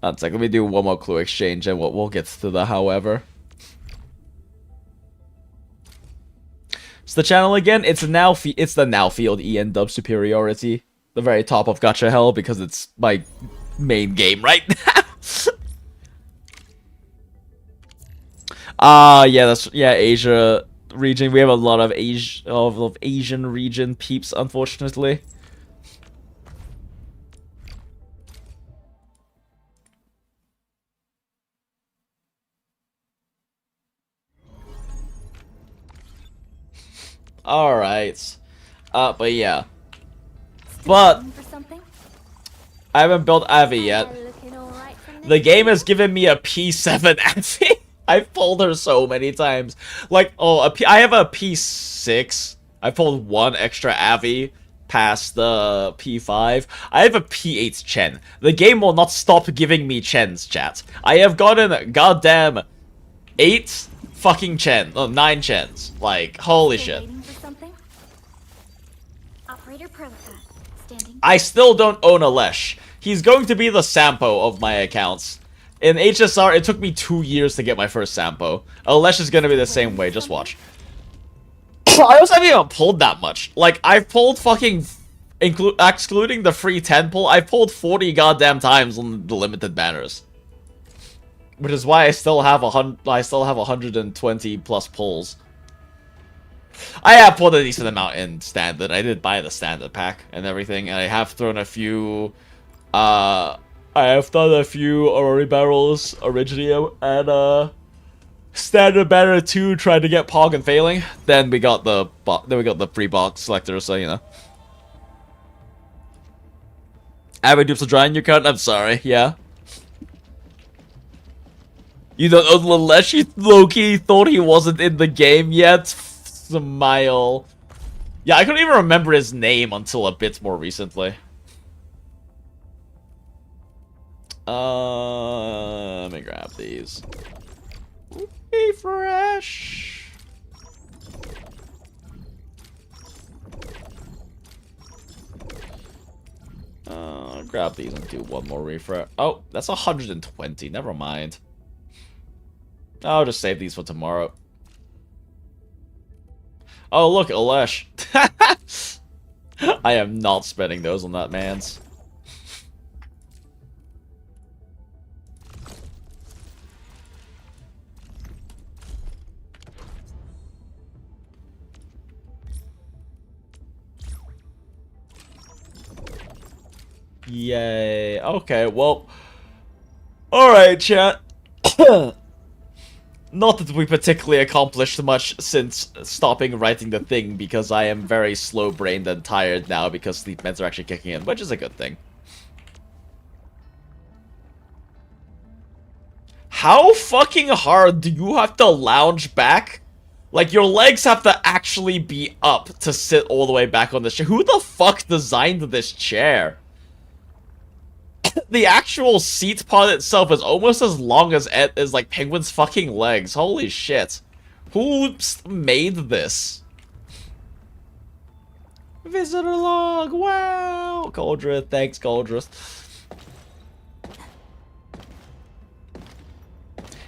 one sec, let me do one more clue exchange and we'll get to the however. It's the channel again. It's the Nowfield EN dub superiority, the very top of Gacha Hell because it's my main game right now. Yeah, Asia region. We have a lot of Asian region peeps, unfortunately. Alright. But yeah. For something? I haven't built Avi yet. Looking all right from The this game view? has given me a P7 Avi. I've pulled her so many times. Like, oh, I have a P6. I pulled one extra Avi past the P5. I have a P8 Chen. The game will not stop giving me Chens, chat. I have gotten goddamn 8 fucking Chen. Oh, 9 Chens. Like, holy Still shit. waiting for something? Operator Perlica, standing. I still don't own a Lesh. He's going to be the Sampo of my accounts. In HSR, it took me 2 years to get my first Sampo. A Lesh is gonna be the same way, just watch. I also haven't even pulled that much. Like, I've pulled fucking... excluding the free 10 pull, I've pulled 40 goddamn times on the limited banners. Which is why I still have 120 plus pulls. I have pulled a decent amount in standard. I did buy the standard pack and everything, and I have thrown a few... I have done a few Aurori barrels originally, and standard banner 2 tried to get Pog and failing. Then we got the free box selector, so you know. Avid dupes are drying your card? I'm sorry, yeah. You don't know unless you low-key thought he wasn't in the game yet. Smile. Yeah, I couldn't even remember his name until a bit more recently. Let me grab these. Refresh. Grab these and do one more refresh. Oh, that's 120. Never mind. I'll just save these for tomorrow. Oh, look, Alesh. I am not spending those on that man's. Yay. Okay, well. Alright, chat. Not that we particularly accomplished much since stopping writing the thing, because I am very slow-brained and tired now because sleep meds are actually kicking in, which is a good thing. How fucking hard do you have to lounge back? Like, your legs have to actually be up to sit all the way back on this chair. Who the fuck designed this chair? The actual seat part itself is almost as long as like Penguin's fucking legs. Holy shit. Who made this? Visitor log. Wow. Goldrith. Thanks, Goldrith.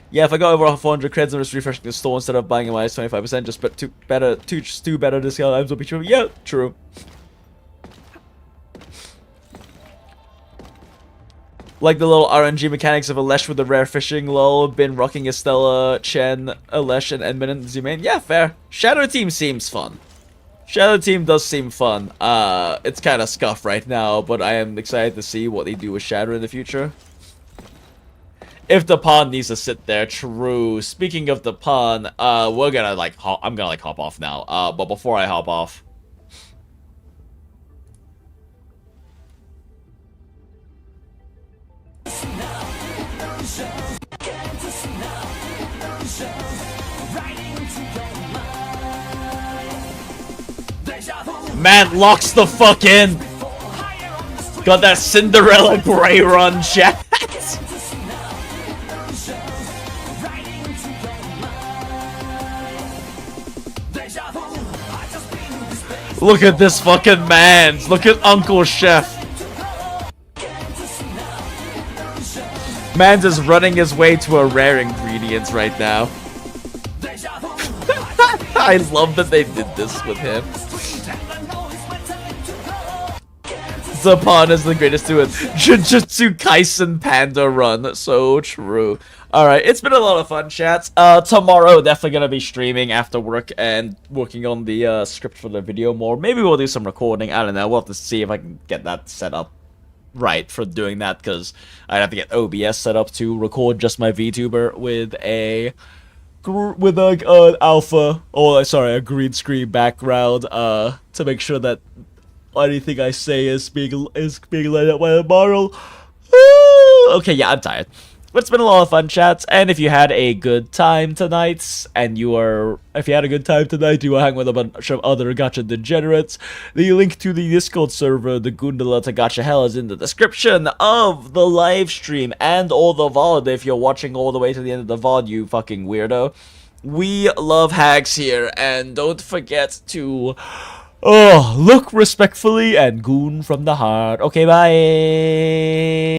Yeah, if I got over 400 creds and just refreshing the store instead of buying a minus 25%, just two better discount items will be true. Yeah, true. Like the little RNG mechanics of Alesh with the rare fishing, lol, been rocking Estella, Chen, Alesh, and Edmund and Z-Main. Yeah, fair. Shadow Team seems fun. Shadow Team does seem fun. It's kind of scuffed right now, but I am excited to see what they do with Shadow in the future. If the pawn needs to sit there, true. Speaking of the pawn, we're gonna like I'm gonna like hop off now. But before I hop off, man, locks the fuck in. Got that Cinderella Grey run, chat. Look at this fucking man. Look at Uncle Chef. Mans is running his way to a rare ingredients right now. I love that they did this with him. Zapan is the greatest to it. Jujutsu Kaisen Panda run. So true. Alright, it's been a lot of fun, chats. Tomorrow, definitely gonna be streaming after work and working on the script for the video more. Maybe we'll do some recording. I don't know. We'll have to see if I can get that set up right for doing that, because I'd have to get OBS set up to record just my VTuber with a alpha, or sorry, a green screen background, to make sure that anything I say is being laid out by the moral. Okay, yeah, I'm tired. But it's been a lot of fun, chats, and if you had a good time tonight, you were hanging with a bunch of other gacha degenerates, the link to the Discord server, the Goondola To Gacha Hell, is in the description of the live stream and all the VOD if you're watching all the way to the end of the VOD, you fucking weirdo. We love Hags here, and don't forget to look respectfully and goon from the heart. Okay, bye.